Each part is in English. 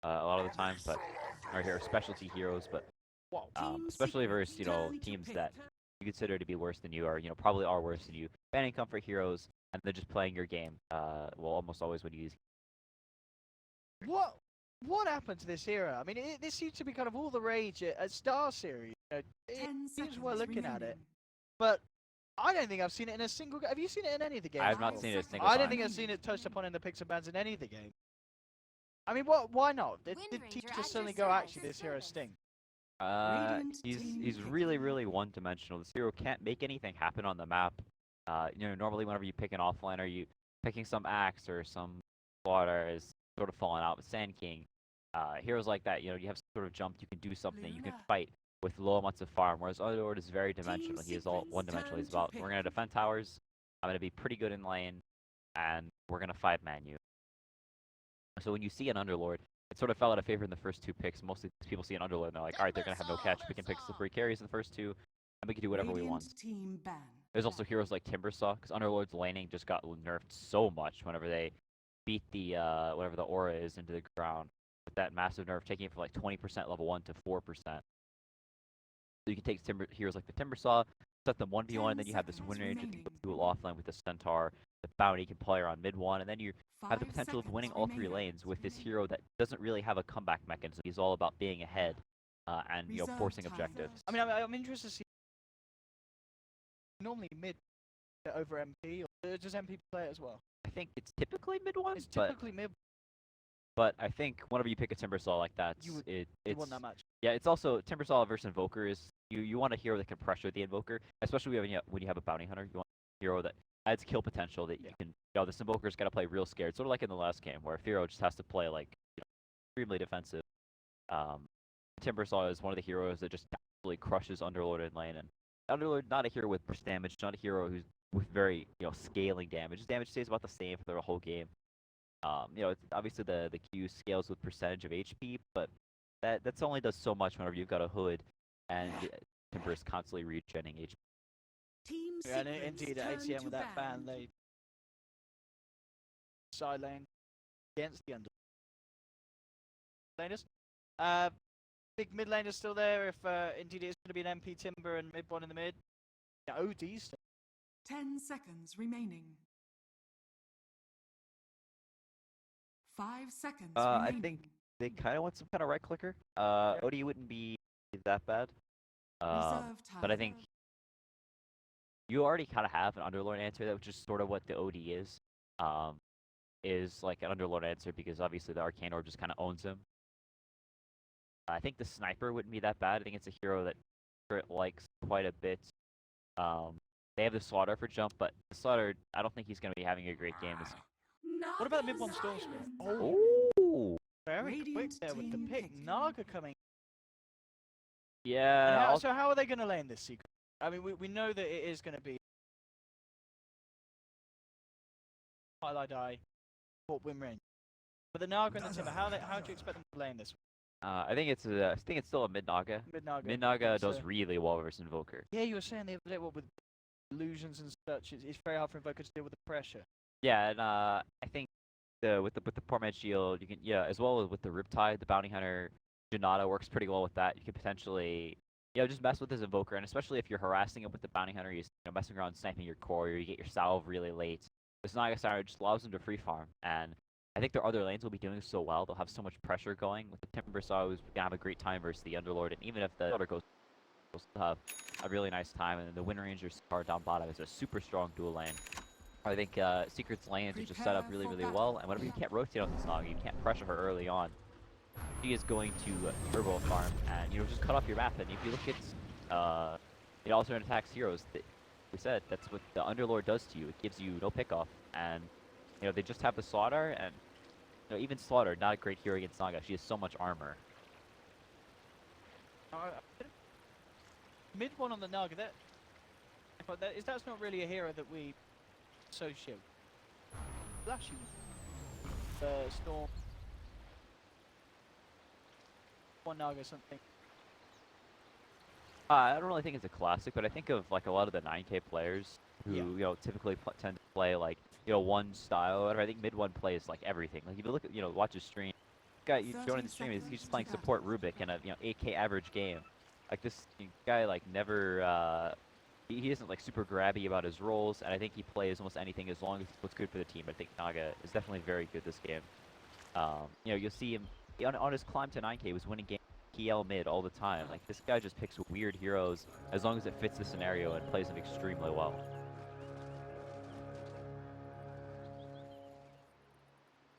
a lot of the time, but our hero specialty heroes, but especially versus teams that you consider to be worse than you, or probably are worse than you. Banning comfort heroes and then just playing your game will almost always win you these. What happened to this era? I mean, this seems to be kind of all the rage at Star Series. It seems we're looking at it, but I don't think I've seen it in a single. Have you seen it in any of the games? I have not seen it a single time. I don't think I've seen it touched upon in the pixel bands in any of the games. I mean, why not? Did teams just suddenly go, actually, this hero sting? He's really one-dimensional. This hero can't make anything happen on the map. Normally whenever you pick an offlane, or you picking some axe or some slaughter is sort of falling out with Sand King. Heroes like that, you have sort of jumped, you can do something, you can fight with low amounts of farm, whereas Underlord is very dimensional. He is all one-dimensional. He's about, we're going to defend towers, I'm going to be pretty good in lane, and we're going to 5-man you. So when you see an Underlord, it sort of fell out of favor in the first two picks. Mostly people see an Underlord and they're like, alright, they're going to have no catch. We can pick slippery carries in the first two, and we can do whatever we want. There's also heroes like Timbersaw, because Underlord's laning just got nerfed so much whenever they beat the, whatever the aura is into the ground. With that massive nerf, taking it from like 20% level 1 to 4%. So you can take heroes like the Timbersaw, set them 1v1, and then you have this win range dual offline with the Centaur. The bounty can play around mid 1, and then you have the potential of winning all 3 lanes with this hero that doesn't really have a comeback mechanism. He's all about being ahead and forcing objectives. I mean, I'm interested to see normally mid over MP, or does MP play it as well? I think it's typically mid 1. It's typically mid. But I think whenever you pick a Timbersaw like that, you want that match. Yeah, it's also Timbersaw versus Invoker is you want a hero that can pressure the Invoker, especially when you have a bounty hunter. You want a hero that adds kill potential that you can. This Invoker's got to play real scared, sort of like in the last game where Firo just has to play like extremely defensive. Timbersaw is one of the heroes that just absolutely crushes Underlord in lane, and Underlord not a hero with burst damage, not a hero who's with very scaling damage. His damage stays about the same for the whole game. It's obviously the Q scales with percentage of HP, but that's only does so much whenever you've got a hood and Timber is constantly regenerating HP. And indeed, at ATM with that ban, they side lane against the under laners. Big mid laner still there. If indeed it's going to be an MP Timber and mid one in the mid. Yeah, OD still. 10 seconds remaining. 5 seconds remaining. I think they kind of want some kind of right clicker. OD wouldn't be that bad. But I think you already kind of have an Underlord answer, that which is sort of what the OD is. Is like an Underlord answer because obviously the Arcane Orb just kind of owns him. I think the Sniper wouldn't be that bad. I think it's a hero that Spirit likes quite a bit. They have the Slaughter for jump, but the Slaughter, I don't think he's going to be having a great game. What about the mid one Storm Spirit? Oh, very quick there with the pick. Naga coming. Yeah. So how are they going to lane this secret? I mean, we know that it is going to be highlight eye, or win range. But the Naga and the Timber, how do you expect them to lane this? I think it's still a mid Naga. Mid Naga does really well versus Invoker. Yeah, you were saying the other day, with illusions and such, it's very hard for Invoker to deal with the pressure. Yeah, and I think with the poor man shield, you can as well as with the Riptide, the Bounty Hunter Janata works pretty well with that. You can potentially just mess with his Invoker, and especially if you're harassing him with the Bounty Hunter, he's messing around sniping your core, or you get your salve really late. This Naga Siren just allows him to free farm, and I think their other lanes will be doing so well. They'll have so much pressure going with the Timbersaw, who's gonna have a great time versus the Underlord, and even if the other goes, they'll still have a really nice time. And then the Wind Ranger's car down bottom is a super strong dual lane. I think Secret's lanes are just set up really well, and whenever you can't rotate on this Naga, you can't pressure her early on. She is going to turbo farm and just cut off your map. And if you look at the alternate attacks heroes, we said that's what the Underlord does to you. It gives you no pick off, and they just have the Slaughter, and even Slaughter, not a great hero against Naga. She has so much armor. Mid one on the Naga, that's not really a hero that we associate. Flashy. Storm. One Naga something. I don't really think it's a classic, but I think of like a lot of the 9K players who typically tend to play like one style or whatever. I think mid one plays like everything. Like if you look at watch his stream, guy you join in the 30 stream, he's just seconds playing to support Rubik in a 8K average game. Like this guy like never he isn't like super grabby about his roles, and I think he plays almost anything as long as what's good for the team. I think Naga is definitely very good this game. You know, you'll see him on his climb to 9K, he was winning games PL mid all the time. Like this guy just picks weird heroes as long as it fits the scenario and plays them extremely well.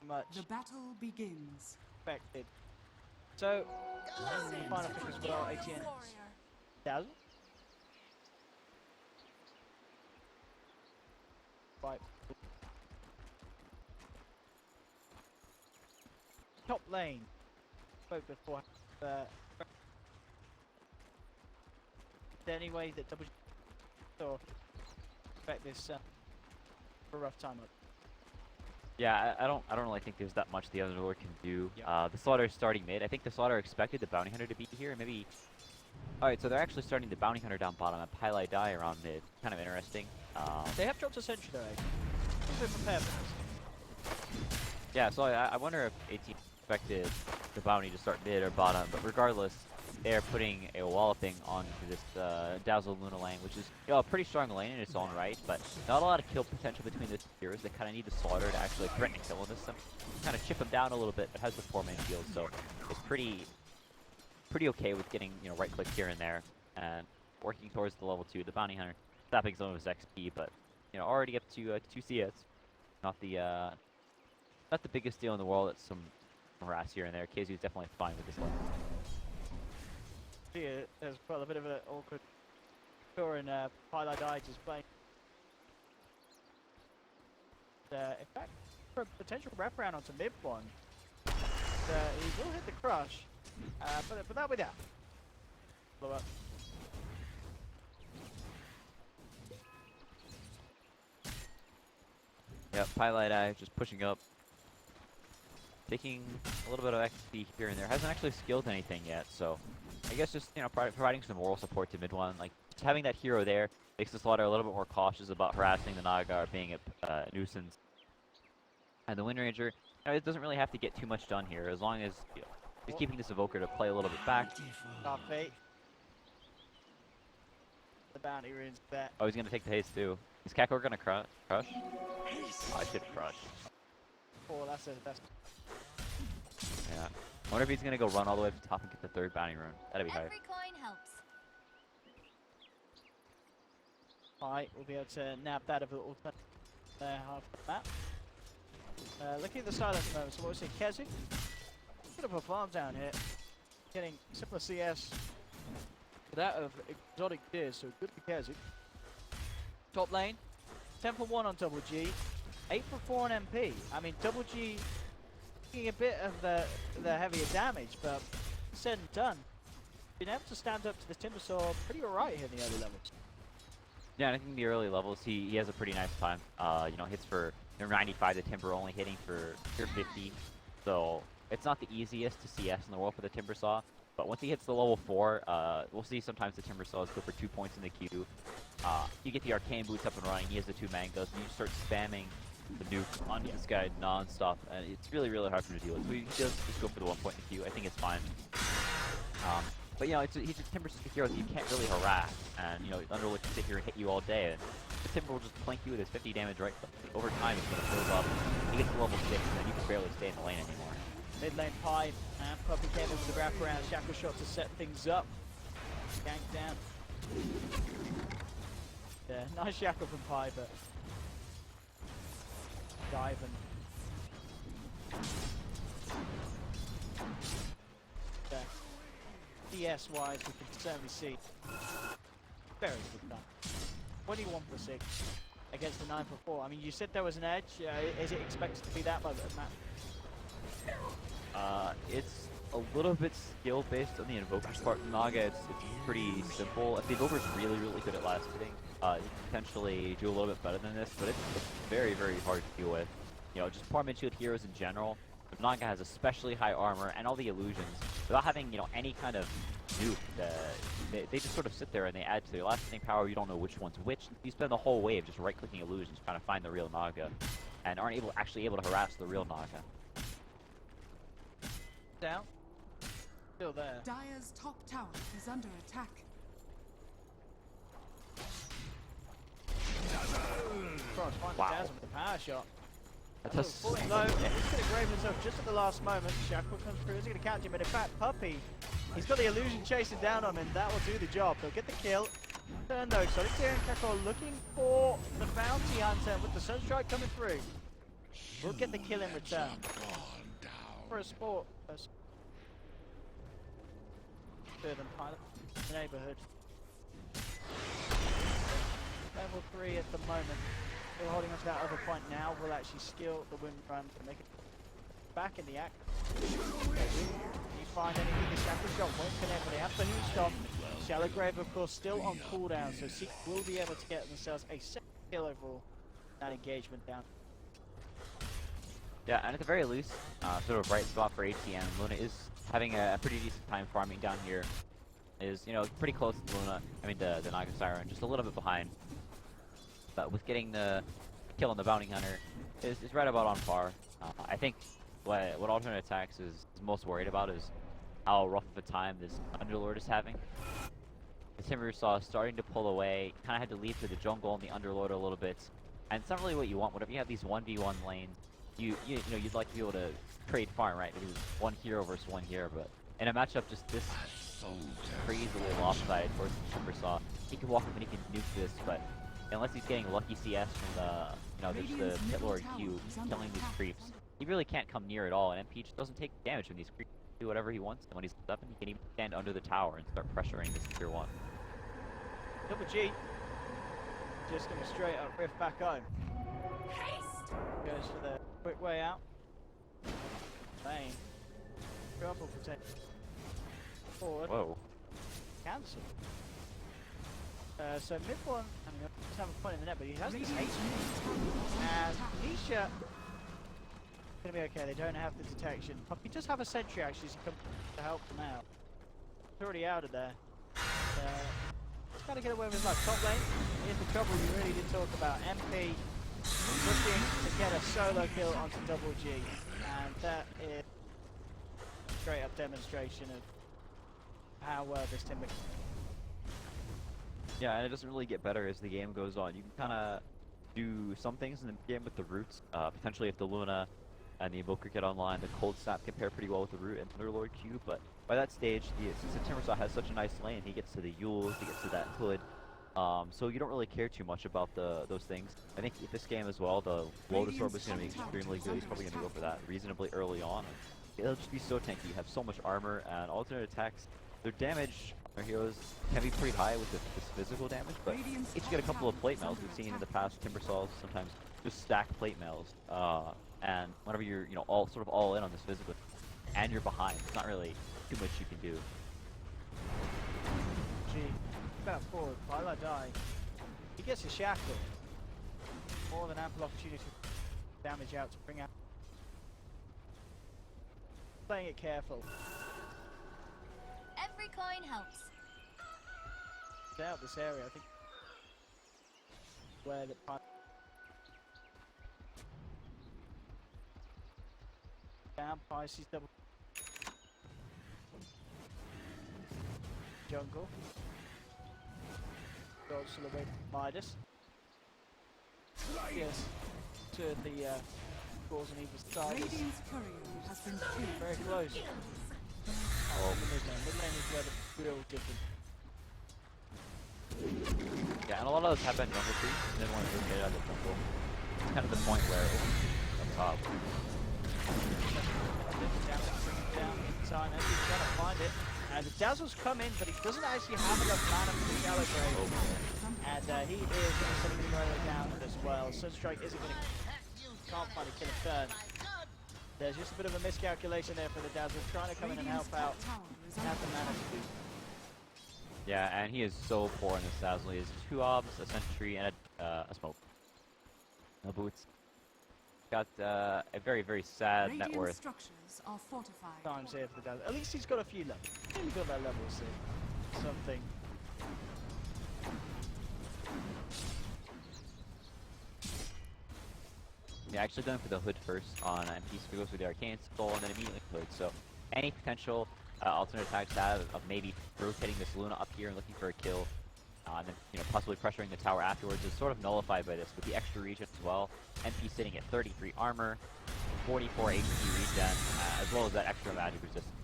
Much The battle begins. expected. So, final pick as well, ATN 1000. Right. Top lane. Spoke before. Is there any way that double or expect this for a rough time up? Yeah, I don't really think there's that much the Underlord can do. Yeah. The Slaughter is starting mid. I think the Slaughter expected the Bounty Hunter to be here. Maybe. Alright, so they're actually starting the Bounty Hunter down bottom and Pyle die around mid. Kind of interesting. They have dropped a sentry though. They're prepared for this. Yeah, so I wonder if 18 expected the Bounty to start mid or bottom, but regardless, they're putting a walloping onto this Dazzle Luna lane, which is a pretty strong lane in its own right, but not a lot of kill potential between the heroes. They kind of need the Slaughter to actually threaten to kill in this. Kind of chip him down a little bit, but has the 4-man shield, so it's pretty okay with getting right click here and there and working towards the level 2. The Bounty Hunter stopping some of his XP, but already up to 2 CS. Not the biggest deal in the world. It's some harass here and there. KheZu is definitely fine with this one. Here, there's well a bit of an awkward score in Pyle die just playing. In fact, for a potential wraparound onto mid one, he will hit the crush, but that'll be that. Blow up. Yep, Pyle just pushing up. Taking a little bit of XP here and there. Hasn't actually skilled anything yet, so I guess just providing some moral support to mid one. Like just having that hero there makes the Slaughter a little bit more cautious about harassing the Naga or being a nuisance. And the Wind Ranger, it doesn't really have to get too much done here as long as he's keeping this Evoker to play a little bit back. Puppey. The bounty runes that. Oh, he's gonna take the haste too. Is Kakor gonna crush? Oh, I should crush. Oh, that's it. That's. Yeah. I wonder if he's gonna go run all the way to the top and get the 3rd bounty rune. That'd be hype. Every coin helps. Alright, we'll be able to nab that of the ultimate half of the map. Looking at the side at the moment, so what we see, KheZu. Bit of a farm down here. Getting similar CS to that of exotic tiers, so good for KheZu. Top lane, 10 for 1 on Double G, 8 for 4 on MP. I mean, Double G taking a bit of the heavier damage, but said and done. Been able to stand up to the Timbersaw pretty alright here in the early levels. Yeah, and I think in the early levels he has a pretty nice time. Hits for 95, the Timber only hitting for 50. So it's not the easiest to CS in the world for the Timbersaw. But once he hits the level 4, we'll see sometimes the Timbersaws go for 2 points in the queue. You get the Arcane Boots up and running, he has the 2 mangoes, and you start spamming the nuke onto this guy non-stop, and it's really, really hard for him to deal with. So he does just go for the 1 point in the queue. I think it's fine. But he's a Timber hero that you can't really harass, and Underlord can sit here and hit you all day, and the Timber will just plink you with his 50 damage right click. Over time, it's going to build up. He gets to level 6, and then you can barely stay in the lane anymore. Mid lane Pye, and Puppey came in with the wraparound shackle shot to set things up. Gank down. Yeah, nice shackle from Pye, but dive and DS wise, we can certainly see very good done. 21 for 6 against the 9 for 4. I mean, you said there was an edge. Is it expected to be that by the map? It's a little bit skill based on the Invoker's part. Naga, it's pretty simple. If the Invoker's really, really good at last hitting, you can potentially do a little bit better than this, but it's very, very hard to deal with. Just poor mid-shield heroes in general. But Naga has especially high armor and all the illusions. Without having, any kind of nuke, they just sort of sit there and they add to their last hitting power. You don't know which one's which. You spend the whole wave just right-clicking illusions trying to find the real Naga, and aren't actually able to harass the real Naga. Down. Still there. Dire's top tower is under attack. Cross finds Wow. Dazzle with a power shot. That's Oh, a falling low. He's going to grave himself just at the last moment. Shackle comes through. Is he going to catch him? But in fact, Puppey, he's got the illusion chasing down on him. That will do the job. He'll get the kill. Turn though. Solitaire and Kakor looking for the bounty hunter with the sunstrike coming through. We'll get the kill in return. For a sport. Better than pilot. Neighborhood. Level 3 at the moment. We're holding on to that other point now. We'll actually skill the wind run to make it back in the act. You find anything, the shackle shot won't connect, but they have the Hoon stop. Shallow Grave, of course, still on cooldown, so Seek will be able to get themselves a second kill overall. That engagement down. Yeah, and at the very least, sort of bright spot for ATM. Luna is having a pretty decent time farming down here. Is, you know, pretty close to Luna. I mean, the Naga Siren, just a little bit behind. But with getting the kill on the Bounty Hunter, is right about on par. I think what alternate attacks is most worried about is how rough of a time this Underlord is having. The Timber saw starting to pull away, kind of had to leave to the jungle and the Underlord a little bit. And it's not really what you want. Whenever you have these 1v1 lanes, you know, you'd like to be able to trade farm, right? Because one hero versus one hero, but in a matchup just this crazily lopsided towards the Timbersaw, he can walk up and he can nuke this, but unless he's getting lucky CS from the, you know, just the Pit Lord Q killing these creeps, he really can't come near at all, and MP just doesn't take damage from these creeps. Do whatever he wants, and when he's up, he can even stand under the tower and start pressuring this tier 1. Double G. Just gonna straight up riff back home. Goes for the quick way out. Lane. Trouble protect. Forward. Whoa. Cancel. So mid one, I mean, he doesn't have a point in the net, but he has this H. And Nisha gonna be okay. They don't have the detection. Puppey does have a sentry actually, so he comes to help them out. He's already out of there. He's got to get away with his life. Top lane is the trouble you really did talk about. MP looking to get a solo kill onto Double G, and that is a straight up demonstration of how well this Timber. Yeah, and it doesn't really get better as the game goes on. You can kind of do some things in the game with the roots. Potentially if the Luna and the Invoker get online, the Cold Snap can pair pretty well with the root and Underlord Q, but by that stage, since the Timbersaw has such a nice lane, he gets to the Yules, he gets to that Hood, so you don't really care too much about those things. I think this game as well, the Lotus Orb is going to be extremely good. He's probably going to go for that reasonably early on. It'll just be so tanky. You have so much armor and alternate attacks. Their damage on their heroes can be pretty high with this physical damage, but each get a couple of plate mails. We've seen in the past Timbersaws sometimes just stack plate mails, and whenever you're all in on this physical, and you're behind, it's not really too much you can do. G. Back forward, while I die. He gets a shackle. More than ample opportunity to damage out to bring out. Playing it careful. Every coin helps. Stay out this area, I think. Where the down, Pisces double. Jungle. Dodge to the way Midas. Yes. To the scores on either side. Radiant's courier has been killed. Very close. Oh, mid lane is where the real difference. Yeah, and a lot of those happen in jungle trees, and then when it's rotated out of the jungle, it's kind of the point where it's up top. Down in time, and he's trying to find it. And the Dazzle's come in, but he doesn't actually have enough mana for the Shallow Grave. And he is going to send him right down as well. Sunstrike isn't going to... Can't find a kill turn. There's just a bit of a miscalculation there for the Dazzle, trying to come in and help out. Have the mana to do. Yeah, and he is so poor in this Dazzle. He has 2 obs, a sentry, and a smoke. No boots. Got a very, very sad net worth. Structures are fortified. Times here for the Dazzle. At least he's got a few levels. He's got that level 6. Something. Yeah, actually going for the Hood first on MP, so he goes for the Arcane Soul and then immediately Hood. So any potential alternate attacks of maybe rotating this Luna up here and looking for a kill, and then possibly pressuring the tower afterwards is sort of nullified by this with the extra regen as well. MP sitting at 33 armor, 44 HP regen, as well as that extra magic resistance.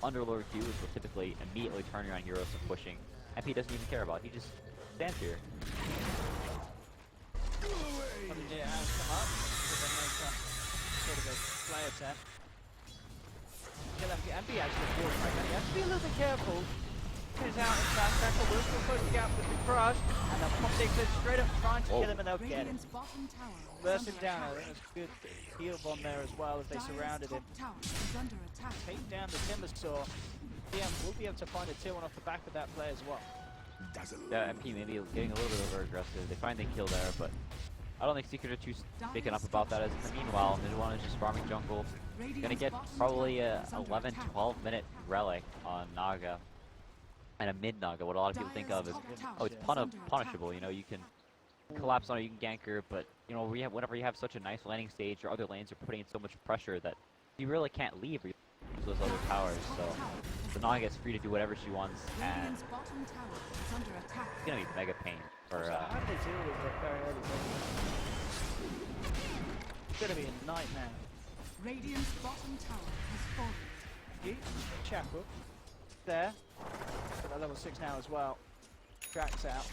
Underlord Q, which will typically immediately turn around heroes and pushing. MP doesn't even care about. He just stands here. Yeah, come up. Sort of a play attack. MP actually forward right now. You have to be a little bit careful. He's out in front. Tackle will still close the gap with the crush. And they'll pop Dixon straight up trying to kill him and they'll get him. Burst him down. I think it was a good heal bomb there as well as they surrounded him. Take down the Timber Saw. DM will be able to find a tier 1 off the back of that play as well. Yeah, MP maybe getting a little bit over aggressive. They find the kill there, but I don't think Secret are too speaking up about that. As meanwhile, Midwan is just farming jungle. Gonna get probably a 11-12 minute relic on Naga. And a mid Naga, what a lot of people think of is, oh, it's punishable. You can collapse on it, you can gank her, but whenever you have such a nice landing stage, your other lanes are putting in so much pressure that you really can't leave or use those other towers. So the Naga is free to do whatever she wants, and it's gonna be mega pain for. How do they deal with it very early? It's gonna be a nightmare. Radiant's bottom tower has fallen. Chapel there. At level 6 now as well. Tracks out.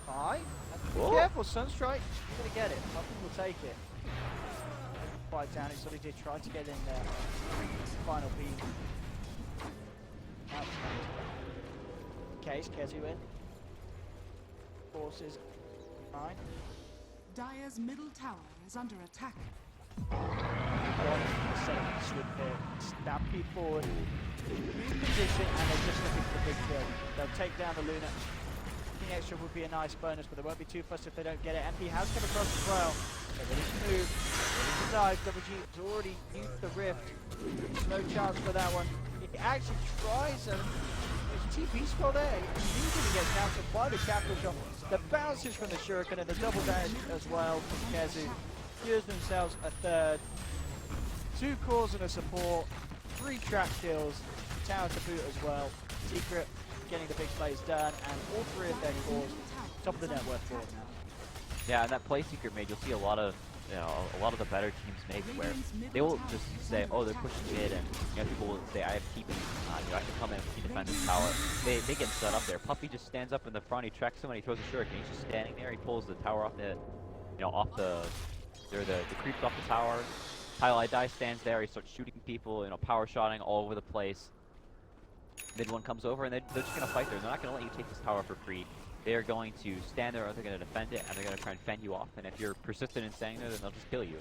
Bye. Careful, Sunstrike. He's gonna get it. Nothing will take it. Quite down. He sort of did try to get in there. Final beam. Case, KheZu in. Forces 9. Dire's middle tower is under attack. Stampede forward. Position, and they're just looking for the big kill. They'll take down the Luna. King extra would be a nice bonus, but they won't be too fussed if they don't get it. MP has come across as well. They're ready to move. Ready to dive. WG has already used the rift. No chance for that one. He actually tries a TP spell there. He usually gets countered by the capital shot. The bounces from the Shuriken and the double dash as well from KheZu. Secures themselves a third. 2 cores and a support. 3 trap kills. Tower to boot as well. Secret getting the big plays done, and all 3 of their cores top of the net worth board now. Yeah, and that play Secret made, you'll see a lot of the better teams make where they will just say, oh, they're pushing mid, and people will say, I have keeping, I can come in and defend this tower. They get set up there. Puppey just stands up in the front, he tracks someone, he throws a shuriken, he's just standing there, he pulls the tower off the, the creeps off the tower. Highlight Die stands there, he starts shooting people, power shotting all over the place. Mid one comes over and they're just going to fight there. They're not going to let you take this tower for free. They're going to stand there, or they're going to defend it, and they're going to try and fend you off. And if you're persistent in staying there, then they'll just kill you.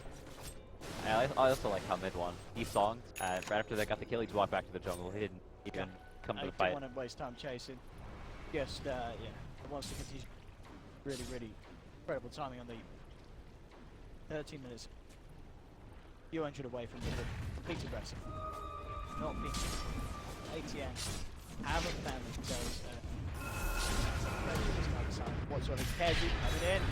And I also like how mid one, he songed, and right after they got the kill, he just walked back to the jungle. He didn't even come to the fight. I didn't want to waste time chasing. Just, yeah, wants to continue. Really, really incredible timing on the 13 minutes. You're injured away from the complete aggressive. Not being ATM. Haven't found themselves whatsoever. KheZu coming in.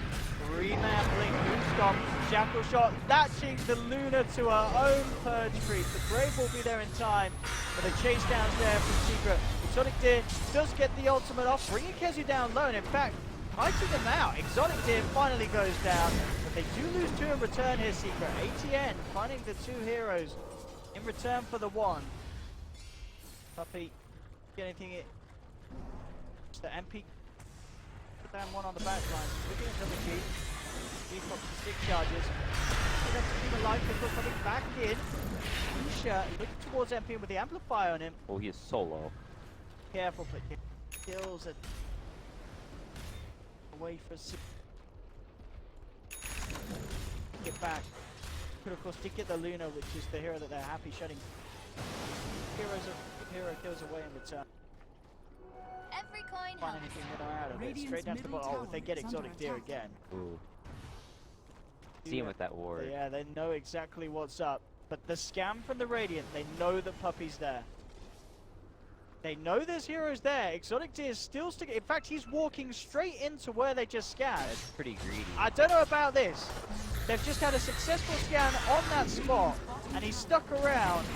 3-man blink, moon stop, shackle shot, latching the Luna to her own purge creep. The Brave will be there in time, but the chase down there from Secret. Exotic Deer does get the ultimate off, bringing KheZu down low, and in fact, fighting them out. Exotic Deer finally goes down, but they do lose 2 in return here, Secret. ATN finding the 2 heroes in return for the 1. Puppey, get anything it? It's the MP. Put down 1 on the back line. Looking at WG. G pops the 6 charges. That's keep alive. Pistol coming back in. Isha looking towards MP with the amplifier on him. Oh, he is solo. Careful, but kills it. Away for get back. Could of course did get the Luna, which is the hero that they're happy shutting. Hero kills away in return. Every coin Find anything that are out of it. Straight down to the bottom. Oh, if they get Exotic Deer again. Ooh. See him with that ward. Yeah, they know exactly what's up. But the scam from the Radiant, they know that Puppey's there. They know there's heroes there. Exotic Deer is still sticking. In fact, he's walking straight into where they just scanned. It's pretty greedy. I don't know about this. They've just had a successful scan on that spot, and he's stuck around,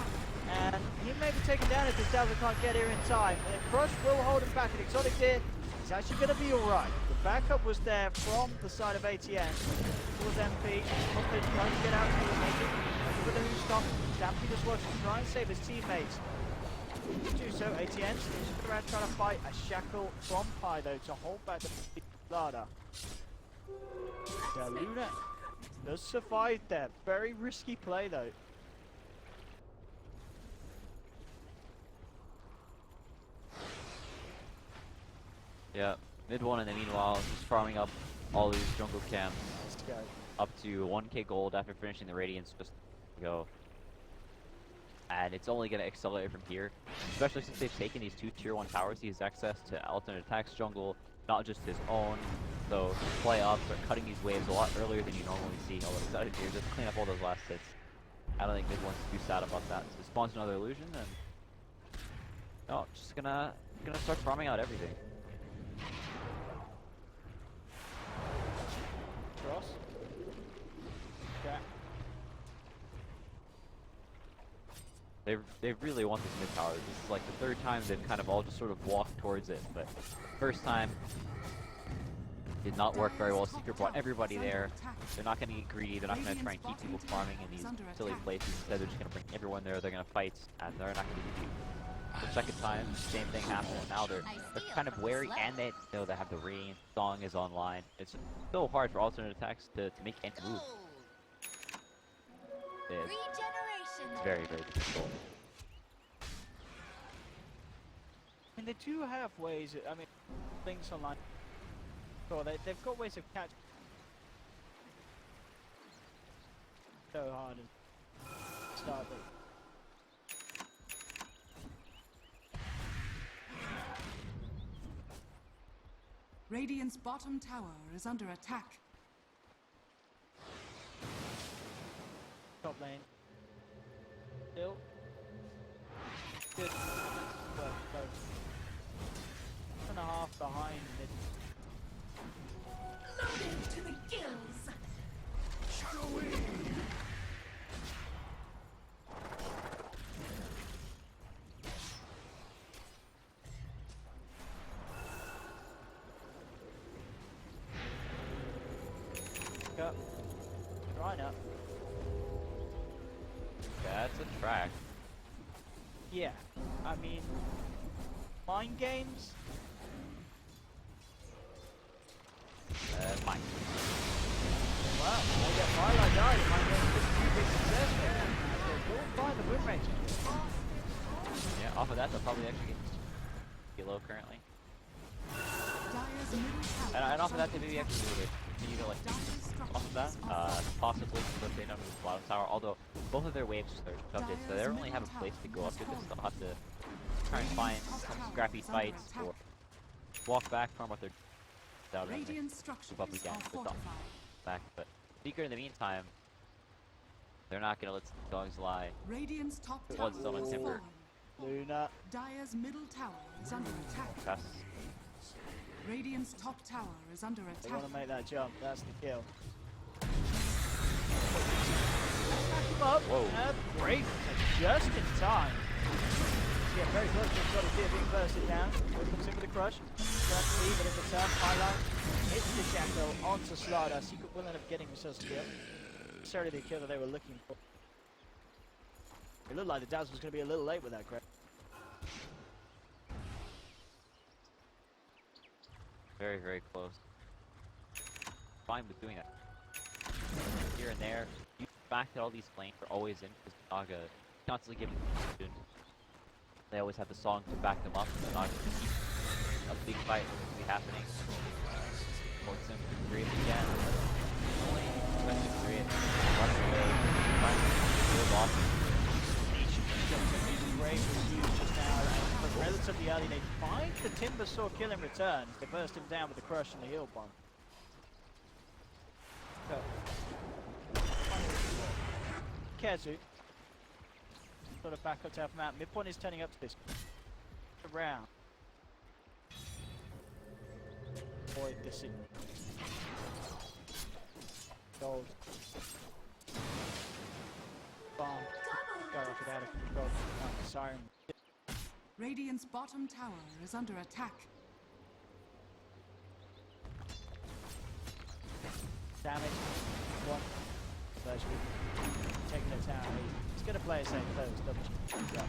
and he may be taken down if this Dazzle can't get here in time. And Crush will hold him back, and Exotic here is actually going to be alright. The backup was there from the side of ATN towards MP. Offlane trying to get out to the making. With a loose stop, Stampede as well to try and save his teammates. To do so, ATN is around trying to fight a shackle from Pi though to hold back the Lada. Luna does survive there. Very risky play though. Yeah, mid one in the meanwhile, just farming up all these jungle camps. Let's go. Up to 1k gold after finishing the Radiance just to go. And it's only going to accelerate from here, especially since they've taken these 2 tier 1 towers. He has access to alternate attacks jungle, not just his own. So play up, start cutting these waves a lot earlier than you normally see. Although he's out of here, just clean up all those last hits. I don't think mid one's too sad about that. So spawns another illusion and no, just gonna start farming out everything. Cross. Okay. They really want this mid tower. This is like the 3rd time they've kind of all just sort of walked towards it, but first time did not work very well. Secret brought everybody there. They're not going to get greedy. They're not going to try and keep people farming in these silly places. Instead, they're just going to bring everyone there. They're going to fight, and they're not going to give you. The second time, same thing happened. And now they're kind of wary, and they know they have the Radiant song is online. It's so hard for alternate attacks to make any move. It's very, very difficult. And they do have ways, I mean, things online. So they've got ways of catching. So hard and start it. Radiant's bottom tower is under attack. Top lane. Still. Good. Work, both. 1.5 behind mid. Loaded to the gills. Up. Right up. That's a track. Yeah. I mean, mind games. Fine. Wow, they get by like that. Mind games is a huge big success there. They will find the win rate. Yeah, off of that, they'll probably actually get low currently. Dyer's middle tower And off of that, they maybe actually continue to like off of that, possibly because they know the bottom tower. Although both of their waves are shoved in, so they don't really have a place to go up to this. They'll have to try and find some scrappy fights or walk back from what they're down and Radiant move structures up again are with them fortified. back. But Secret in the meantime, they're not gonna let the dogs lie. Radiant's top It tower was someone is timber. fallen. Luna. Dyer's middle tower is under attack. Pass. Radiant's top tower is under They attack. want to make that jump. That's the kill. Back him up. Whoa. Great. Just in time. Yeah, very close to the Exotic here being bursted down. Here comes in with a crush. Trying to leave it in the turn. Highline hits the shackle onto Slider. Secret will end up getting themselves a kill. Necessarily the kill that they were looking for. It looked like the Dazzle was going to be a little late with that grab. Very, very close. Fine with doing that. Here and there. You fact that all these flames are always in because Naga constantly giving them. They always have the song to back them up. And Naga can keep a big fight will be happening. Force him to create again. Only especially create. Running away. Good losses. Great was used just now, but relatively early they find the Timber Saw kill in return. They burst him down with the crush and the heal bomb. KheZu. Sort of back up to help him out. Midpoint is turning up to this. Around. Avoid this in. Gold. Bomb. Got off it out of control. Siren. Radiant's bottom tower is under attack. Damage. One. So she's taking the tower. He's going to play a safe close. Double check.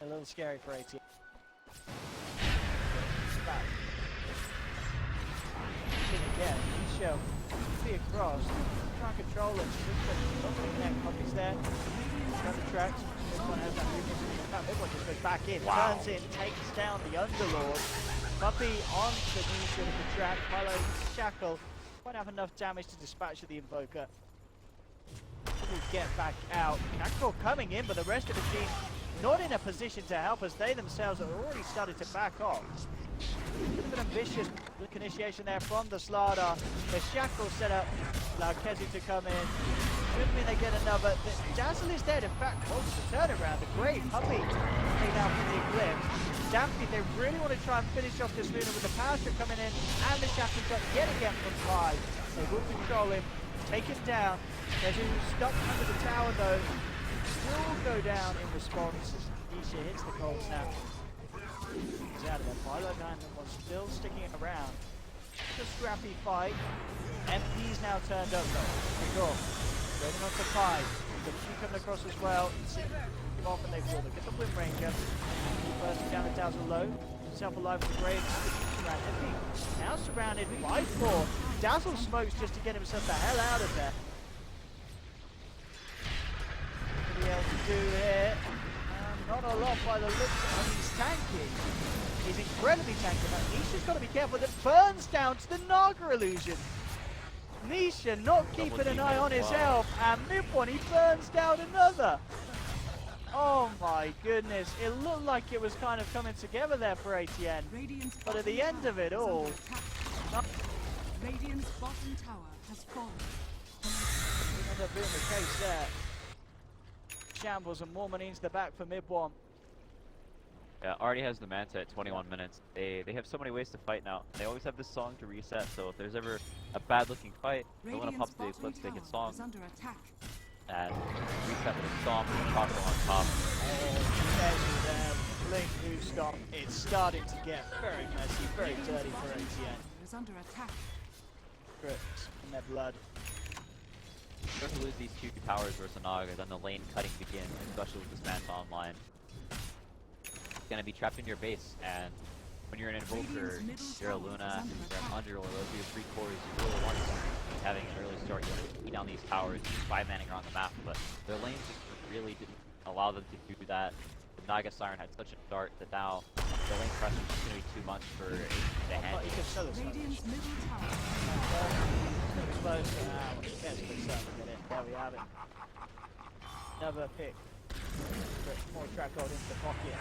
A little scary for AT. Back. Again, show. Be across. Try and control it. Puppey's there. Got the tracks. This one has that movement. This one just goes back in. Wow. Turns in. Takes down the Underlord. Puppey on to Nisha with the trap. Follow Shackle. Won't have enough damage to dispatch the Invoker. Will get back out. Shackle coming in, but the rest of the team not in a position to help us. They themselves have already started to back off. A bit ambitious look initiation there from the Slardar. The Shackle set up, allow KheZu to come in. Should mean they get another. The Dazzle is dead. In fact, close to turnaround. The great Puppey taken out from the Eclipse. Daphne, they really want to try and finish off this Luna with the power strip coming in, and the Shackle's up yet again from 5. They will control him, take him down. KheZu stuck under the tower though. Still go down in response. Nisha hits the cold snap. He's out of there. Cloud9 was still sticking around. It's a scrappy fight. MP's now turned up though. Cool. Going on to 5. The Q coming across as well. Off and they fall. They get the Wind Ranger. First down the Dazzle low. Himself alive with the Grave. MP now surrounded by 4. Dazzle smokes just to get himself the hell out of there. What else to do here? Not a lot by the looks of him. He's tanky. He's incredibly tanky. Now Nisha's got to be careful. That burns down to the Naga illusion. Nisha not keeping an eye on his health, and mid-one he burns down another. Oh my goodness, it looked like it was kind of coming together there for ATN, but at the end of it all... Radiant's bottom tower has fallen. Ended up being the case there. Shambles and more money into the back for mid-one. Yeah, already has the Manta at 21 minutes. They have so many ways to fight now. They always have this song to reset, so if there's ever a bad looking fight, they want to pop to the Eclipse, they can song. And reset with a stomp and a taco on top. Oh, there, Blink who stop. It's starting to get very messy, very dirty for ATN. Is under attack. Grips in their blood. Start to lose these 2 towers versus Naga, then the lane cutting begins, especially with this Manta online. It's gonna be trapped in your base, and when you're an Invoker, you're a Luna, you're an Under, or those are your 3 cores, you really want to be having an early start. You want to beat down these towers, 5-manning around the map, but their lanes just really didn't allow them to do that. The Naga Siren had such a start that now the lane pressure is just going to be too much for AT to handle. You can sell this one. Radiant's middle tower. Close now. There we have it. Another pick. But more track hold into the pocket.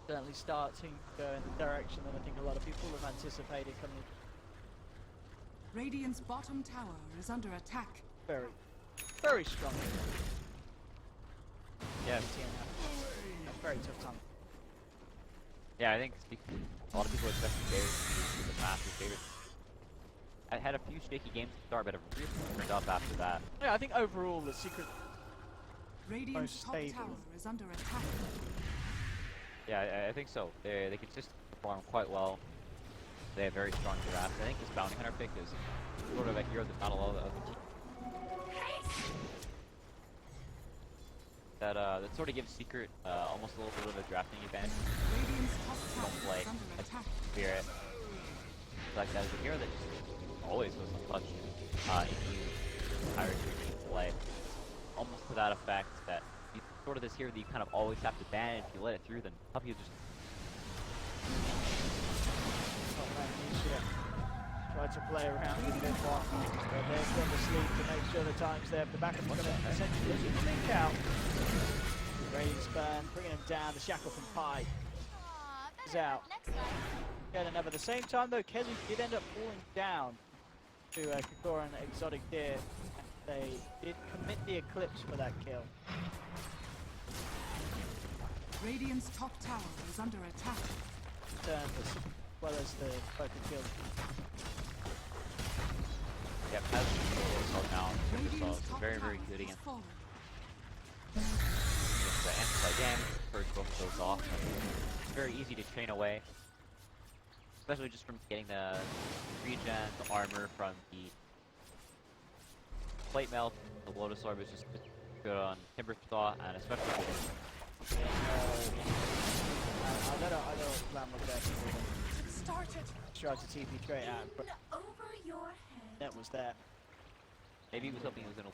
Certainly starting to go in the direction that I think a lot of people have anticipated coming in. Radiant's bottom tower is under attack. Very, very strong. Yeah. A very tough time. Yeah, I think a lot of people expect the Bears to be the massive favorite. I had a few shaky games to start, but it really turned up after that. Yeah, I think overall the secret Radiant's top stable. tower is under attack. Yeah, I think so. They consistently perform quite well. They have very strong drafts. I think this Bounty Hunter pick is sort of a hero that not a lot of the other teams. That sort of gives Secret almost a little bit of a drafting advantage. Radiant's top tower Don't play is under attack. Spirit. Like that is a hero that just always goes untouched if you Irish play. Almost to that effect that he's sort of this hero that you kind of always have to ban. If you let it through, then Puppey will just try to play around with a bit more. But they've got to sleep to make sure the time's there. The back of going to essentially sneak out. Raise burn, bringing him down. The shackle from Pi is out. Get another. At the same time though, KheZu did end up falling down to Kakora and Exotic Deer. They did commit the Eclipse for that kill. Radiant's top tower is under attack. turn as well as the focus kill. Yep, has control now. It's very, very good against the anti-damage. First both of those off. It's very easy to train away. Especially just from getting the regen, the armor from the plate melt. The Lotus Orb is just good on Timber Saw, and especially with I don't know what plan was there. Tried to TP straight out, but that was there. maybe he was hoping he was gonna.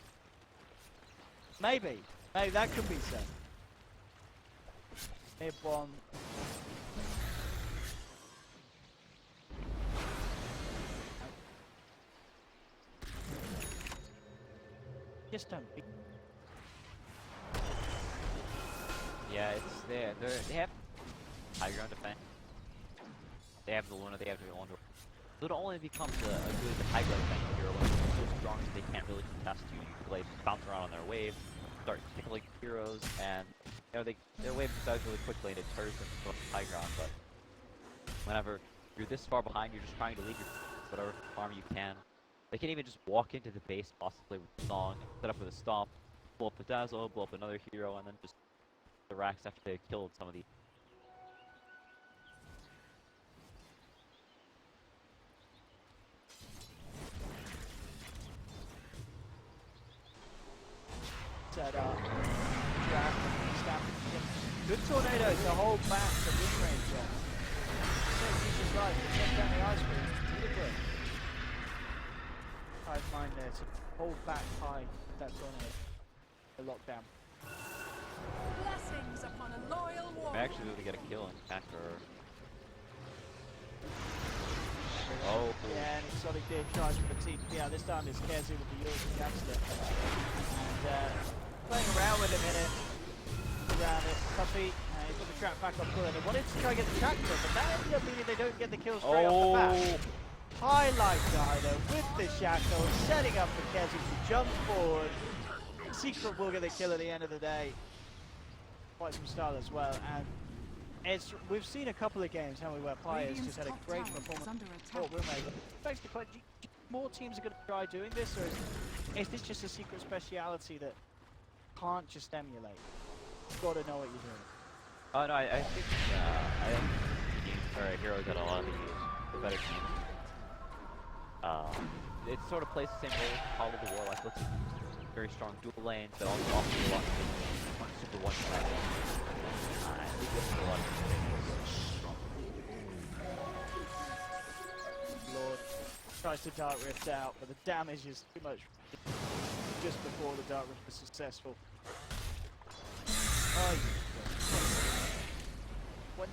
Maybe that could be so. Mid one. Just don't be. Yeah, it's there. They have high ground defense. They have the Luna. They have the Luna. Luna only becomes a good high ground defense hero when they're so strong that they can't really contest you. You can bounce around on their wave, start tickling heroes, and you know their wave decides really quickly and it turns them to high ground. But whenever you're this far behind, you're just trying to lead your whatever farm you can. They can even just walk into the base, possibly with the song, set up with a stomp, blow up the Dazzle, blow up another hero, and then just the racks after they've killed some of the. Set up, trap, stamp. Good tornado to hold back the win range. Uses life to take down the ice cream. Really good. Hive mind there to hold back high that tornado. The lockdown. Blessings upon a loyal war. May actually be able to get a kill in after. Oh. Yeah, and Exotic did try to proceed. Yeah, this time it's KheZu with the European gangster. And playing around with him in it. Around it. Puppey, he put the trap back on full, and they wanted to try and get the tractor, but that ended up meaning they don't get the kill straight off the bat. Highlight Dido with the shackle, setting up for KheZu to jump forward. Secret will get the kill at the end of the day. Quite some style as well, and we've seen a couple of games, haven't we, where players just had a great performance. More teams are going to try doing this, or is this just a secret speciality that can't just emulate? You've got to know what you're doing. Oh no, I think teams or heroes that a lot of the better teams. It sort of plays the same role as Call of the Warlock. Looks very strong dual lanes, but also offers a lot of super one-sided. I think this is a lot of strong. Lord tries to Dark Rift out, but the damage is too much just before the Dark Rift is successful. Oh, 20.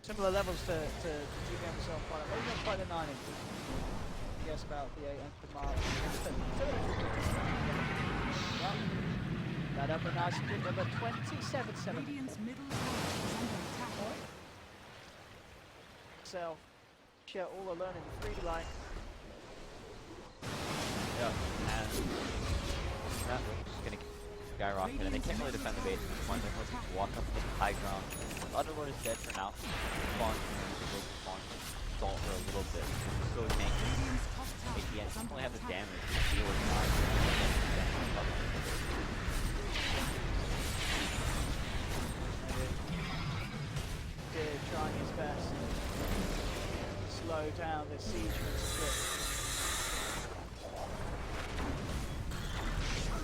Similar levels to GBM so far. Maybe not quite the 9 inches. Guess about the 800 miles. That up a nice number 27-7. Radiant's middle tower is under attack. Self, share all alone in the 3D line. Yeah, and that's just gonna skyrocket, and they can't really defend the base. One of them was walk up to the high ground. Underlord is dead for now. Spawn, spawn, stall for a little bit. So tanky. ATN only have the damage to deal with trying his best to slow down the siege from split.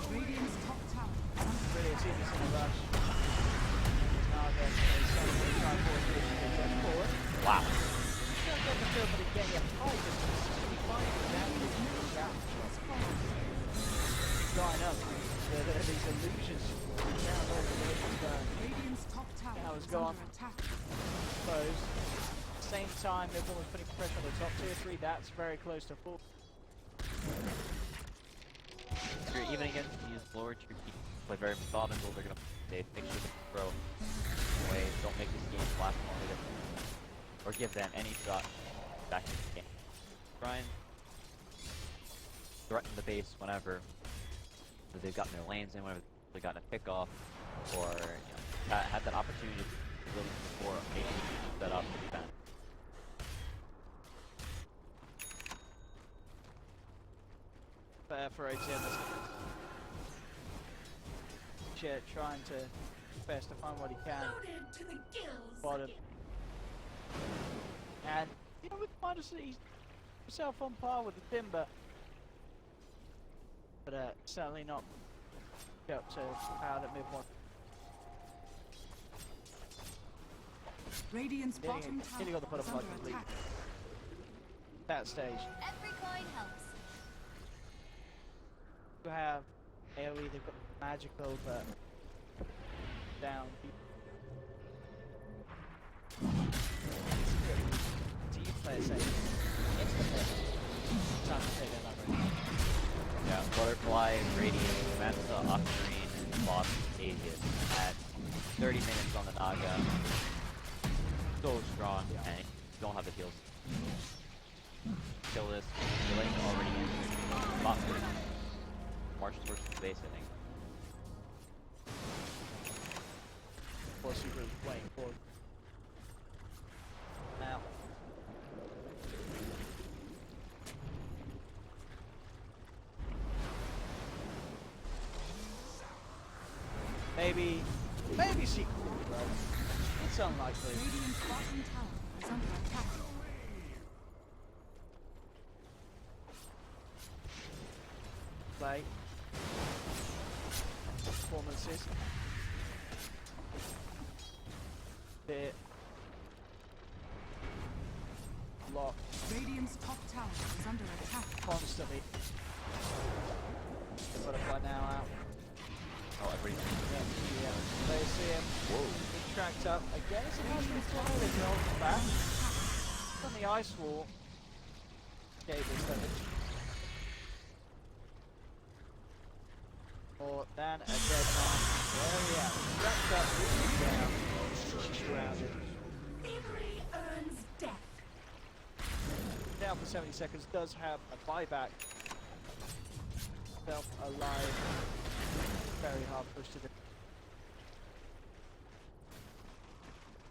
Radiant's top tower. Really, it's in a rush. Now they're trying forward. Wow. Don't get the feel, but again, you have high distance. You find the damage drying up. These illusions down over the Radiant's top tower Now it's is gone. under attack. Close. Same time, everyone was putting pressure on the top tier 3. That's very close to full. Even against these lower tier teams, play very methodical. They're gonna make sure to throw away. Don't make this game last longer, or give them any shot back in the game. Try and threaten the base whenever they've gotten their lanes in, whenever they've gotten a pick off. or had that opportunity to really score a set up for defense. Fair for ATM. Shit, trying to best to find what he can. Bottom. And you know, with minus he's himself on par with the Timber, but certainly not up to power that mid one. Radiant's bottom Nearly got the tower is butterfly under complete. attack. That stage. Every coin helps. You have AoE, they've got magical, but down. Team player safe. Time to take another. Yeah, Butterfly, Radiant, Mensa, Octarine, and Boss Aegis at 30 minutes on the Naga. So strong, and you don't have the heals. Kill this, you're like already in bot first. March towards the base, I think. Or super playing forward. Now. Maybe sequel, but it's unlikely. Radiant's bottom tower is under attack. Play. Performances. Bit. Lock. Radiant's top tower is under attack. Constantly. The butterfly now out. Oh, everybody's Yeah. They see him. whoa. He tracked up. Again, it's a nice little play. They can hold him back. On the ice wall. Gave his damage. More than a dead man. There we are. Tracked up, reaching down. She's surrounded. Bravery earns death. Down for 70 seconds. Does have a buyback. Self alive. Very hard push to the.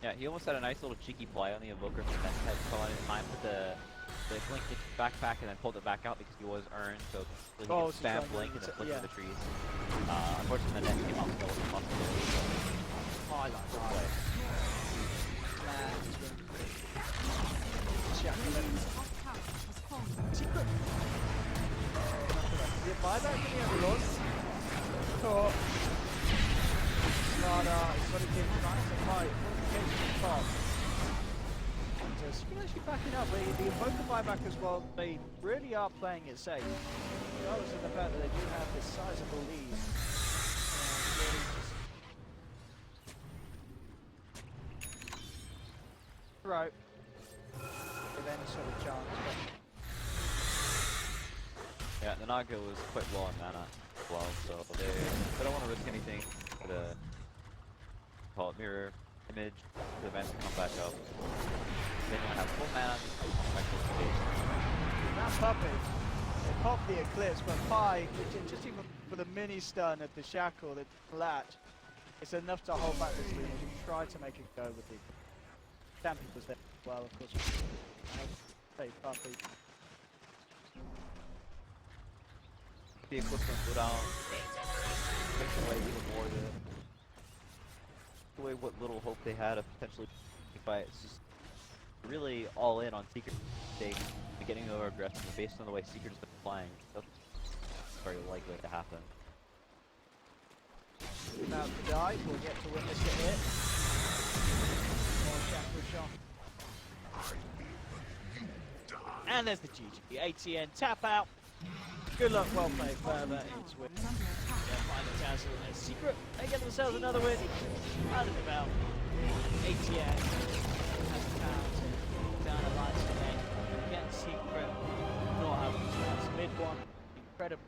Yeah, he almost had a nice little cheeky play on the Evoker for that had fell in time for the blink into backpack and then pulled it back out because he was earned, so he could Oh, so spam he's blink trying and to- then flick yeah. through the trees. Unfortunately, the net came off the possibility. I like that. Man, he's been. Radiant's top tower has fallen. Secret. The buyback in the everyone. Oh. He's got to get trying to fight. Qualification top. And Secret actually backing up. The Evoker buyback as well. They really are playing it safe. Regardless of the fact that they do have this sizable lead. Really just throw. Give any sort of chance. Yeah, the Naga was quite low on mana as well, so they don't want to risk anything for the call it mirror image, the events to come back up. They don't have full mana, just back to the stage. That Puppey, they popped the Eclipse, but Pi, which just even for the mini stun of the Shackle, the flat, it's enough to hold back this lead. You try to make it go with the Stampede was there as well, of course. Say Puppey. The Eclipse on cooldown takes away even more the way what little hope they had of potentially fight. It's just really all in on Secret stake and getting over aggressive, and based on the way Secret's been playing, that's very likely to happen. About to die, we'll get to witness it here. More Shackle shot. And there's the GG. ATN tap out. Good luck, well played further into it. Is under attack. Yeah, find the Tassel and Secret. They get themselves another win. Out of the belt. ATN has the power to down a line to the end. Again, Secret not having a chance. Mid one, incredible.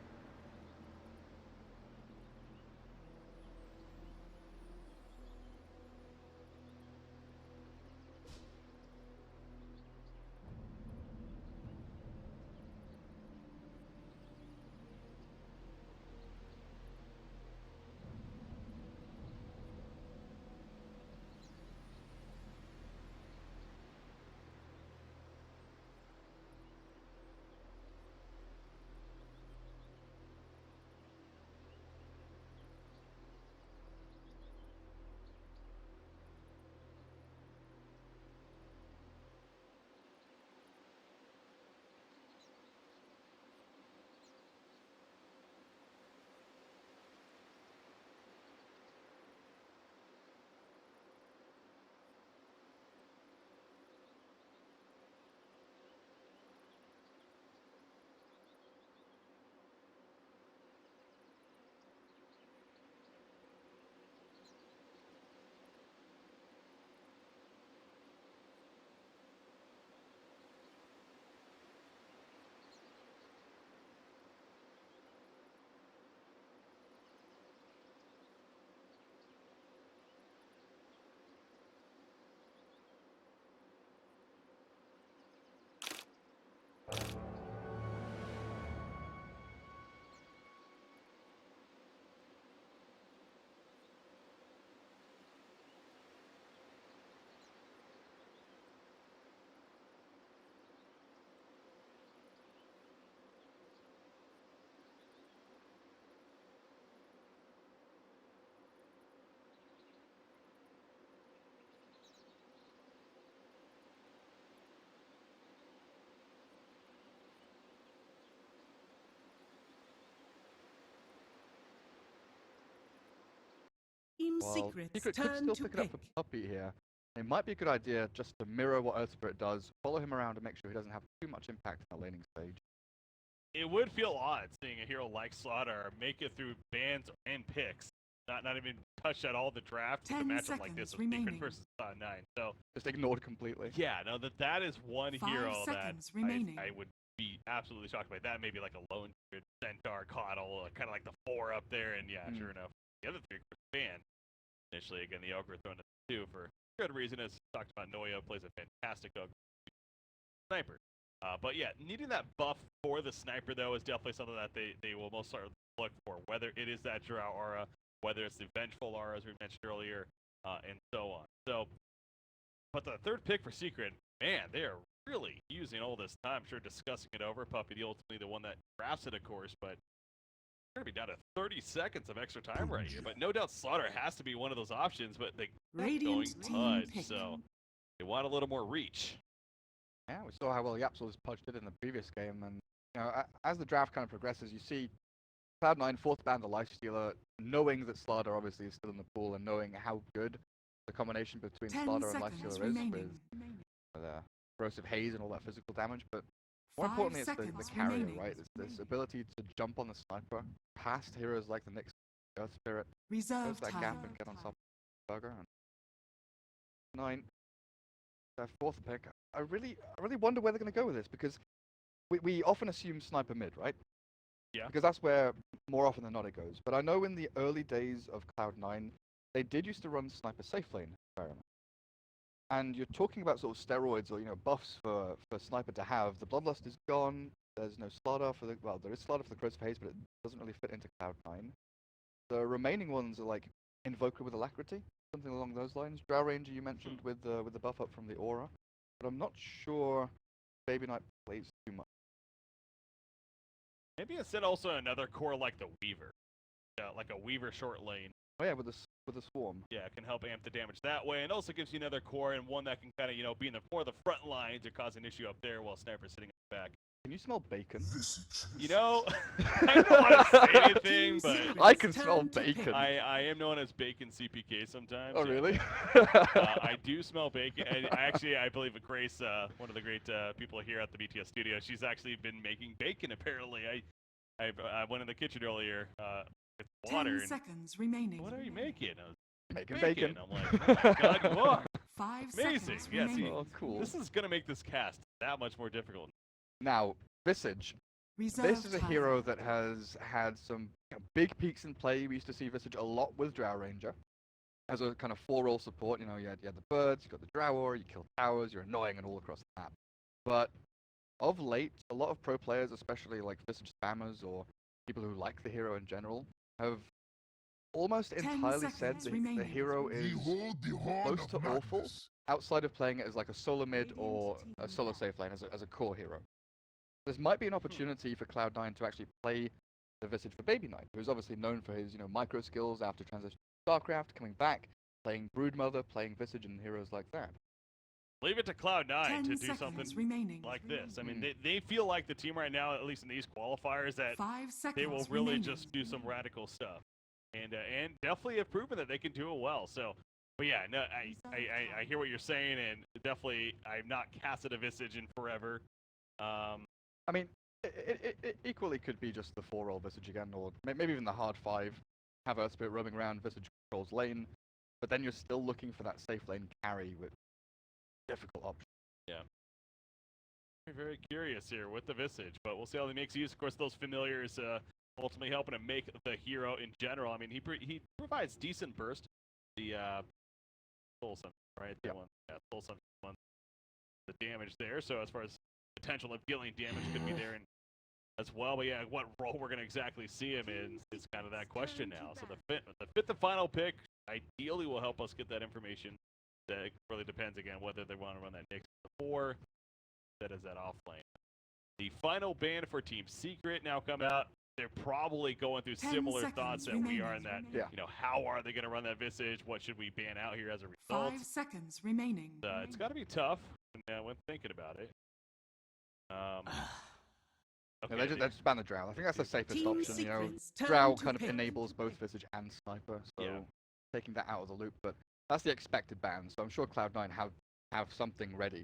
Well, Secret's Secret could turn still to pick it up for pick. Puppey here. It might be a good idea just to mirror what Earth Spirit does, follow him around and make sure he doesn't have too much impact in the laning stage. It would feel odd seeing a hero like Slaughter make it through bans and picks, not even touch at all the draft with a 10 matchup like this seconds of Secret remaining. versus Cloud9. So Just ignored completely. yeah, no, that is one 5 hero that seconds remaining. I would be absolutely shocked by. That maybe like a lone Centaur, Coddle, kind of like the 4 up there, and yeah, sure enough, the other 3 were banned. Initially, again, the Ogre thrown to 2 for good reason, as talked about. Noya plays a fantastic Ogre sniper. But yeah, needing that buff for the sniper, though, is definitely something that they will most certainly look for, whether it is that Drow aura, whether it's the Vengeful aura, as we mentioned earlier, and so on. So, but the third pick for Secret, man, they are really using all this time, sure, discussing it over. Puppey, ultimately the one that drafts it, of course, but we're going to be down to 30 seconds of extra time right here. But no doubt Slaughter has to be one of those options, but they're going Radiant team Pudge, pick. so they want a little more reach. Yeah, we saw how well Yapsil's pudged it in the previous game, and you know, as the draft kind of progresses, you see Cloud9 fourth ban the Lifestealer, knowing that Slaughter obviously is still in the pool, and knowing how good the combination between 10 Slaughter and seconds Lifestealer is remaining. with corrosive haze and all that physical damage. But more 5 importantly, it's the seconds carrier, remaining. right? It's this ability to jump on the sniper past heroes like the Nyx, Earth Spirit, close Reserve that time. gap and get on top of the burger. And 9, their fourth pick. I really wonder where they're going to go with this, because we often assume sniper mid, right? Yeah. Because that's where more often than not it goes. But I know in the early days of Cloud9, they did used to run sniper safe lane experiment. And you're talking about sort of steroids or buffs for sniper to have. The bloodlust is gone. There's no slaughter for the there is slaughter for the corrosive haze, but it doesn't really fit into Cloud9. The remaining ones are like Invoker with Alacrity, something along those lines. Drow Ranger you mentioned with the buff up from the aura, but I'm not sure Baby Knight plays too much. Maybe instead also another core like the Weaver. Yeah, like a Weaver short lane. Oh yeah, with the swarm. Yeah, it can help amp the damage that way, and also gives you another core and one that can kind of, be in the more of the front lines or cause an issue up there while Sniper's sitting in the back. Can you smell bacon? I don't want to say anything, but I can smell bacon. I am known as Bacon CPK sometimes. Oh yeah. really? I do smell bacon. And I believe Grace, one of the great people here at the BTS studio, she's actually been making bacon. Apparently, I went in the kitchen earlier with water. 10 seconds remaining. What are you making? I was Making bacon. I'm like, oh my God, you are. 5 Amazing. seconds Yeah, see, remaining. Oh cool. This is gonna make this cast that much more difficult. Now, Visage. Reserve This is a time. hero that has had some big peaks in play. We used to see Visage a lot with Drow Ranger as a kind of 4-role support. You had the birds, you got the Drow Aura, you kill towers, you're annoying and all across the map. But of late, a lot of pro players, especially like Visage spammers or people who like the hero in general, have almost 10 entirely said seconds the remaining. hero is close to awful outside of playing it as like a solo mid or a solo safe lane as a core hero. This might be an opportunity for Cloud9 to actually play the Visage for Baby Knight, who's obviously known for his micro skills after transition to StarCraft, coming back, playing Broodmother, playing Visage and heroes like that. Leave it to Cloud9 10 to do seconds something remaining. like this. I mean, they feel like the team right now, at least in these qualifiers, that 5 seconds they will really remaining. just do some radical stuff, and definitely have proven that they can do it well. So, but yeah, no, I hear what you're saying, and definitely I've not casted a Visage in forever. I mean, it equally could be just the 4-role Visage again, or maybe even the hard 5, have Earth Spirit roaming around, Visage controls lane, but then you're still looking for that safe lane carry with difficult options. Yeah. Very curious here with the Visage, but we'll see how he makes use. Of course, those familiars ultimately helping him make the hero in general. I mean, he provides decent burst. The soul something, right? Yeah. Soul something one. The damage there. So as far as potential of dealing damage could be there as well. But yeah, what role we're gonna exactly see him in is kind of that question now. So the fifth and final pick ideally will help us get that information. That really depends again whether they want to run that Nyx or that is that Offlane. The final ban for Team Secret now come out. They're probably going through 10 similar seconds thoughts that we are in that. Yeah. How are they going to run that Visage? What should we ban out here as a result? 5 seconds remaining. It's got to be tough when thinking about it. Yeah, they just ban the Drow. I think that's the safest Team option. Secret's turn Drow to kind of pick. enables both Visage and Sniper, so Yeah. taking that out of the loop, but that's the expected ban. So I'm sure Cloud9 have something ready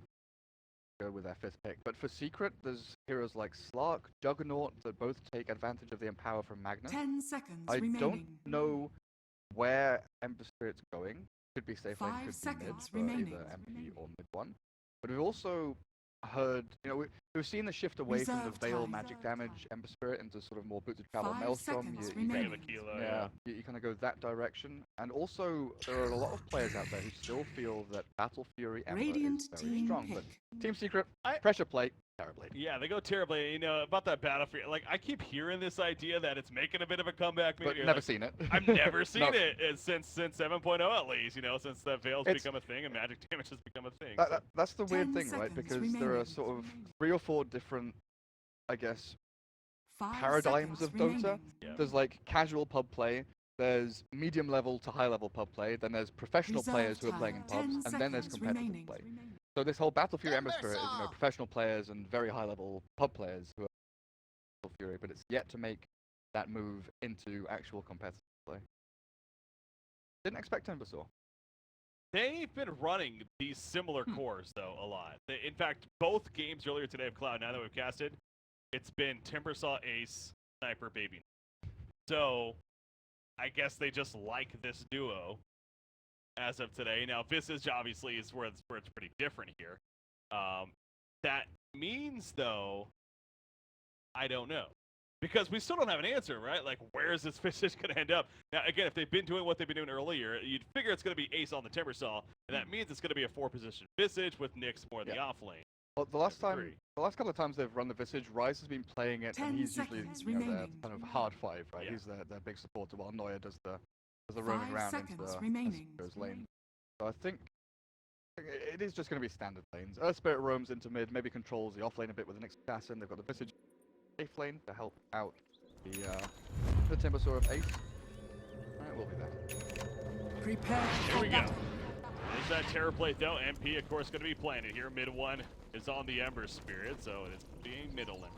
to go with their 5th pick. But for Secret, there's heroes like Slark, Juggernaut that both take advantage of the Empower from Magnus. 10 seconds I remaining. don't know where Ember Spirit's going. Could be safe lane, 5 could be mid seconds for remaining. either MP or mid one. But we've also heard, you know, we've seen the shift away from the Reserve Veil time. magic damage Ember Spirit into sort of more boots of travel 5 Maelstrom. seconds You remaining. Kilo, you kind of go that direction. And also, there are a lot of players out there who still feel that Battle Fury Ember Radiant is very team strong. pick. But Team Secret, I- pressure play, terribly. Yeah, they go terribly. You know, about that Battlefield, like, I keep hearing this idea that it's making a bit of a comeback. But Maybe, never like, seen it. I've never seen No. it since 7.0 at least, you know, since the Veil's It's- become a thing and magic damage has become a thing. That's the weird 10 thing, right? seconds Because there are remaining. sort of 3 or 4 different, I guess, 5 paradigms seconds of Dota. remaining. Yeah. There's like casual pub play, there's medium level to high level pub play, then there's professional Reserve players who are time. playing in 10 pubs, and then there's seconds competitive remaining. play. So this whole Battle Fury Ember Spirit is, you know, professional players and very high level pub players who are Battle Fury, but it's yet to make that move into actual competitive play. Didn't expect Timbersaw. They've been running these similar cores, though, a lot. In fact, both games earlier today of Cloud9 that we've casted, it's been Timbersaw Ace, Sniper Baby. So, I guess they just like this duo as of today. Now, Visage obviously is where it's pretty different here. That means, though, I don't know. Because we still don't have an answer, right? Like, where is this Visage going to end up? Now, again, if they've been doing what they've been doing earlier, you'd figure it's going to be Ace on the Timbersaw, and that means it's going to be a 4-position Visage with Nyx more in the offlane. Well, the last Three. couple of times they've run the Visage, Rise has been playing it, 10 and he's usually seconds you know, their remaining. kind of hard 5, right? Yeah. He's their big supporter, while Noya does the roaming 5 around into seconds the remaining. Earth's lane. So I think it is just going to be standard lanes. Earth Spirit roams into mid, maybe controls the offlane a bit with an assassin. They've got the Visage safe lane to help out the Timbersaw of Ace. Alright, we'll be there. Prepare Here for we go. battle. There's that Terror Plate, though. MP, of course, going to be planted here. Mid one is on the Ember Spirit, so it's being middle lane.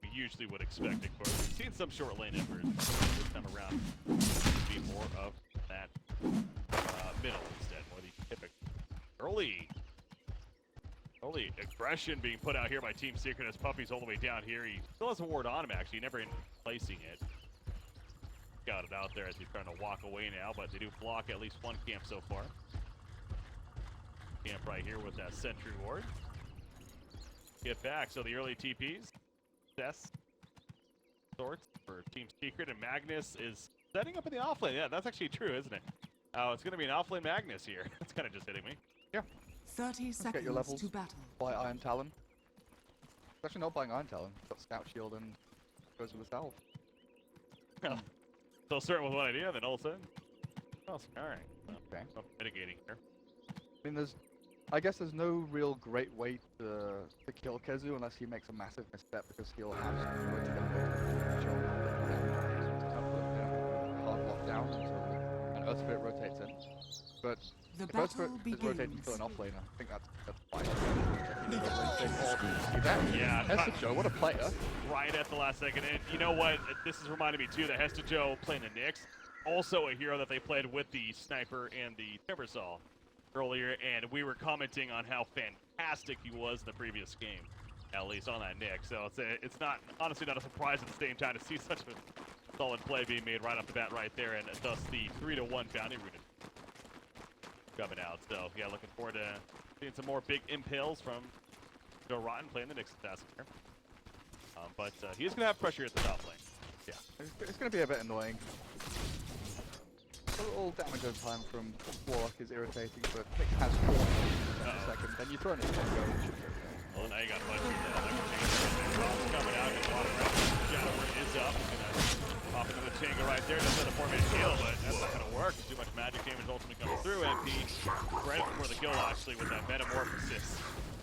We usually would expect, of course. We've seen some short lane Embers. This time around, to be more of that middle instead, more the typical. Early aggression being put out here by Team Secret as Puppey's all the way down here. He still has a ward on him, actually. Never in placing it. Got it out there as he's trying to walk away now, but they do block at least one camp so far. Camp right here with that sentry ward. Get back, so the early TPs. Success. Sorts for Team Secret, and Magnus is setting up in the offlane. Yeah, that's actually true, isn't it? Oh, it's going to be an offlane Magnus here. That's kind of just hitting me. Yeah. 30 Get your seconds levels. to battle. Buy Iron Talon. It's actually not buying Iron Talon. It's got Scout Shield and goes with the salve. Still certain with one idea, then all of a sudden. Oh, alright. Okay. So mitigating here. I mean, I guess there's no real great way to kill KheZu unless he makes a massive misstep, because he'll have some sort of hard lockdown until an Earth Spirit rotates in. But The if Earth Spirit battle is rotating to kill begins. an offlaner, I think that's fine. See that? Yeah, Joe, what a player. right at the last second. And you know what? This is reminding me too that Joe playing the Nyx, also a hero that they played with the Sniper and the Timbersaw earlier, and we were commenting on how fantastic he was in the previous game, at least on that Nyx. So it's not, honestly, not a surprise at the same time to see such a solid play being made right off the bat right there, and thus the 3-1 bounty rooted coming out. So yeah, looking forward to seeing some more big impales from Joe Rotten playing the Nyx assassin here. But he's going to have pressure at the top lane. Yeah, it's going to be a bit annoying. A little damage over time from Warlock is irritating, but Nick has 4 in a second. Then you throw in a go, it should be okay. Well, now you got Buster coming out and a lot of pressure. Jennifer is up. He's going to pop into the Tango right there. Does have a 4-man kill, but that's not going to work. Too much magic damage ultimately coming through. MP right before the kill, actually, with that Metamorphosis.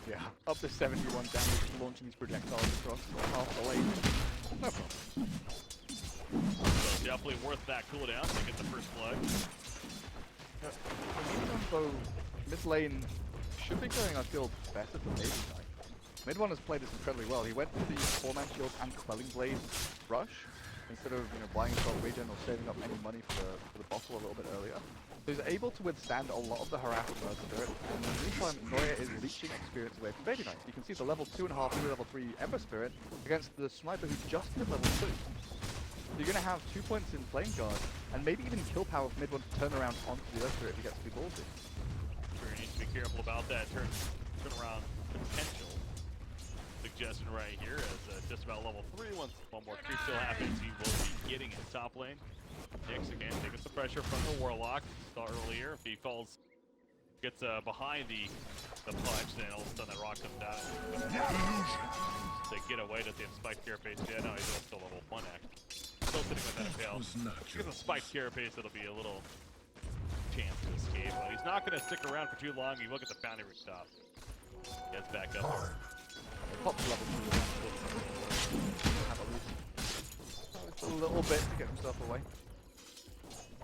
Yeah, up to 71 damage launching these projectiles across half the lane. No problem. So definitely worth that cooldown to get the first blood. Though mid lane should be going, I feel, better than Yeik Nai. Mid one has played this incredibly well. He went for the 4-man shield and Quelling Blade rush, instead of buying himself regen or saving up any money for the bottle a little bit earlier. So he's able to withstand a lot of the harassment of Spirit, and in the meantime, Neu is leeching experience away from Baby Knights. You can see the level 2.5 through level 3 Ember Spirit against the sniper who just hit level 2. So you're going to have 2 points in Flame Guard, and maybe even kill power for mid one to turn around onto the Earth Spirit if he gets too ballsy. Sure, he needs to be careful about that turn around potential. Suggestion right here as just about level 3, once one more creep still happens, he will be getting in top lane. Nyx again taking some pressure from the Warlock. Saw earlier, if he falls, gets behind the punch, then all of a sudden that rock comes down. To get away, does he have spiked carapace? Yeah, no, he's still level 1 actually. Still sitting with that impale. Because of spiked carapace, it'll be a little chance to escape, but he's not going to stick around for too long. You look at the bounty stop. Gets back up. Pops level 2. Have a look. Just a little bit to get himself away.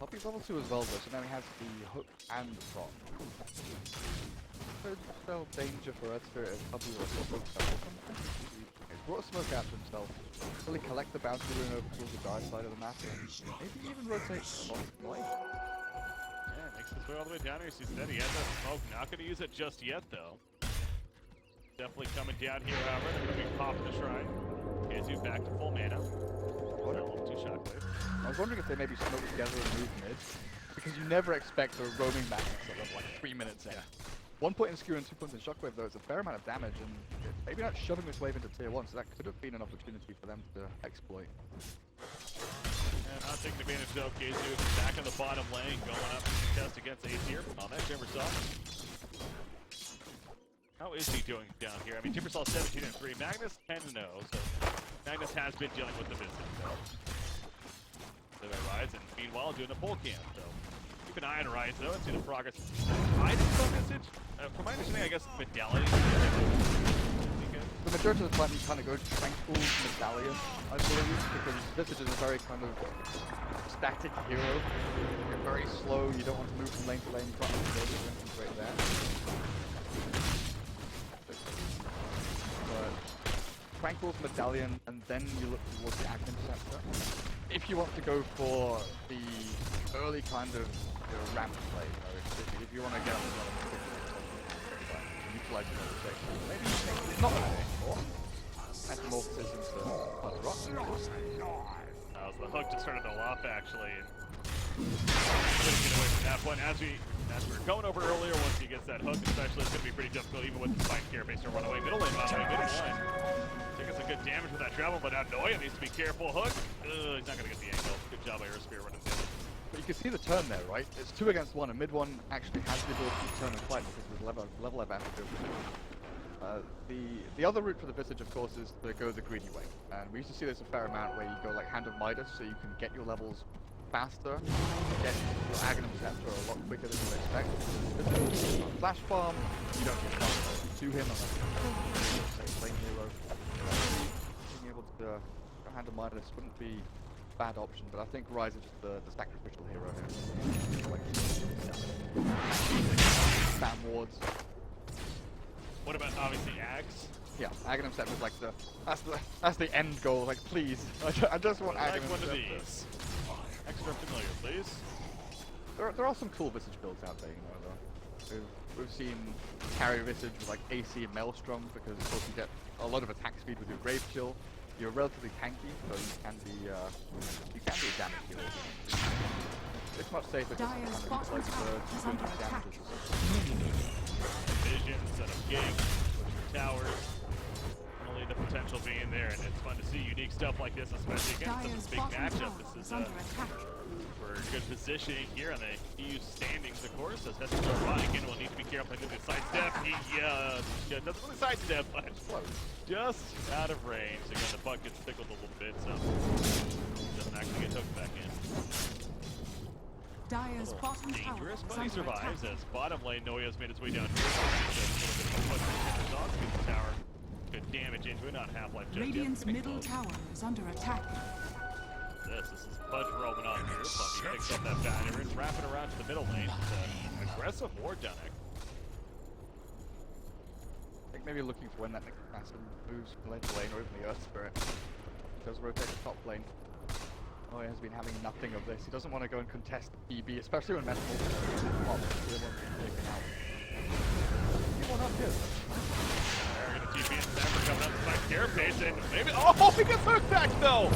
Puppey's level 2 as well though, so now he has the hook and the prop. There's no danger for Earth Spirit if Puppey was a hook. He's brought a smoke out to himself. Really collect the bounty rune over towards the dark side of the map and maybe even rotate the bottom way. Yeah, makes his way all the way down here. He's steady. He has that smoke. Not going to use it just yet though. Definitely coming down here, however. They're going to be popping the shrine. KheZu back to full mana. Level 2 shockwave. I was wondering if they maybe smoke together and move mid, because you never expect a roaming Magnus at level like 3 minutes in. 1 point in skew and 2 points in shockwave though, it's a fair amount of damage, and maybe not shoving this wave into tier 1, so that could have been an opportunity for them to exploit. And not taking advantage of KheZu back in the bottom lane, going up to contest against Ace here on that Timbersaw. How is he doing down here? I mean, Timbersaw 17 and 3, Magnus 10 and 0, so Magnus has been dealing with the visit. So they rise, and meanwhile doing a pull camp. So keep an eye on Rise though and see the progress. Items on Visage? From my understanding, I guess Medallion. The majority of the time you kind of go Tranquil Medallion, I believe, because Visage is a very kind of static hero. You're very slow, you don't want to move from lane to lane, you can't really build it right there. But Tranquil's Medallion, and then you look towards the Aghanim Scepter. If you want to go for the early kind of ramp play, if you want to get on the utilize your rotation, maybe it's not really anymore. Metamorphosis into Blood Rock. So the hook just started to off actually. Couldn't get away from that one. As we were going over earlier, once he gets that hook, especially, it's going to be pretty difficult even with the spike carapace to run away. Middle lane, by the way, middle line. Taking some good damage with that travel, but now Neu needs to be careful. Hook. He's not going to get the angle. Good job by Aerospear running down. But you can see the turn there, right? It's 2 against 1, and mid 1 actually has the ability to turn and fight because there's level advantage over the other route for the Visage, of course, is to go the greedy way. And we used to see this a fair amount where you go like Hand of Midas, so you can get your levels faster, get your Aghanim Scepter a lot quicker than you would expect. Flash farm, you don't get faster to him unless you're say lane hero. Being able to go Hand of Midas wouldn't be a bad option, but I think Rise is just the sacrificial hero here. Like, spam wards. What about obviously Ags? Yeah, Aghanim Scepter is like that's the end goal. Like, please, I just want Aghanim Like one Scepter. of these. Extra familiar, please. There are some cool Visage builds out there, you know, though. We've seen carry Visage with like AC and Maelstrom, because of course you get a lot of attack speed with your Grave Chill. You're relatively tanky, so you can be a damage dealer. It's much safer just to kind of utilize the damages. Vision, set up gigs, push your towers. Only the potential being there, and it's fun to see unique stuff like this, especially against Dire's such a big bottom matchup. tower This is is under attack. for good positioning here on the EU standings, of course. As Hester again will need to be careful to do the sidestep. He doesn't really sidestep, but just out of range. Again, the puck gets tickled a little bit, so doesn't actually get hooked back in. Dire's bottom tower Dangerous, is but he under survives attack. as bottom lane Neua's made his way down here. Just a little bit of a push from the dog. Gets the tower. Good damage into it, not half-life just Radiant's yet. middle tower is under attack. This is Budge rolling on here. Puppey picks up that banner and wrap it around to the middle lane. It's an aggressive ward down there. I think maybe looking for when that next massive moves from lane to lane or even the Earth Spirit. Does rotate the top lane. Noya has been having nothing of this. He doesn't want to go and contest PB, especially when Metal is up. Taken out. He won't have here. They're going to TP in September, coming up to Carapace, and maybe. Oh, he gets hooked back though!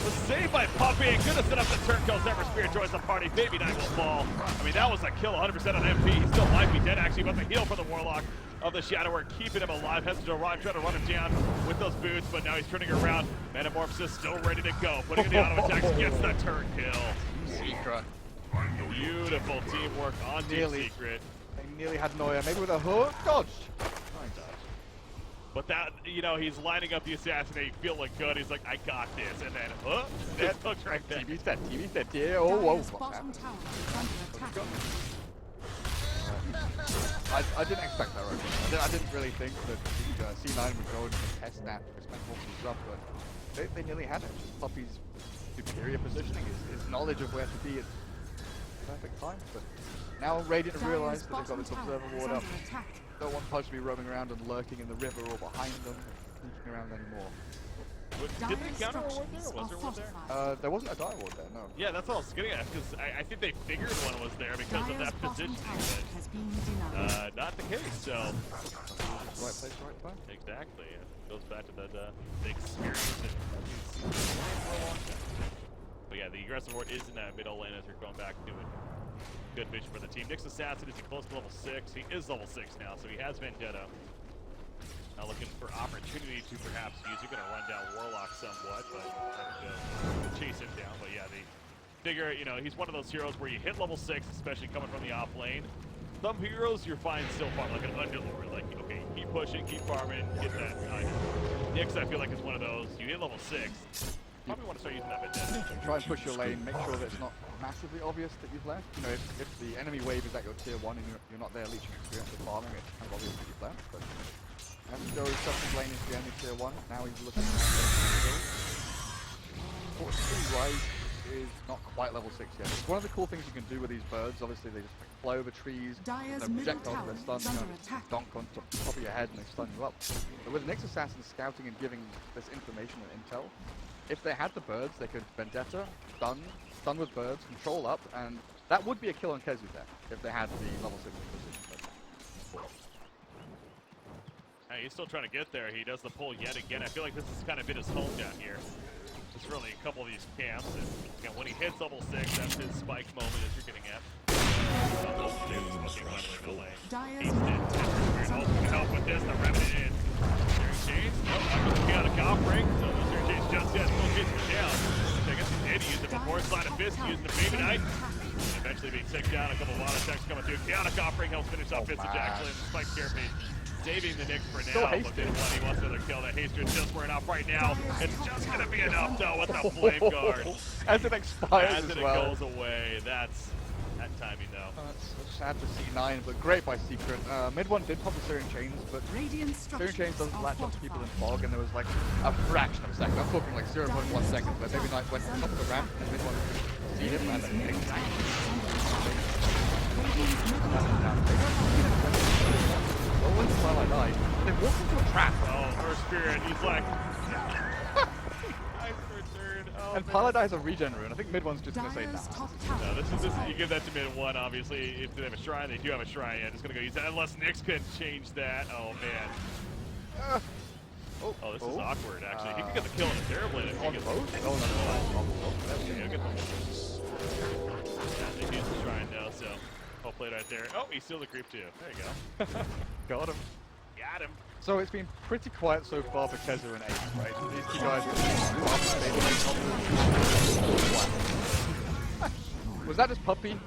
Was saved by Puppey, and gonna set up the turn kill. Zephyr Spirit joins the party. Baby Knight will fall. I mean, that was a kill 100% on MP. He still might be dead actually, but the heal for the Warlock of the Shadower, keeping him alive. Has to arrive, trying to run him down with those boots, but now he's turning around. Metamorphosis still ready to go. Putting in the auto attacks, gets the turn kill. Secret. Beautiful teamwork on Team Secret. They nearly had Noya, maybe with a hook. Dodged. But that, you know, he's lining up the assassinate, feeling good. He's like, I got this. And then, that hook's right there. TV set, yeah. Oh, whoa. Dire's bottom tower is under attack. I didn't expect that, right? I didn't really think that C9 would go and contest that because Metamorphosis was up, but they nearly had it. Puppey's superior positioning, his knowledge of where to be at the perfect time. But now Radiant have realized that they've got this Observer Ward up. Don't want Pudge to be roaming around and lurking in the river or behind them, sneaking around anymore. Did they counter a ward there, or was there one there? There wasn't a dire ward there, no. Yeah, that's all I was getting at, because I think they figured one was there because of that positioning, but not the case, so... Right place, right time. Exactly, it goes back to that experience that but yeah, the aggressive ward is in that middle lane as you're going back to it. Good vision for the team. Nick's Assassin is close to level 6. He is level 6 now, so he has Vendetta. Now looking for opportunity to perhaps use. You're going to run down Warlock somewhat, but chase him down. But yeah, they figure, you know, he's one of those heroes where you hit level 6, especially coming from the off lane. Some heroes you're fine still farming, like an Underlord. Like, okay, keep pushing, keep farming, get that item. Nyx, I feel like, is one of those. You hit level 6. Probably want to start using that Vendetta. Try and push your lane, make sure that it's not massively obvious that you've left. You know, if the enemy wave is at your tier 1 and you're not there leeching experience or farming, it's kind of obvious that you've left. But Joey stuffed his lane into the enemy tier 1. Now he's looking around. Fortunately, Rise is not quite level 6 yet. It's one of the cool things you can do with these birds. Obviously, they just fly over trees, Dire's they middle project off tower their stun, is under attack. donk on top of your head and they stun you up. But with Nyx Assassin scouting and giving this information and intel, if they had the birds, they could Vendetta, stun with birds, control up, and that would be a kill on KheZu there, if they had the level 6 position. Hey, he's still trying to get there. He does the pull yet again. I feel like this has kind of been his home down here. Just really a couple of these camps, and again, when he hits level 6, that's his spike moment as you're getting at. He's dead. Help with this, the Remnant in. Searing Chains, nope, not going to be out of offering, so the Searing Chains just yet still chasing him down. I guess he did use it before, slide of fist, using the Baby Knight. Eventually being taken down, a couple of auto attacks coming through. Chaotic offering helps finish off Fist of Jackson. Spike Carapace saving the Nyx for now, but didn't want he wants another kill. That Haster just wearing off right now. It's just going to be enough though with the Flame Guard. As it expires as it goes away, that's that timing though. That's sad for C9, but great by Secret. Mid one did pop the Searing Chains, but Searing Chains doesn't latch onto people in fog, and there was like a fraction of a second. I'm talking like 0.1 seconds, where Baby Knight went top of the ramp, and mid one see him, and while I died, they walked into a trap. Oh, Earth Spirit, he's like... nice return. Oh, and Paladai has a regen rune. I think mid one's just going to say nah. No, this is you give that to mid one, obviously. If they have a shrine, they do have a shrine. Yeah, just going to go use that. Unless Nyx can change that. Oh, man. Oh, this is awkward, actually. He could get the kill on the Terrorblade if he gets both. Oh, no. Yeah, get the yeah, they use the shrine now, so... Oh, played right there. Oh, he's still the creep too. There you go. Got him. Got him. So it's been pretty quiet so far for KheZu and Ace, right? These two guys was that just Puppey?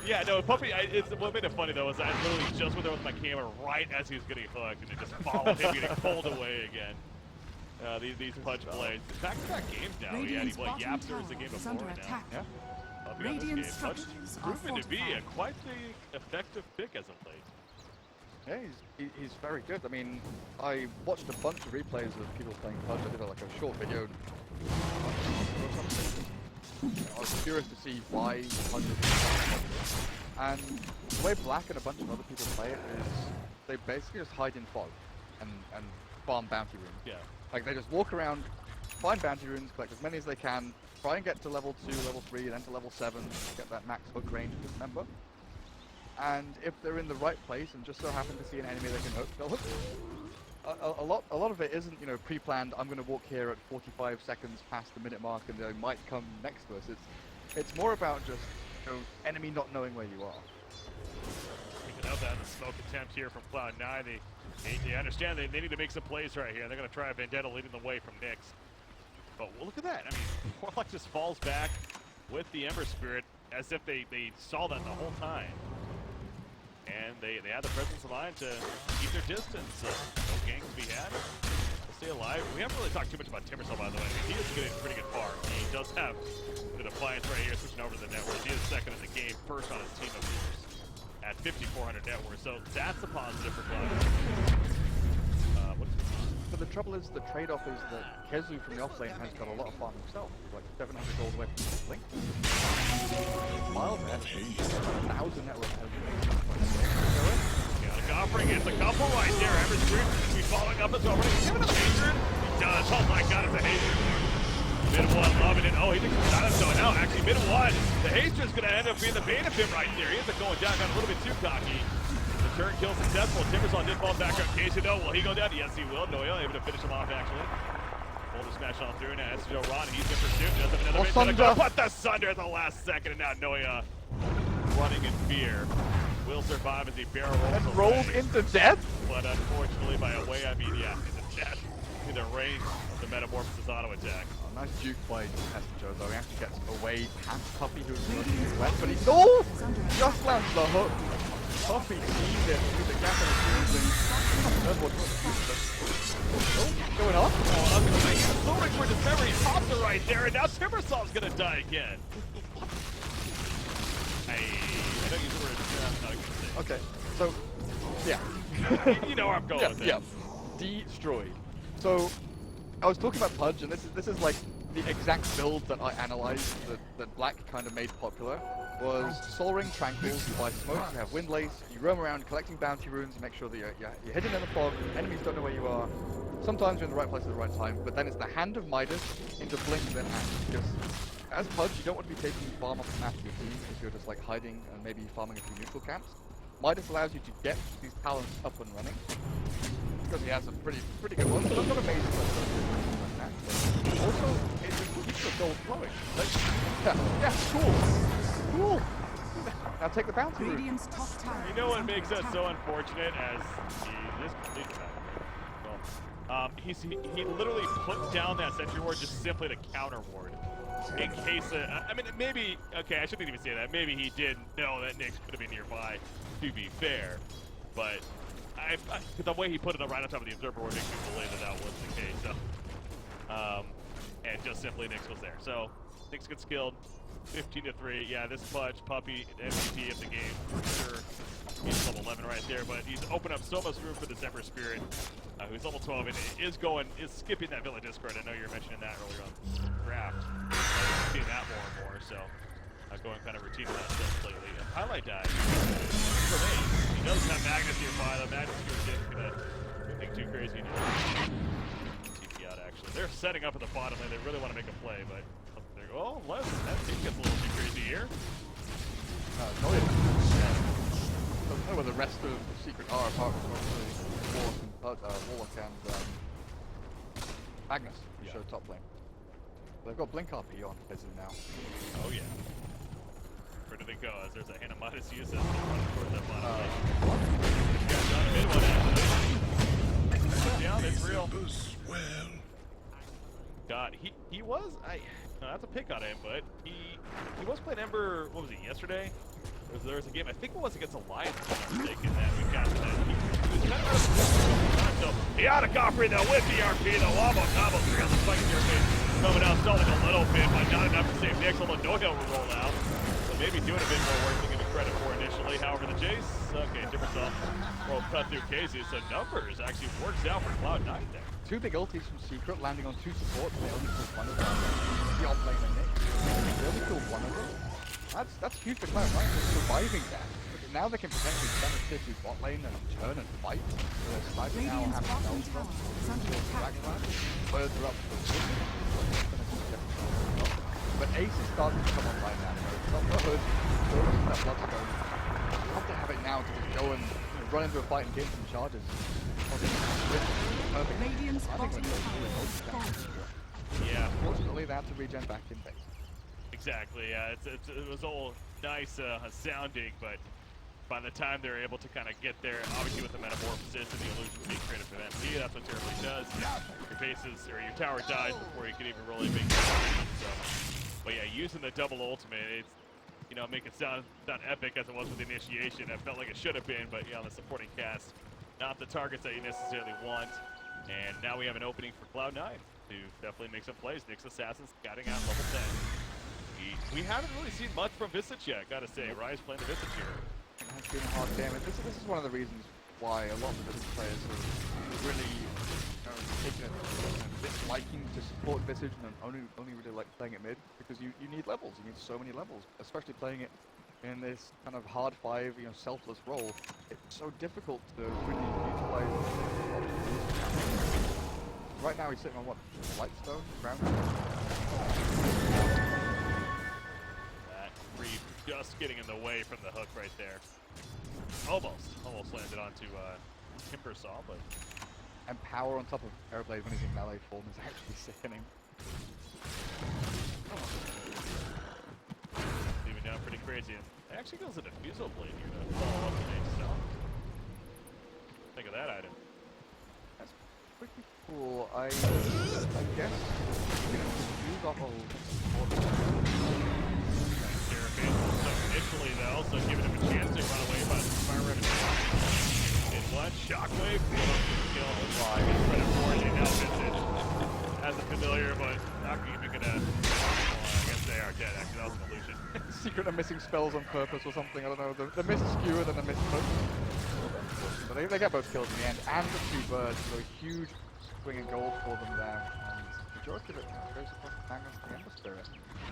Yeah, no, Puppey, what made it funny though is I literally just went there with my camera right as he was getting hooked and it just followed him getting pulled away again. These punch plays. Back-to-back games now. Yeah, he played Yapster as the game before now. Yeah. Radiant structures are proven to be quite the effective pick as of late. Yeah, he's very good. I mean, I watched a bunch of replays of people playing Pudge. I did like a short video. I was curious to see why Pudge is and the way Black and a bunch of other people play it is they basically just hide in fog and farm bounty rooms. Yeah. Like they just walk around find bounty runes, collect as many as they can, try and get to level 2, level 3, then to level 7, get that max hook range, remember. And if they're in the right place and just so happen to see an enemy they can hook, they'll hook it. A lot of it isn't, you know, pre-planned. I'm going to walk here at 45 seconds past the minute mark, and they might come next to us. It's more about just, you know, enemy not knowing where you are. Speaking of that, the smoke attempt here from Cloud9, they understand they need to make some plays right here. They're going to try a Vendetta leading the way from Nyx. But well, look at that. I mean, Warlock just falls back with the Ember Spirit as if they saw that the whole time. And they had the presence of mind to keep their distance. No gangs to be had. They'll stay alive. We haven't really talked too much about Timbersaw, by the way. I mean, he is getting pretty good far. He does have the Defiance right here, switching over to the net worth. He is second in the game, first on his team of leaders at 5,400 net worth. So that's a positive for Cloud. But the trouble is, the trade-off is that KheZu from the offlane has got a lot of farm himself, like 700 gold away from the blink. Miles ahead, 1,000 net worth ahead. Got a Goffering, it's a couple right there. Ember's Spirit is be following up as well. Give it a Hatred. He does. Oh my god, it's a Hatred. Mid one loving it. Oh, he thinks it's not so now. Actually, mid one. The Hatred's gonna end up being the bane of him right there. He ends up going down, got a little bit too cocky. The turn kill successful. Timbersaw did fall back on KheZu though. Will he go down? Yes, he will. No-a able to finish him off actually. Pull the smash on through now. That's Johan. He's in pursuit. Does have another Sunder. Put the Sunder at the last second, and now No-a running in fear. Will survive as he barrel rolls And rolls into death? But unfortunately, by a way, I mean, yeah, into death. In the range of the Metamorphosis auto attack. Oh, nice juke play to Joe though. He actually gets away past Puppey, who's looking his west, but he's just lands the hook. Puppey sees it through the gap in the ceiling. What's going on? Oh, I'm going to Soaring for Discovery. Hops are right there, and now Timbersaw's going to die again. Hey, I don't use the word not a good thing. Okay, so, yeah. You know where I'm going with it. Yeah, destroyed. So, I was talking about Pudge, and this is like the exact build that I analyzed that Black kind of made popular. Was Soul Ring Tranquils, you buy smoke, you have Wind Lace, you roam around collecting bounty runes, you make sure that you're hidden in the fog, enemies don't know where you are. Sometimes you're in the right place at the right time, but then it's the Hand of Midas into Blink then Axe. Because as Pudge, you don't want to be taking farm off the map of your team if you're just like hiding and maybe farming a few neutral camps. Midas allows you to get these talents up and running. Because he has some pretty good ones, but not amazing like that. But also, it keeps the gold flowing. Like, yeah, cool. Cool. Now take the bounty. Radiant's top tower. You know what makes us so unfortunate as he literally put down that sentry ward just simply to counter ward. In case, I mean, maybe, okay, I shouldn't even say that. Maybe he did know that Nyx could have been nearby, to be fair. But the way he put it right on top of the observer ward makes me believe that was the case. So, and just simply Nyx was there. So, Nyx gets killed. 15-3. Yeah, this Pudge, Puppey, MVP of the game for sure. He's level 11 right there, but he's opened up so much room for this Ember Spirit, who's level 12 and is skipping that Villa Discord. I know you were mentioning that earlier on the draft. We're seeing that more and more, so going kind of routine with that stuff lately. Highlight dive for me. He does have Magnus nearby. The Magnus here isn't gonna do anything too crazy. TP out actually. They're setting up at the bottom lane. They really want to make a play, but. Oh, that team gets a little too crazy here. Doesn't know where the rest of the secret are apart from Warlock and Magnus, who showed top lane. They've got Blink RP on KheZu now. Oh yeah. Where do they go? As there's a hand of Midas use as they run towards that bottom lane. Yeah, John mid one actually. Yeah, it's real. God, he was that's a pick on him, but he was playing Ember. What was he yesterday? There was a game I think it was against Alliance, if I'm not mistaken, that we got that. He was kind of so he out of Goffering though with the RP, the Wombo Combo 3 on the spike in your face, coming out stalling a little bit, but not enough to save Nyx. Although No-a will roll out, so maybe doing a bit more work than giving credit for initially. However, the chase, okay, Timbersaw will cut through KheZu, so numbers actually works out for Cloud9 there. 2 big ultis from Secret, landing on 2 supports, and they only killed one of them. The Offlane and Nyx. They only killed one of them. That's huge for Cloud9, just surviving that. But now they can potentially send a city bot lane and turn and fight. So they're sniping now, having Elsa, birds are up to the starting to come online now. It's not the hood, still looking at that Bloodstone. You have to have it now to just go and run into a fight and gain some charges. Perfect. Radiant's I think bottom when tower those is falling. Yeah, fortunately they have to regen back in base. exactly. Yeah, it was all nice sounding, but by the time they're able to kind of get there, obviously with the metamorphosis and the illusion being created for them, that's what Terribly does. Your bases or your tower dies before you can even really make the decision. So, but yeah, using the double ultimate, it's make it sound epic as it was with the initiation. It felt like it should have been, but yeah, on the supporting cast, not the targets that you necessarily want. And now we have an opening for Cloud9 to definitely make some plays. Nyx Assassins scouting out level 10. We haven't really seen much from Visage yet, gotta say. Rise playing the Visage here. It has been hard damage. This is one of the reasons why a lot of the Visage players have really taken a disliking to support Visage and only really like playing it mid, because you need levels. You need so many levels, especially playing it in this kind of hard 5, selfless role. It's so difficult to really utilize. Right now he's sitting on what? Lightstone? Ground? That creep just getting in the way from the hook right there. Almost landed onto Timbersaw, but And power on top of Airblade when he's in melee form is actually sickening. leaving down pretty crazy. And it actually goes a Diffusal Blade here to follow up the main stone. Think of that item. That's pretty cool. I guess use off of So initially though, so giving him a chance to run away by the fire ribbon. In one shockwave, kill. I guess right now Visage as a familiar, but not even gonna. I guess they are dead. Actually, that was an illusion. secret of missing spells on purpose or something. I don't know. The miss skew and then the miss hook. But they get both kills in the end, and the 2 birds, so a huge swing of gold for them there. And the majority of it goes across the Magnus the Ember Spirit.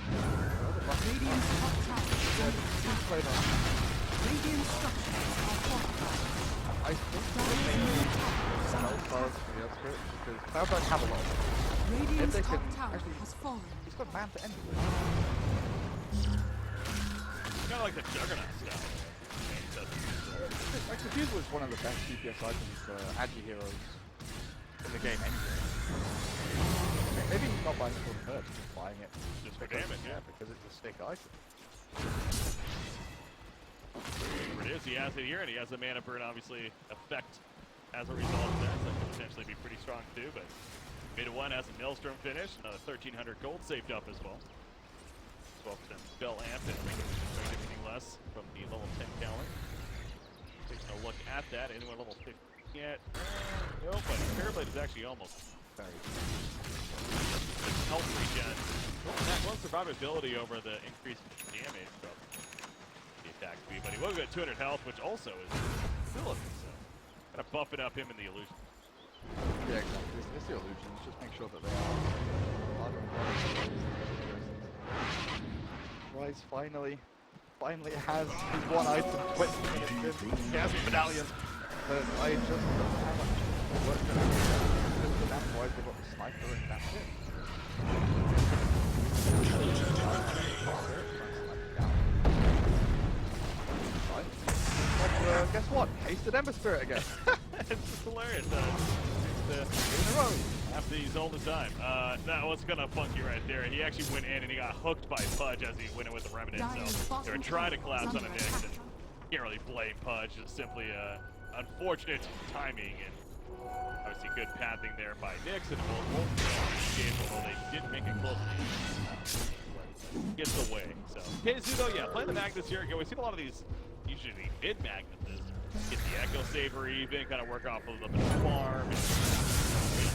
Radiant's top tower is under attack. Radiant structures are fortified. I think that they need spell cards for the Ember Spirit, because Cloud9 have a lot of them. Radiant's they top can tower actually- has fallen. He's got man to end it with. Kind of like the Juggernaut style. Like, the Diffusal is one of the best DPS items for Agi heroes in the game anyway. Maybe he's not buying it for the perks, he's buying it Just for because, damage, yeah. because it's a stick item. Here it is. He has it here, and he has the mana burn obviously effect as a result of that. So that could potentially be pretty strong too. But mid 1 has a Maelstrom finish, another 1,300 gold saved up as well. 12% spell amp, and anything less from the level 10 calendar. Taking a look at that. Anyone level 15 yet? Nope, but Parablade is actually almost Very health regen. That one survivability over the increased damage from the attack speed, but he will get 200 health, which also is still a concern. Kind of buffing up him in the illusion. Yeah, exactly. It's the illusions. Just make sure that they are harder and harder. Rise finally has his one item. 20 minutes in. He has a medallion. But I just don't know how much work that that's why they've got the sniper and that's it. But guess what? Hasted Ember Spirit again. It's just hilarious. In a row. After he's all the time. That was kind of funky right there. He actually went in and he got hooked by Pudge as he went in with the Remnant. So they were trying to collapse on a Nyx, and can't really blame Pudge. It's simply unfortunate timing and obviously good pathing there by Nyx and Wolf. Although they didn't make it close. Gets away. So KheZu though, yeah, playing the Magnus here. We've seen a lot of these usually mid Magnuses. Get the Echo Saber even, kind of work off a little bit of farm.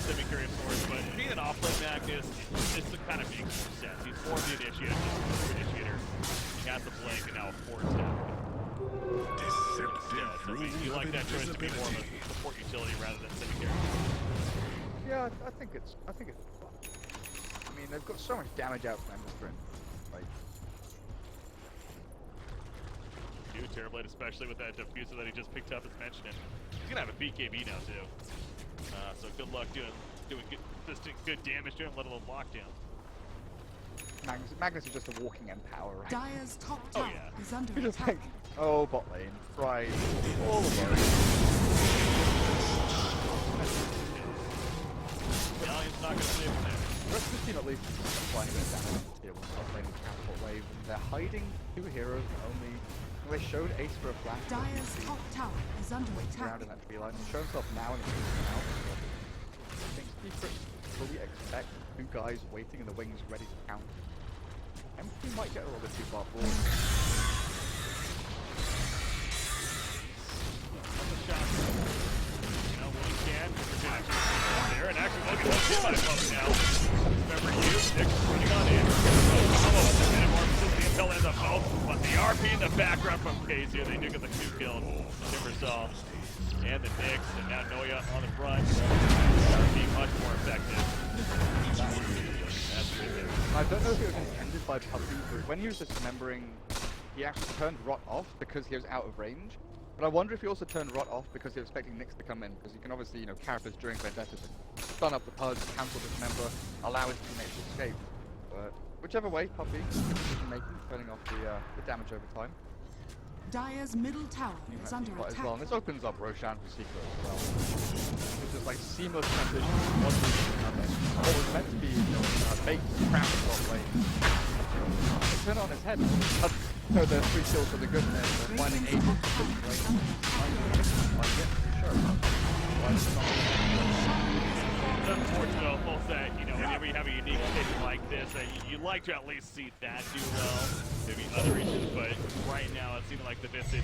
Semi-curious source, but being an offlane Magnus, it's the kind of makes more sense. He's more of the initiator, just the initiator. He has the blink and now affords him. Yeah, so you like that choice to be more of a support utility rather than semi-carry. Yeah, I think it's fun. I mean, they've got so much damage out from Ember Sprint. Like, Terrorblade, especially with that diffuser that he just picked up, as mentioned. And he's gonna have a BKB now too. So good luck doing good, consistent, good damage to him, let alone lockdown. Magnus is just a walking empower, right? Dire's top Oh, tower yeah. is under You're just attack. like, oh, bot lane, right, all of those. Valiant's not going to save him there. The rest of the team at least is applying a bit of damage here with Offlane Catapult Wave, and they're hiding two heroes only. Well, they showed Ace for a flash. Dire's top tower is under attack. Around in that tree line. He'll show himself now and he's out. I think Secret fully expect two guys waiting in the wings ready to count. MP might get a little bit too far forward. When he can, there, and actually look at those hit by Puppey now. Remember you, Nick's running on in. And more the intel ends up out, but the RP in the background from KheZu, they do get the 2 kills. Timbersaw and the Knicks, and now Noya on the front. RP much more effective. That's good. I don't know if it was intended by Puppey, but when he was dismembering, he actually turned Rot off because he was out of range. But I wonder if he also turned Rot off because he was expecting Nyx to come in, because you can obviously, you know, Carapace during Vendetta to stun up the Pudge, cancel Dismember, allow his teammates to escape. But whichever way, Puppey, good decision making, turning off the damage over time. Dire's middle tower is under As attack. well, and this opens up Roshan for Secret as well. It's just like seamless transition from one region to another. And what was meant to be, you know, a bait crap bot lane. They turn it on its head. No, there's 3 kills for the goodness. They're finding agents in different ways. Like, yeah, sure. Why is it not? It's unfortunate, both that, you know, whenever you have a unique pick like this, you like to at least see that do well. Maybe other regions, but right now it seems like the Visage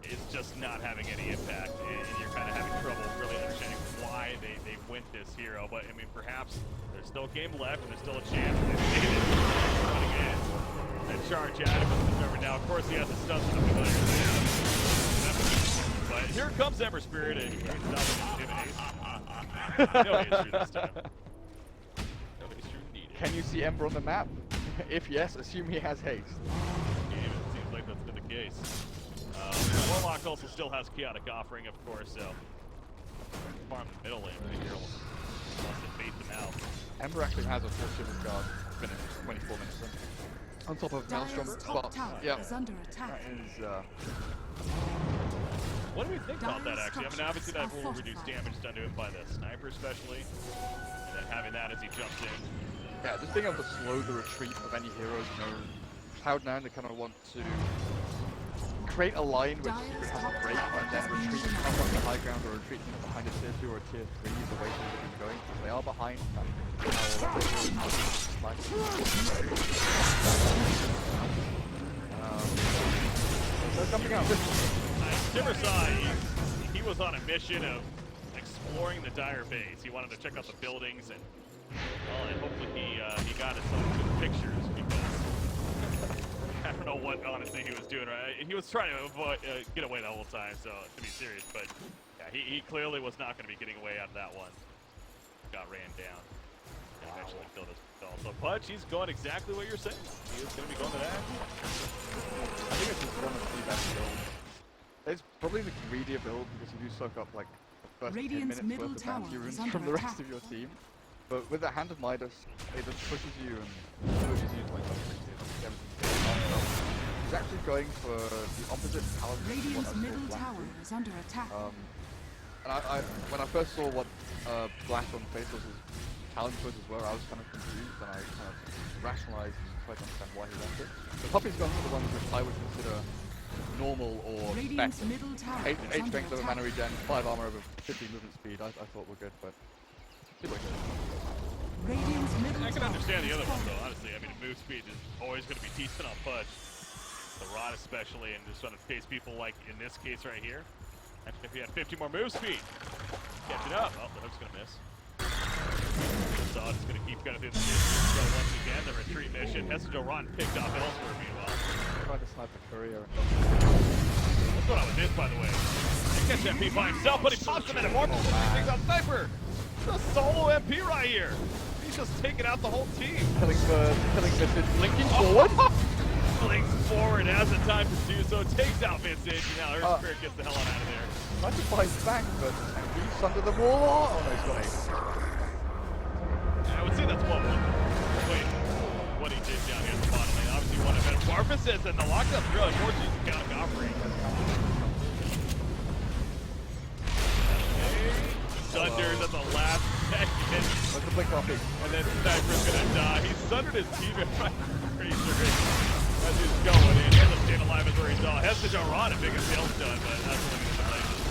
is just not having any impact, and you're kind of having trouble really understanding why they went this hero. But I mean, perhaps there's still a game left, and there's still a chance that they made it running in and charge at him. Remember now, of course, he has a stun to the familiar. But here comes Ember Spirit, and he's not going to intimidate. No issue this time. No issue needed. Can you see Ember on the map? If yes, assume he has haste. Game, it seems like that's been the case. Warlock also still has Chaotic Offering, of course, so farm the middle lane right here. Wants to bait them out. Ember actually has a full Shield Guard finish 24 minutes in. On top of Maelstrom, Dire's top but tower yeah, is under attack. that is What do we think about that, actually? I mean, obviously that Dire's will reduce damage done to him by the sniper, especially. And then having that as he jumps in. yeah, just being able to slow the retreat of any heroes. You know, Cloud9, they kind of want to create a line which Secret has to break, and then retreat up on the high ground or retreat behind a tier 2 or a tier 3 is the way things have been going. They are behind. So something else. Timbersaw, he was on a mission of exploring the Dire base. He wanted to check out the buildings, and well, and hopefully he got us some good pictures, because I don't know what honestly he was doing. Right, he was trying to avoid, get away the whole time. So to be serious, but yeah, he clearly was not going to be getting away out of that one. Got ran down. And eventually killed himself. So Pudge, he's going exactly what you're saying. He is going to be going to that. I think it's just one of the best builds. It's probably the greedier build because you do soak up like the first 10 Radiant's minutes middle worth of tower bounty is runes under from the rest attack. of your team. But with the Hand of Midas, it just pushes you and pushes you to like he's actually going for the opposite talent of what Radiant's I saw middle Black tower do. is under attack. And I when I first saw what Black on Faceless' talent choices were, I was kind of confused, and I kind of rationalized and tried to understand why he left it. The Puppey's gone for the ones which I would consider normal or Radiant's spec. middle tower 8 is under strength over attack. mana regen, 5 armor over 50 movement speed. I thought were good, but see what it is. Radiant's middle I can tower understand the is other one falling. though, honestly. I mean, move speed is always going to be decent on Pudge. The Rod especially, and just trying to face people like in this case right here. And if he had 50 more move speed, catching up. Oh, the hook's going to miss. So it's going to keep going through the distance. So once again, the retreat mission. KheZu Ron picked off elsewhere meanwhile. Tried to snipe the courier. What's going on with this, by the way? He gets MP by himself, but he pops him in a mortal. He takes out Sniper. It's a solo MP right here. He's just taking out the whole team. Killing Visage, linking forward. Links forward, has the time to do so, takes out Visage, and now her spirit gets the hell out of there. Tried to fight back, but he's under the wall. Oh no, he's got 8. I would say that's 12-1. Wait, what he did down here at the bottom lane. Obviously, one of metamorphosis, and the lockdown throw. Unfortunately, he's counting offering. Sunders at the last second. What's the blink off? And then Sniper's gonna die. He sundered his teammate right as he's going in. He's staying alive as where he's all. Has to Johan and make a tail stun, but that's only gonna delay just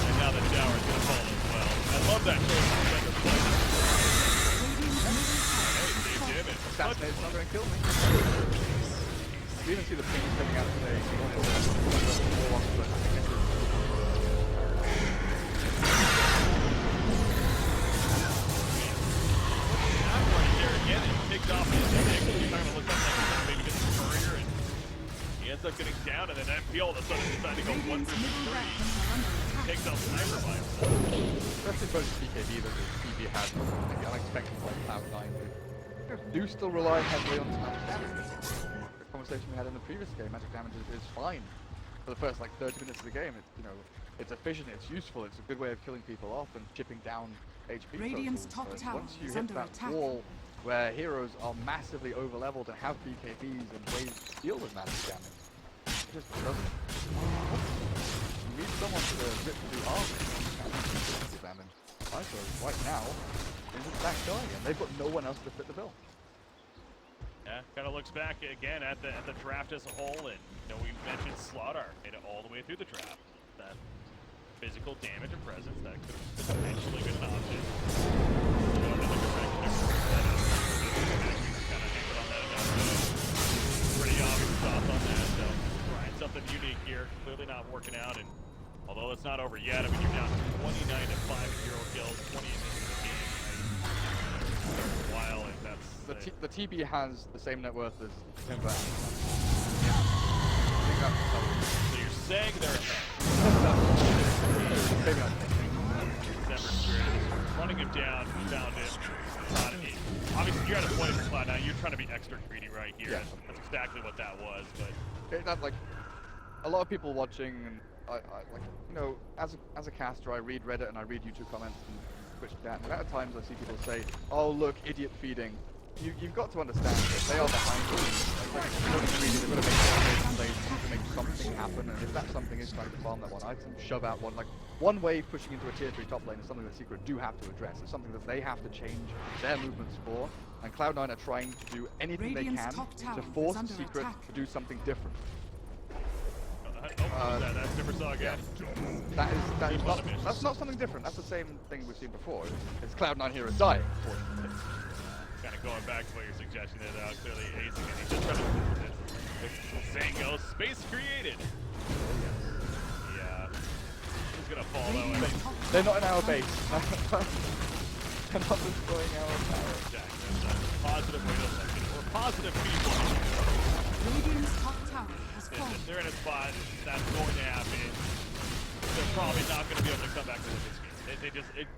and now the tower's gonna fall as well. I love that choice to spend the play. Hey, save damage. Assassinate's not gonna kill me. You even see the pings coming out today. Picked off his neck. He's not going to look up like he's going to maybe get some career, and he ends up getting down, and then MP all of a sudden decided to go 1 versus 3. Takes out Sniper by himself. Especially for PKB that the TB had maybe unexpected like Cloud9 do still rely heavily on magic damage. The conversation we had in the previous game, magic damage is fine for the first like 30 minutes of the game. It's, you know, it's efficient, it's useful, it's a good way of killing people off and chipping down HP Radiant's totals. top tower Once you is hit under that attack. wall where heroes are massively over-leveled and have BKBs and ways to deal with magic damage, it just doesn't. You need someone to rip through armor. And ISO right now is that guy, and they've got no one else to fit the bill. Yeah, kind of looks back again at the draft as a whole, and you know we mentioned Slaughter made it all the way through the draft. That physical damage and presence that could have potentially been an option. Going in the direction of kind of hammered on that enough. Pretty obvious thoughts on that. So trying something unique here, clearly not working out, and although it's not over yet, I mean you're down 29 to 5 hero kills, 20 in the game. A while, and that's The TB has the same net worth as Timber. so you're saying they're Maybe not. December Spirit running him down, found him. Obviously, you're at a point in your Cloud9, you're trying to be extra greedy right here. Yeah. That's exactly what that was. But That, like, a lot of people watching, and I like, you know, as a caster, I read Reddit and I read YouTube comments and Twitch chat, and at times I see people say, "Oh, look, idiot feeding." You've got to understand that they are behind the scenes. Like, they're going to make to make something happen, and if that something is trying to farm that one item, shove out one, like, one wave pushing into a tier 3 top lane is something that Secret do have to address. It's something that they have to change their movements for, and Cloud9 are trying to do anything Radiant's they can top tower to force is under Secret attack. to do something different. that's never saw again. That's not something different. That's the same thing we've seen before. It's Cloud9 heroes dying. Kind of going back to what you're suggesting there, clearly acing it. He's just trying to saying goes, space created. Yeah. He's gonna fall though. They're not in our base. They're not destroying our tower. Exactly. That's a positive way to look at it. Or positive people. Radiant's top tower has fallen. If they're in a spot that's going to happen, they're probably not going to be able to come back to win this game.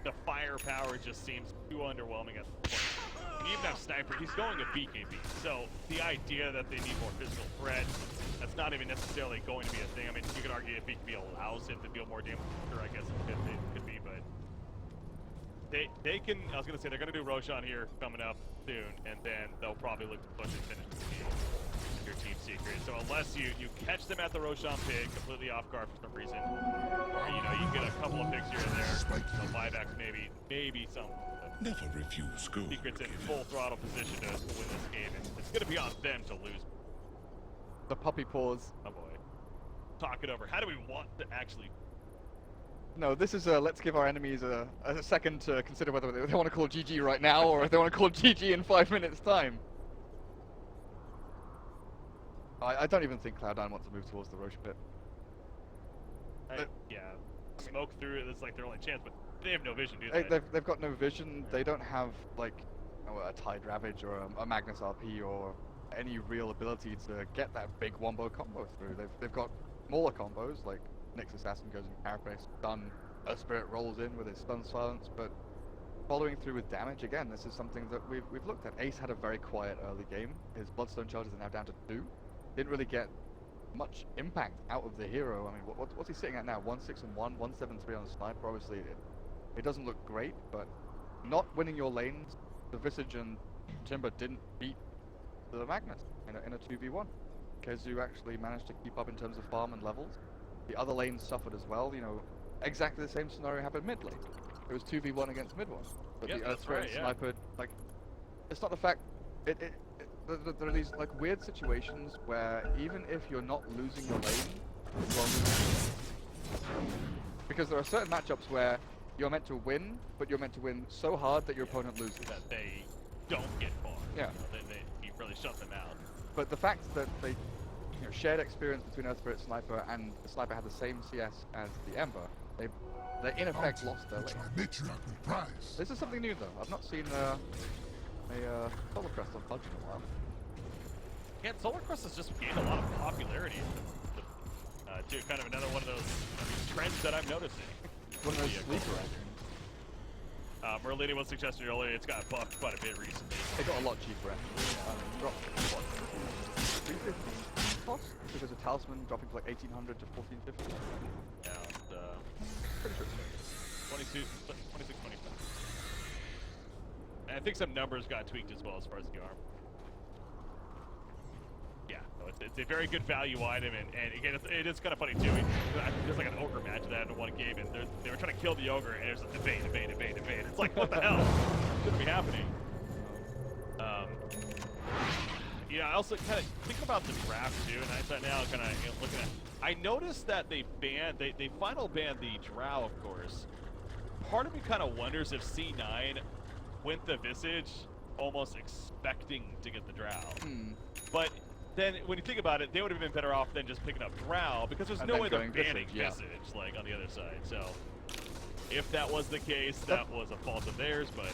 The firepower just seems too underwhelming at this point. And even that Sniper, he's going to BKB. So the idea that they need more physical threat, that's not even necessarily going to be a thing. I mean, you could argue if BKB allows him to deal more damage, sure, I guess it could be, but they can, I was going to say, they're going to do Roshan here coming up soon, and then they'll probably look to push and finish this game. Your team secret. So unless you catch them at the Roshan pig, completely off guard for some reason, or you know, you get a couple of picks here and there, so buybacks maybe some. Never refuse gold. Secret's in full throttle position to win this game, and it's going to be on them to lose. The puppy paws. Oh boy. Talk it over. How do we want to actually? No, this is let's give our enemies a second to consider whether they want to call GG right now or if they want to call GG in 5 minutes time. I don't even think Cloud9 wants to move towards the Roche pit. Yeah, smoke through it. It's like their only chance, but they have no vision, do they? They've got no vision. They don't have like a Tide Ravage or a Magnus RP or any real ability to get that big wombo combo through. They've got smaller combos like Nyx Assassin goes in Carapace, stun, a Spirit rolls in with his stun silence, but following through with damage again. This is something that we've looked at. Ace had a very quiet early game. His Bloodstone charges are now down to 2. Didn't really get much impact out of the hero. I mean, what's he sitting at now? 1-6 and 1, 1-7-3 on the sniper. Obviously, it doesn't look great, but not winning your lanes, the Visage and Timber didn't beat the Magnus in a 2v1. KheZu actually managed to keep up in terms of farm and levels. The other lanes suffered as well. You know, exactly the same scenario happened mid lane. It was 2v1 against mid one, but Yep, the that's Earthsphere right, and yeah. Sniper, like, it's not the fact. There are these like weird situations where even if you're not losing your lane, you are losing. Because there are certain matchups where you're meant to win, but you're meant to win so hard that your opponent loses. That they don't get far. Yeah. You know, you really shut them out. But the fact that they, you know, shared experience between Earthspirit and Sniper, and the Sniper had the same CS as the Ember, they in effect lost their lane. Matriarch with prize. This is something new though. I've not seen a Solar Crest on Pudge in a while. Yeah, Solar Crest has just gained a lot of popularity. To kind of another one of those trends that I'm noticing. One of those Yeah, sleeper. Merlini was suggested earlier, it's got buffed quite a bit recently. They got a lot cheaper actually. Dropped what? 350 cost because of Talisman dropping from like 1800 to 1450. Yeah, Pretty sure it's 26, 25. And I think some numbers got tweaked as well as far as the arm. Yeah, no, it's a very good value item, and again, it is kind of funny too. There's like an ogre match that I had in one game, and they were trying to kill the ogre, and there's a debate. It's like, what the hell? Shouldn't be happening. Yeah, I also kind of think about the draft too, and I now kind of looking at. I noticed that they final banned the Drow, of course. Part of me kind of wonders if C9 went the Visage almost expecting to get the Drow. But then when you think about it, they would have been better off than just picking up Drow, because there's And no then way they're going banning Visage, Visage, yeah. like on the other side. So if that was the case, that was a fault of theirs, but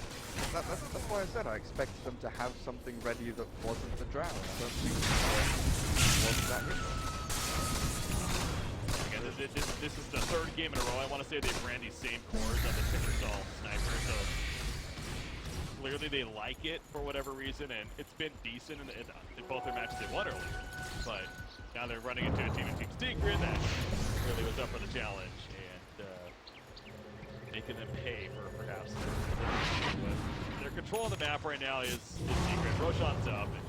That's why I said I expect them to have something ready that wasn't the Drow. I don't think it was that good. again, this is the third game in a row. I want to say they've ran these same cores on the Timbersaw Sniper, so clearly they like it for whatever reason, and it's been decent in both their matches they won earlier. But now they're running into a Team Secret that really was up for the challenge, and making them pay for perhaps their control of the map right now is Secret. Roshan's up, and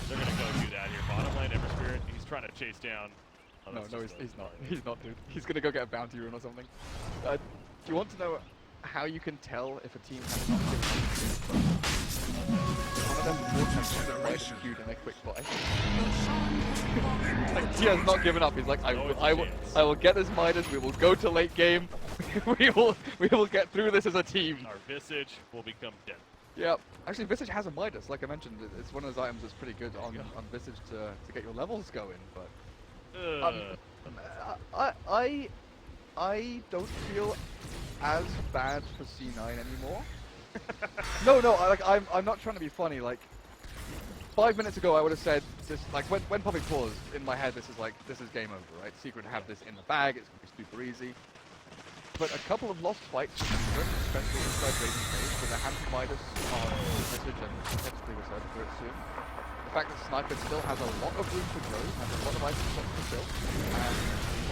they're going to go do that here. Bottom lane, Everspirit, he's trying to chase down. Oh, No, that's just he's a- not. He's not, dude. He's gonna go get a bounty rune or something. Do you want to know how you can tell if a team has not given up? One of them will have to right and queued in a quick buy. Like, he has not given up. He's like, I will get this Midas. We will go to late game. we will get through this as a team. Our Visage will become dead. Yeah. Actually, Visage has a Midas. Like I mentioned, it's one of those items that's pretty good on Visage to get your levels going. But I don't feel as bad for C9 anymore. No, I'm not trying to be funny. Like 5 minutes ago, I would have said this. Like when Puppey paused, in my head, this is game over, right? Secret have this in the bag. It's gonna be super easy. But a couple of lost fights, especially inside Raging Phase, with a hand Midas on Visage and potentially reserved for it soon. The fact that Sniper still has a lot of room to grow, has a lot of items to fill, and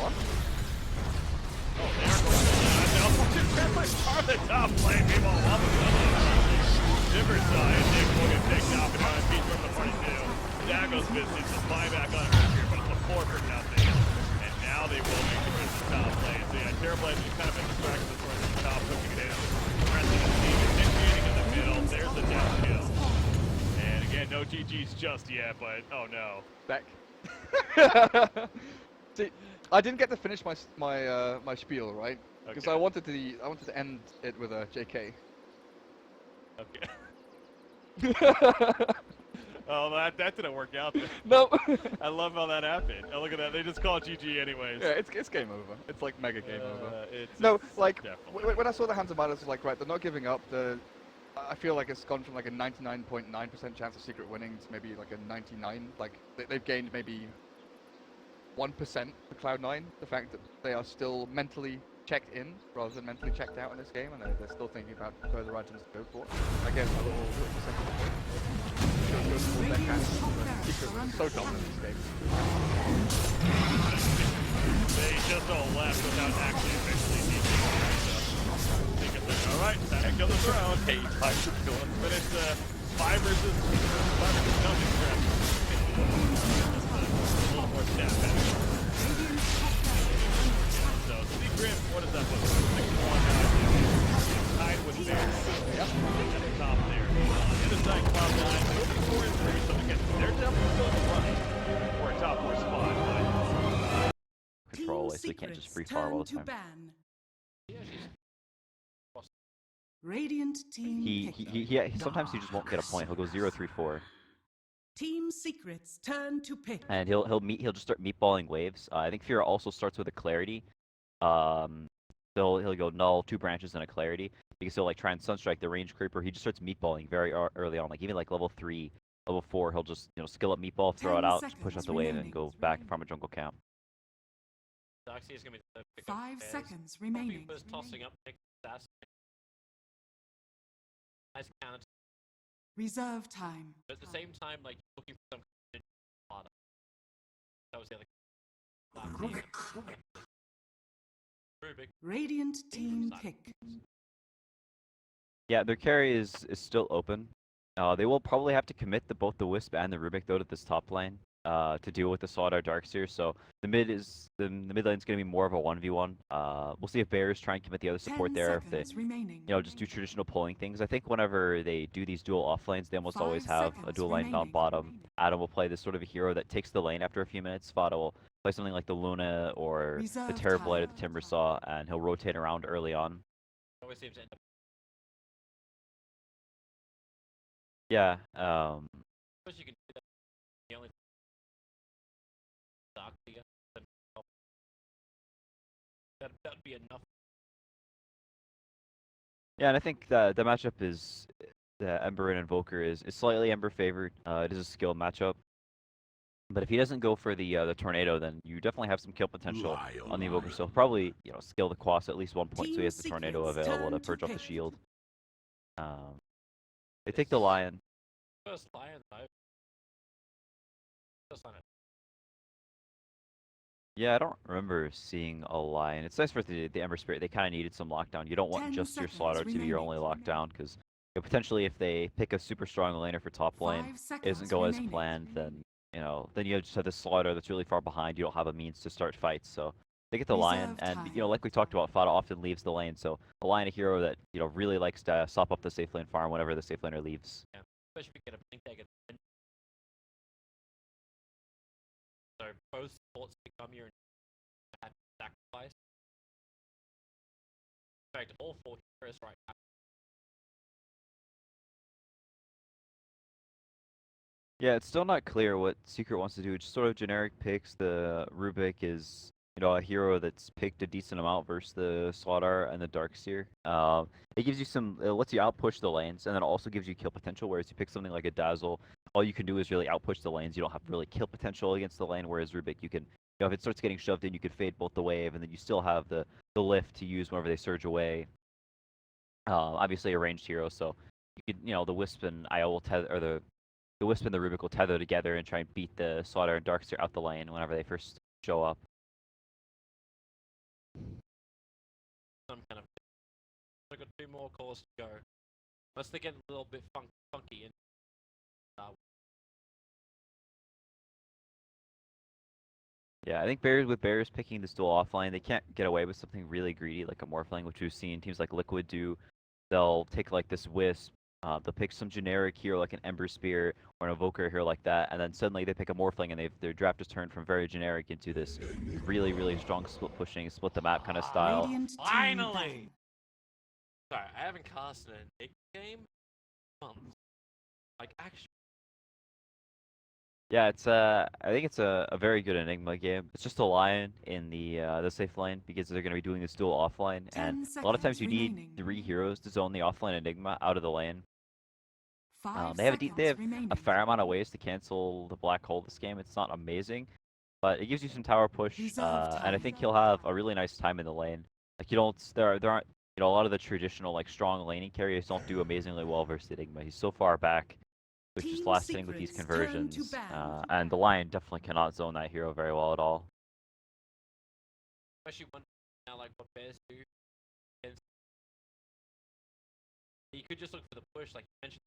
what? Oh, they're going to grab my car the top lane. People love it. Different side. Nick will get taken out behind Pete from the party too. That goes Visage. The buyback on him here, but it's a 4 for nothing. And now they will make it to the top lane. So yeah, Terrorblade has kind of been distracted towards the top, pushing it in. The rest of the team initiating in the middle. There's the down kill. And again, no GG's just yet, but oh no. Back. See, I didn't get to finish my spiel, right? Because Okay. I wanted to end it with a JK. Okay. Oh, that didn't work out. No. I love how that happened. Oh, look at that. They just call it GG anyways. Yeah, it's game over. It's like mega game over. It's Like definitely. when I saw the hands of Midas, like, right, they're not giving up. I feel like it's gone from like a 99.9% chance of Secret winning to maybe like a 99. Like they've gained maybe 1% for Cloud9. The fact that they are still mentally checked in rather than mentally checked out in this game, and they're still thinking about further items to go for. I guess a little percentage point. Shows full deck hands. Secret was so dominant in this game. They just all left without actually officially needing it. So, alright, time to kill this round. Hey, time to kill it. Finish 5 versus nothing. A little more stat back. So Secret, what does that look like? 6-1 tied with Bear. Yep. At the top there. On the other side, Cloud9, 4-3. So again, they're definitely still in the running for a top 4 spot, but Control, so you can't just free fire all the time. Radiant team Sometimes he just won't get a point. He'll go 0-3-4. Team Secret's turn to pick. And he'll just start meatballing waves. I think Fear also starts with a clarity. He'll go null, 2 branches, and a clarity. Because he'll like try and sunstrike the range creeper. He just starts meatballing very early on. Like even like level 3, level 4, he'll just skill up meatball, throw it out, just push out the wave, and go back from a jungle camp. Darkseer is going to be the pick 5 seconds remaining. Puppey was tossing up pick assassin. Nice counter. Reserve time. But at the same time, like looking for some kind of harder. That was the other. Rubik. Radiant team pick. Yeah, their carry is still open. They will probably have to commit both the Wisp and the Rubik though to this top lane to deal with the Slaughter Darkseer. So the mid lane is going to be more of a 1v1. We'll see if Bears try and commit the other support there. If they just do traditional pulling things. I think whenever they do these dual off lanes, they almost always have a dual lane down bottom. Adam will play this sort of a hero that takes the lane after a few minutes. Fada will play something like the Luna or the Terrorblade or the Timbersaw, and he'll rotate around early on. Always seems to end up. Yeah. Suppose you can do that. The only Darkseer. That'd be enough. Yeah, and I think the matchup is the Ember and Invoker is slightly Ember favored. It is a skill matchup. But if he doesn't go for the tornado, then you definitely have some kill potential on the Invoker. So he'll probably skill the Quas at least 1 point, so he has the tornado available to purge off the shield. They take the Lion. First Lion though. First Lion. Yeah, I don't remember seeing a Lion. It's nice for the Ember Spirit. They kind of needed some lockdown. You don't want just your Slaughter to be your only lockdown, because potentially if they pick a super strong laner for top lane, it doesn't go as planned, then you just have this Slaughter that's really far behind. You don't have a means to start fights, so they get the Lion, and like we talked about, Fada often leaves the lane, so a Lion, a hero that really likes to sop up the safe lane farm whenever the safe laner leaves. Yeah, especially if you get a blink tag. So both supports become your sacrifice. In fact, all 4 heroes right now. Yeah, it's still not clear what Secret wants to do. It's just sort of generic picks. The Rubik is, a hero that's picked a decent amount versus the Slaughter and the Darkseer. It gives you it lets you outpush the lanes, and then it also gives you kill potential, whereas you pick something like a Dazzle, all you can do is really outpush the lanes. You don't have really kill potential against the lane, whereas Rubik, you can, if it starts getting shoved in, you could fade both the wave, and then you still have the lift to use whenever they surge away. Obviously a ranged hero, so you could, the Wisp and IO will tether, or the Wisp and the Rubik will tether together and try and beat the Slaughter and Darkseer out the lane whenever they first show up. Some kind of. I've got 2 more calls to go. Unless they get a little bit funky in. Yeah, I think with Bears picking this dual offline, they can't get away with something really greedy like a Morphling, which we've seen teams like Liquid do. They'll take like this Wisp, they'll pick some generic hero like an Ember Spear or an Evoker hero like that, and then suddenly they pick a Morphling and their draft is turned from very generic into this really, really strong split pushing, split the map kind of style. Finally! Sorry, I haven't cast an Enigma game in months. Like, actually. Yeah, I think it's a very good Enigma game. It's just a Lion in the safe lane because they're going to be doing this dual offline, and a lot of times you need 3 heroes to zone the offline Enigma out of the lane. They have a fair amount of ways to cancel the black hole this game. It's not amazing, but it gives you some tower push, and I think he'll have a really nice time in the lane. Like there aren't a lot of the traditional like strong laning carriers don't do amazingly well versus Enigma. He's so far back. Which is last thing with these conversions, and the Lion definitely cannot zone that hero very well at all. Especially one now, like what Bears do. You could just look for the push, like you mentioned.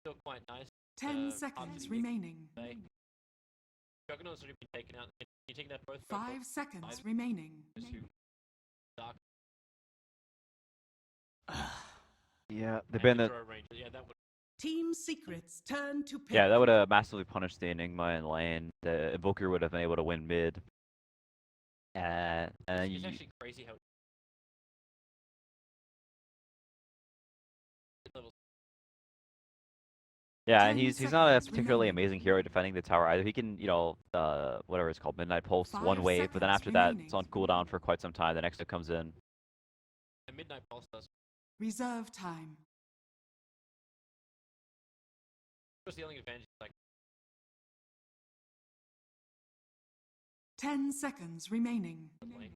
still quite nice. 10 hard seconds to remaining. say. Juggernaut's already been taken out. Can you take that both? 5 seconds Five. remaining. Dark. Yeah, they've and been the the throw range. Yeah, that would. Team secrets turn to pick. yeah that would have massively punished the Enigma in lane. The Evoker would have been able to win mid. And It's you, actually crazy how. Levels. yeah, and 10 he's not a seconds particularly remaining. amazing hero defending the tower either. He can, whatever it's called, Midnight Pulse, 5 one wave, but then seconds after that, remaining. it's on cooldown for quite some time. The next it comes in. And Midnight Pulse does. Reserve time. What's the only advantage? Like 10 seconds remaining. the lane.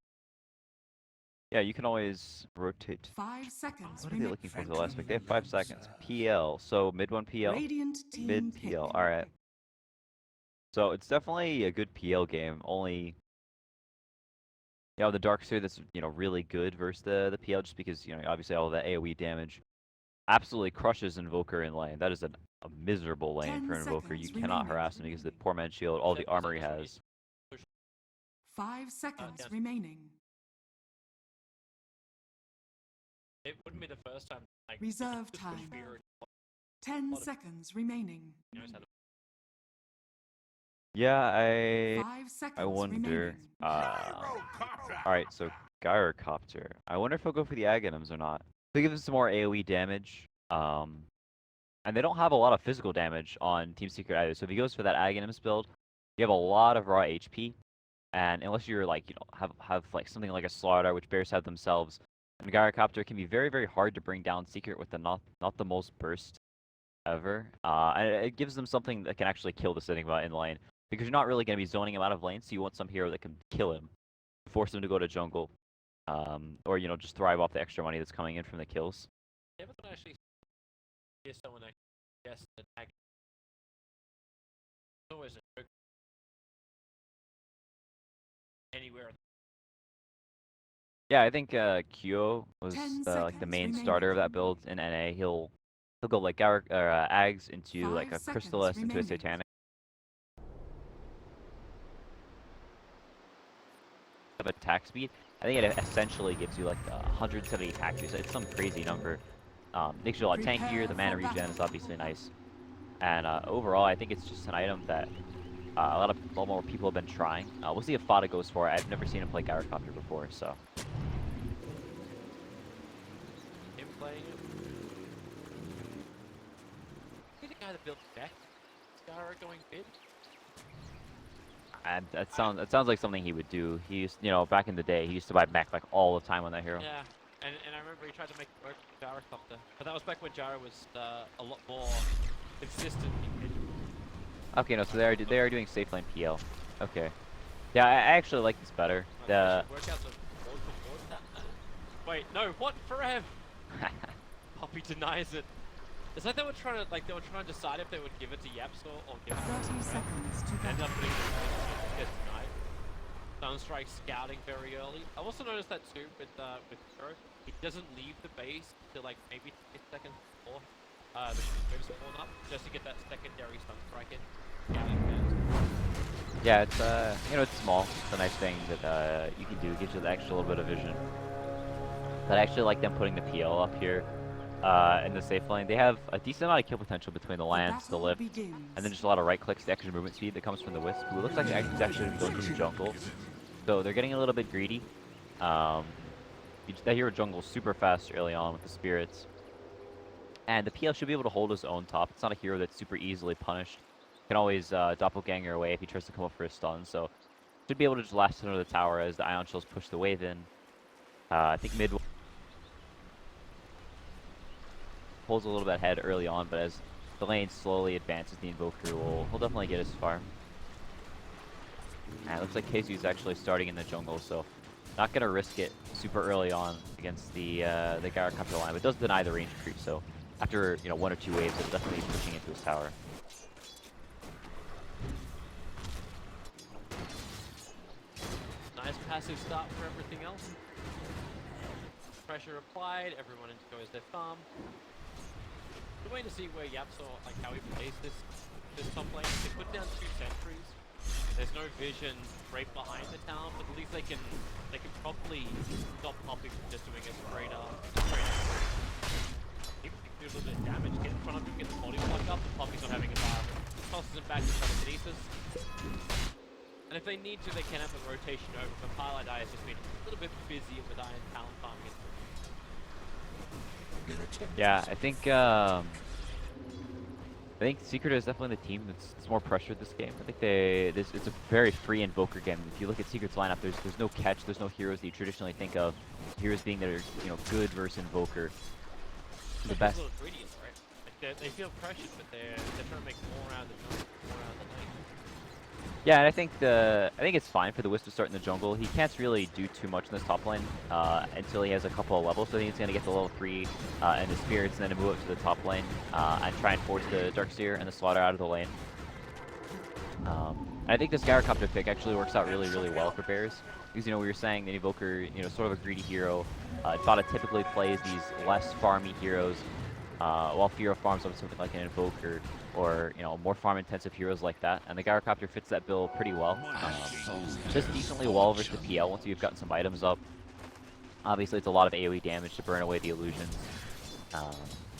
Yeah, you can always rotate. 5 seconds What are they remaining. looking for the last pick? They have 5 seconds. PL, so mid 1 PL, Radiant team mid pick. PL. All right. So it's definitely a good PL game. Only, the Darkseer that's really good versus the PL, just because obviously all that AOE damage absolutely crushes Invoker in lane. That is a miserable lane 10 for Invoker. You seconds cannot remaining. harass him because the poor man's shield, all the Is armor he that has. 5 seconds yes. remaining. It wouldn't be the first time. Like, Reserve just time. fear it. 10 Lot of- seconds remaining. He knows how to. Yeah, 5 seconds I wonder. remaining. All right, so Gyrocopter. I wonder if he'll go for the Aghanims or not. They give him some more AOE damage. And they don't have a lot of physical damage on Team Secret either. So if he goes for that Aghanims build, you have a lot of raw HP. And unless you're like, have like something like a Slaughter, which bears have themselves, and Gyrocopter can be very, very hard to bring down Secret with the not the most burst ever. And it gives them something that can actually kill this Enigma in lane. Because you're not really going to be zoning him out of lane, so you want some hero that can kill him, force him to go to jungle, or just thrive off the extra money that's coming in from the kills. Yeah, but actually, hear someone actually guess that it's always a joke. Anywhere. Yeah, I think Kyo was 10 like the seconds main remaining. starter of that build in NA. He'll go like Ags into 5 like a seconds Crystallis into a remaining. Satanic. Of attack speed. I think it essentially gives you like 170 attack speed. So it's some crazy number. Makes you a lot tankier. The mana regen is obviously nice. And overall, I think it's just an item that a lot more people have been trying. We'll see if Fada goes for it. I've never seen him play Gyrocopter before, so. Him playing it. He's the guy that built deck. Skyra going mid. And that sounds like something he would do. He used, back in the day, he used to buy mech like all the time on that hero. Yeah, and I remember he tried to make it work with Gyrocopter, but that was back when Gyro was a lot more consistent. Okay, no, so they are doing safe lane PL. Okay. Yeah, I actually like this better. The Work out the board for board. Wait, no, what? Forever. Puppey denies it. It's like they were trying to decide if they would give it to Yaps or give it 30 seconds to end go. up putting it get denied. Sunstrike scouting very early. I also noticed that too with Kuro. He doesn't leave the base till like maybe 8 seconds before the waves spawn up, just to get that secondary Sunstrike in. Scouting fans. yeah, it's it's small. It's a nice thing that you can do. It gives you the extra little bit of vision. But I actually like them putting the PL up here in the safe lane. They have a decent amount of kill potential between the lance, the lift, and then just a lot of right clicks, the extra movement speed that comes from the wisp. Who looks like he's actually going to jungle. So they're getting a little bit greedy. That hero jungles super fast early on with the spirits. And the PL should be able to hold his own top. It's not a hero that's super easily punished. Can always doppelganger away if he tries to come up for a stun. So should be able to just last under the tower as the Ion Shells push the wave in. I think mid pulls a little bit ahead early on, but as the lane slowly advances, the Invoker he'll definitely get his farm. And it looks like KheZu is actually starting in the jungle, so not gonna risk it super early on against the Gyrocopter line, but it does deny the range creep. So after 1 or 2 waves, it's definitely pushing into his tower. Nice passive start for everything else. Pressure applied, everyone enjoys their farm. We're waiting to see where Yaps or like how he plays this top lane. If they put down 2 sentries, there's no vision right behind the town, but at least they can probably stop Puppey from just doing a straight up. Even if they do a little bit of damage, get in front of him, get the body block up, the Puppey's not having a bar. Tosses him back to telekinesis. And if they need to, they can have a rotation over, but Highlight Eye has just been a little bit busier with Iron Talent farming. Yeah, I think Secret is definitely the team that's more pressured this game. I think it's a very free Invoker game. If you look at Secret's lineup, there's no catch, there's no heroes that you traditionally think of. Heroes being that are good versus Invoker. The best. A little greedy, right? Like they feel pressured, but they're trying to make more out of the lane. Yeah, and I think it's fine for the Wisp to start in the jungle. He can't really do too much in this top lane until he has a couple of levels. So I think he's going to get the level 3 and the spirits, and then move up to the top lane and try and force the Darkseer and the Slaughter out of the lane. And I think this Gyrocopter pick actually works out really, really well for Bears. Because we were saying that Invoker, sort of a greedy hero. Dota typically plays these less farmy heroes, while Firo farms up something like an Invoker, or more farm-intensive heroes like that, and the Gyrocopter fits that bill pretty well. Just decently well versus the PL once you've gotten some items up. Obviously, it's a lot of AoE damage to burn away the illusions,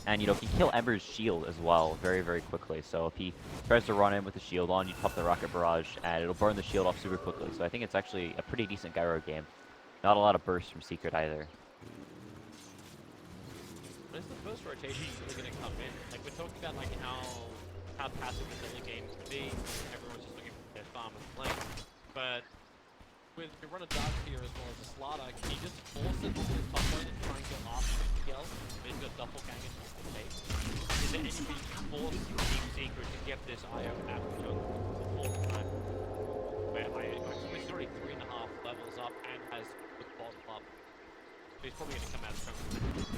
and he can kill Ember's shield as well very, very quickly. So if he tries to run in with the shield on, you pop the Rocket Barrage, and it'll burn the shield off super quickly. So I think it's actually a pretty decent Gyro game. Not a lot of bursts from Secret either. When's the first rotation really going to come in? Like, we're talking about like how passive the early game can be. Everyone's just looking for their farm and lane. But with you run a Darkseer as well as a Slaughter, can you just force it to the top lane and try and get after the PL? Maybe a doppelganger to the take. Is there anything you can force Team Secret to get this IO out of the jungle before the time? Where he's already 3.5 levels up and has the bottom up. So he's probably going to come out of jungle.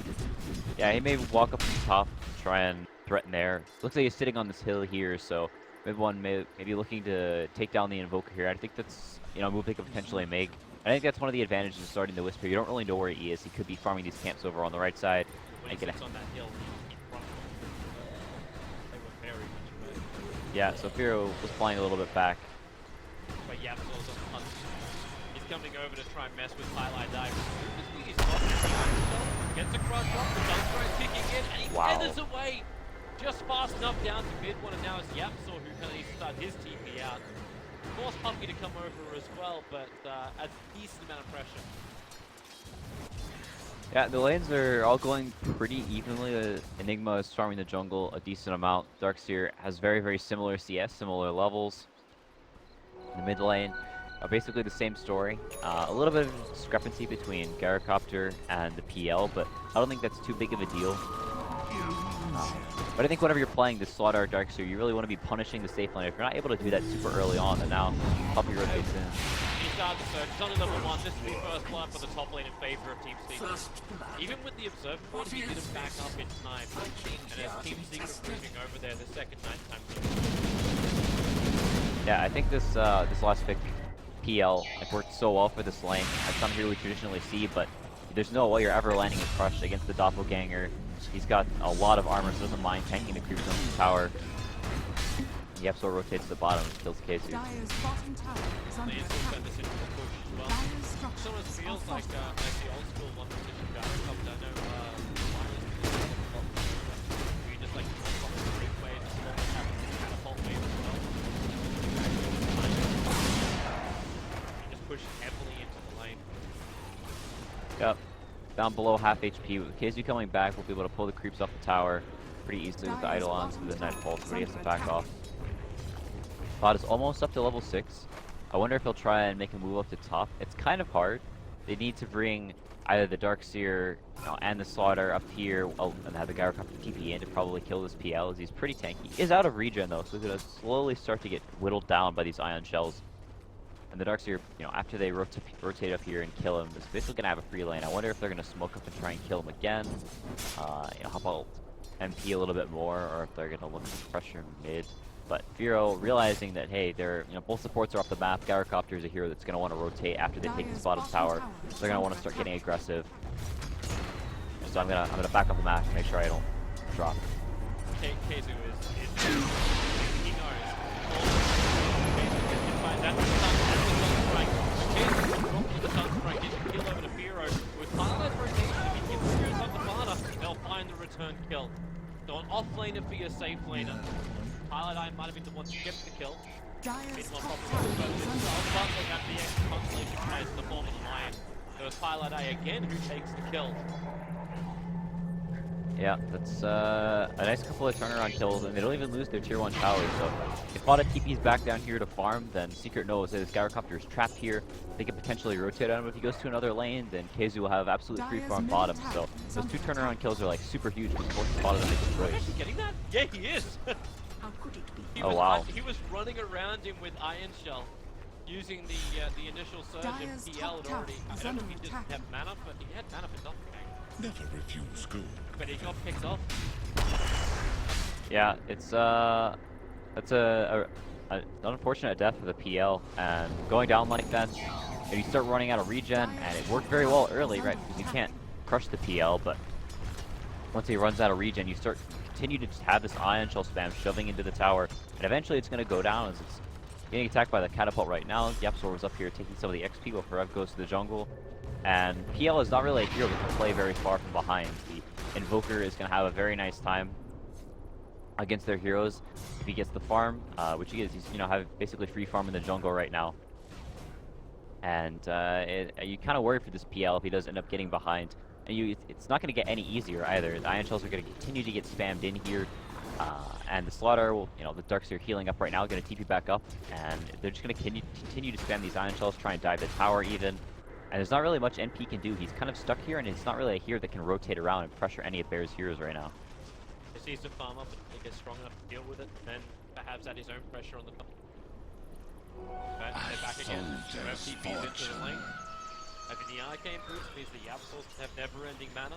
Yeah, he may walk up to the top, try and threaten there. Looks like he's sitting on this hill here, so everyone may be looking to take down the Invoker here. I think that's a move they could potentially make. I think that's one of the advantages of starting the Wisp here. You don't really know where he is. He could be farming these camps over on the right side. When he sits on that hill, he runs. They were very much away. Yeah, so Firo was flying a little bit back. But Yaps also he's coming over to try and mess with Highlight Dive. Gets a crush off, the Sunstrike kicking in, and he feathers away just fast enough down to mid one, and now it's Yapsaw who kind of needs to start his TP out. Force Puppey to come over as well, but a decent amount of pressure. Yeah, the lanes are all going pretty evenly. Enigma is farming the jungle a decent amount. Darkseer has very, very similar CS, similar levels. In the mid lane, basically the same story. A little bit of discrepancy between Gyrocopter and the PL, but I don't think that's too big of a deal. But I think whenever you're playing the Slaughter or Darkseer, you really want to be punishing the safe lane. If you're not able to do that super early on, then now Puppey rotates in. He starts the search. It's only level 1. This is the first blood for the top lane in favor of Team Secret. Even with the Observer board, he didn't back up in time. And as Team Secret pushing over there, the second night time. Yeah, I think this last pick, PL, worked so well for this lane. That's something here we traditionally see, but there's no way you're ever landing a crush against the Doppelganger. He's got a lot of armor, so doesn't mind tanking the creeps on the tower. He absolutely rotates to the bottom and kills KheZu. Dyer's bottom tower is under They still attack. send this into the push as well. Dyer's It structures almost are feels like the fortified. old school one position Gyrocopter. I know you just like drop off the great way and just have a catapult wave as well. You just push heavily into the lane. Yep. Down below half HP. With KheZu coming back, we'll be able to pull the creeps off the tower pretty easily with the Eidolons through the Nightfall, so he has to back off. Bot is almost up to level 6. I wonder if he'll try and make a move up to top. It's kind of hard. They need to bring either the Darkseer and the Slaughter up here, and have the Gyrocopter TP in to probably kill this PL, as he's pretty tanky. He is out of regen though, so he's going to slowly start to get whittled down by these Ion Shells. And the Darkseer, after they rotate up here and kill him, is basically going to have a free lane. I wonder if they're going to smoke up and try and kill him again. How about MP a little bit more, or if they're going to look to pressure mid. But Firo, realizing that, hey, they're, both supports are off the map. Gyrocopter is a hero that's going to want to rotate after they take this bottom tower. So they're going to want to start getting aggressive. So I'm gonna back up the map and make sure I don't drop. KheZu is he knows. That's the Sunstrike. KheZu will drop to the Sunstrike, get the kill over to Firo. With Pilot's rotation, if he gets through on the Fana, they'll find the return kill. So an off-laner for your safe laner. Cloud9 might have been the one to get the kill. Dire's Meanwhile, top probably tower is under attack. they got the extra constellation as the form of the lion. So it's Cloud9 again who takes the kill. Yeah, that's a nice couple of turnaround kills, and they don't even lose their tier 1 towers, so if Fada TP's back down here to farm, then Secret knows that his Gyrocopter is trapped here. They can potentially rotate on him if he goes to another lane, then KheZu will have absolute free farm bottom, so those 2 turnaround kills are like super huge because forces Fada to make a choice. Is he getting that? Yeah, he is! How could it be? He was running around him with Iron Shell, using the initial surge Dire's and PL top had tower already. I is don't know under if he attack. didn't have mana, but he had mana for something. Never refuse gold. But he got picked off. Yeah, it's that's an unfortunate death for the PL, and going down like that, and you start running out of regen, and it worked very well early, right? Because you can't crush the PL, but once he runs out of regen, you continue to just have this Ion Shell spam shoving into the tower, and eventually it's going to go down as it's getting attacked by the catapult right now. Yapsor was up here taking some of the XP while Ferev goes to the jungle, and PL is not really a hero that can play very far from behind. The Invoker is going to have a very nice time against their heroes if he gets the farm, which he is. He's basically free farm in the jungle right now, and you kind of worry for this PL if he does end up getting behind. And it's not going to get any easier either. The Ion Shells are going to continue to get spammed in here, and the Slaughter will, the Darks are healing up right now, going to TP back up, and they're just going to continue to spam these Ion Shells, try and dive the tower even. And there's not really much NP can do. He's kind of stuck here, and it's not really a hero that can rotate around and pressure any of Bear's heroes right now. He needs to farm up and get strong enough to deal with it, and then perhaps add his own pressure on the top. But they're back again. TP's into the lane. Having the Arcane boost means the Yapsors have never-ending mana,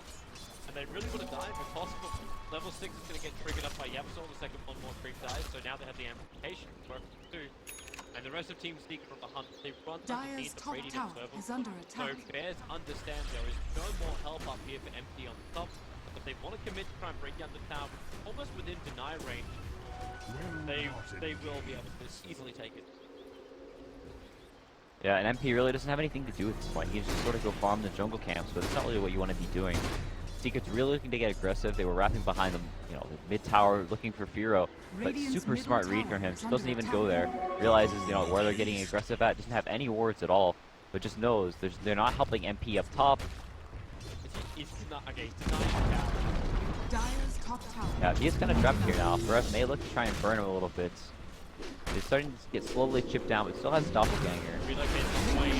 and they really want to dive if possible. Level 6 is going to get triggered up by Yapsor, the second one more creep dive, so now they have the amplification working too. And the rest of Team Seek from the hunt, they run Dire's underneath the top Radiant tower Serval. is under So attack. Bears understand there is no more help up here for MP on the top. If they want to commit to try and break down the tower, almost within deny range, they will be able to easily take it. Yeah, and MP really doesn't have anything to do at this point. He can just sort of go farm the jungle camps, but it's not really what you want to be doing. Secret's really looking to get aggressive. They were wrapping behind them, the mid tower, looking for Firo, but super smart read from him. Just doesn't even go there. Realizes, where they're getting aggressive at. Doesn't have any wards at all, but just knows they're not helping MP up top. He's not okay. He's denying the tower. Dire's top tower. Yeah, he is kind of trapped here now. Ferev may look to try and burn him a little bit. He's starting to get slowly chipped down, but still has Doppelganger. Relocating way in.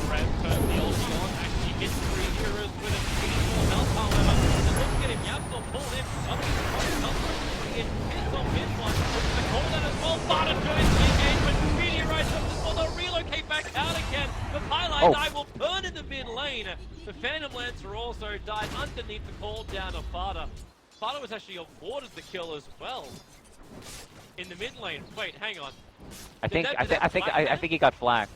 Ferev turns the ulti on. Actually gets 3 heroes with a meaningful health, however. And looking at him, Yapsor pulled in. Somebody's probably helped him. Hits on mid one. Looking to call that as well. Fada joins the engagement. Meteorites up the spot. They'll relocate back out again. The Cloud9 will burn in the mid lane. The Phantom Lancer also died underneath the call down of Fada. Fada was actually awarded the kill as well. In the mid lane. Wait, hang on. I think he got flanked.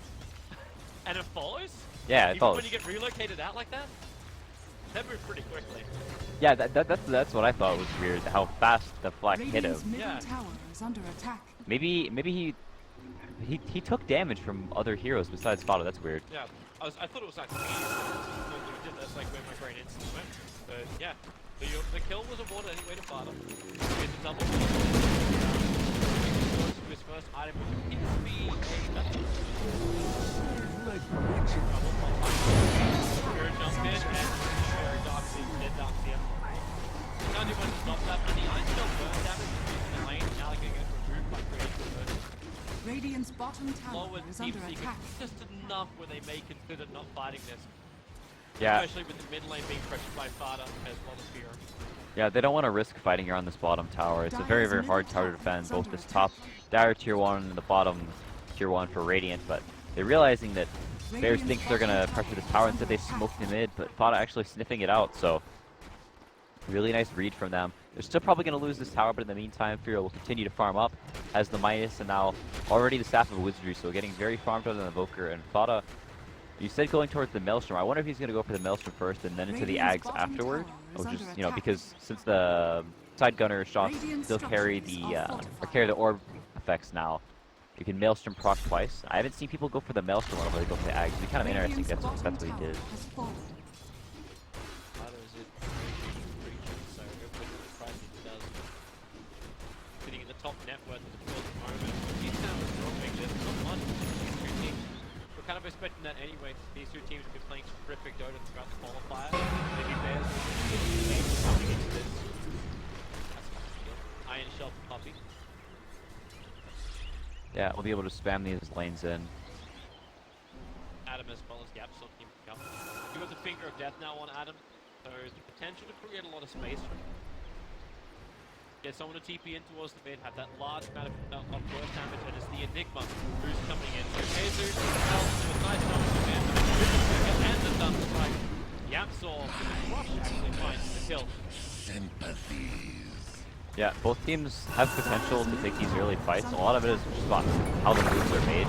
And it follows? Yeah, it Even follows. when you get relocated out like that? That moved pretty quickly. Yeah, that's what I thought was weird. How fast the flag hit him. Radiant's middle Yeah. tower is under attack. Maybe he took damage from other heroes besides Fada. That's weird. Yeah, I thought it was like me. That's like where my brain instantly went. But yeah, the kill was awarded anyway to Fada. With the double kill. To his first item, which appears to be a Spirit jump in and very dark dead dark here. Can't do much to stop that, but the iron still burn damage in the lane. Now they're going to get removed by creating conversion. Radiant's bottom tower Lowered is Team under Secret attack. just enough where they may consider not fighting this. Yeah. Especially with the mid lane being pressured by Fada as well as Fear. Yeah, they don't want to risk fighting here on this bottom tower. It's a very, very hard tower to defend, both this top Dire tier 1 and the bottom tier 1 for Radiant, but they're realizing that Bears thinks they're going to pressure this tower, instead they smoked the mid, but Fada actually sniffing it out, so really nice read from them. They're still probably going to lose this tower, but in the meantime, Fear will continue to farm up, has the Midas, and now already the Staff of Wizardry, so getting very farmed out on the Invoker, and Fada, you said going towards the Maelstrom. I wonder if he's going to go for the Maelstrom first and then into the Ags afterward. Which is, because since the side gunner shots still carry the orb effects now. You can Maelstrom proc twice. I haven't seen people go for the Maelstrom whenever they go for the Ag. It'd be kind of interesting. That's what he did. Either is it breaching, so everybody surprised if it does. Sitting in the top net worth of the field at the moment. These sound dropping, there's not much. These two teams, we're kind of expecting that anyway. These two teams have been playing terrific Dota throughout the qualifier. Maybe Bears will coming into this. That's kind of skill. Iron Shell for Puppey. Yeah, we'll be able to spam these lanes in. Adam as well as the Absol team come. You got the Finger of Death now on Adam, so the potential to create a lot of space for him. Get someone to TP in towards the mid, have that large amount of burst damage, and it's the Enigma who's coming in. So KheZu helps with a nice jump to him, and the Stun Strike. The Absol with the crush actually finds the kill. Sympathies. Yeah, both teams have potential to take these early fights. A lot of it is just about how the moves are made.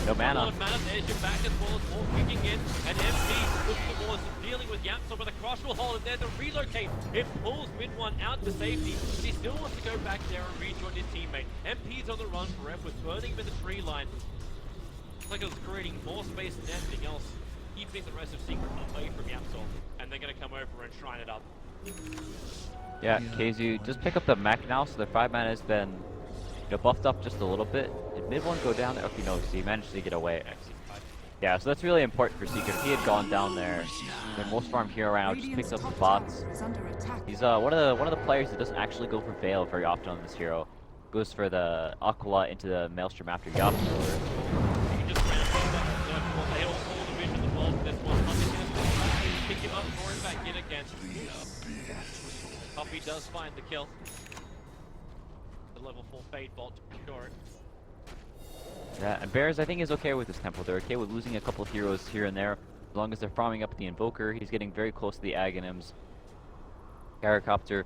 No mana. There's your back as well as more kicking in. And MP looking towards dealing with Yapso, but the crush will hold it there to relocate. It pulls mid one out to safety, but he still wants to go back there and rejoin his teammate. MP's on the run for F with turning him in the tree line. It's like it was creating more space than anything else, keeping the rest of Secret away from Yapso. And they're going to come over and shrine it up. Yeah, KheZu, just pick up the mech now, so the 5-man has been buffed up just a little bit. Did mid one go down there? Okay, no, so he managed to get away. Yeah, so that's really important for Secret. If he had gone down there, then most farm hero right now just picks up the bots. He's one of the players that doesn't actually go for Veil very often on this hero. Goes for the Aquila into the Maelstrom after Yapso. Puppey does find the kill. The level 4 Fade Bolt to secure it. Yeah, and Bears I think is okay with this tempo. They're okay with losing a couple of heroes here and there. As long as they're farming up the Invoker, he's getting very close to the Aghanims. Gyrocopter,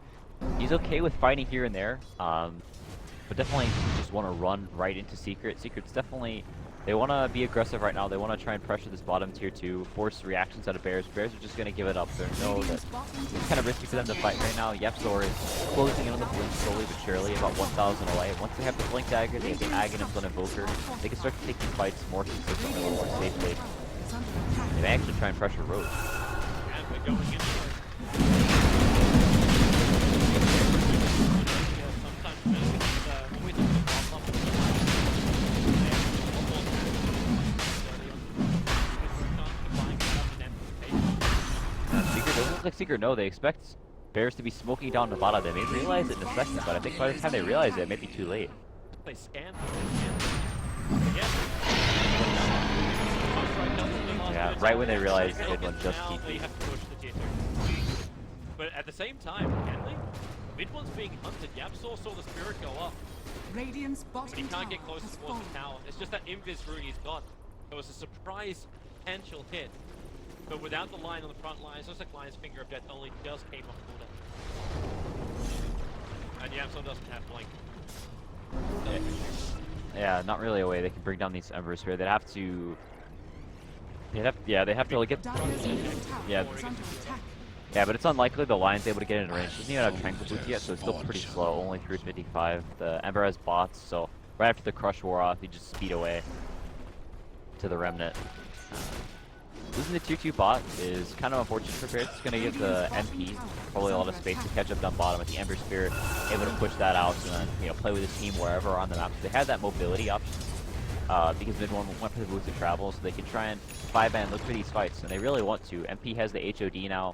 he's okay with fighting here and there. But definitely just want to run right into Secret. Secret's definitely, they want to be aggressive right now. They want to try and pressure this bottom tier 2, force reactions out of Bears. Bears are just going to give it up. They know that it's kind of risky for them to fight right now. Yapso is closing in on the blink slowly but surely, about 1,000 away. Once they have the blink dagger, they have the Aghanims on Invoker. They can start to take these fights more consistently, a little more safely. They may actually try and pressure Roach. And we're going into it. Like Secret know they expect Bears to be smoking down Nevada. They may realize it in a second, but I think by the time they realize it, it may be too late. They scan. Yeah, right when they realize it will just keep They have to push the tier 2. But at the same time, can they? Mid one's being hunted. Yapso saw the spirit go up. Radiant's But he bottom can't get tower close has towards the fallen. tower. It's just that Invis rune he's got. It was a surprise potential hit. But without the line on the front lines, looks like Lion's Finger of Death only just came off cooldown. And Yapso doesn't have blink. Yeah, not really a way they can bring down these Embers here. They'd have to. They have to like get. Dyer's middle tower Yeah. is under attack. Yeah, but it's unlikely the Lion's able to get in range. Doesn't even have Tranquil Boots yet, so it's still pretty slow. Only 355. The Ember has bots, so right after the Crush wore off, he just speed away to the Remnant. Losing the 2-2 bot is kind of unfortunate for Bears. It's going to give the MP probably a lot of space to catch up down bottom with the Ember Spirit, able to push that out and then play with his team wherever on the map. So they had that mobility option because mid one went for the boots of travel, so they can try and 5-man look for these fights, and they really want to. MP has the HOD now,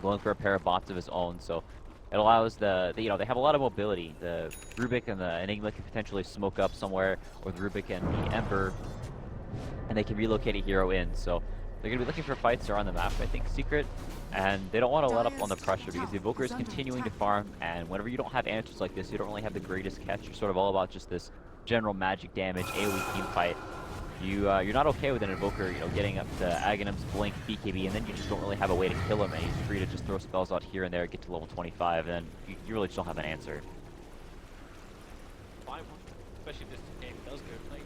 going for a pair of bots of his own, so it allows they have a lot of mobility. The Rubik and the Enigma can potentially smoke up somewhere, or the Rubik and the Ember, and they can relocate a hero in. So they're going to be looking for fights around the map, I think, Secret, and they don't want to let up on the pressure because the Invoker is continuing to farm, and whenever you don't have answers like this, you don't really have the greatest catch. You're sort of all about just this general magic damage, AoE team fight. You're not okay with an Invoker, getting up to Aghanim's Blink, BKB, and then you just don't really have a way to kill him, and he's free to just throw spells out here and there, get to level 25, and then you really just don't have an answer. Especially if this game does go late.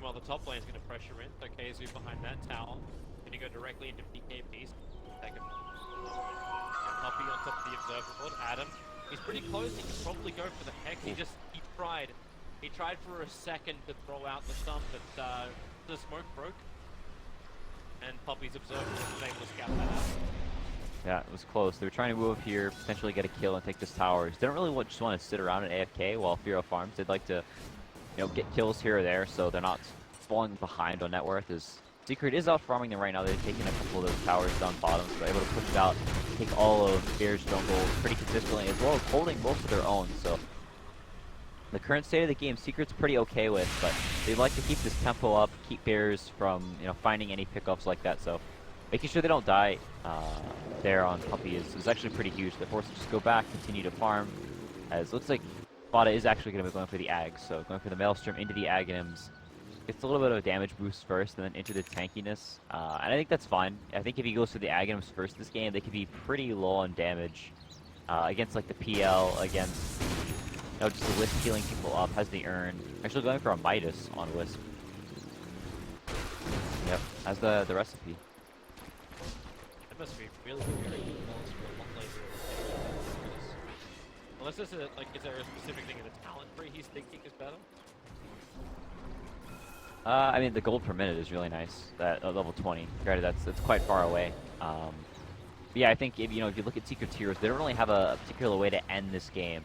meanwhile, the top lane is going to pressure in. So KheZu behind that tower. Going to go directly into PKP's. Take a Puppey on top of the observer board. Adam, he's pretty close. He could probably go for the hex. He tried. He tried for a second to throw out the stun, but the smoke broke. And Puppey's observer was able to scout that out. Yeah, it was close. They were trying to move here, potentially get a kill and take this tower. They don't really just want to sit around at AFK while Firo farms. They'd like to, you know, get kills here or there, so they're not falling behind on net worth. As Secret is out farming them right now. They've taken a couple of those towers down bottom, so they're able to push it out, take all of Bear's jungle pretty consistently, as well as holding most of their own. So the current state of the game, Secret's pretty okay with, but they'd like to keep this tempo up, keep Bears from, you know, finding any pickups like that. So making sure they don't die there on Puppey is actually pretty huge. They're forced to just go back, continue to farm, as it looks like Vada is actually going to be going for the Ags. So going for the Maelstrom into the Aghanims. Gets a little bit of a damage boost first, and then into the tankiness. And I think that's fine. I think if he goes for the Aghanims first this game, they could be pretty low on damage against like the PL, against, you know, just the Wisp healing people up, has the urn. Actually going for a Midas on Wisp. Yep, has the recipe. It must be really very good balls for a lot later. Unless there's a, like, is there a specific thing in the talent tree he's thinking is better? I mean, the gold per minute is really nice. At level 20. Granted, that's quite far away. But yeah, I think if you look at Secret's heroes, they don't really have a particular way to end this game.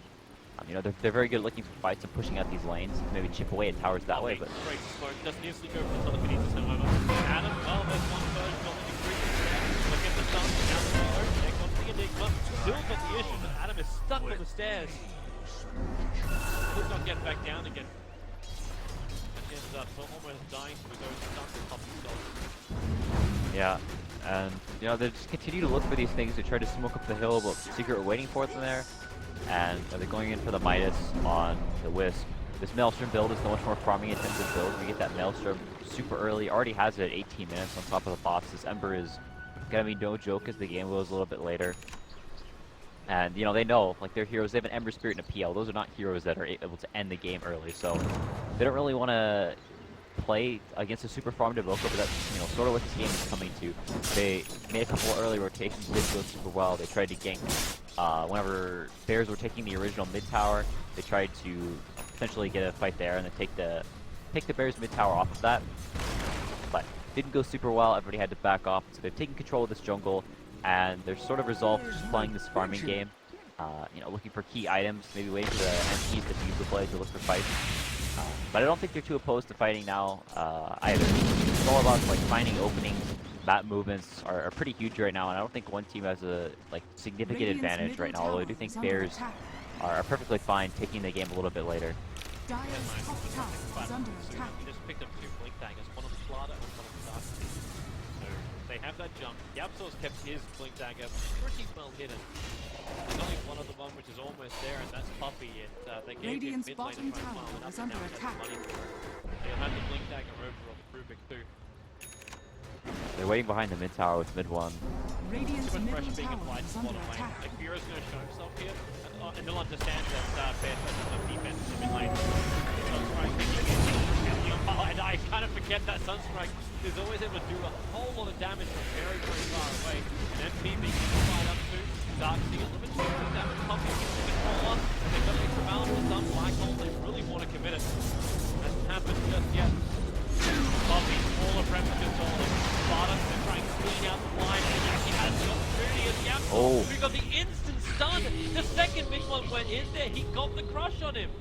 You know, they're very good at looking for fights and pushing out these lanes, maybe chip away at towers that way. But Great smoke. Doesn't usually go for the Benitez, however. Adam, well, there's one version of the creeping there. Look at the stun. Now the reload. There comes the Enigma. Still got the issue that Adam is stuck on the stairs. Could not get back down again. Ends up almost dying to those stuns and Puppey dogs. Yeah, and you know, they just continue to look for these things. They try to smoke up the hill, but Secret are waiting for them there. And they're going in for the Midas on the Wisp. This Maelstrom build is the much more farming intensive build. We get that Maelstrom super early, already has it at 18 minutes on top of the boss. This Ember is gonna be no joke as the game goes a little bit later. And you know, they know, like, their heroes, they have an Ember Spirit and a PL. Those are not heroes that are able to end the game early, so they don't really want to play against a super farmed Evoker, but that's, you know, sort of what this game is coming to. They made a couple of early rotations, didn't go super well. They tried to gank whenever Bears were taking the original mid tower. They tried to potentially get a fight there and then take the Bears mid tower off of that, but didn't go super well. Everybody had to back off, so they've taken control of this jungle, and they're sort of resolved to just playing this farming game. You know, looking for key items, maybe waiting for the MPs to use the play to look for fights. But I don't think they're too opposed to fighting now either. It's all about like finding openings. Map movements are pretty huge right now, and I don't think one team has a significant advantage right now. Although I do think Bears are perfectly fine taking the game a little bit later. Dire's top tower is under attack. He just picked up 2 blink daggers, one on the Slaughter and one on the Dark. So they have that jump. Yapsor's kept his blink dagger pretty well hidden. There's only one other one which is almost there, and that's Puppey. And they gave him Radiant's mid lane to bottom try and tower farm it up, is and under now he has attack. the money for it. They'll have the blink dagger over on Rubik too. They're waiting behind the mid tower with mid one. Radiant's Too much middle pressure being tower applied is to the under bottom lane. attack. Like, Bureau's going to show himself here, and they'll understand that Bears has some defense in the mid lane. Sunstrike taking it. And I kind of forget that Sunstrike is always able to do a whole lot of damage from very, very far away. And MP being right up to Dark Seal, a bit too much damage. Puppey keeps the control on. They've got extra balance with some Black Hole. They really want to commit it. Hasn't happened just yet. Puppey, all of Remington's all of Sparta. They're trying to clean out the line. And actually has the opportunity as Yapsor. We got the instant stun. The second big one went in there. He got the crush on him.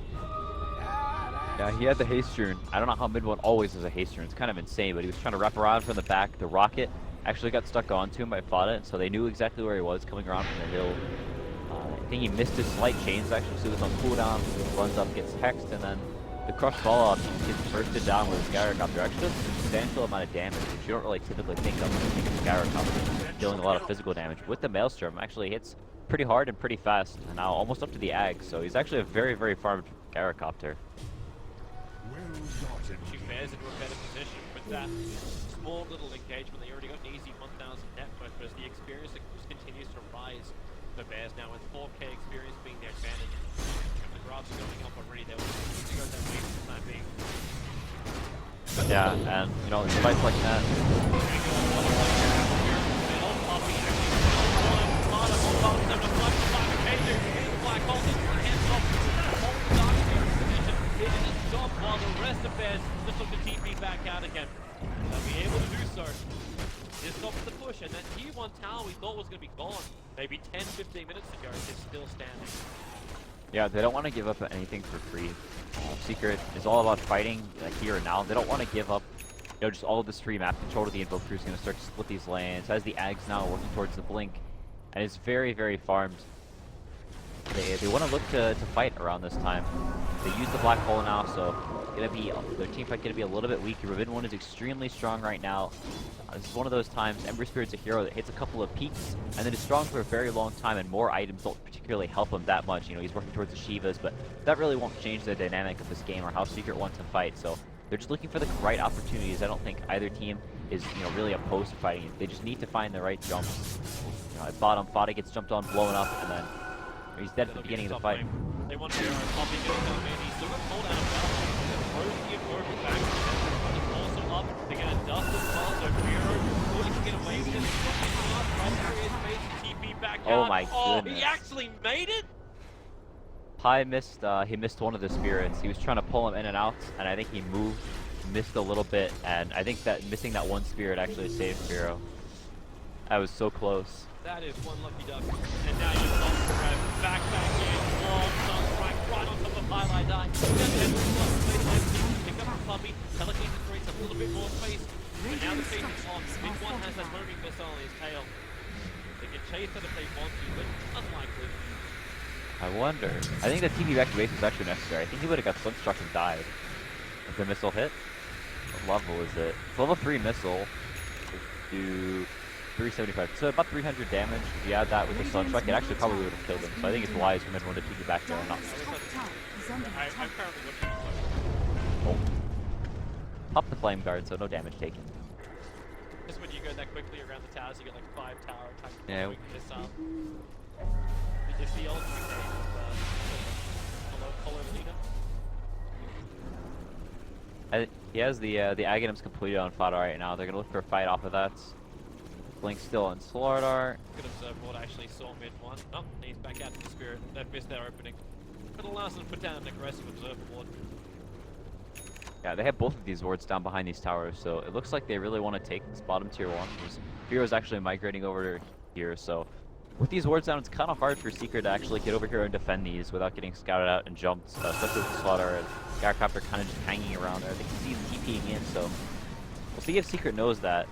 Yeah, he had the haste rune. I don't know how mid one always has a haste rune. It's kind of insane, but he was trying to wrap around from the back. The rocket actually got stuck onto him by Fada, so they knew exactly where he was coming around from the hill. I think he missed his slight chains actually, so he was on cooldown, runs up, gets hexed, and then the crush follow-up gets bursted down with his Gyrocopter. Actually does a substantial amount of damage, which you don't really typically think of when you think of Gyrocopter, dealing a lot of physical damage. With the Maelstrom, actually hits pretty hard and pretty fast, and now almost up to the Ag, so he's actually a very, very farmed Gyrocopter. She fares into a better position with that small little engagement. They already got an easy 1,000 net worth, but as the experience just continues to rise for Bears now, with 4K experience being their advantage. The graphs are going up already. They will continue to go that way for the time being. Yeah, and you know, fights like that. While the rest of theirs just look to TP back out again. They'll be able to do so. This stops the push, and that tier 1 tower we thought was going to be gone maybe 10-15 minutes ago is still standing. Yeah, they don't want to give up anything for free. Secret is all about fighting here and now. They don't want to give up, you know, just all of this free map control to the Invoker, who's going to start to split these lanes. Has the Ags now working towards the Blink, and it's very, very farmed. They want to look to fight around this time. They use the black hole now, so their team fight gonna be a little bit weaker. Ribbon 1 is extremely strong right now. This is one of those times. Ember Spirit's a hero that hits a couple of peaks and then is strong for a very long time, and more items don't particularly help him that much. You know, he's working towards the Shivas, but that really won't change the dynamic of this game or how Secret wants to fight. So they're just looking for the right opportunities. I don't think either team is, you know, really opposed to fighting. They just need to find the right jumps. You know, at bottom, Fada gets jumped on, blown up, and then he's dead at the beginning of the fight. They want to Puppey getting down, man. He's still got pulled out of balance. Throws the Invoker back. He's also up. They're going to dust as well. So Bureau thought he could get away with it. TP back out. Oh my Oh, goodness. he actually made it? Pi missed, he missed one of the spirits. He was trying to pull him in and out, and I think he missed a little bit, and I think that missing that one spirit actually saved Bureau. That was so close. That is one lucky duck. And now you've got back in. Long Sunstrike right on top of Highlight Die. Pick up the Puppey. Telekinesis creates a little bit more space. But now the chase is on. Big one has that homing missile on his tail. They can chase it if they want to, but unlikely. I wonder. I think the TP back to base was actually necessary. I think he would have got Sunstruck and died if the missile hit. What level is it? It's level 3 missile. Do 375, so about 300 damage. If you add that with the Sunstruck, it actually probably would have killed him. So I think it's wise for everyone to TP back there and not. I'm currently looking at Oh. Pop the flame guard, so no damage taken. just when you go that quickly around the towers, you get like 5 tower attacks. Yeah. Missile. You see all the Apollo leader. He has the Aghanims completed on Fada right now. They're gonna look for a fight off of that. Blink still on Slardar. Good observe what I actually saw mid one. Oh, he's back out to the Spirit. They've missed their opening. But allows them to put down an aggressive observer ward. Yeah, they have both of these wards down behind these towers, so it looks like they really want to take this bottom tier 1. Hero's actually migrating over here, so with these wards down, it's kind of hard for Secret to actually get over here and defend these without getting scouted out and jumped, especially with the Slaughter and Gyrocopter kind of just hanging around there. They can see them TPing in, so we'll see if Secret knows that.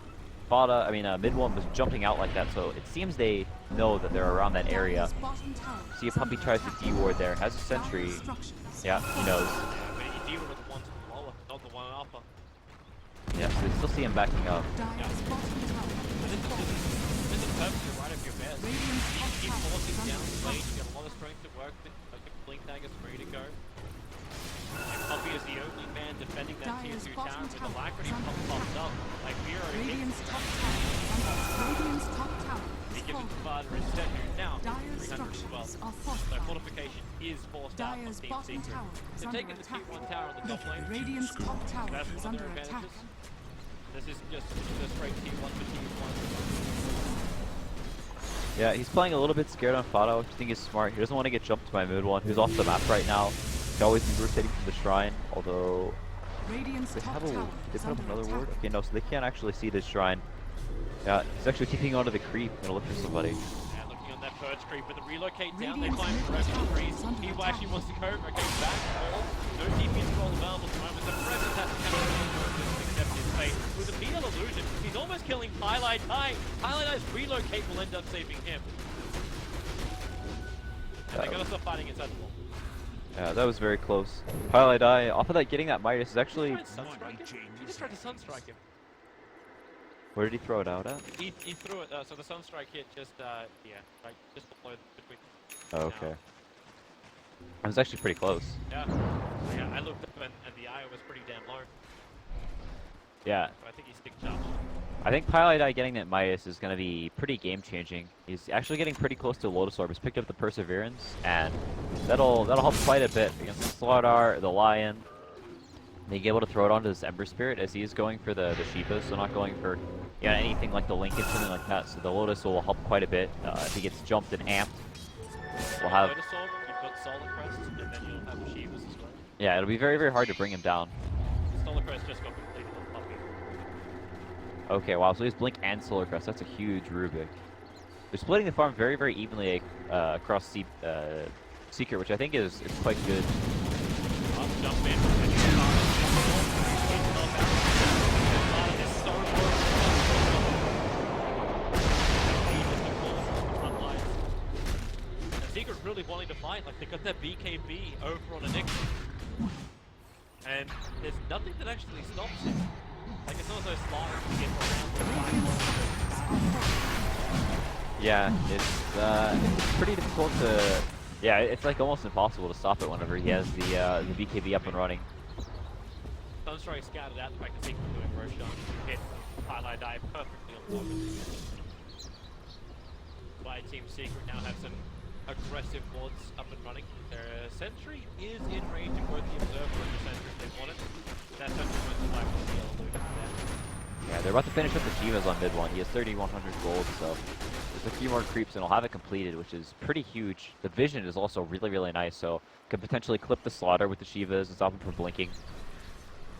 Mid 1 was jumping out like that, so it seems they know that they're around that area. See if Puppey tries to D-ward there. Has a sentry. Yeah, he knows. But you deal with the one to the lower, not the one upper. Yeah, so they still see him backing up. This is perfectly right of your best. You keep forcing down the lane, you get a lot of strength to work with. Like the Blink Dagger's free to go. And Puppey is the only man defending that tier 2 tower with Alacrity popped up. Like Bureau hits. He gives it to Fada instead. Now, 300 as well. So fortification is forced out on Team Secret. They're taking the tier 1 tower on the top lane. That's one of their advantages. This is just a straight tier 1 for tier 1. Yeah, he's playing a little bit scared on Fada, which I think is smart. He doesn't want to get jumped by mid 1, who's off the map right now. He always be rotating from the shrine, although they put up another ward. Okay, no, so they can't actually see this shrine. Yeah, he's actually keeping onto the creep, gonna look for somebody. Yeah, looking on that first creep, but the relocate down, they climb forever to freeze. He actually wants to co-locate back, or no TP control available at the moment. The presence has to come to accept his fate. With a PL illusion, he's almost killing Highlight Eye. Highlight Eye's relocate will end up saving him. And they're gonna start fighting inside the wall. Yeah, that was very close. Highlight Eye, off of that, getting that Midas is actually... He just tried to Sunstrike him. Where did he throw it out at? He threw it, so the Sunstrike hit just, right just below between. Oh, okay. It was actually pretty close. Yeah, I looked up and the eye was pretty damn low. Yeah. So I think he's stick charged. I think Highlight Eye getting that Midas is going to be pretty game-changing. He's actually getting pretty close to Lotus Orb. He's picked up the Perseverance, and that'll help quite a bit against the Slardar, the Lion. Being able to throw it onto this Ember Spirit as he is going for the Shivas, so not going for anything like the Lincoln, something like that. So the Lotus will help quite a bit if he gets jumped and amped. We'll have. Lotus Orb, you've got Solar Crest, and then you'll have Shivas as well. Yeah, it'll be very, very hard to bring him down. Solar Crest just got completed on Puppey. Okay, wow, so he's Blink and Solar Crest. That's a huge Rubik. They're splitting the farm very, very evenly across Secret, which I think is quite good. Up jump in, and you start Secret really wanting to fight, like they got that BKB over on a Nick. And there's nothing that actually stops him. Like it's not those sliders to get around the Yeah, it's pretty difficult to. Yeah, it's like almost impossible to stop it whenever he has the BKB up and running. Sunstrike scouted out the fact that Secret doing Roshan. Hit highlight dive perfectly on top of it. By Team Secret now have some aggressive boards up and running. Their sentry is in range of both the Observer and the sentry if they want it. That's actually most likely to be alluded to there. Yeah, they're about to finish up the Shivas on mid one. He has 3,100 gold, so there's a few more creeps and he'll have it completed, which is pretty huge. The vision is also really, really nice, so could potentially clip the Slaughter with the Shivas and stop him from blinking.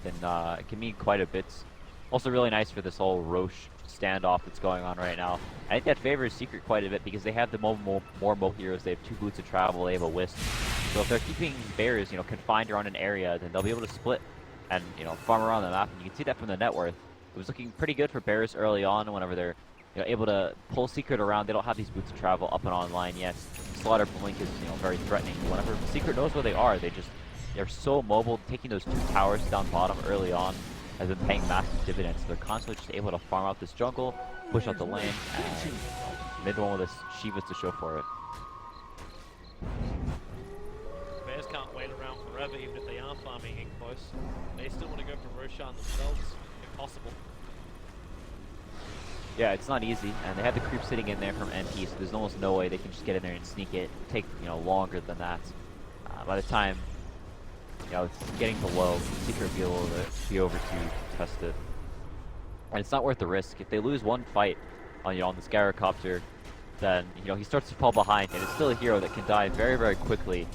Then it can mean quite a bit. Also really nice for this whole Roche standoff that's going on right now. I think that favors Secret quite a bit because they have the more mobile heroes. They have 2 boots of travel, they have a Wisp. So if they're keeping Bears, confined around an area, then they'll be able to split and, farm around the map. And you can see that from the net worth. It was looking pretty good for Bears early on whenever they're able to pull Secret around. They don't have these boots of travel up and online yet. Slaughter Blink is very threatening. Whenever Secret knows where they are, they're so mobile. Taking those 2 towers down bottom early on has been paying massive dividends. So they're constantly just able to farm out this jungle, push out the lane, and mid one with this Shivas to show for it. Bears can't wait around forever even if they are farming in close. They still want to go for Roshan themselves, if possible. Yeah, it's not easy, and they have the creep sitting in there from MP, so there's almost no way they can just get in there and sneak it. It'll take longer than that. By the time it's getting to low, Secret will be able to be over to test it, and it's not worth the risk. If they lose one fight on this Gyrocopter, then he starts to fall behind, and it's still a hero that can die very, very quickly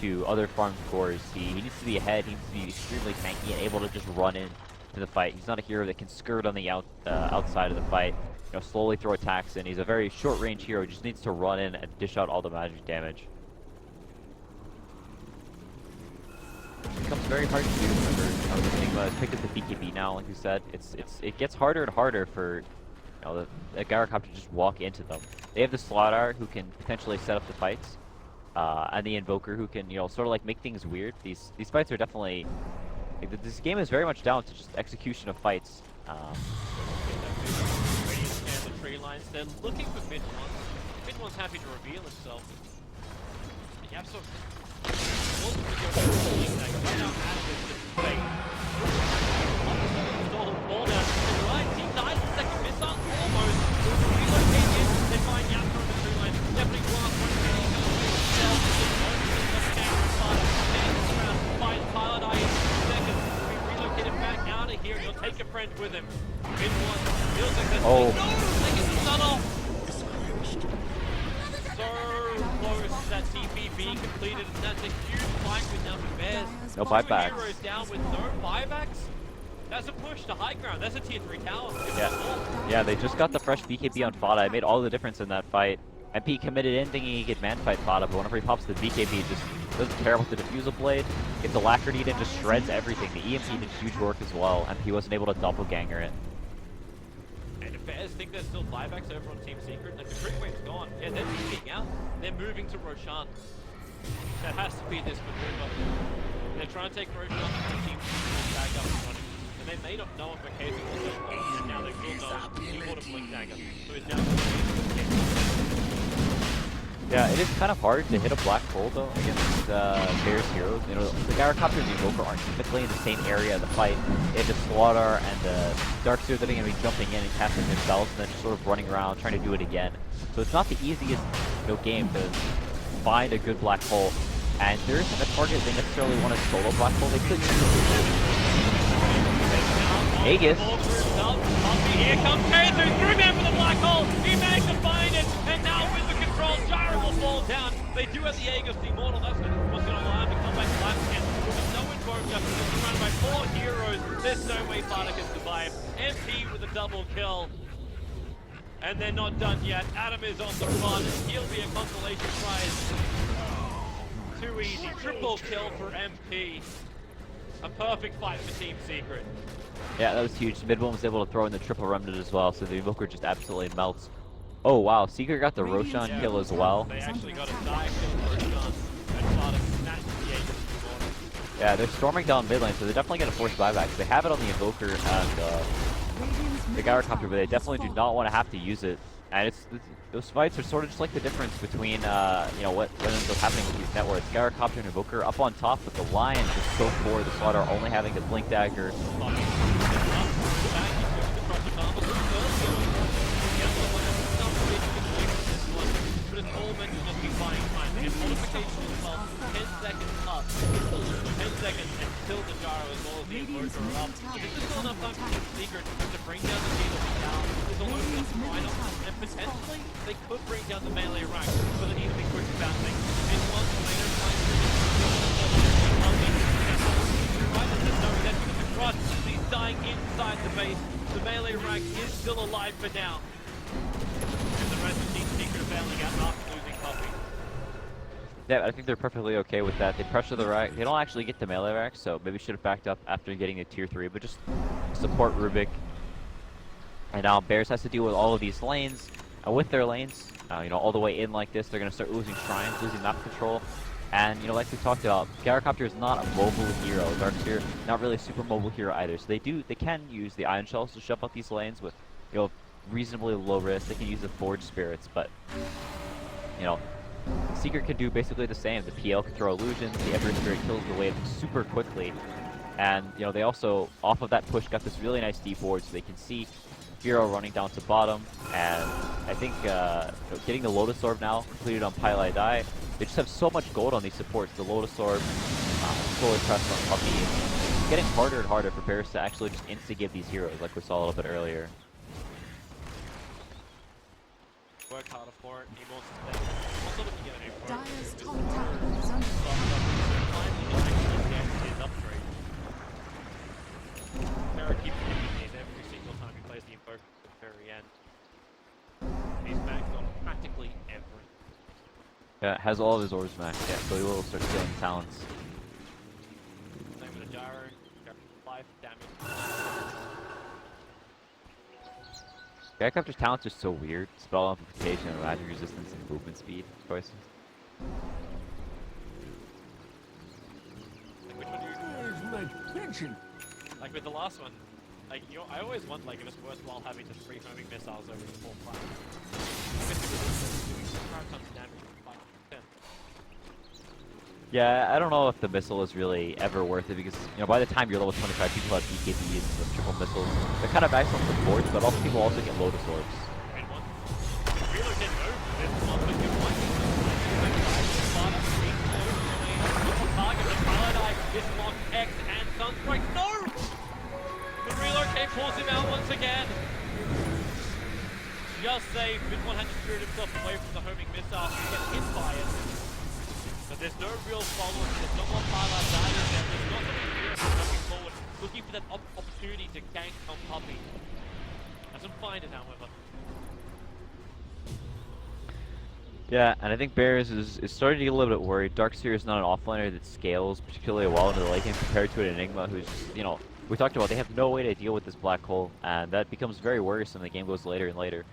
to other farm cores. He needs to be ahead. He needs to be extremely tanky and able to just run in to the fight. He's not a hero that can skirt on the outside of the fight, slowly throw attacks in. He's a very short-range hero. He just needs to run in and dish out all the magic damage. It becomes very hard to do whenever the thing about pick up the BKB now. Like you said, it gets harder and harder for the Gyrocopter to just walk into them. They have the Slaughter who can potentially set up the fights, and the Invoker who can sort of like make things weird. These fights are definitely. This game is very much down to just execution of fights. The tree lines, they're looking for mid one. Mid one's happy to reveal himself. You have some. Ball down to the right. Team dies the second missile. Almost. Relocate in. They find Yasser on the tree line. Definitely blast one. Here, you'll take a friend with him. Mid one, feels like that's no, taking the sun off. So close, that TP being completed, and that's a huge fight with now for Bears. No 2 buybacks. heroes down with no buybacks. That's a push to high ground. That's a tier 3 tower. Yeah, they just got the fresh BKB on Fada. It made all the difference in that fight. MP committed in thinking he could man fight Fada, but whenever he pops the BKB, he just doesn't care about the Diffusal Blade. Gets the Alacrity and just shreds everything. The EMP did huge work as well, and he wasn't able to doppelganger it. And if Bears think there's still buybacks over on Team Secret, like the Creep Wave's gone. Yeah, they're peeking out. They're moving to Roshan. That has to be this maneuver. They're trying to take Roshan and Team Secret back up and running. And they may not know if KheZu was there, and now they will know he bought a Blink Dagger. So he's now Yeah, it is kind of hard to hit a black hole though against Bears heroes. The Gyrocopter and the Invoker aren't typically in the same area of the fight. They have the Slaughter and the Darkseer that are going to be jumping in and casting themselves and then just sort of running around trying to do it again. So it's not the easiest game to find a good black hole. And there isn't a target they necessarily want to solo black hole. They could use Aegis. Puppey, here comes KheZu, through man for the black hole. He managed to find it, and now with the control, Gyro will fall down. They do have the Aegis, the Immortal. That's what's going to allow him to come back to life again. With no Invoker, surrounded by 4 heroes. There's no way Fada can survive. MP with a double kill. And they're not done yet. Adam is on the run. He'll be a consolation prize. Too easy. Triple kill for MP. A perfect fight for Team Secret. Yeah, that was huge. Midbone was able to throw in the triple remnant as well, so the Invoker just absolutely melts. Oh wow, Secret got the Roshan kill as well. They actually got a dive kill for Roshan. And Fada snatched the Aegis from Immortal. Yeah, they're storming down mid lane, so they're definitely going to force buybacks. They have it on the Invoker and the Gyrocopter, but they definitely do not want to have to use it. And those fights are sort of just like the difference between, you know, what ends up happening with these networks. Gyrocopter and Invoker up on top, but the Lion just so poor. The Slaughter only having his Blink Dagger. But it's all meant to just be buying time. They have modification as well. 10 seconds up. 10 seconds until the Gyro as well as the Invoker are up. So this is still enough time for Team Secret to bring down the team down. There's almost enough Rhino, and potentially they could bring down the melee rank, but they need to be quick bouncing. And once later, he's dying inside the base. The melee rank is still alive for now. And the rest of Team Secret are bailing out after losing Puppey. Yeah, I think they're perfectly okay with that. They pressure the rack. They don't actually get the melee rack, so maybe should have backed up after getting the tier 3, but just support Rubik. And now Bears has to deal with all of these lanes. And with their lanes, you know, all the way in like this, they're going to start losing shrines, losing map control. And, you know, like we talked about, Gyrocopter is not a mobile hero. Darkseer, not really a super mobile hero either. So they can use the Iron Shells to shove out these lanes with, you know, reasonably low risk. They can use the Forge Spirits, but, you know, Secret can do basically the same. The PL can throw illusions, the Every Spirit kills the wave super quickly. And, you know, they also, off of that push, got this really nice deep ward, so they can see Hero running down to bottom. And I think you know, getting the Lotus Orb now completed on Pylai Dai, they just have so much gold on these supports. The Lotus Orb, slowly pressed on Puppey. It's getting harder and harder for Bears to actually just insta-give these heroes, like we saw a little bit earlier. Work harder for it. He wants to stay. Also looking at it. Dire's top tower is under Terra keeps getting these every single time he plays the Invoker at the very end. He's maxed on practically everything. Yeah, has all of his orbs maxed, yeah, so he will start stealing talents. Same with the Gyro. 5 damage. Gyrocopter's talents are so weird. Spell amplification, magic resistance, and movement speed choices. Like, which one do you... Like with the last one, like I always want like if it's worthwhile having just 3 homing missiles over the full flat. Yeah, I don't know if the missile is really ever worth it because, you know, by the time you're level 25, people have BKBs and the triple missiles. They're kind of nice on supports, but also people also get Lotus Orbs. And once relocate over this one, but you want to target the Paladine is locked X and Sunstrike. No! The relocate pulls him out once again. Just safe. Bitwan had to spirit himself away from the homing missile. He gets hit by it. But there's no real follow-up. There's no more Paladine there. There's not many heroes coming forward, looking for that opportunity to gank on Puppey. Doesn't find it, however. Yeah, and I think Bears is starting to get a little bit worried. Darkseer is not an offlaner that scales particularly well into the late game compared to an Enigma who's, you know, we talked about they have no way to deal with this black hole, and that becomes very worrisome. The game goes later and later.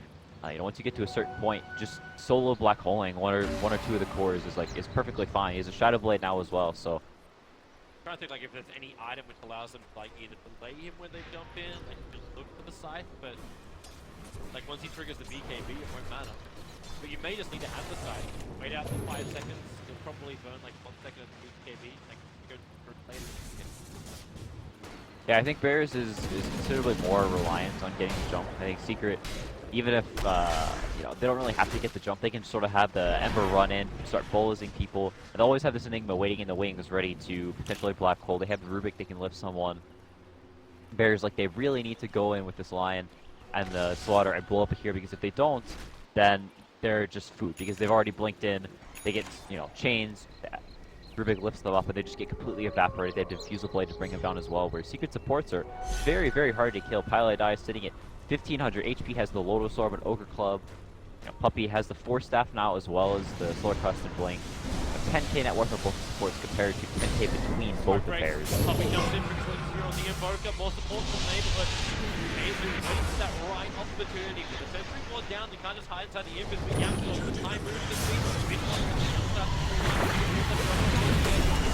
You know, once you get to a certain point, just solo black holing one or two of the cores is perfectly fine. He has a Shadow Blade now as well, so. I'm trying to think like if there's any item which allows them to like either delay him when they jump in, like just look for the scythe, but like once he triggers the BKB, it won't matter. But you may just need to have the scythe. Wait out for 5 seconds. You'll probably burn like 1 second of the BKB, like go for later. Yeah, I think Bears is considerably more reliant on getting the jump. I think Secret, even if you know, they don't really have to get the jump, they can sort of have the Ember run in, start bullizing people. And they always have this Enigma waiting in the wings, ready to potentially black hole. They have the Rubik, they can lift someone. Bears, like, they really need to go in with this Lion and the Slaughter and blow up here, because if they don't, then they're just food, because they've already blinked in. They get, you know, chains, Rubik lifts them up, and they just get completely evaporated. They have Diffusal Blade to bring them down as well, where Secret Supports are very, very hard to kill. Pilot Eye sitting at 1500 HP, has the Lotus Orb and Ogre Club. You know, Puppey has the Force Staff now, as well as the Solar Crust and Blink. 10k net worth of both supports compared to 10k between both the pairs. Puppey jumps in between zero on the Invoker, more support from neighborhood. KheZu waits that right opportunity with the sentry ward down, he kind of hides inside the invis, but Yamcha on the time moves this week.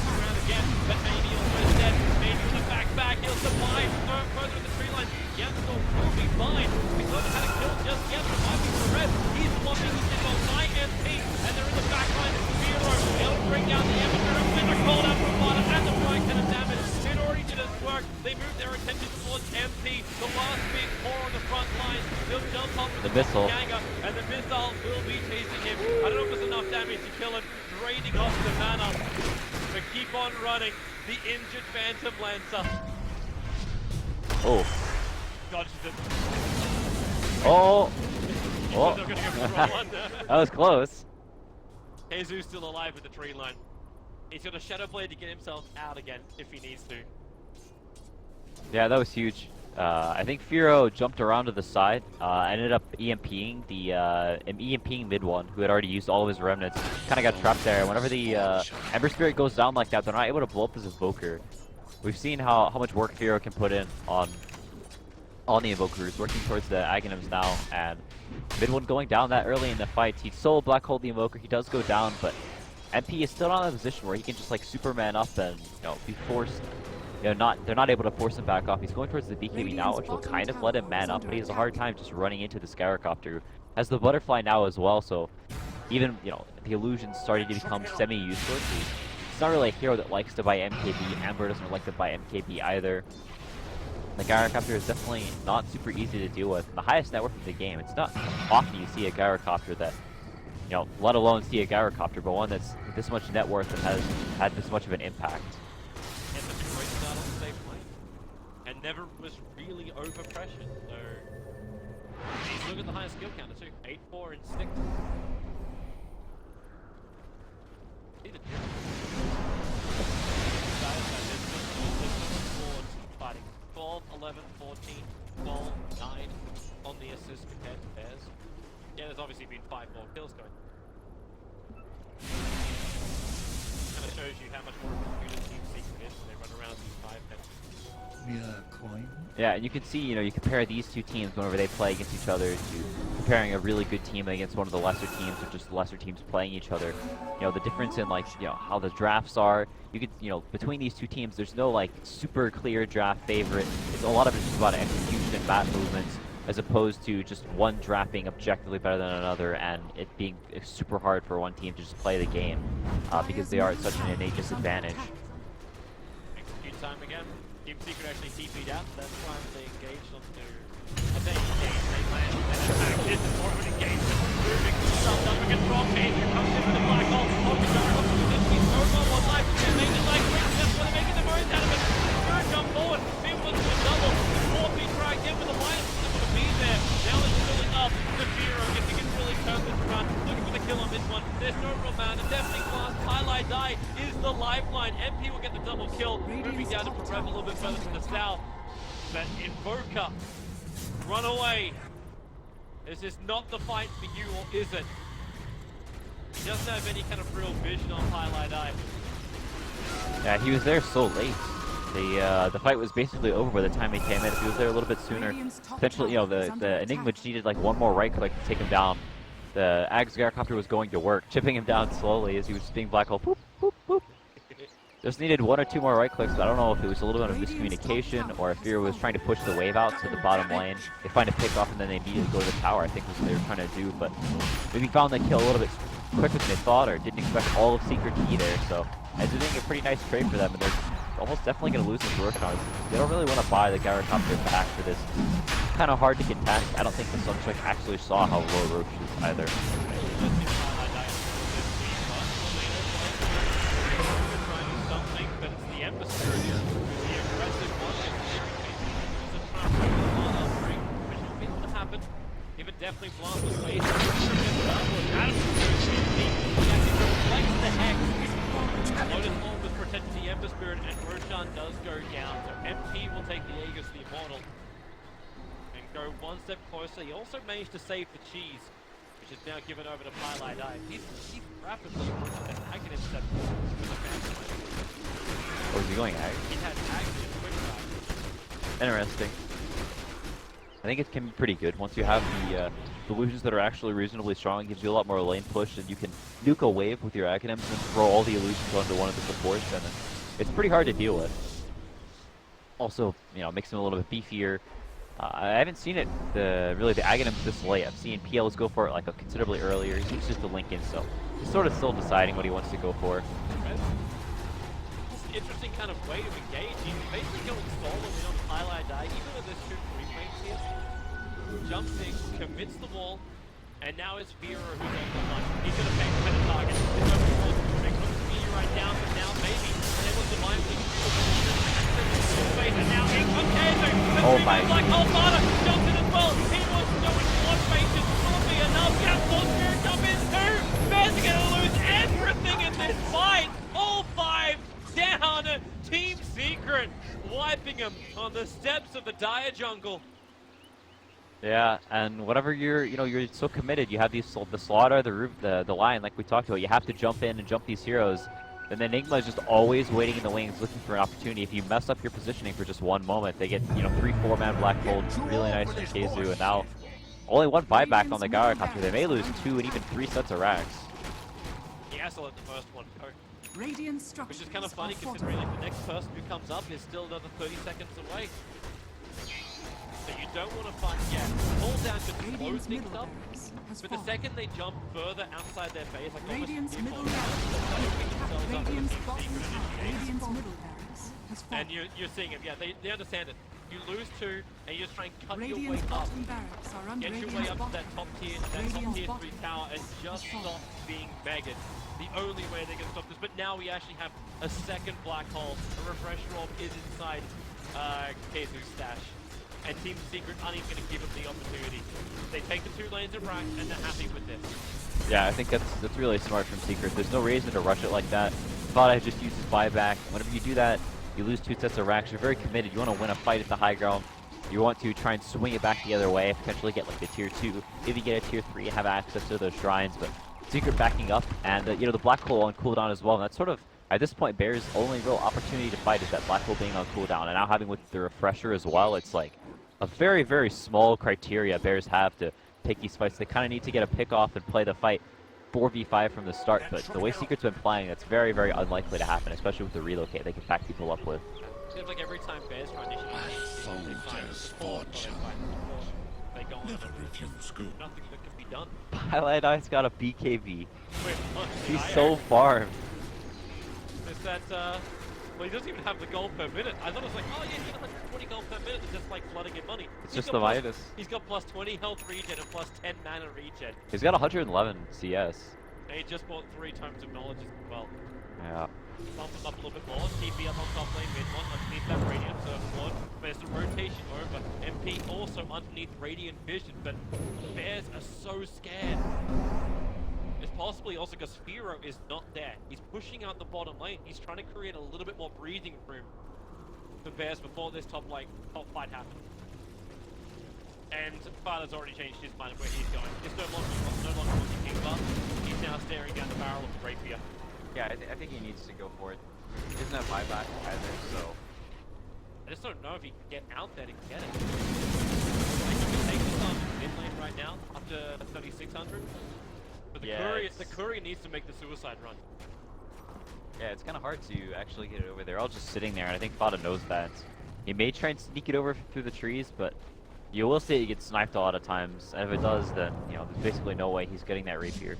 Around again, but maybe almost dead. Maybe with a back, he'll survive further in the tree line. Yamcha will be fine. We haven't had a kill just yet, but might be for Red. He's watching the signal, IMP, and they're in the back line. They'll bring down the Amateur, and they're called out from bottom, and the flying can of damage. It already did its work. They moved their attention towards MP, the last big core on the front line. They'll jump off the missile, and the missile will be chasing him. I don't know if there's enough damage to kill him, draining off the mana. But keep on running, the injured Phantom Lancer. Oh. God, she's in. Oh. Oh. That was close. KheZu's still alive with the tree line. He's got a Shadow Blade to get himself out again if he needs to. Yeah, that was huge. I think Firo jumped around to the side, ended up EMPing the EMPing mid one, who had already used all of his remnants. Kind of got trapped there. Whenever the Ember Spirit goes down like that, they're not able to blow up his Invoker. We've seen how much work Firo can put in on the Invokers, working towards the Aghanims now, and mid one going down that early in the fight. He solo Black Hole the Invoker, he does go down, but MP is still not in a position where he can just like Superman up and, you know, be forced. You know, they're not able to force him back off. He's going towards the BKB now, which will kind of let him man up, but he has a hard time just running into the Skyrecopter. Has the Butterfly now as well, so even, you know, the illusion's starting to become semi-useless. He's not really a hero that likes to buy MKB. Amber doesn't like to buy MKB either. The Gyrocopter is definitely not super easy to deal with. The highest net worth of the game. It's not often you see a Gyrocopter that, you know, let alone see a Gyrocopter, but one that's this much net worth and has had this much of an impact. And such a great start on the safe lane. And never was really over pressure, so he's looking at the highest skill counter too. 8, 4, and 6. See the difference. Fighting 12, 11, 14, 12, 9 on the assist compared to theirs. Yeah, there's obviously been 5 more kills going. Kind of shows you how much more of a good team secret is when they run around these 5 minutes. Yeah, and you can see, you know, you compare these two teams whenever they play against each other to comparing a really good team against one of the lesser teams, or just lesser teams playing each other. You know, the difference in, like, you know, how the drafts are. You could, you know, between these two teams, there's no, like, super clear draft favorite. It's a lot of it's just about execution and map movements, as opposed to just one draft being objectively better than another and it being super hard for one team to just play the game because they are at such an innate disadvantage. Execute time again. Team Secret actually TP'd out, that's why they engaged on their... I say engaged, they land and attack. This is more of an engagement. Moving stuff up against Rock. KheZu comes in with the black hole. Offlane going up to this piece. Over one life. They just like quick steps where they're making the most out of it. Third jump forward. Big one to a double. The 4P dragged in with the Lions. They're going to be there. Now it's filling up. The Firo gets to really turn this run. Looking for the kill on this one. There's no real man. The deafening blast. Highlight Die is the lifeline. MP will get the double kill. Moving down to Rev a little bit further to the south. But Invoker, run away. This is not the fight for you, or is it? He doesn't have any kind of real vision on Highlight Eye. Yeah, he was there so late. The fight was basically over by the time he came in. If he was there a little bit sooner, potentially, you know, the Enigma just needed like one more right click to take him down. The Ag's Gyrocopter was going to work, chipping him down slowly as he was just being black hole. Boop, boop, boop. Just needed 1 or 2 more right clicks, but I don't know if it was a little bit of miscommunication or if Fear was trying to push the wave out to the bottom lane. They find a pick off and then they immediately go to the tower, I think was what they were trying to do, but maybe found the kill a little bit quicker than they thought or didn't expect all of Secret to be there, so it's doing a pretty nice trade for them, and they're almost definitely going to lose this Roshan. They don't really want to buy the Gyrocopter back for this. Kind of hard to contest. I don't think the Sunstrike actually saw how low Roche is either. definitely blast the space. Deflects the Hex. Lotus Orb was protected the Ember Spirit, and Roshan does go down. So MP will take the Aegis, the Immortal, and go one step closer. He also managed to save the Cheese, which is now given over to Pylai Dai. He's rapidly approaching an Ag intercept with the Phantom. Or is he going Ag? He had Ag and Quick Drive. Interesting. I think it can be pretty good once you have the illusions that are actually reasonably strong. It gives you a lot more lane push, and you can nuke a wave with your Aghanims and throw all the illusions onto one of the supports, and it's pretty hard to deal with. Also, you know, makes him a little bit beefier. I haven't seen it, really the Aghanims this late. I've seen PLs go for it like considerably earlier. He seems just to link in, so he's sort of still deciding what he wants to go for. It's an interesting kind of way to engage. He's basically going solo in on Pylai Dai, even though there's 2 free frames here. Jumps in, commits the wall, and now it's Vera who's on the line. He's going to make a better target. It's over to Åström. Puppey right down, but now maybe. And it was the mind leak. And now in on KheZu. Oh my. Black Hole Martyr jumps in as well. He wants to go in one faces. Will it be enough? Yes, Åström jump in too. Bears are going to lose everything in this fight. All 5 down. Team Secret wiping him on the steps of the Dire Jungle. Yeah, and whenever you're so committed, you have the slaughter, the roof, the line, like we talked about. You have to jump in and jump these heroes. And then Enigma is just always waiting in the wings, looking for an opportunity. If you mess up your positioning for just one moment, they get 3-4 man Black Hole, really nice from KheZu, and now only 1 buyback on the Gara Counter. They may lose 2 and even 3 sets of racks. He has to let the first one go. Radiant Which is kind of funny considering like, the next person who comes up is still another 30 seconds away. So you don't want to find, pull down to close things up, but the second they jump further outside their base, like Radiant's almost middle Radiant's bottom tower. Radiant's middle barracks has fallen. and you're seeing it, they understand it. You lose 2, and you just try and cut your way Radiant's up. bottom barracks are under Get your way Radiant's up to that bottom. top tier, that top tier 3 tower, and just stop being begged. The only way they can stop this, but now we actually have a second black hole. A refresher orb is inside KheZu's stash. And Team Secret aren't even going to give them the opportunity. They take the 2 lanes of rack, and they're happy with this. Yeah, I think that's really smart from Secret. There's no reason to rush it like that. Thought I just used his buyback. Whenever you do that, you lose 2 sets of racks. You're very committed. You want to win a fight at the high ground. You want to try and swing it back the other way, potentially get like the tier 2. If you get a tier 3, have access to those shrines. But Secret backing up, and the black hole on cooldown as well. And that's sort of, at this point, Bear's only real opportunity to fight is that black hole being on cooldown. And now having with the refresher as well, it's like a very, very small criteria Bears have to take these fights. They kind of need to get a pick off and play the fight 4v5 from the start, but the way Secret's been playing, that's very, very unlikely to happen, especially with the relocate they can pack people up with. Seems like every time Bears try Soldier's fortune. Never refuse good. nothing that can be done. Pylai Dai's got a BKB. Wait, what? He's so farmed. Is that, well, he doesn't even have the gold per minute. I thought it was like, oh yeah, he got like 20 gold per minute, it's just like flooding in money. It's just the Midas. He's got plus 20 health regen and plus 10 mana regen. He's got 111 CS. And he just bought 3 times of knowledge as well. Yeah. Bump him up a little bit more. TP up on top lane, mid one, underneath that Radiant Surfboard. There's the rotation over. MP also underneath Radiant Vision, but Bears are so scared. It's possibly also because Firo is not there. He's pushing out the bottom lane. He's trying to create a little bit more breathing room for Bears before this top fight happens. And Father's already changed his mind of where he's going. He's no longer wanting King Buff. He's now staring down the barrel of the Rapier. Yeah, I think he needs to go for it. He doesn't have buyback either, so... I just don't know if he can get out there to get it. Like, he can take this on mid lane right now, up to 3600. But the courier needs to make the suicide run. Yeah, it's kind of hard to actually get it over. They're all just sitting there, and I think Fada knows that. He may try and sneak it over through the trees, but you will see it gets sniped a lot of times. And if it does, then there's basically no way he's getting that rapier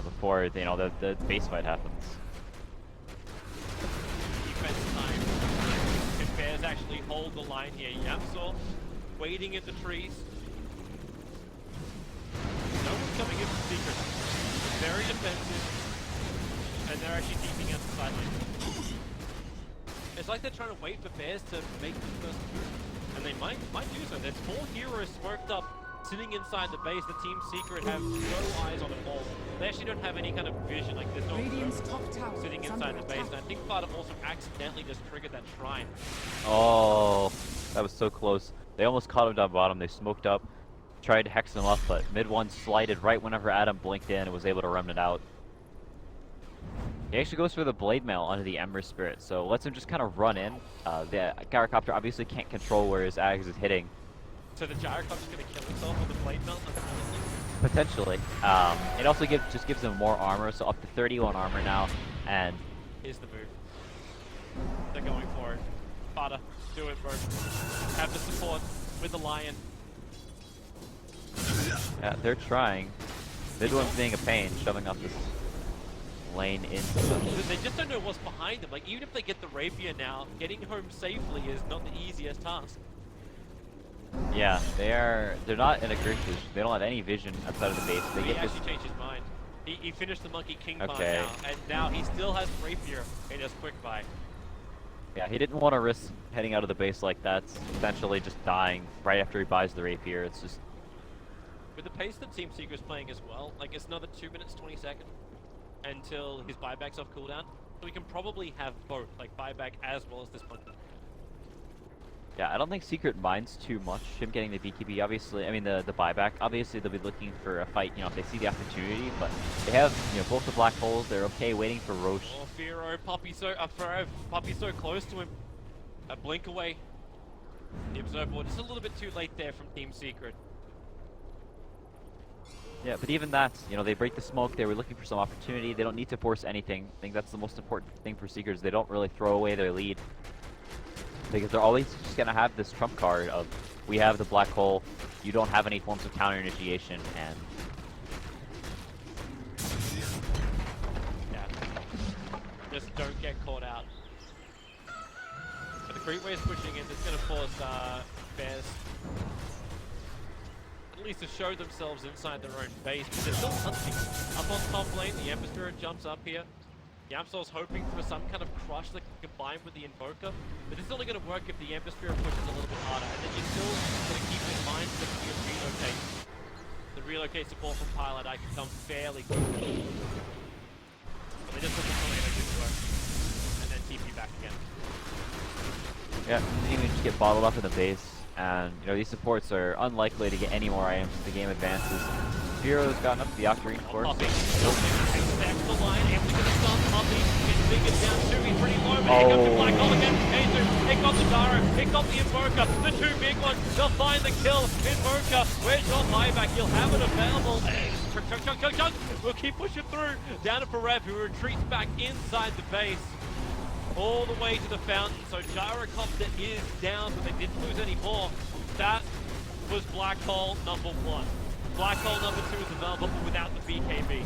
before the base fight happens. Defense time. Can Bears actually hold the line here? Yamsor waiting in the trees. No one's coming in from Secret. Very defensive. And they're actually deeping out the side lane. It's like they're trying to wait for Bears to make the first move. And they might do so. There's 4 heroes smoked up sitting inside the base, the Team Secret have no eyes on the ball. They actually don't have any kind of vision, like there's no Radiant's top tower sitting is inside under the base. attack. And I think Fada also accidentally just triggered that shrine. Oh, that was so close. They almost caught him down bottom. They smoked up, tried to hex him up, but mid one slided right whenever Adam blinked in and was able to remnant out. He actually goes for the blade mail onto the Ember Spirit, so lets him just kind of run in. The Gyrocopter obviously can't control where his Axe is hitting. So the Gyrocopter's going to kill himself on the blade melt, unfortunately. Potentially. It also just gives him more armor, so up to 31 armor now, and... Here's the move. They're going for it. Fada, do it, bro. Have the support with the Lion. Yeah, they're trying. Mid one's being a pain, shoving up this lane into them. They just don't know what's behind them. Like, even if they get the Rapier now, getting home safely is not the easiest task. Yeah, they're not in a great position. They don't have any vision outside of the base. They He get this. actually changed his mind. He finished the Monkey King part Okay. now, and now he still has Rapier in his quick buy. Yeah, he didn't want to risk heading out of the base like that, essentially just dying right after he buys the Rapier. It's just... With the pace that Team Secret's playing as well, like it's another 2 minutes 20 seconds until his buyback's off cooldown. So we can probably have both, like buyback as well as this Monkey. Yeah, I don't think Secret minds too much him getting the BKB. Obviously, I mean the buyback. Obviously, they'll be looking for a fight. You know, if they see the opportunity. But they have both the black holes. They're okay waiting for Roche. Oh, Firo, Puppey so close to him. A blink away. The Observer just a little bit too late there from Team Secret. Yeah, but even that, they break the smoke. They were looking for some opportunity. They don't need to force anything. I think that's the most important thing for Secret is they don't really throw away their lead. Because they're always just going to have this trump card of, we have the black hole, you don't have any forms of counter initiation, and... Yeah. Just don't get caught out. But the creep wave is pushing in, it's going to force Bears at least to show themselves inside their own base, but they're still hunting. Up on top lane, the Ember Spirit jumps up here. Yamso's hoping for some kind of crush that can combine with the Invoker, but it's only going to work if the Ember Spirit pushes a little bit harder, and then you're still going to keep in mind that you relocate. The relocate support from Pilot I can come fairly quickly. But they just put the tornado to work, and then TP back again. Yeah, you can just get bottled up in the base, and these supports are unlikely to get any more items as the game advances. Spiro's gotten up to the Octarine course. Puppey, back to the line, able to get a stun. Puppey gets figured down too, he's pretty low, but here comes the Black Hole again. KheZu, pick up the Dara, pick up the Invoker, the two big ones, they'll find the kill. Invoker, where's your buyback? You'll have it available. Chug. We'll keep pushing through. Down to Parev, who retreats back inside the base. All the way to the fountain, so Gyrocopter is down, but they didn't lose any more. That was Black Hole number 1. Black Hole number 2 is available, but without the BKB.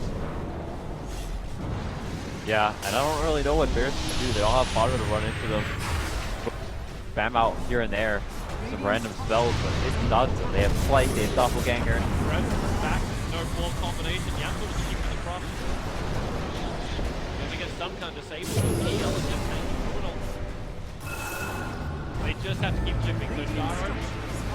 Yeah, and I don't really know what Bears can do. They don't have fodder to run into them. Spam out here and there, some random spells, but it does them. They have Flight, they have Doppelganger. Back, no floor combination. Yamso was keeping the cross. Gonna get some kind of disable. EL is just taking brutal. They just have to keep chipping. So Gyro,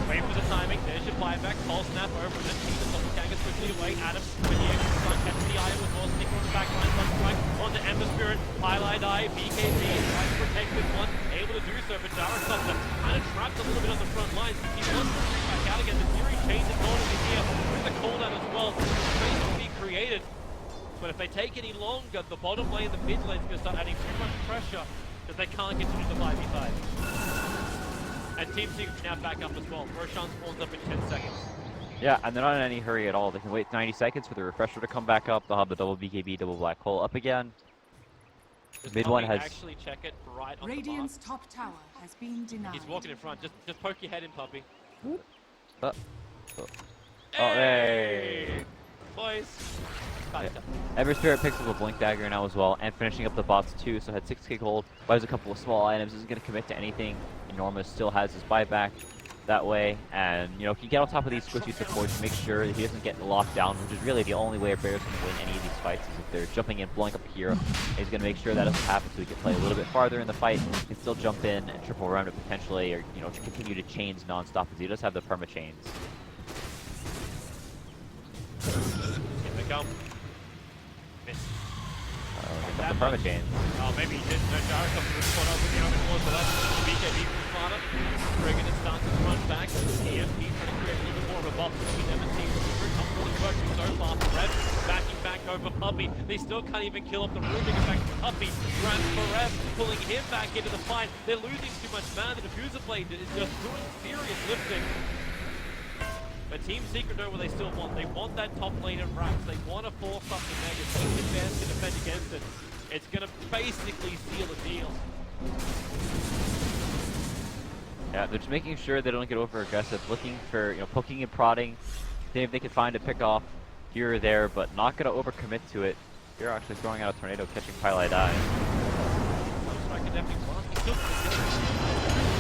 wait for the timing. There's your buyback. Pulse snap over, and then keep the Doppelganger quickly away. Adam, with the extra stun, catches the eye with more sneaker on the back line. One strike on the Ember Spirit. Highlight eye, BKB, tries to protect this one. Able to do so, but Gyrocopter kind of trapped a little bit on the front lines. He wants to bring back out again. The Fury change is going to be here with the cooldown as well. Space will be created. But if they take any longer, the bottom lane, the mid lane is going to start adding too much pressure because they can't continue the 5v5. And Team Secret can now back up as well. Roshan spawns up in 10 seconds. Yeah, and they're not in any hurry at all. They can wait 90 seconds for the refresher to come back up. They'll have the double BKB, double black hole up again. Mid one has... actually check it right on Radiant's the mark. top tower has been denied. He's walking in front. Just poke your head in, Puppey. Hey! Boys. Yeah. Ember Spirit picks up a Blink Dagger now as well, and finishing up the bots too, so had 6k gold, buys a couple of small items, isn't going to commit to anything. Enormous still has his buyback that way, and he can get on top of these squishy supports to make sure that he doesn't get locked down, which is really the only way a Bears can win any of these fights, is if they're jumping in, blowing up a hero. He's going to make sure that doesn't happen so he can play a little bit farther in the fight, he can still jump in and triple round it potentially, or continue to chains non-stop, because he does have the perma chains. come. Miss. The perma-chain. Oh, maybe he didn't. No, Jaro comes to the spot up with the open wall, so that's the BKB from Sparta. Reagan and starts to run back. EMP trying to create a little bit more of a buffer between them and Team Secret. Not really working so far for Rev. Backing back over Puppey. They still can't even kill up the Rubik. In fact, Puppey runs for Rev, pulling him back into the fight. They're losing too much mana. The diffuser blade is just doing serious lifting. But Team Secret know what they still want. They want that top lane of Rax. They want to force up the Mega. Team Advance to defend against it. It's going to basically seal a deal. Yeah, they're just making sure they don't get over aggressive, looking for, poking and prodding, seeing if they can find a pick off here or there, but not going to overcommit to it. You're actually throwing out a tornado, catching Pylai die. Striker definitely won. He took the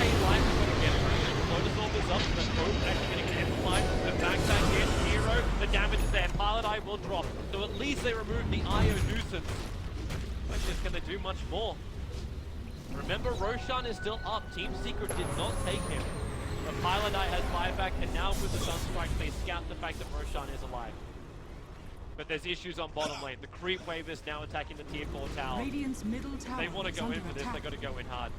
Hey, life is going to get it. The Lotus Orb is up, the Probe actually going to get amplified. The backside hit, Hero, the damage is there. Pilot Eye will drop. So at least they remove the IO nuisance. But just can they do much more? Remember, Roshan is still up. Team Secret did not take him. The Pilot Eye has buyback, and now with the Sunstrike, they scout the fact that Roshan is alive. But there's issues on bottom lane. The creep wave is now attacking the tier 4 tower. Radiant's middle tower They want to is go in under for this. They attack. got to go in hard.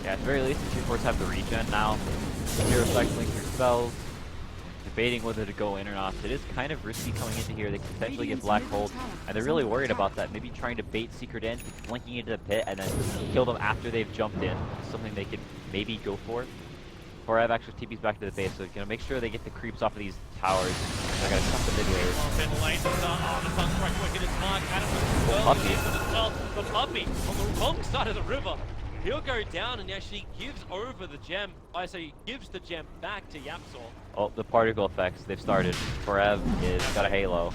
Yeah, at the very least, the tier 4s have the regen now. Hero cycling through spells, debating whether to go in or not. It is kind of risky coming into here. They could potentially get black hold, and they're really worried about that. Maybe trying to bait Secret in, blinking into the pit, and then kill them after they've jumped in. Something they could maybe go for. Forev actually TP's back to the base, so make sure they get the creeps off of these towers. They're gonna cut the mid wave. Middle lane, the Sunstrike quick in his mark. Adam Puppey. The Puppey on the wrong side of the river. He'll go down and actually gives over the gem. I say gives the gem back to Yapsor. Oh, the particle effects, they've started. Forev is got a halo.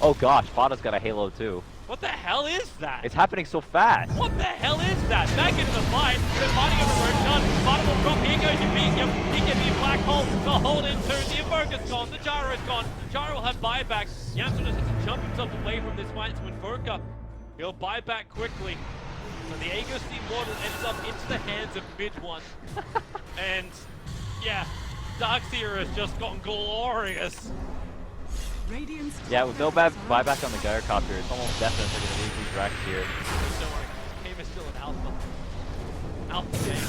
Oh gosh, Fada's got a halo too. What the hell is that? It's happening so fast. What the hell is that? Back into the fight. They're fighting over Roshan. Fada will drop. Here goes your He can be a black hole. The hold in turn. The Invoker's gone. The Gyro's gone. Gyro will have buyback. Yapsor just has to jump himself away from this fight to Invoker. He'll buy back quickly. So the Aegis Immortal ends up into the hands of mid one. And yeah, Darkseer has just gone glorious. Radiant's Yeah, with no bad buyback on the gyrocopter, it's almost definite they're going to lose these racks here. Don't worry, game is still an alpha. Alpha game.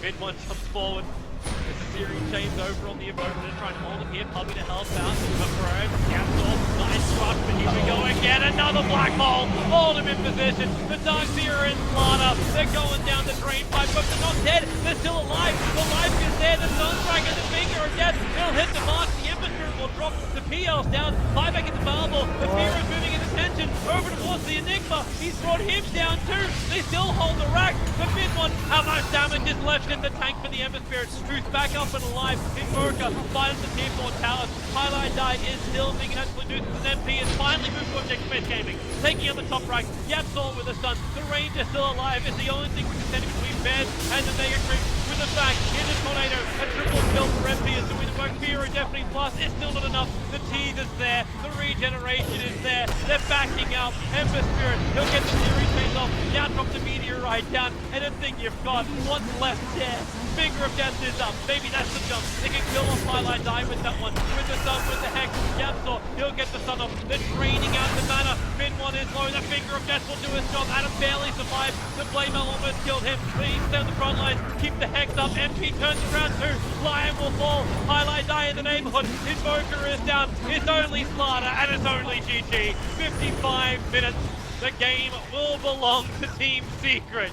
Mid one jumps forward. There's a series chains over on the Invoker. They're trying to hold him here. Puppey to help out. But Perez, Yapsor, nice rush, but here we go again. Another black hole. Hold him in position. The Darkseer in Sparta. They're going down the drain pipe, but they're not dead. They're still alive. The life is there. The Sunstrike and the finger of death. It'll hit the mark. The Invoker will drop. The PL's down. Buyback is available. The Fear's moving in attention. Over towards the Enigma. He's brought him down too. They still hold the rack. The mid one. How much damage is left in the tank for the Ember Spirit? Truth back up and alive. Invoker finds the tier 4 towers. Highlight Die is still being actually nuisance, and MP is finally moved to Object Space Gaming. Taking on the top rack. Yapsor with the stun. The Ranger still alive. It's the only thing we can send between Bears and the Mega Creep. With the fact, in the Tornado, a triple kill for MP is doing the work. Fear definitely plus. It's still not enough. The tease is there. The regeneration is there. They're backing out. Ember Spirit. He'll get the series chains off. Now drop the meteorite down. And the thing you've got. What's left there? Finger of Death is up. Maybe that's the jump. They can kill off Highlight Die with that one. With the sun, with the hex. Yapsor, he'll get the sun off. They're draining out the mana. Min one is low. The Finger of Death will do his job. Adam barely survived. The Flamer almost killed him. But he's down the front lines. Keep the hex up. MP turns around too. Lion will fall. Highlight Die in the neighborhood. Invoker is down. It's only Slaughter and it's only GG. 55 minutes. The game will belong to Team Secret.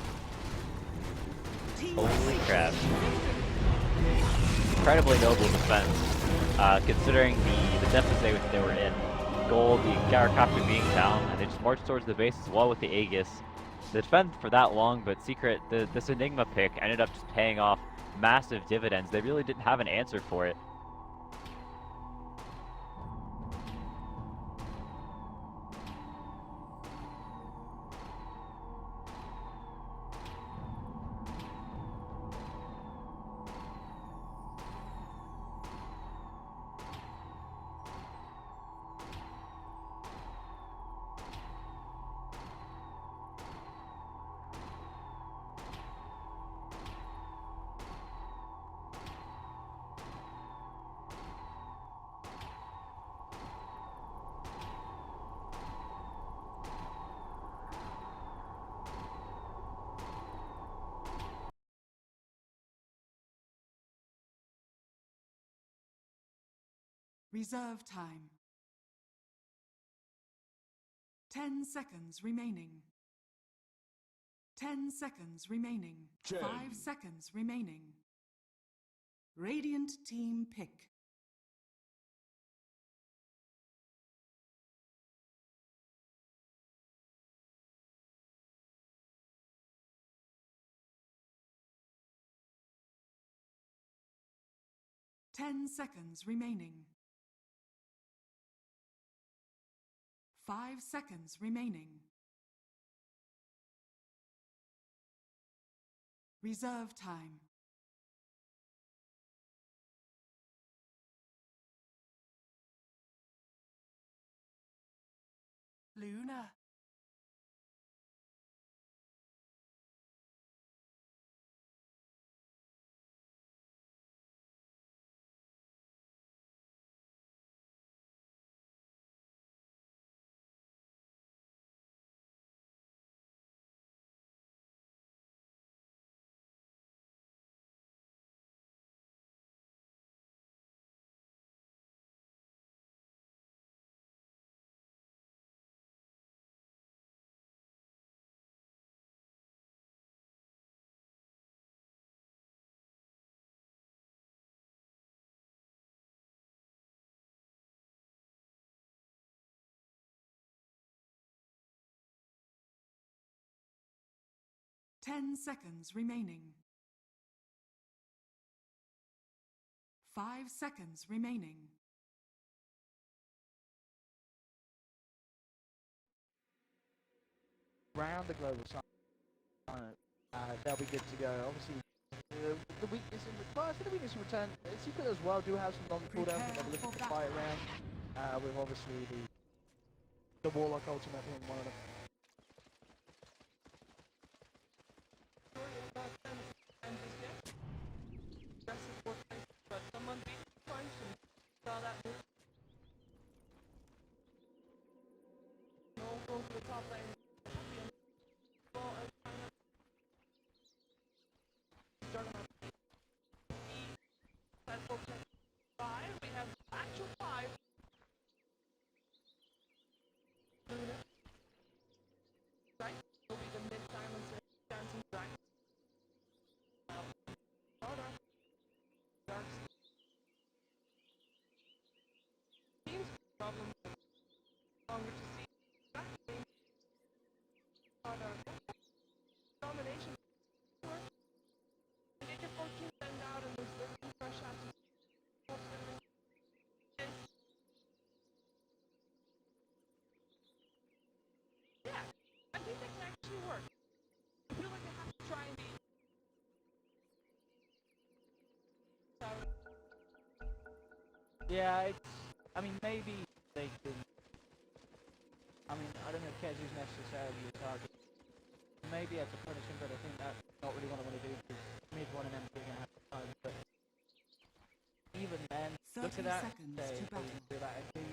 Holy crap. Incredibly noble defense, considering the deficit they were in. Gold, the gyrocopter being down, and they just marched towards the base as well with the Aegis. They defend for that long, but Secret, this Enigma pick ended up just paying off massive dividends. They really didn't have an answer for it. Reserve time. 10 seconds remaining. 10 seconds remaining. 10. 5 seconds remaining. Radiant team pick. Ten seconds remaining. 5 seconds remaining. Reserve time. Luna. Ten seconds remaining. 5 seconds remaining. Round the global sign. They'll be good to go. Obviously, the weakness in the weakness in return. Secret as well do have some long cooldowns that they're looking to fight around. With obviously the Warlock ultimate being one of them. Yeah, I mean, maybe they can. I mean, I don't know if KheZu's necessarily a target. Maybe as a punishment, but I think that's not really what I want to do because mid one and MP are going to have time. But even then, look at that. They do that MP.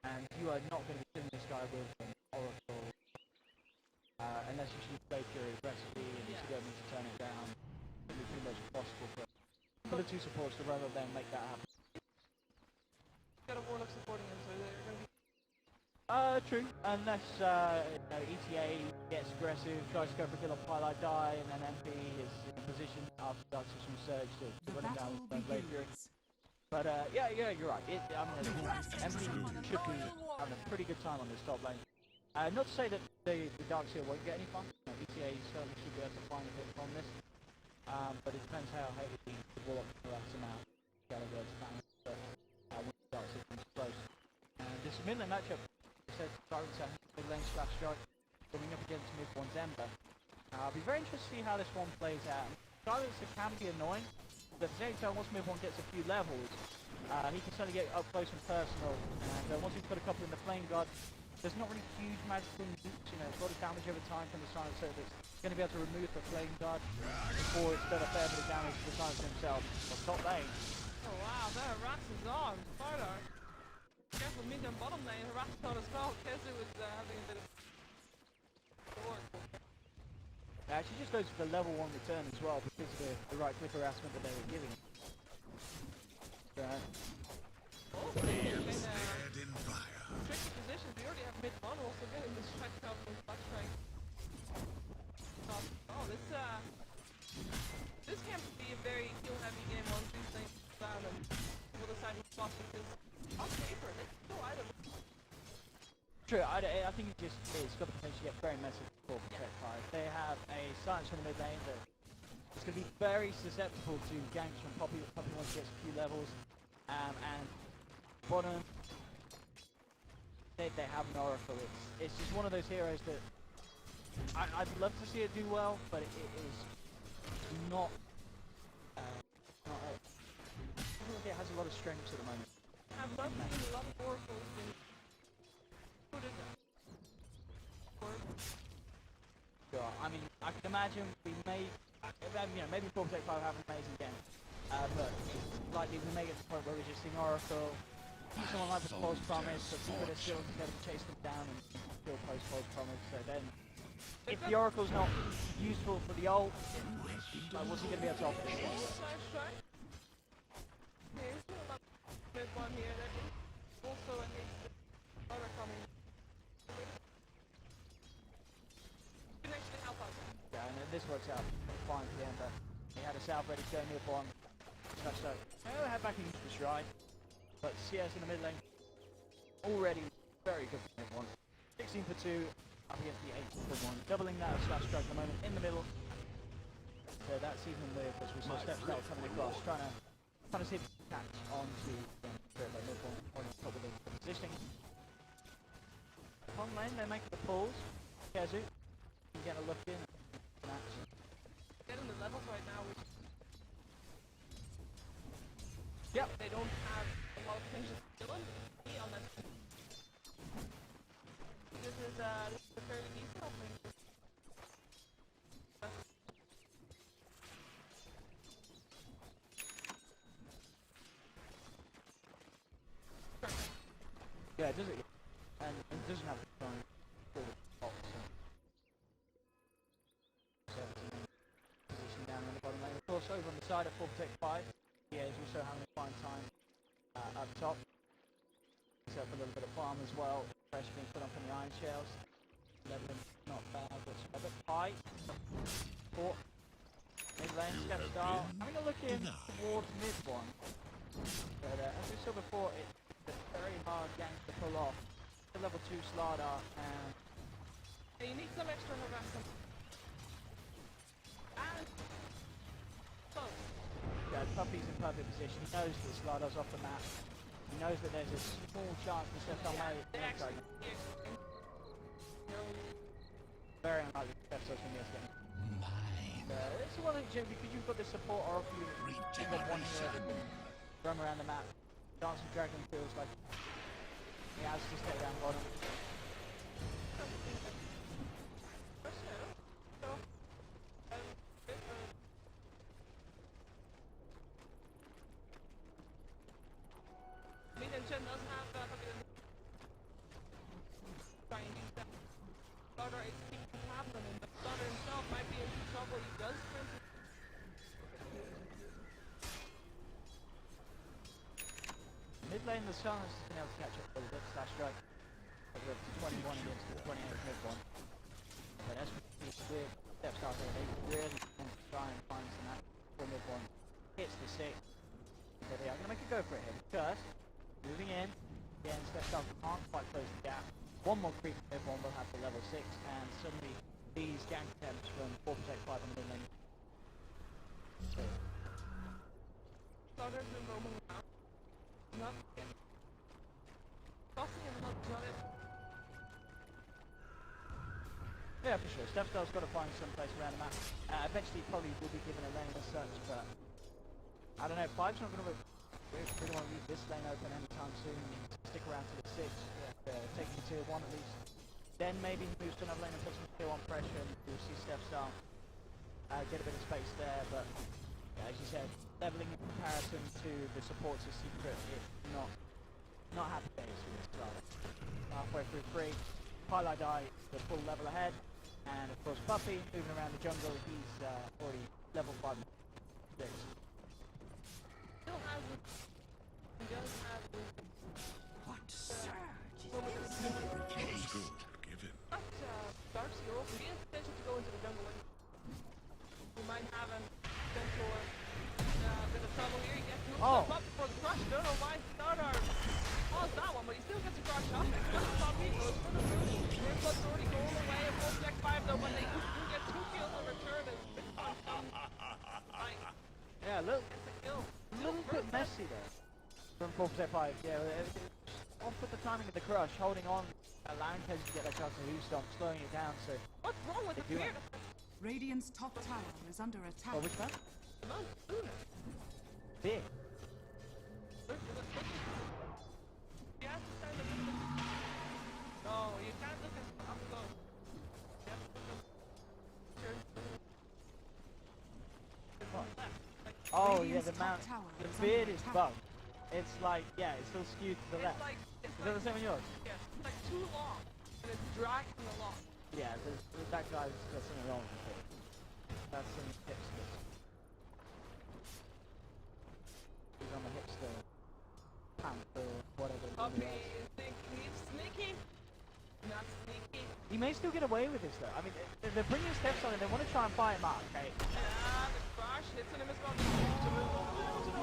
And you are not going to be killing this guy with an Oracle. Unless you shoot play Fury aggressively and you get me to turn it down. It would be pretty much impossible for the two supports to rather than make that happen. Got a Warlock supporting him, so they're going to be... True. Unless, ETA gets aggressive, tries to go for kill on Twilight Die, and then MP is in position after Dark System Surge to run him down with Blade Fury. But, yeah, you're right. MP should be having a pretty good time on this top lane. Not to say that the Dark Seal won't get any fun. ETA certainly should be able to find a bit from this. But it depends how heavy the Warlock can harass him out. Gallagher's fan. Dark System's close. This midlane matchup, it says Tyrant's mid lane /strike coming up against mid one's Ember. I'll be very interested to see how this one plays out. Tyrant's can be annoying, but at the same time, once mid one gets a few levels, he can certainly get up close and personal. And once he's put a couple in the Flame Guard, there's not really huge magical loops, a lot of damage over time from the Silencer that's going to be able to remove the Flame Guard before it's done a fair bit of damage to the Silencer himself. On top lane. Oh wow, that harasses on. Photo. Careful mid and bottom lane, harassed on as well. KheZu is having a bit of work. It actually just goes for the level 1 return as well because of the right click harassment that they were giving. Dead in fire. tricky positions. We already have mid-1 also getting this strike out from flash strike. Oh, this can be a very heal-heavy game once these things down and people decide who's boss because on paper, they can go either way. True, I think it just is got the potential to get very messy for Protect 5. They have a silence from the mid lane that is going to be very susceptible to ganks from Puppey. Puppey once gets a few levels, and bottom they have an Oracle. It's just one of those heroes that I'd love to see it do well, but it is not. I feel like it has a lot of strengths at the moment. I've loved seeing a lot of oracles in put it Sure. I mean, I can imagine we may, maybe 4.5 have an amazing game, but it's likely we may get to the point where we're just seeing Oracle, someone like the False Promise, but people are still going to chase them down and still post False Promise. So then, if the Oracle's not useful for the ult, like, what's he going to be able to offer this game? mid-1 here. That is also a other coming. Can actually help us. Yeah, and this works out fine for the Ember. He had a south ready to go near bottom. Touched out. I'll head back into the shrine. But CS in the mid lane, already very good for mid-1. 16 for 2, up against the 8 for 1. Doubling that of slash strike at the moment in the middle. So that's even with, as we saw, Step Start coming across, trying to see if he can catch onto mid-1 on top of the positioning. On lane, they make the pulls. KheZu, you get a look in. Getting the levels right now, which yep. They don't have a lot of things to kill him. On that. This is a fairly decent opening. Yeah, it does it. And it doesn't have to try and pull the box. So position down on the bottom lane. Of course, over on the side of 4.5, yeah, is also having a fine time up top. Set up a little bit of farm as well. Pressure being put on from the iron shells. Leveling not bad, but a bit high. Fort. Mid lane, step style. Having a look in towards mid-1. But as we saw before, it's a very hard gang to pull off. The level 2 Slardar and you need some extra harassment. And close. yeah, Puppey's in perfect position. He knows that Slardar's off the map. He knows that there's a small chance to step on very unlikely to step on this game. It's one thing, Jim, because you've got the support Oracle unit. You've got one hero that can roam around the map. Dance with Dragon feels like he has to stay down bottom. Chen does have trying to use that. Starter is keeping happening, but Starter himself might be in trouble. He does sprint. Mid lane, the Sun has been able to catch up a little bit. Slash strike over up to 21 against the 28 mid-1. But as we see with Step Start here, they really want to try and find some action for mid-1. Hits the 6. So they are going to make a go for it here. First, moving in. Again, Step Start can't quite close the gap. One more creep from mid-1 will have the level 6, and suddenly these gank attempts from 4.5 on the mid lane. So, Starter's been roaming around. Not getting. Tossing him not it. yeah, for sure. Step Star's got to find some place around the map. Eventually, probably will be given a lane as such, but I don't know. 5's not going to. We really want to leave this lane open anytime soon. Stick around to the 6, taking tier 1 at least. Then maybe moves to another lane and puts some tier 1 pressure, and you'll see Step Star get a bit of space there. But yeah, as you said, leveling in comparison to the supports of Secret, it's not happy days for this starter. Halfway through 3, Highlight Die the full level ahead, and of course Puppey moving around the jungle. He's already level 5. Still has it. He does have it. 4% 5. Yeah, off with the timing of the crush, holding on, allowing KheZu to get that chance to Who Stomp, slowing it down. So What's wrong with the do beard? Radiant's top tower is under attack. oh, which one? Not soon. Big. You have to stand a little bit. No, you can't look at up close. You have to look at Oh yeah, Radiant's the top mount. tower The is beard under is attack. bugged. It's like, yeah, it's still skewed to the it's left. like, it's Is that the same on yours? yeah, it's like too long. And it's dragging along. Yeah, that guy's got something wrong with it. That's some hipster. He's on the hipster pant or whatever. it Puppey is. is thinking he's sneaky. Not sneaky. He may still get away with this though. I mean, they're bringing steps on and they want to try and fight him out, okay? Ah, the crush hits him as well.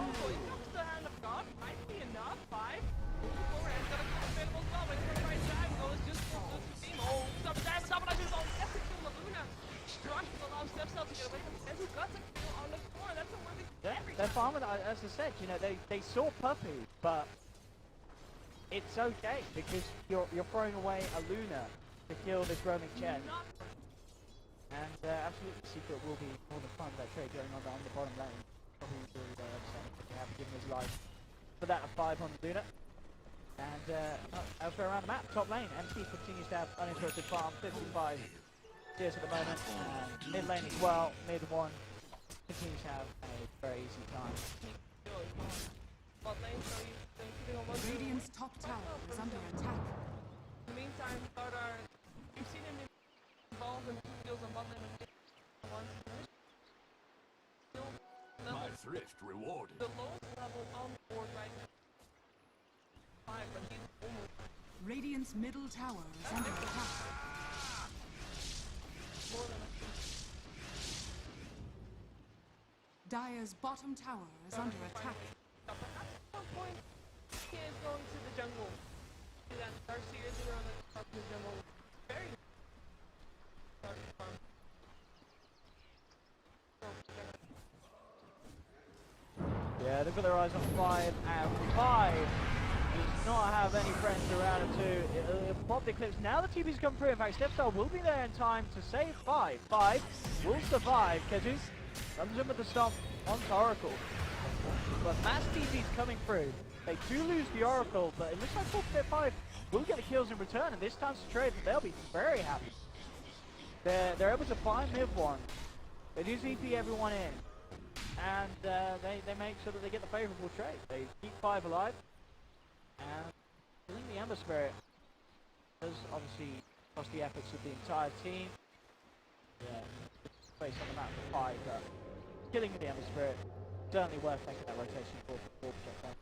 Oh, he comes to the hand of God. Might be enough. 5. Moving forward and got a kill available as well. Waiting for the right side. Goes just for the team. Oh, double dash, double dash is on. Gets a kill on Luna. Crush will allow Step Cell to get away from KheZu. Got a kill on the floor. That's a worthy They're fine with it. As I said, you know, they saw Puppey, but it's okay because you're throwing away a Luna to kill this roaming Chen. Not And absolutely, Secret will be more than fun with that trade going on down the bottom lane. Probably really to have given his life for that a 5 on Luna. And elsewhere around the map, top lane, MC continues to have uninterrupted farm, 55 CS at the moment. Mid lane as well, mid 1 continues to have a very easy time. bot lane, so he's keeping on one. Radiant's top tower is under attack. In the meantime, Slardar, you've seen him involved in kills on bot lane once. Still My thrift rewarded. the lowest level on board right now. 5, but he's almost Radiant's middle tower is under attack. more than Dire's bottom tower is under attack. perhaps at some point he is going to the jungle. See that Darcy is around the top of the jungle. Very hard to farm. Yeah, they've got their eyes on 5, and 5 does not have any friends around it too. It'll pop the clips. Now the TP's come through. In fact, Stepstar will be there in time to save 5. 5 will survive. KheZu comes in with the stomp on Oracle. But mass TP's coming through. They do lose the Oracle, but it looks like 4-5 will get the kills in return, and this time's to trade, but they'll be very happy. They're able to find mid 1. They do ZP everyone in. And they make sure that they get the favourable trade. They keep 5 alive. And killing the Ember Spirit does obviously cost the efforts of the entire team. Yeah, space on the map for 5, but killing the Ember Spirit, certainly worth taking that rotation for 4 projectile.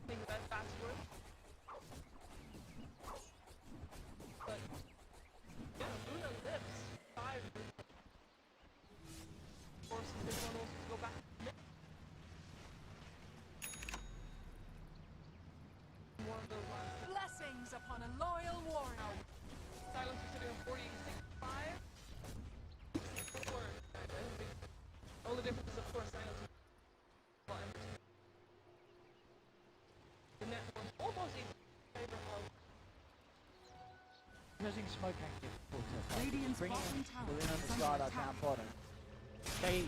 Think that that's worth. But yeah, Luna lives 5. Forces this one also to go back. One of those last. Blessings upon a loyal warrior. Silence is sitting on 46.5. Only difference is, of course, Silence is the net was almost in favor of Using smoke active Radiant's bringing bottom in tower the Luna and is the under Slardar attack. down bottom. Okay,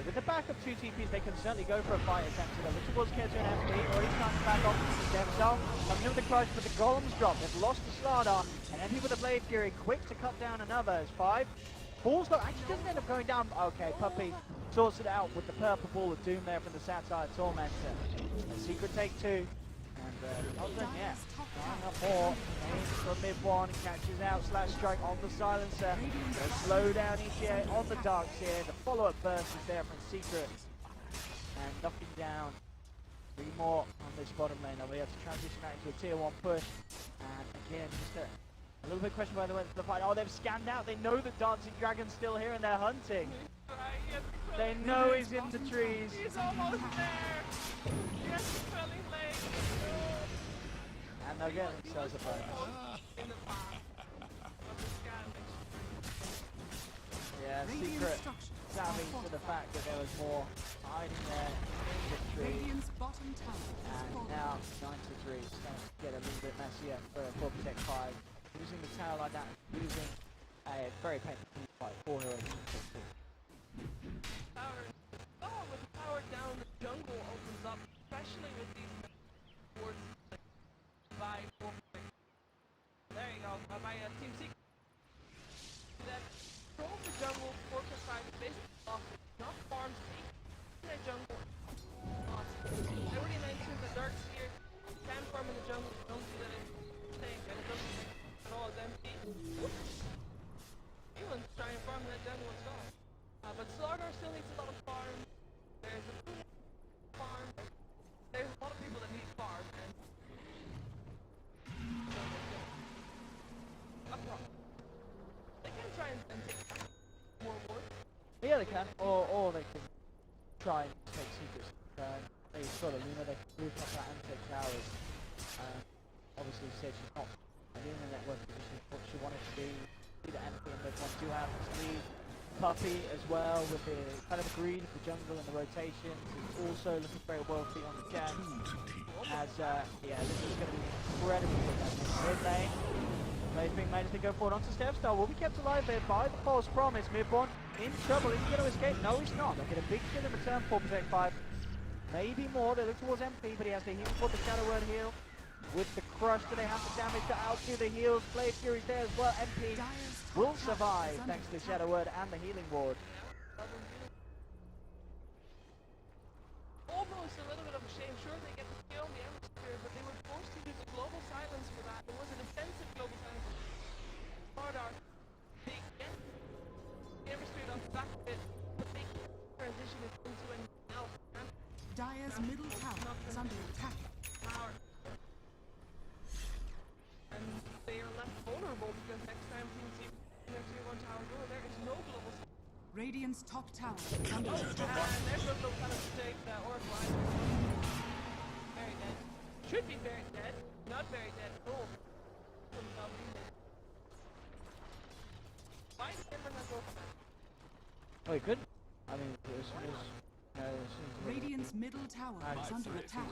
with the back of 2 TPs, they can certainly go for a fight attempt to them, which was KheZu and MP, already trying to back off themselves, coming in with the crush, but the golems drop, they've lost the Slardar, and MP with the Blade Fury, quick to cut down another, as 5 falls, though, actually doesn't end up going down. Okay, Puppey sorts it out with the purple ball of doom there from the Satire Tormentor. A secret take 2, and Offlane, yeah, trying up more, aims for mid 1, catches out, slash strike on the silencer, they slow down ETA on the darks here, the follow-up burst is there from Secret, and knocking down 3 more on this bottom lane. Now we have to transition that into a tier 1 push, and again, just a little bit question by the way to the fight. Oh, they've scanned out, they know that Dancing Dragon's still here and they're hunting. They know he's in the trees. He's almost there! Yes, spelling late! And they'll get themselves a bonus. In the path of the scan. Yeah, Radiant Secret structures savvy are to the fact that there was more hiding there in the tree. Radiant's bottom tower has And fallen. now 9-3 starting to get a little bit messier for Protect 5. Using the tower like that, using a very painful team fight for heroes. Power. Oh, with power down, the jungle opens up, especially with these towards by 4. There you go, by Team Secret. That controls the jungle, 4+5 is basically off, not farms, in the jungle. I already mentioned the Darks here can farm in the jungle, don't see that it's safe, and it doesn't at all, it's empty. Anyone's trying to farm in the jungle as well. But Slaughter still needs a lot of farm. There's a farm. There's a lot of people that need farm, and they can try and take more wood. Yeah, they can, or they can try and take secrets. They sort of Luna, they can move up that and take towers. Obviously, said she's not in the network position, what she wanted to do. See the empty and they want to have to leave. Puppey as well with the kind of greed of the jungle and the rotations. He's also looking very wealthy on the cat. As yeah, this is going to be incredibly good. Mid lane. Plays being managed to go forward onto Stepstar. Will be kept alive there by the false promise. Mid-1 in trouble. Is he going to escape? No, he's not. They'll get a big kill in return for Protect 5. Maybe more. They look towards MP, but he has to heal for the Shadow Word heal. With the crush, do they have the damage to outdo the heals? Blade Fury's there as well. MP will survive thanks to the Shadow Word and the healing ward. Almost a little bit of a shame. Sure, they get the kill in the atmosphere, but they were forced to use a global silence for that. It was a defensive global silence. Hardar, they get the atmosphere off the back of it, but they can't transition it into anything else. Dire's middle tower is under attack. Power. And they are left vulnerable because next time Team C in their tier 1 tower go, there is no global silence. Radiant's top tower is under attack. And there's no kind of mistake that Oracle either. Very dead. Should be very dead. Not very dead at all. Why is Cameron not go for that? Oh, he could. I mean, as soon as Radiant's middle tower is under attack.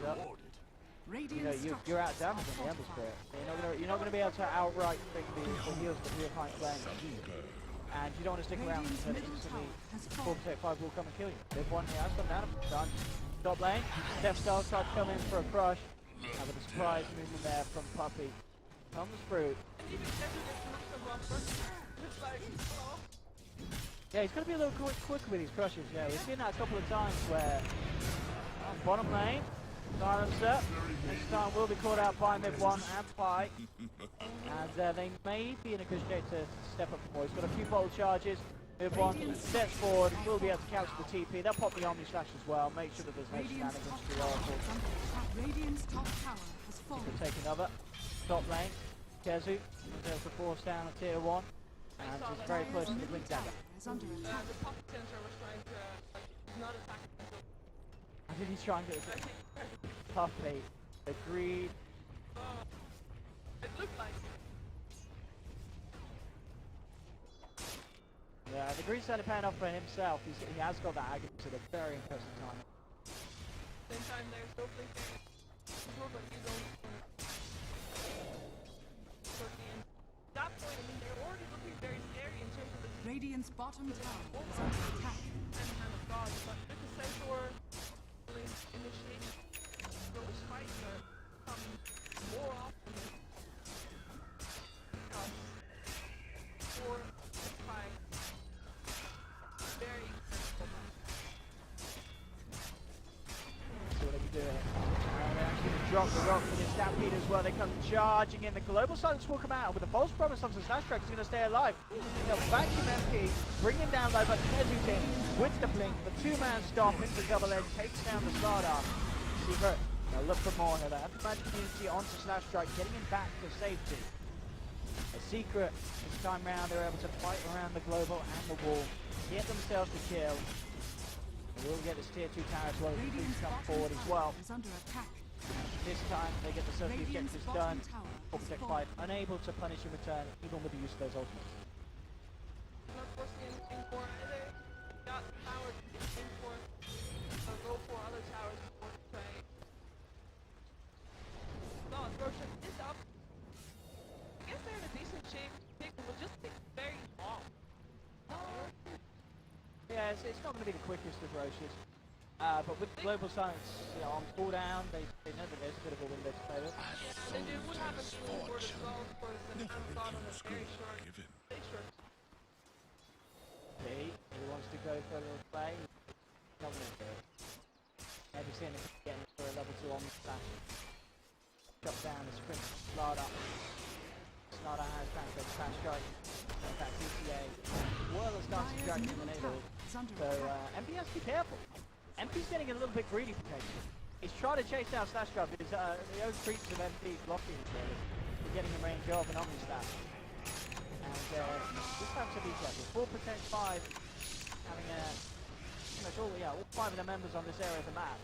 Radiant's you're out damage on the Ember Spirit. You're not gonna be able to outright bring the heals that we are fine playing. And you don't want to stick around until instantly 4-5 will come and kill you. They've won here, has come down, done. Top lane, Stepstar starts to come in for a crush. With a surprise movement there from Puppey. Comes through. Yeah, he's going to be a little quicker with these crushes. Yeah, we've seen that a couple of times where bottom lane, silencer. This time will be caught out by Mid-1 and Pi. And they may be in a good shape to step up more. He's got a few bottle charges. Mid-1 steps forward, will be able to capture the TP. They'll pop the Omni Slash as well. Make sure that there's no shenanigans to the Oracle. Radiant's top tower has fallen. We'll take another. Top lane, KheZu is able to force down a tier 1. And she's very close to the Blink Dagger. Is under attack. The pocket sensor was trying to not attack him. I think he's trying to Puppey, the greed. It looked like Yeah, the greed's certainly paying off for himself. He has got that Aghanim at a very impressive time. same time there's no blink there. But he's only that point, I mean, they're already looking very scary in terms of the Radiant's bottom tower is under attack. hand of God, but with the Centaur initiating those fights are coming more often because 4, 5 very So what are we doing? They're actually going to drop the rock for the Stampede as well. They come charging in. The Global Silence will come out with a false promise onto Slash Track. He's going to stay alive. They'll vacuum MP, bring him down low, but KheZu's in with the blink. The two-man stop into double edge, takes down the Slardar. Secret. They'll look for more here. They have the magic community onto Slash Strike, getting him back to safety. A Secret, this time round, they're able to fight around the Global and the wall, get themselves the kill. They will get this tier 2 tower as well as the Queens come forward as well. Is under attack. This time they get the certain objectives done. Protect 5 unable to punish in return, even with the use of those ultimates. not forcing anything for either. Got power to get in for Fez, it's not going to be the quickest of Roches. But with Global Silence on cooldown, they know that there's a bit of a window to play with. They would have a small board as well, of course, and Amazon on a very short. He wants to go for a little play. Not going to do it. Maybe seeing him getting for a level 2 on the slash. Drop down the sprint, Slada. Slada has back to Crash Strike. That TTA. Well, it's dancing dragon in the neighborhood. So MP has to be careful. MP's getting a little bit greedy potentially. He's trying to chase down Slash Grab because the own creeps of MP blocking each other. They're getting a range of an Omni Slash. And this time to be careful. 4 protect 5. Having pretty much all 5 of the members on this area of the map.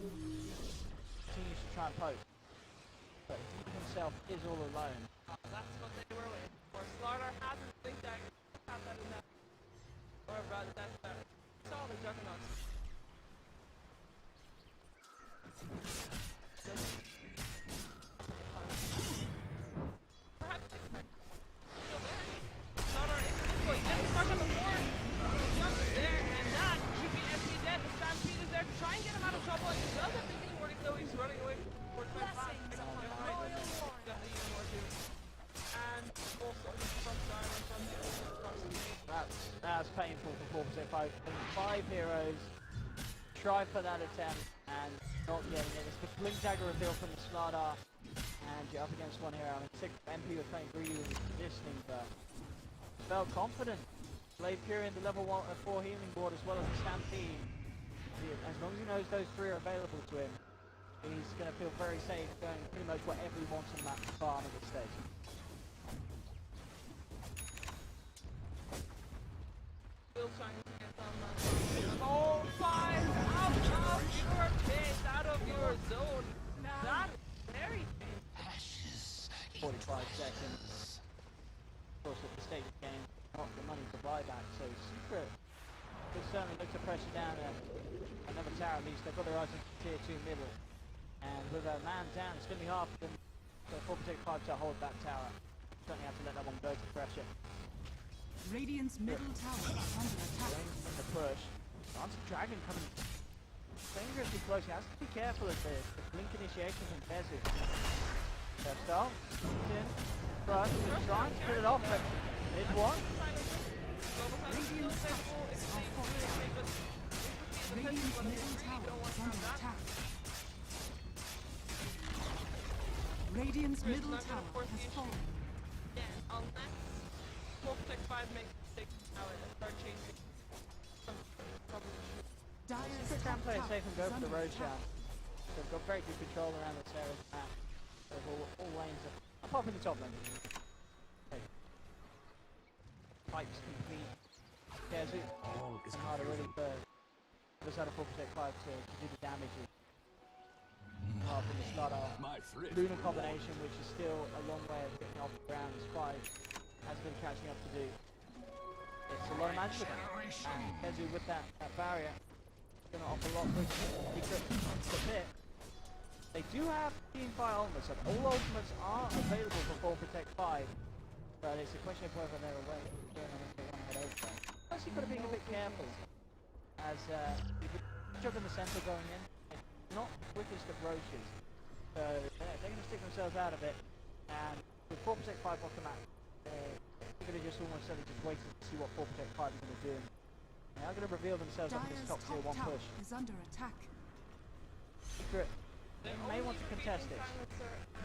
Continues to try and poke. But he himself is all alone. That's what they were waiting for. Slaughter has his blink dagger. Have that in that. Or rather, that's saw the juggernauts. That's painful for 4%. 5 heroes try for that attempt and not getting it. It's the blink dagger reveal from the Slardar, and you're up against one hero. I mean, 6 MP was playing greedy and positioning, but felt confident. Blade Fury in the level 4 healing board as well as the Stampede. As long as he knows those 3 are available to him, he's going to feel very safe going pretty much whatever he wants on that farm at this stage. Still trying to get some oh, 5 out of your base, out of your zone. That's very painful. 45 seconds. Of course, at the stage of the game, not the money to buy back, so Secret could certainly look to pressure down another tower at least. They've got their eyes on tier 2 middle. And with a man down, it's going to be hard for them for 4-5 to hold that tower. Certainly have to let that one go to pressure. Radiant's middle tower is under attack. Going from the push. Dancing Dragon coming dangerously close. He has to be careful of the blink initiation from KheZu. First off, in front, trying to put it off, but there's one. Radiant's structures are fortified. Radiant's middle tower is under attack. Radiant's middle tower has fallen. Yeah, unless 4-5 makes mistakes now and start changing. Secret can play it safe and go for the road shot. They've got very good control around this area of the map. All lanes are apart from the top lane. Okay. Pipes complete. KheZu and harder really for just out of 4-5 to do the damage. Apart from the start off. Lunar combination, which is still a long way of getting off the ground. Spy has been catching up to do. It's a lot of magic. And KheZu with that barrier is going to offer a lot for Secret to hit. They do have Team Fire ultimates, and all ultimates are available for 4-5, but it's a question of whether they're away. They want to head over there. Plus, you've got to be a bit careful, as you could jog in the centre going in. It's not the quickest of roaches, so they're going to stick themselves out of it, and with 4-5 off the map, they're going to just almost certainly just waiting to see what 4-5 are going to do. They are going to reveal themselves up in this top tier 1 push. Is under attack. Secret. They may want to contest it.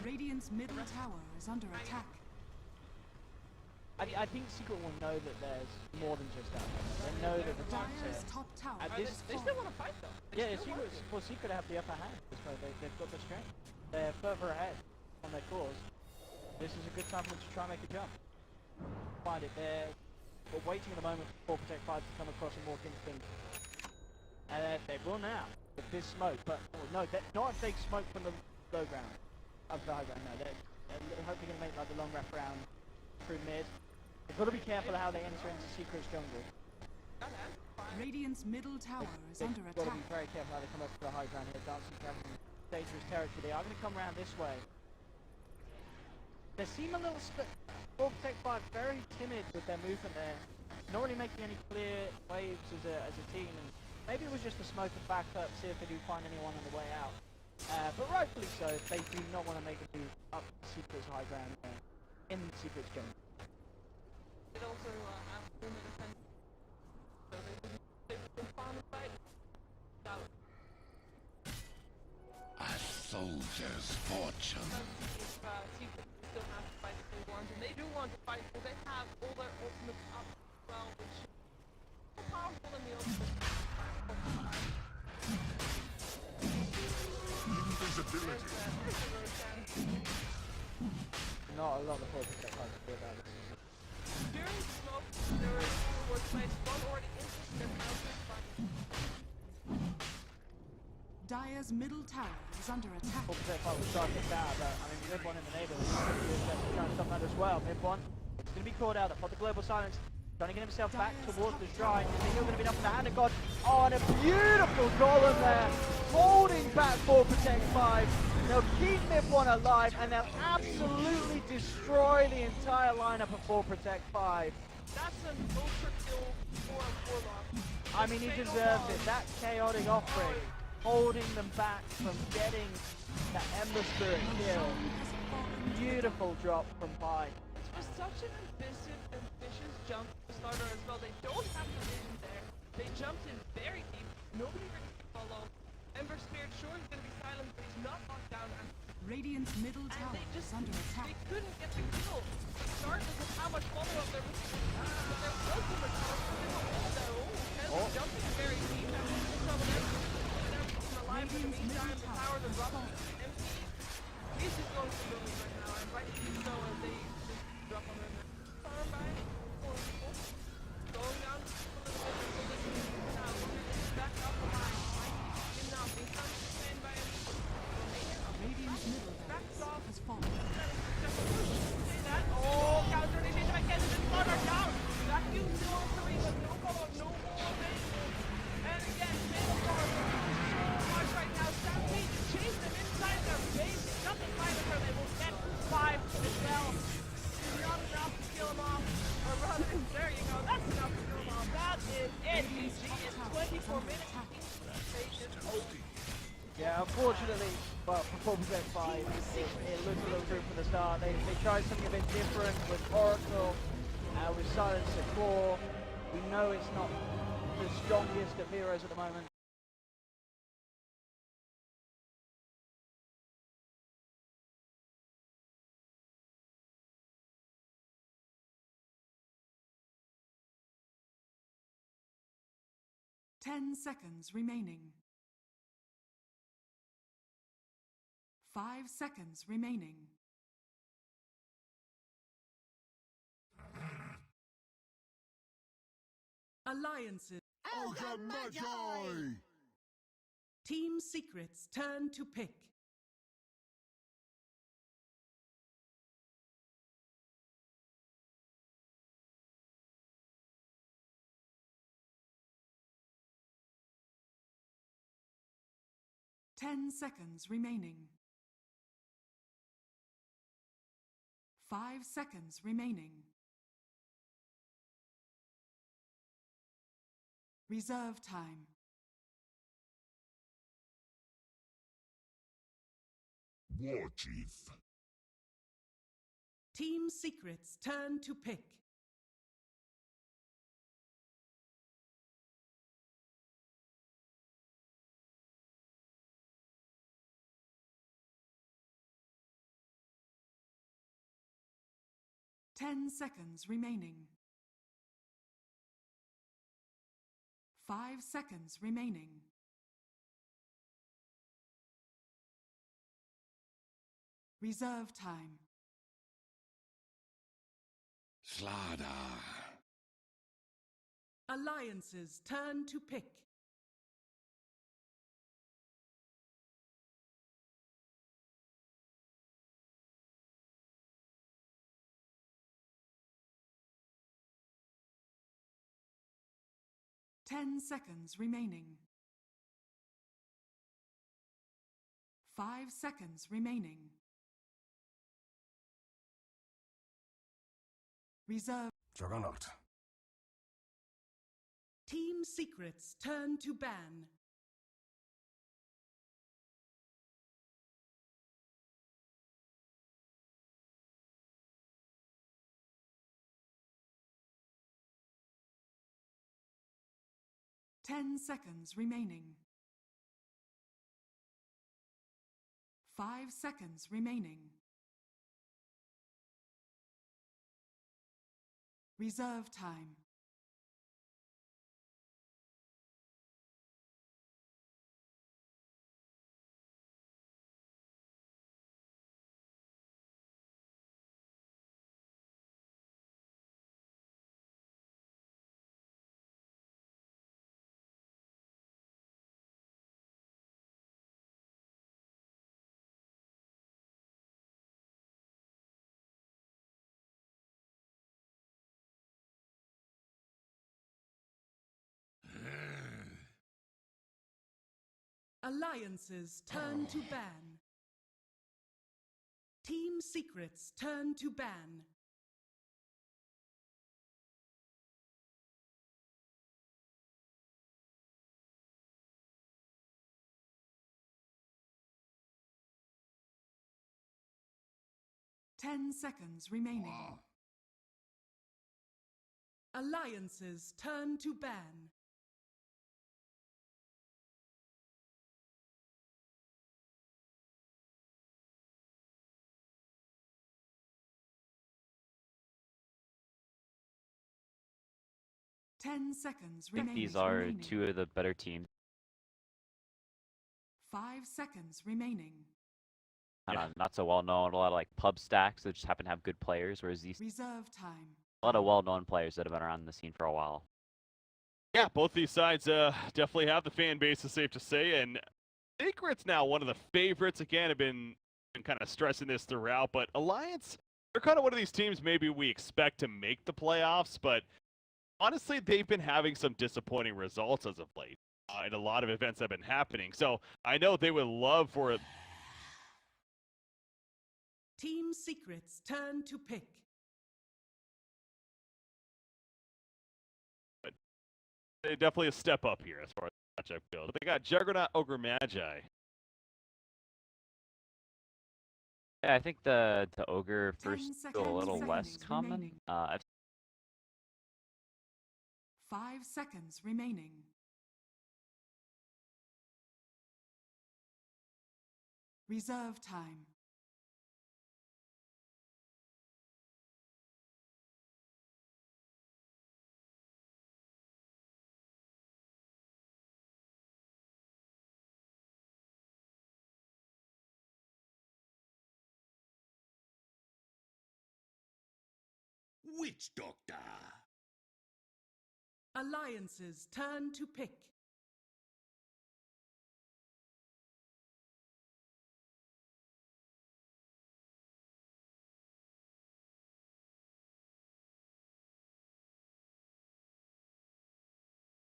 Radiant's middle tower is under attack. I think Secret will know that there's more than just that. They know that the tank's Dire's here. top tower. They still want to fight though. Yeah, Secret have the upper hand. They've got the strength. They're further ahead on their cause. This is a good time for them to try and make a jump. Find it there. We're waiting at the moment for 4-5 to come across and walk into things. And they will now. With this smoke, but no, not a big smoke from the low ground, up the high ground. No, they're hopefully going to make like the long wrap around through mid. They've got to be careful how they enter into Secret's jungle. Radiant's middle tower is under They've got to attack. be very careful how they come up to the high ground here. Dancing Dragon, dangerous territory. They are going to come around this way. They seem a little split. 4-5 very timid with their movement there. not really making any clear waves as a team, and maybe it was just a smoke and back up, see if they do find anyone on the way out. But rightfully so, they do not want to make a move up Secret's high ground in Secret's jungle. It also has women defense, so they can farm the fight. A soldier's fortune. If Secret still have to fight if they want, and they do want to fight, so they have all their ultimates up as well, which is more powerful than the ultimate. Invisibility. Not a lot of focus that can't do about it. During the smoke, there were two were placed, one already into their houses, but Dire's middle tower is under attack. Full percent fight was starting to out, but I mean, mid one in the neighborhood is trying to stop that as well. Mid one, it's going to be called out. Upon the global silence, trying to get himself back towards the shrine. Is he going to be enough in the hand of God? Oh, and a beautiful golem there, holding back for Protect 5. They'll keep mid one alive, and they'll absolutely destroy the entire lineup of 4 Protect 5. that's an ultra kill for Warlock. I mean, he deserved it. That chaotic offering, holding them back from getting that Ember Spirit kill. Beautiful drop from Pi. It was such an ambitious jump to the starter as well. They don't have the vision there. They jumped in very deep. Nobody really can follow. Ember Spirit sure is going to be silent, but he's not locked down. And Radiant's middle tower they just is under attack. they couldn't get the kill. Regardless of how much follow-up there was. But there was so much follow-up. Jumping very deep. That was in trouble there. Alive in the meantime, the tower, the drop empty. He's just going to lose right now, and rightly so as they just drop on him. Farm by 4 people. Going down a little bit, so this is now back up the line. Might now be stand by him. Radiant's middle barracks has fallen. Oh, counter initiative by KheZu, just got her down. That you still 3, but no follow-up, no more available. And again, middle forward. Much right now, Stampede chase them inside their base. Nothing minus her, they will get 5 as well. Not enough to kill them off. Or rather, there you go, that's enough to kill them off. That is it. EPG is 24 minutes. Yeah, unfortunately, but for 4% 5, it looks a little group from the start. They tried something a bit different with Oracle, with Silence at core. We know it's not the strongest of heroes at the moment. Ten seconds remaining. 5 seconds remaining. Alliances. Team Secret's turn to pick. Ten seconds remaining. 5 seconds remaining. Reserve time. War Chief. Team Secret's turn to pick. Ten seconds remaining. 5 seconds remaining. Reserve time. Slaughter. Alliances turn to pick. Ten seconds remaining. 5 seconds remaining. Reserve. Juggernaut. Team secrets turn to ban. Ten seconds remaining. 5 seconds remaining. Reserve time. Alliances turn to ban. Team secrets turn to ban. Ten seconds remaining. Alliances turn to ban. Ten seconds I think remaining. these are two of the better teams. 5 seconds remaining. Not so well known. A lot of like pub stacks that just happen to have good players, whereas these Reserve time. a lot of well-known players that have been around the scene for a while. Yeah, both these sides definitely have the fan base, it's safe to say, and Secret's now one of the favorites. Again, I've been kind of stressing this throughout, but Alliance, they're kind of one of these teams maybe we expect to make the playoffs, but honestly, they've been having some disappointing results as of late, and a lot of events have been happening. So I know they would love for Team secrets turn to pick. definitely a step up here as far as the matchup goes. They got Juggernaut, Ogre, Magi. Yeah, I think the Ogre 10 first is a little seconds less common. remaining. I've 5 seconds remaining. Reserve time. Witch Doctor. Alliances turn to pick.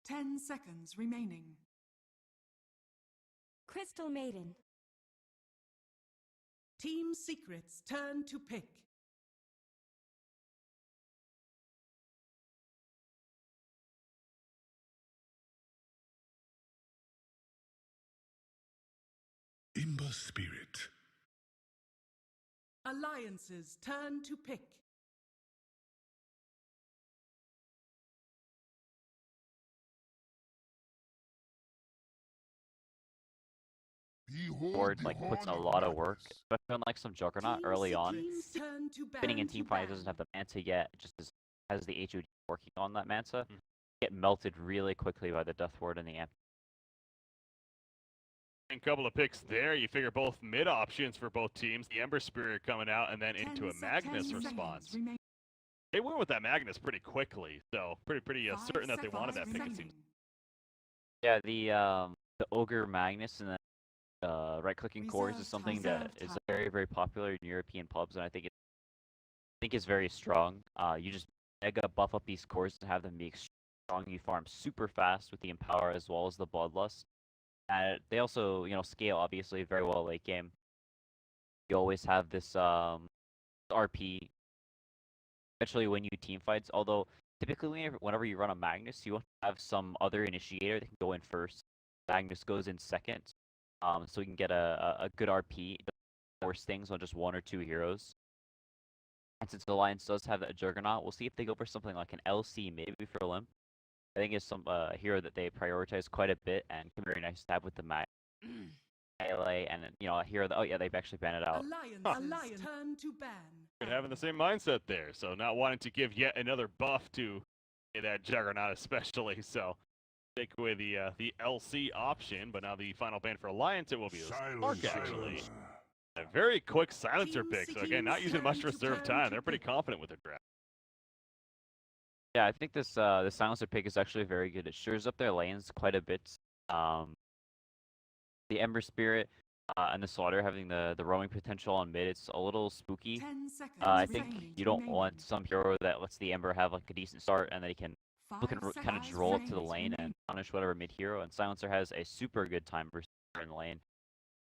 Ten seconds remaining. Crystal Maiden. Team secrets turn to pick. Imber Spirit. Alliances turn to pick. board like puts in a lot of work, especially on like some Juggernaut Team early on. secrets turn to Winning in ban team to fight ban. doesn't have the Manta yet, just has the HOD working on that Manta. Mhm. Get melted really quickly by the Death Ward and the Amp. A couple of picks there. You figure both mid options for both teams. The Ember Spirit coming out and then into a 10 Magnus seconds response. remaining. They went with that Magnus pretty quickly, so pretty 5 certain that they wanted that seconds pick, it seems. remaining. Yeah, the Ogre Magnus and then right clicking cores is Reserve something time. that is very, very popular in European pubs, and I think it's very strong. You just mega buff up these cores to have them be extremely strong. You farm super fast with the Empower as well as the Bloodlust. They also, scale obviously very well late game. You always have this RP, especially when you team fights. Although typically whenever you run a Magnus, you want to have some other initiator that can go in first. Magnus goes in second, so we can get a good RP. Worst things on just 1 or 2 heroes. And since the Alliance does have that Juggernaut, we'll see if they go for something like an LC maybe for Limp. I think it's some hero that they prioritize quite a bit and can very nice stab with the melee, and you know, a hero that, oh yeah, they've actually banned it out. Alliance turn to ban. Good having the same mindset there, so not wanting to give yet another buff to that Juggernaut especially, so take away the LC option, but now the final ban for Alliance, it will be a Spark actually. A very quick silencer pick, so again, not using much reserve time. They're pretty confident with their draft. Yeah, I think this the silencer pick is actually very good. It shores up their lanes quite a bit. The Ember Spirit and the Slaughter having the roaming potential on mid, it's a little spooky. 10 seconds I think remaining. you don't want some hero that lets the Ember have like a decent start and then he can kind of just roll up to the lane and punish whatever mid hero. And silencer has a super good time versus in the lane.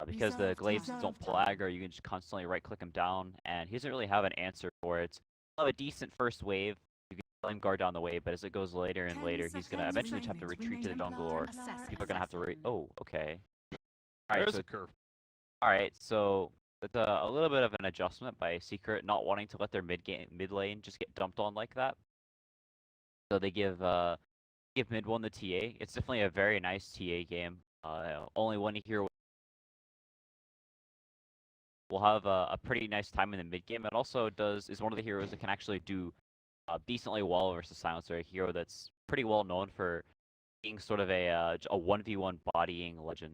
Because the glaives don't flag, or you can just constantly right-click him down, and he doesn't really have an answer for it. He'll have a decent first wave. You can flame guard down the wave, but as it goes later and later, he's gonna eventually just have to retreat to the jungle, or people are gonna have to oh, okay. Alright, There's so a curve. alright, so it's a little bit of an adjustment by Secret, not wanting to let their mid lane just get dumped on like that. So they give mid one the TA. It's definitely a very nice TA game. Only one hero will have a pretty nice time in the mid game. It also is one of the heroes that can actually do decently well versus Silencer, a hero that's pretty well known for being sort of a 1v1 bodying legend.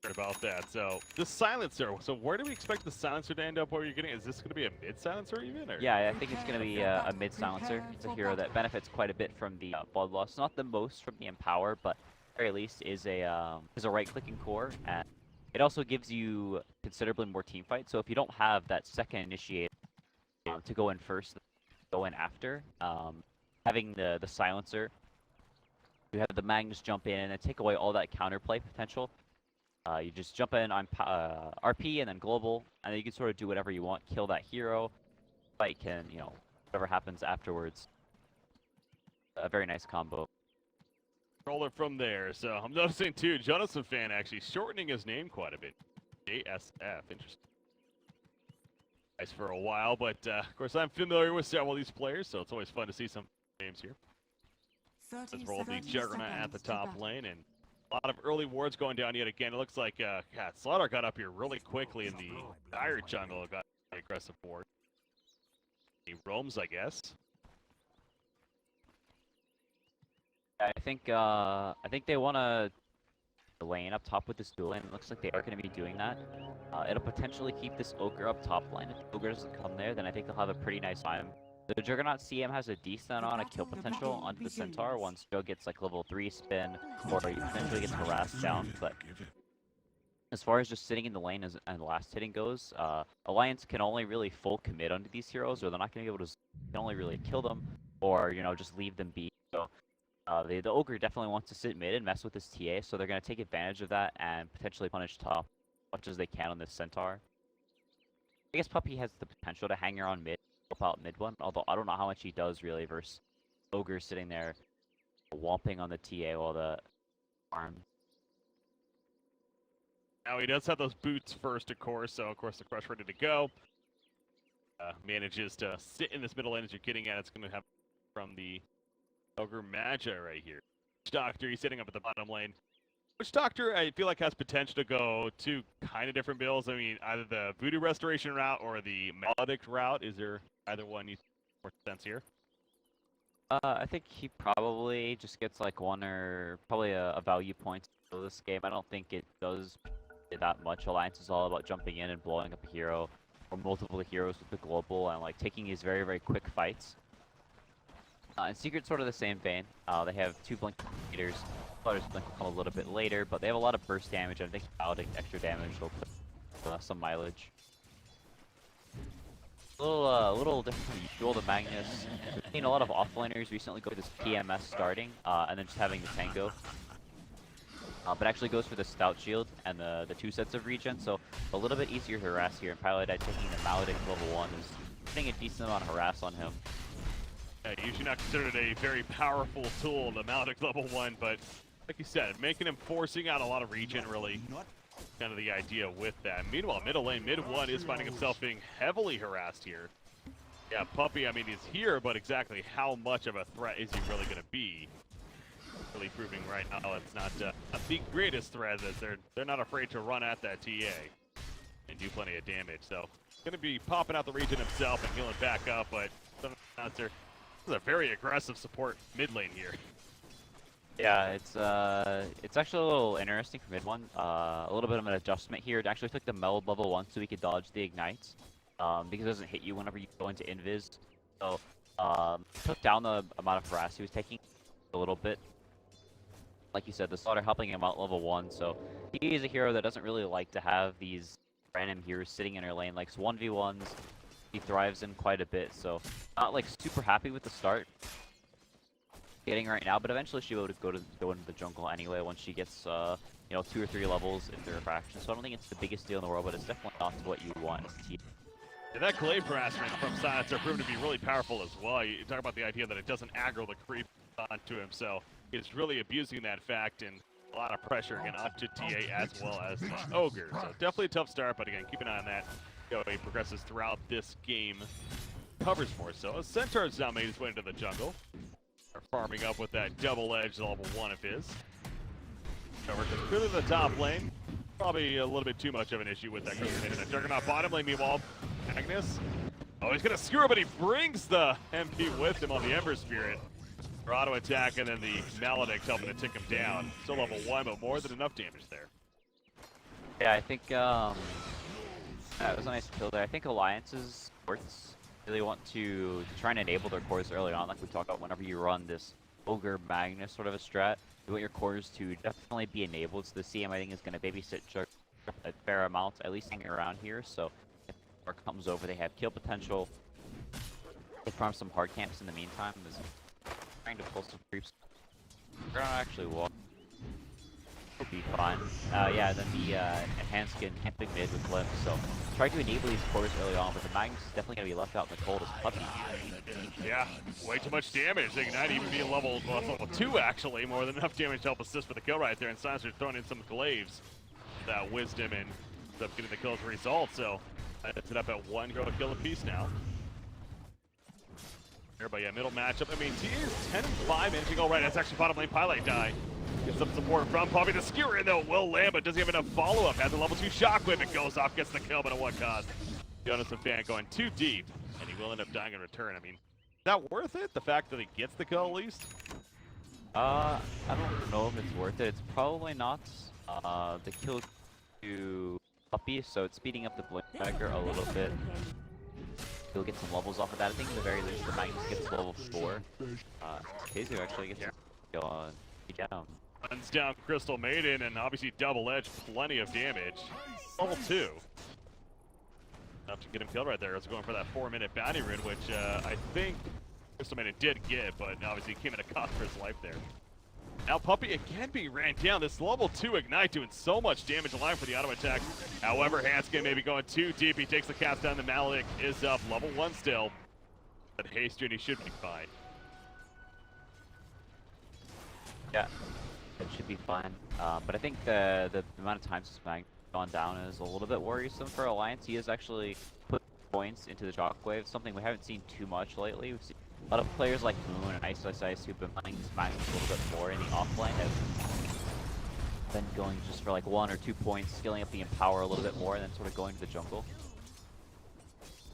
About that. So the silencer. So where do we expect the silencer to end up? What are you getting? Is this going to be a mid silencer even? Or? Yeah, I think it's going to be a mid silencer. It's a hero that benefits quite a bit from the blood loss. Not the most from the empower, but at the very least is a right-clicking core, and it also gives you considerably more team fight. So if you don't have that second initiator to go in first, go in after, having the silencer, you have the Magnus jump in and then take away all that counterplay potential. You just jump in on RP and then global, and then you can sort of do whatever you want, kill that hero, fight can, you know, whatever happens afterwards. A very nice combo. Roller from there. So I'm noticing too, Jonathan fan actually shortening his name quite a bit. JSF, interesting. Nice for a while, but of course I'm familiar with several of these players, so it's always fun to see some names here. Let's roll the Juggernaut at the top lane, and a lot of early wards going down yet again. It looks like Slaughter got up here really quickly in the dire jungle, got an aggressive ward. He roams, I guess. I think they want to lane up top with this dual lane. It looks like they are going to be doing that. It'll potentially keep this Ogre up top lane. If the Ogre doesn't come there, then I think they'll have a pretty nice time. The Juggernaut CM has a decent amount of kill potential onto the Centaur once Joe gets like level 3 spin, or he potentially gets harassed down. But as far as just sitting in the lane and last hitting goes, Alliance can only really full commit onto these heroes, or they're not going to be able to can only really kill them, or you know, just leave them be. So the Ogre definitely wants to sit mid and mess with this TA, so they're going to take advantage of that and potentially punish top as much as they can on this Centaur. I guess Puppey has the potential to hang around mid, help out mid one, although I don't know how much he does really versus Ogre sitting there whomping on the TA while the farm. Now he does have those boots first, of course, so of course the crush ready to go. Manages to sit in this middle lane as you're getting at. It's going to have from the Ogre Magi right here. Witch Doctor, he's sitting up at the bottom lane. Witch Doctor, I feel like has potential to go two kind of different builds. I mean, either the Voodoo Restoration route or the Maledict route. Is there either one you more sense here? I think he probably just gets like one or probably a value point for this game. I don't think it does that much. Alliance is all about jumping in and blowing up a hero or multiple heroes with the global and like taking these very, very quick fights. And Secret's sort of the same vein. They have 2 blink leaders. Flutter's blink will come a little bit later, but they have a lot of burst damage, and I think Maledict extra damage will put some mileage. A little different from usual, the Magnus. We've seen a lot of offlaners recently go for this PMS starting, and then just having the Tango. But actually goes for the Stout Shield and the 2 sets of regen, so a little bit easier to harass here. And Paladin taking the Maledict level 1 is putting a decent amount of harass on him. Yeah, usually not considered a very powerful tool, the Maledict level 1, but like you said, making him forcing out a lot of regen really kind of the idea with that. Meanwhile, middle lane, mid 1 is finding himself being heavily harassed here. Yeah, Puppey, I mean, he's here, but exactly how much of a threat is he really going to be? Really proving right now it's not the greatest threat, as they're not afraid to run at that TA and do plenty of damage. So, going to be popping out the region himself and healing back up, but this is a very aggressive support mid lane here. Yeah, it's actually a little interesting for mid 1. A little bit of an adjustment here. It actually took the meld level 1 so we could dodge the ignites. Because it doesn't hit you whenever you go into invis. So, took down the amount of harass he was taking a little bit. Like you said, the slaughter helping him out level 1, so he is a hero that doesn't really like to have these random heroes sitting in her lane. Like 1v1s, he thrives in quite a bit, so not like super happy with the start getting right now, but eventually she will go into the jungle anyway once she gets you know, 2 or 3 levels into her faction. So I don't think it's the biggest deal in the world, but it's definitely not what you want as a team. Yeah, that glaive harassment from Silencer proved to be really powerful as well. You talk about the idea that it doesn't aggro the creep onto him, so he's really abusing that fact and a lot of pressure again onto TA as well as Ogre. So definitely a tough start, but again, keep an eye on that. He progresses throughout this game, covers more so. Centaur's now made his way into the jungle. Are farming up with that double-edged level 1 of his. Over to the top lane. Probably a little bit too much of an issue with that Juggernaut bottom lane. Meanwhile, Magnus. Oh, he's gonna skewer, but he brings the MP with him on the Ember Spirit. For auto attack, and then the Maledict helping to tick him down. Still level 1, but more than enough damage there. Yeah, I think it was a nice kill there. I think Alliance's supports really want to try and enable their cores early on, like we talked about whenever you run this Ogre Magnus sort of a strat. You want your cores to definitely be enabled, so the CM I think is going to babysit a fair amount, at least hanging around here, so if war comes over they have kill potential. They farm some hard camps in the meantime, is trying to pull some creeps. We're gonna actually walk. Will be fine. Yeah, then the enhanced skin camping mid with Lift, so try to enable these cores early on, but the Magnus is definitely going to be left out in the cold as Puppey. Yeah, way too much damage. Ignite even being level 2 actually, more than enough damage to help assist for the kill right there, and Silencer throwing in some glaives. That wisdom and ends up getting the kill as a result, so that's it up at 1 go to kill apiece now. But yeah, middle matchup. I mean, T is 10-5 managing all right. That's actually bottom lane pilot die. Get some support from Puppey. The skewer in though will land, but does he have enough follow-up? Has a level 2 shockwave. It goes off, gets the kill, but at what cost? Jonas and Fan going too deep, and he will end up dying in return. I mean, is that worth it? The fact that he gets the kill at least? I don't know if it's worth it. It's probably not. The kill to Puppey, so it's speeding up the blink dagger a little bit. He'll get some levels off of that. I think at the very least the Magnus gets level 4. KheZu actually gets a kill on Runs down Crystal Maiden, and obviously double edge, plenty of damage. Level 2. Enough to get him killed right there. It's going for that 4-minute bounty rune, which I think Crystal Maiden did get, but obviously came at a cost for his life there. Now Puppey again being ran down. This level 2 Ignite doing so much damage alive for the auto attack. However, Hanskin maybe going too deep. He takes the cast down. The Maledict is up. Level 1 still. But Haste he should be fine. Yeah, it should be fine. But I think the amount of times this Mag gone down is a little bit worrisome for Alliance. He has actually put points into the shockwave, something we haven't seen too much lately. We've seen a lot of players like Moon and Ice who've been playing this Magnus a little bit more in the offline have been going just for like 1 or 2 points, scaling up the Empower a little bit more, and then sort of going to the jungle.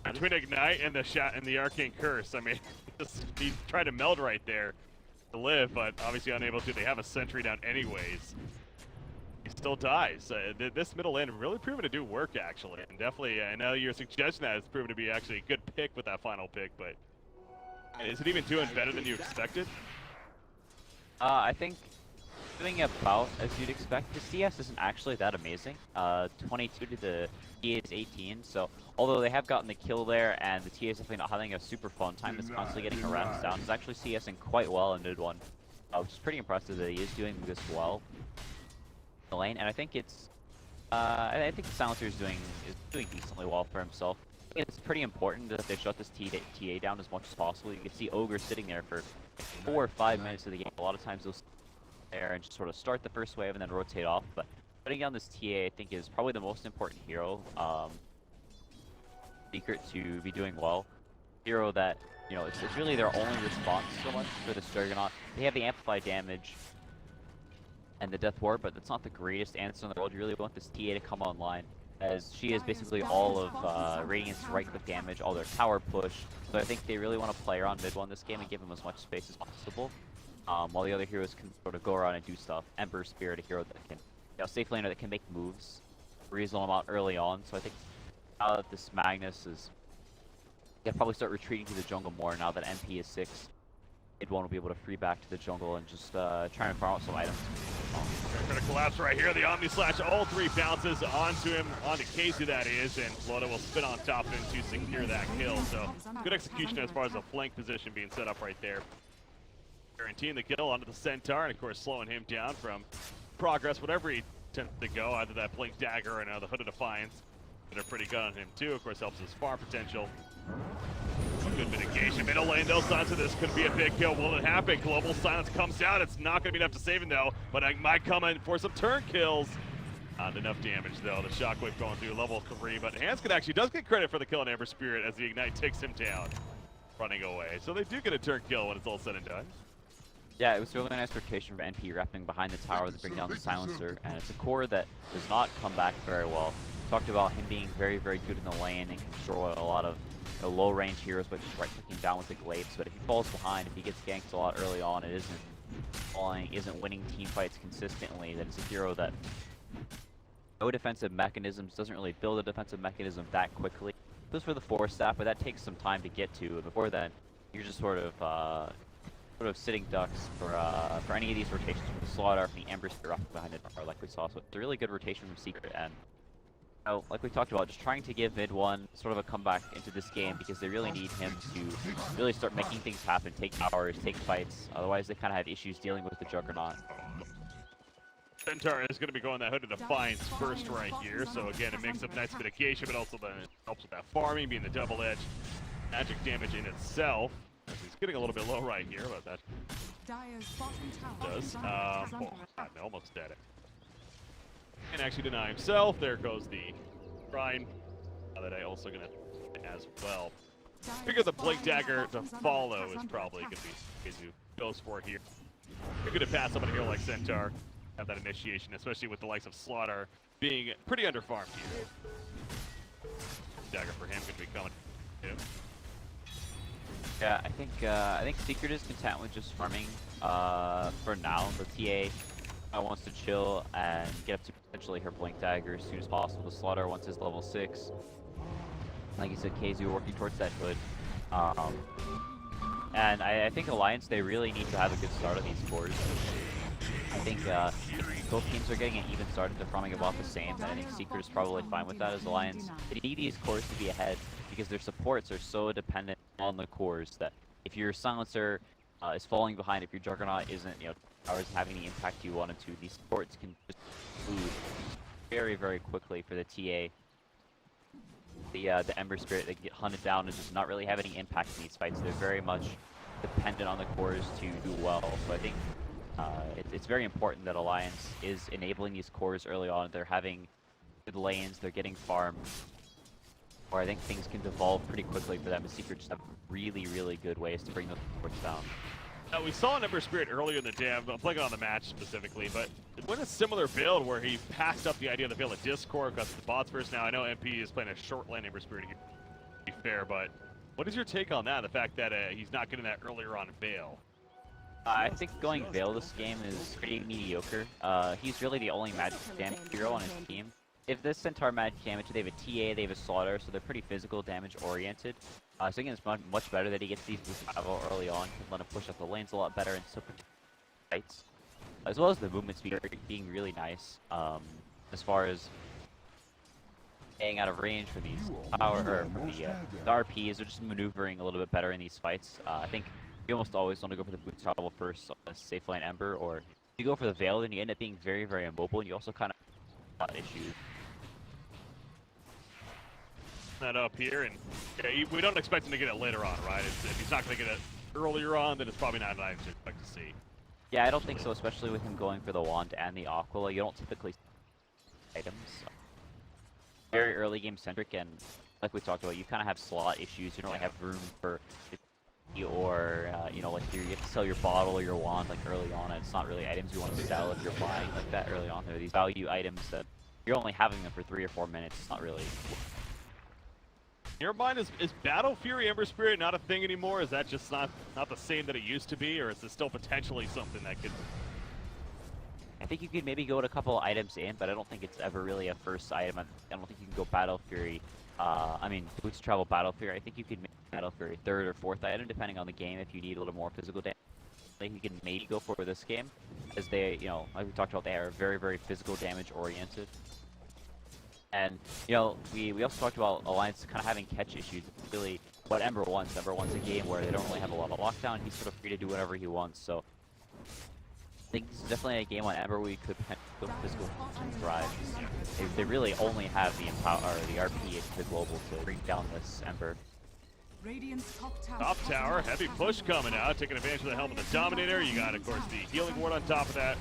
Between Ignite and the Arcane Curse, I mean, he tried to meld right there to live, but obviously unable to. They have a sentry down anyways. He still dies. This middle lane really proven to do work, actually. And definitely, I know your suggestion that it's proven to be actually a good pick with that final pick, but is it even doing better than you expected? I think doing about as you'd expect. The CS isn't actually that amazing. 22 to the TA is 18, so although they have gotten the kill there and the TA is definitely not having a super fun time, it's constantly getting harassed down. It's actually CSing quite well in mid 1, which is pretty impressive that he is doing this well in the lane. And I think it's I think the Silencer is doing decently well for himself. It's pretty important that they shut this TA down as much as possible. You can see Ogre sitting there for 4 or 5 minutes of the game. A lot of times they'll sit there and just sort of start the first wave and then rotate off. But putting down this TA, I think, is probably the most important hero. Secret to be doing well. Hero that, you know, it's really their only response so much for this Juggernaut. They have the amplified damage and the Death Ward, but that's not the greatest answer in the world. You really want this TA to come online, as she is basically all of Radiant's right-click damage, all their tower push. So I think they really want to play around mid one this game and give them as much space as possible, while the other heroes can sort of go around and do stuff. Ember Spirit, a hero that can, you know, safe laner that can make moves a reasonable amount early on. So I think now that this Magnus is, they'll probably start retreating to the jungle more now that MP is 6. Mid one will be able to free back to the jungle and just try and farm out some items. Gonna collapse right here. The Omni Slash, all 3 bounces onto him, onto KheZu that is, and Flota will spin on top of him to secure that kill. So good execution as far as the flank position being set up right there. Guaranteeing the kill onto the Centaur, and of course slowing him down from progress, whatever he tends to go, either that Blink Dagger or now the Hood of Defiance. That are pretty good on him too, of course helps his farm potential. Good mitigation. Middle lane though, signs of this could be a big kill. Will it happen? Global Silence comes down. It's not going to be enough to save him though, but I might come in for some turn kills. Not enough damage though. The Shockwave going through level 3, but Hanskin actually does get credit for the kill on Ember Spirit as the Ignite takes him down, running away. So they do get a turn kill when it's all said and done. Yeah, it was really nice rotation for NP wrapping behind the tower to bring down the Silencer, and it's a core that does not come back very well. Talked about him being very, very good in the lane and can destroy a lot of low-range heroes by just right-clicking down with the glaives. But if he falls behind, if he gets ganked a lot early on, it isn't winning team fights consistently. That it's a hero that no defensive mechanisms, doesn't really build a defensive mechanism that quickly. This for the 4-staff, but that takes some time to get to. And before then, you're just sort of sitting ducks for any of these rotations from the Slaughter, from the Ember Spirit behind the tower, like we saw. So it's a really good rotation from Secret, and like we talked about, just trying to give mid one sort of a comeback into this game because they really need him to really start making things happen, take towers, take fights. Otherwise, they kind of have issues dealing with the Juggernaut. Centaur is going to be going that Hood of Defiance first right here. So again, it makes up nice mitigation, but also then it helps with that farming, being the double-edged magic damage in itself. He's getting a little bit low right here, but that does. I'm almost dead. And actually deny himself. There goes the Shrine. That I also gonna as well. Figure the Blink Dagger to follow is probably gonna be KheZu goes for here. You're gonna pass up on a hero like Centaur, have that initiation, especially with the likes of Slaughter being pretty underfarmed here. Dagger for him gonna be coming. Yeah, I think Secret is content with just farming for now. The TA wants to chill and get up to potentially her Blink Dagger as soon as possible. The Slaughter wants his level 6. Like you said, KheZu working towards that Hood. And I think Alliance, they really need to have a good start on these cores. I think if both teams are getting an even start, they're farming about the same, and I think Secret is probably fine with that as Alliance. They need these cores to be ahead because their supports are so dependent on the cores that if your Silencer is falling behind, if your Juggernaut isn't, towers having the impact you wanted to, these supports can just move very, very quickly for the TA. The Ember Spirit, they get hunted down and just not really have any impact in these fights. They're very much dependent on the cores to do well. So I think it's very important that Alliance is enabling these cores early on. They're having good lanes, they're getting farmed, or I think things can devolve pretty quickly for them. And Secret just have really, really good ways to bring those supports down. We saw an Ember Spirit earlier in the dev, I'm playing on the match specifically, but it went a similar build where he passed up the idea of the Veil of Discord, got the bots first. Now I know MP is playing a short lane Ember Spirit here, to be fair, but what is your take on that, the fact that he's not getting that earlier on Veil? I think going Veil this game is pretty mediocre. He's really the only magic damage hero on his team. If this Centaur magic damage, they have a TA, they have a Slaughter, so they're pretty physical damage oriented. So I think it's much better that he gets these boosts early on, can let him push up the lanes a lot better and still protect fights. As well as the movement speed being really nice. As far as staying out of range for these power, or from the RPs, are just maneuvering a little bit better in these fights. I think you almost always want to go for the boost travel first on a safe lane Ember, or if you go for the Veil, then you end up being very, very immobile, and you also kind of have issues. that up here, and yeah, we don't expect him to get it later on, right? If he's not going to get it earlier on, then it's probably not an item to expect to see. Yeah, I don't think so, especially with him going for the wand and the aquila. You don't typically see items. Very early game centric, and like we talked about, you kind of have slot issues. You don't really have room for, or you know, like you have to sell your bottle or your wand like early on, and it's not really items you want to sell if you're buying like that early on. They're these value items that you're only having them for 3 or 4 minutes. It's not really. In your mind, is Battle Fury Ember Spirit not a thing anymore? Is that just not the same that it used to be, or is it still potentially something that could? I think you could maybe go with a couple items in, but I don't think it's ever really a first item. I don't think you can go Battle Fury. I mean, Boots Travel Battle Fury. I think you could make Battle Fury 3rd or 4th item, depending on the game. If you need a little more physical damage, I think you can maybe go for this game, as they, you know, like we talked about, they are very, very physical damage oriented. And, you know, we also talked about Alliance kind of having catch issues. Really, what Ember wants. Ember wants a game where they don't really have a lot of lockdown. He's sort of free to do whatever he wants. So, I think this is definitely a game on Ember where you could potentially go physical and thrive. They really only have the empower or the RP into the global to bring down this Ember. Radiant's Top tower, heavy push coming out, taking advantage of the helm of the Dominator. You got, of course, the healing ward on top of that.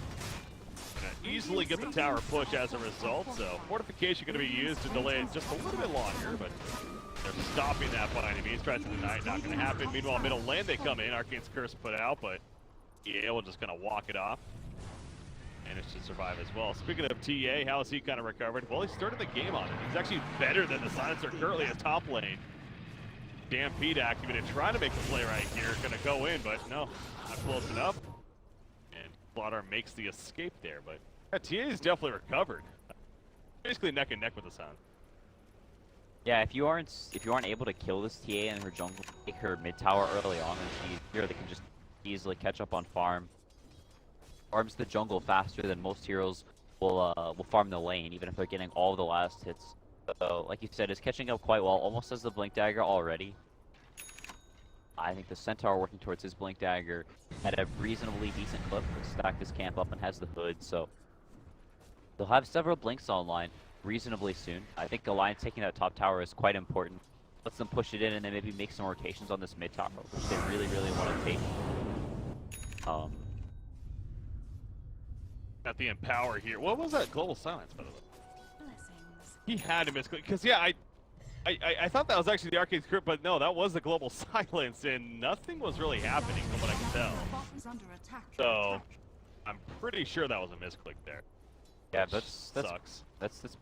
Gonna easily get the tower push as a result, so fortification gonna be used to delay it just a little bit longer, but they're stopping that by any means. Tries to deny it, not gonna happen. Meanwhile, middle lane they come in, Arcane's Curse put out, but EA will just kind of walk it off. Managed to survive as well. Speaking of TA, how has he kind of recovered? Well, he started the game on it. He's actually better than the Silencer currently at top lane. Stampede activated, trying to make the play right here. Gonna go in, but no, not close enough. And Slaughter makes the escape there, but yeah, TA is definitely recovered. Basically neck and neck with the Sound. Yeah, if you aren't able to kill this TA in her jungle, take her mid tower early on, and she's here, they can just easily catch up on farm. Farms the jungle faster than most heroes will farm the lane, even if they're getting all the last hits. So, like you said, it's catching up quite well, almost as the Blink Dagger already. I think the Centaur working towards his Blink Dagger at a reasonably decent clip, stacked his camp up and has the hood, so they'll have several Blinks online reasonably soon. I think Alliance taking that top tower is quite important. Lets them push it in and then maybe make some rotations on this mid tower, which they really, really want to take. Got the Empower here. What was that Global Silence, by the way? He had to miss, because yeah, I thought that was actually the Arcane script, but no, that was the Global Silence, and nothing was really happening from what I can tell. So, I'm pretty sure that was a misclick there. Yeah, that's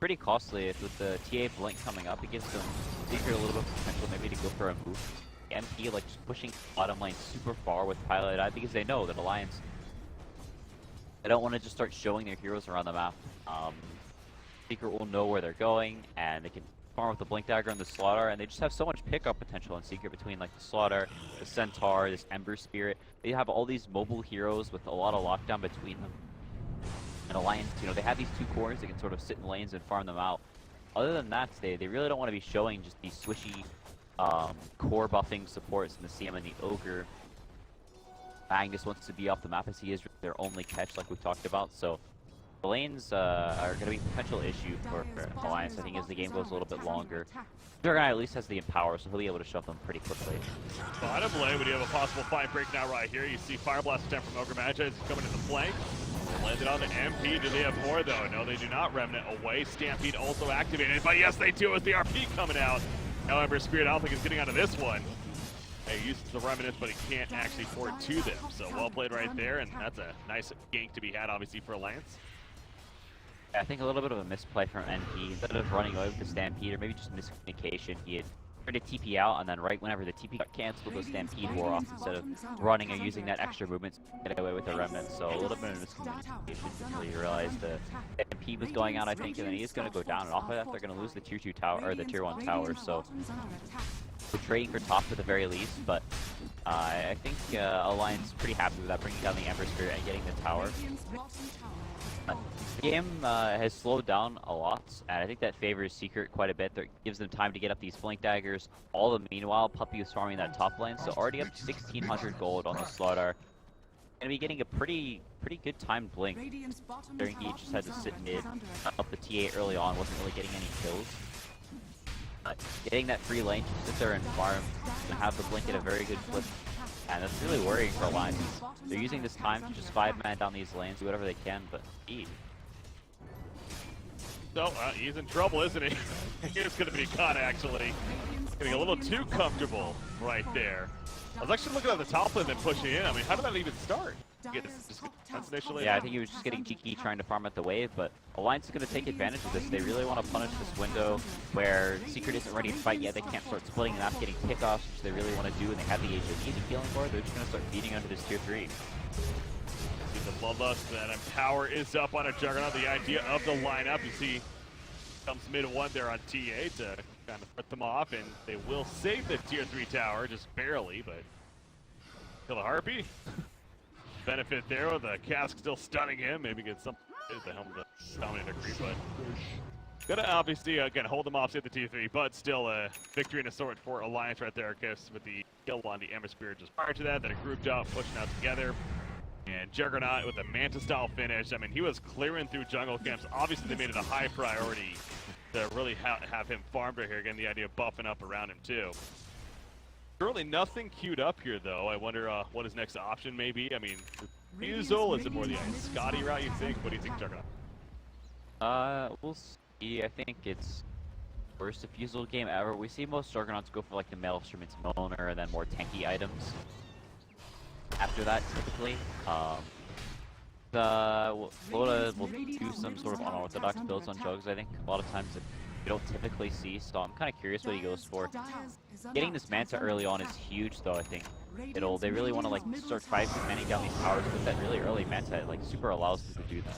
pretty costly. With the TA Blink coming up, it gives them Secret a little bit of potential maybe to go for a move. MP like just pushing bottom lane super far with Pilot Eye because they know that Alliance, they don't want to just start showing their heroes around the map. Secret will know where they're going, and they can farm with the Blink Dagger and the Slaughter, and they just have so much pickup potential in Secret between like the Slaughter, the Centaur, this Ember Spirit. They have all these mobile heroes with a lot of lockdown between them. And Alliance, you know, they have these 2 cores, they can sort of sit in lanes and farm them out. Other than that, they really don't want to be showing just these swishy core buffing supports in the CM and the Ogre. Magnus wants to be off the map as he is their only catch, like we've talked about, so the lanes are going to be a potential issue for Alliance, I think, as the game goes a little bit longer. Juggernaut at least has the Empower, so he'll be able to shove them pretty quickly. Bottom lane, we do have a possible fight break now right here. You see Fire Blast attempt from Ogre Magi is coming to the flank. Landed on the MP. Do they have more, though? No, they do not. Remnant away. Stampede also activated, but yes, they do with the RP coming out. However, Spirit, I don't think is getting out of this one. He uses the Remnants, but he can't actually forward to them. So well played right there, and that's a nice gank to be had, obviously, for Alliance. I think a little bit of a misplay from NP. Instead of running away with the Stampede, or maybe just miscommunication, he had tried to TP out, and then right whenever the TP got cancelled, the Stampede wore off instead of running and using that extra movement to get away with the Remnant. So a little bit of miscommunication until you realize the Stampede was going out, I think, and then he's going to go down, and off of that, they're going to lose the tier 2 tower, or the tier 1 tower. So we're trading for top at the very least, but I think Alliance is pretty happy with that, bringing down the Ember Spirit and getting the tower. The game has slowed down a lot, and I think that favors Secret quite a bit. That gives them time to get up these Blink Daggers. All the meanwhile, Puppey is farming that top lane, so already up 1,600 gold on the Slaughter. Gonna be getting a pretty good timed Blink. During he just had to sit mid, up the TA early on, wasn't really getting any kills. Getting that free lane to sit there and farm and have the blink at a very good clip. And that's really worrying for Alliance. They're using this time to just 5-man down these lanes, do whatever they can, but So, he's in trouble, isn't he? He's going to be caught, actually. Getting a little too comfortable right there. I was actually looking at the top lane and pushing in. I mean, how did that even start? That's initially. Yeah, I think he was just getting cheeky trying to farm at the wave, but Alliance is going to take advantage of this. They really want to punish this window where Secret isn't ready to fight yet. They can't start splitting and not getting pickoffs, which they really want to do, and they have the HOD to healing for. They're just going to start feeding under this tier 3. See the bloodlust and power is up on a Juggernaut. The idea of the lineup, you see, comes mid 1 there on TA to kind of put them off, and they will save the tier 3 tower, just barely, but kill a Harpy. Benefit there with the cask still stunning him. Maybe get some the helm of the Dominator creep, but gonna obviously again hold them off, save the tier 3, but still a victory and a sort for Alliance right there, Kiss, with the kill on the Ember Spirit just prior to that. Then it grouped up, pushing out together. And Juggernaut with a Manta-style finish. I mean, he was clearing through jungle camps. Obviously, they made it a high priority to really have him farmed right here. Again, the idea of buffing up around him, too. Currently, nothing queued up here, though. I wonder what his next option may be. I mean, KheZu, is it more the Scotty route, you think? What do you think, Juggernaut? We'll see. I think it's worst defusal game ever. We see most Juggernauts go for, like, the metal instruments Moner and then more tanky items. After that, typically, Dota will do some sort of unorthodox builds on Jugs, I think. A lot of times that you don't typically see, so I'm kind of curious what he goes for. Getting this Manta early on is huge, though, I think. They really want to, like, start 5-manning down these towers with that really early Manta. It, like, super allows them to do that.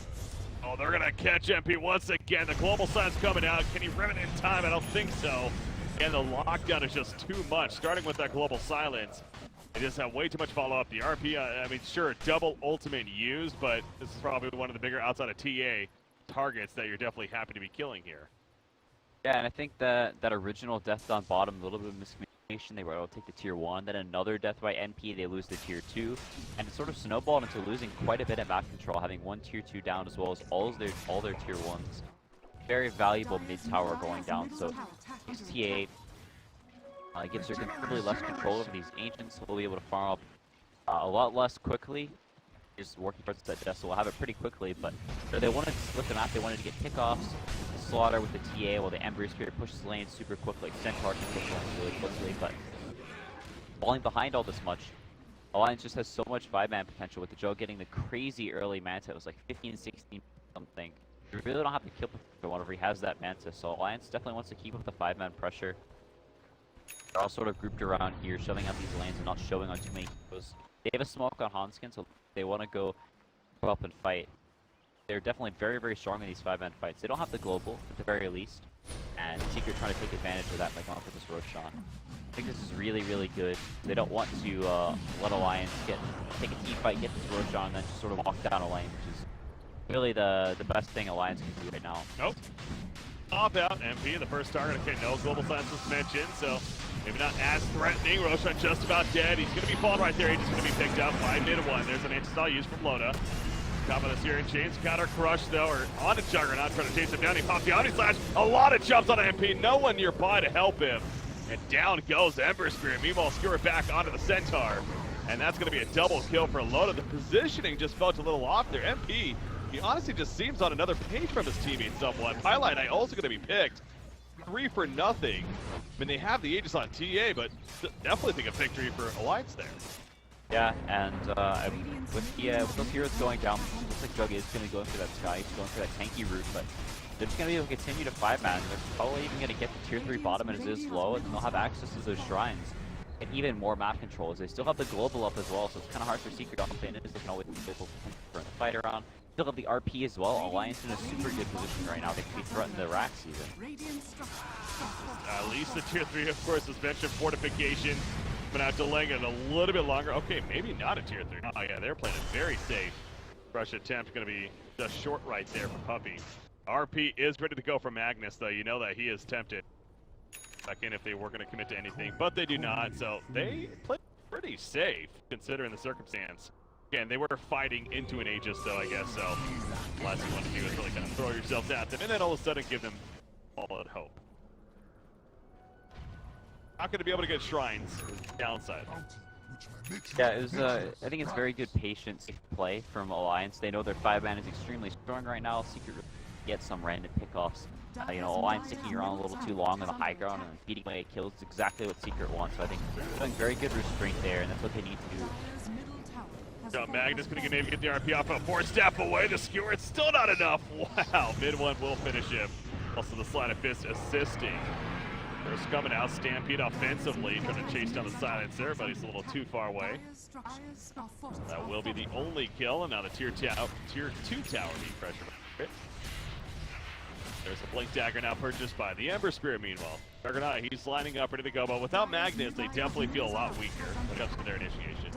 Oh, they're going to catch MP once again. The global sign's coming out. Can he rim it in time? I don't think so. And the lockdown is just too much, starting with that global silence. They just have way too much follow-up. The RP, I mean, sure, double ultimate used, but this is probably one of the bigger outside of TA targets that you're definitely happy to be killing here. Yeah, and I think that original death on bottom, a little bit of miscommunication. They were able to take the tier 1, then another death by NP, they lose the tier 2, and it sort of snowballed into losing quite a bit of map control, having one tier 2 down as well as all their tier 1s. Very valuable mid-tower going down, so TA gives her considerably less control over these ancients, so we'll be able to farm up a lot less quickly. Just working towards that death, so we'll have it pretty quickly, but they wanted to split the map, they wanted to get kickoffs, slaughter with the TA while the Ember Spirit pushes lanes super quickly, Centaur can push lanes really quickly, but falling behind all this much, Alliance just has so much 5-man potential with the Joe getting the crazy early Manta. It was like 15, 16 something. You really don't have to kill him whenever he has that Manta, so Alliance definitely wants to keep up the 5-man pressure. They're all sort of grouped around here, shoving out these lanes and not showing on too many heroes. They have a smoke on Hanskin, so they want to go up and fight. They're definitely very, very strong in these 5-man fights. They don't have the global, at the very least. And Secret trying to take advantage of that by going for this Roshan. I think this is really, really good. They don't want to let Alliance take a team fight, get this Roshan, and then just sort of walk down a lane, which is really the best thing Alliance can do right now. Nope. Pop out, MP, the first target. Okay, no global silence was mentioned, so maybe not as threatening. Roshan just about dead. He's going to be falling right there. He's just going to be picked up by mid-1. There's an anti-style used from Loda. Top of the Syrian Chains. Counter crush, though, or on a Juggernaut. Trying to chase him down. He popped the Omni Slash. A lot of jumps on MP. No one nearby to help him. And down goes Ember Spirit. Meanwhile, skewer back onto the Centaur. And that's going to be a double kill for Loda. The positioning just felt a little off there. MP, he honestly just seems on another page from his teammate somewhat. Highlight Knight also going to be picked. 3 for nothing. I mean, they have the Aegis on TA, but definitely think a victory for Alliance there. Yeah, and with those heroes going down, it looks like Jug is going to be going for that Sky, he's going for that tanky route, but they're just going to be able to continue to 5-man. They're probably even going to get the tier 3 bottom as it is low, and they'll have access to those shrines. And even more map controls. They still have the global up as well, so it's kind of hard for Secret to in it, as they can always be able to turn the fight around. Still have the RP as well. Alliance in a super good position right now. They can be threatened the racks even. At least the tier 3, of course, was mentioned. Fortification, but now delaying it a little bit longer. Okay, maybe not a tier 3. Oh yeah, they're playing it very safe. Rush attempt going to be just short right there for Puppey. RP is ready to go for Magnus, though. You know that he is tempted back in if they were going to commit to anything, but they do not. So they play pretty safe considering the circumstance. Again, they were fighting into an Aegis, though, I guess, so last you want to do is really kind of throw yourselves at them, and then all of a sudden give them all that hope. not going to be able to get shrines. Downside. Yeah, it was. I think it's very good patient safe play from Alliance. They know their 5-man is extremely strong right now. Secret gets some random pickoffs. You know, Alliance sticking around a little too long on the high ground and feeding away kills is exactly what Secret wants. So I think they're doing very good restraint there, and that's what they need to do. So Magnus going to maybe get the RP off a 4-step away. The skewer, it's still not enough. Wow, mid one will finish him. Also the sleight of fist assisting. There's coming out, Stampede offensively, trying to chase down the silence there, but he's a little too far away. That will be the only kill, and now the tier 2 tower being pressured. There's a Blink Dagger now purchased by the Ember Spirit meanwhile. Juggernaut, he's lining up, ready to go, but without Magnus, they definitely feel a lot weaker when it comes to their initiation.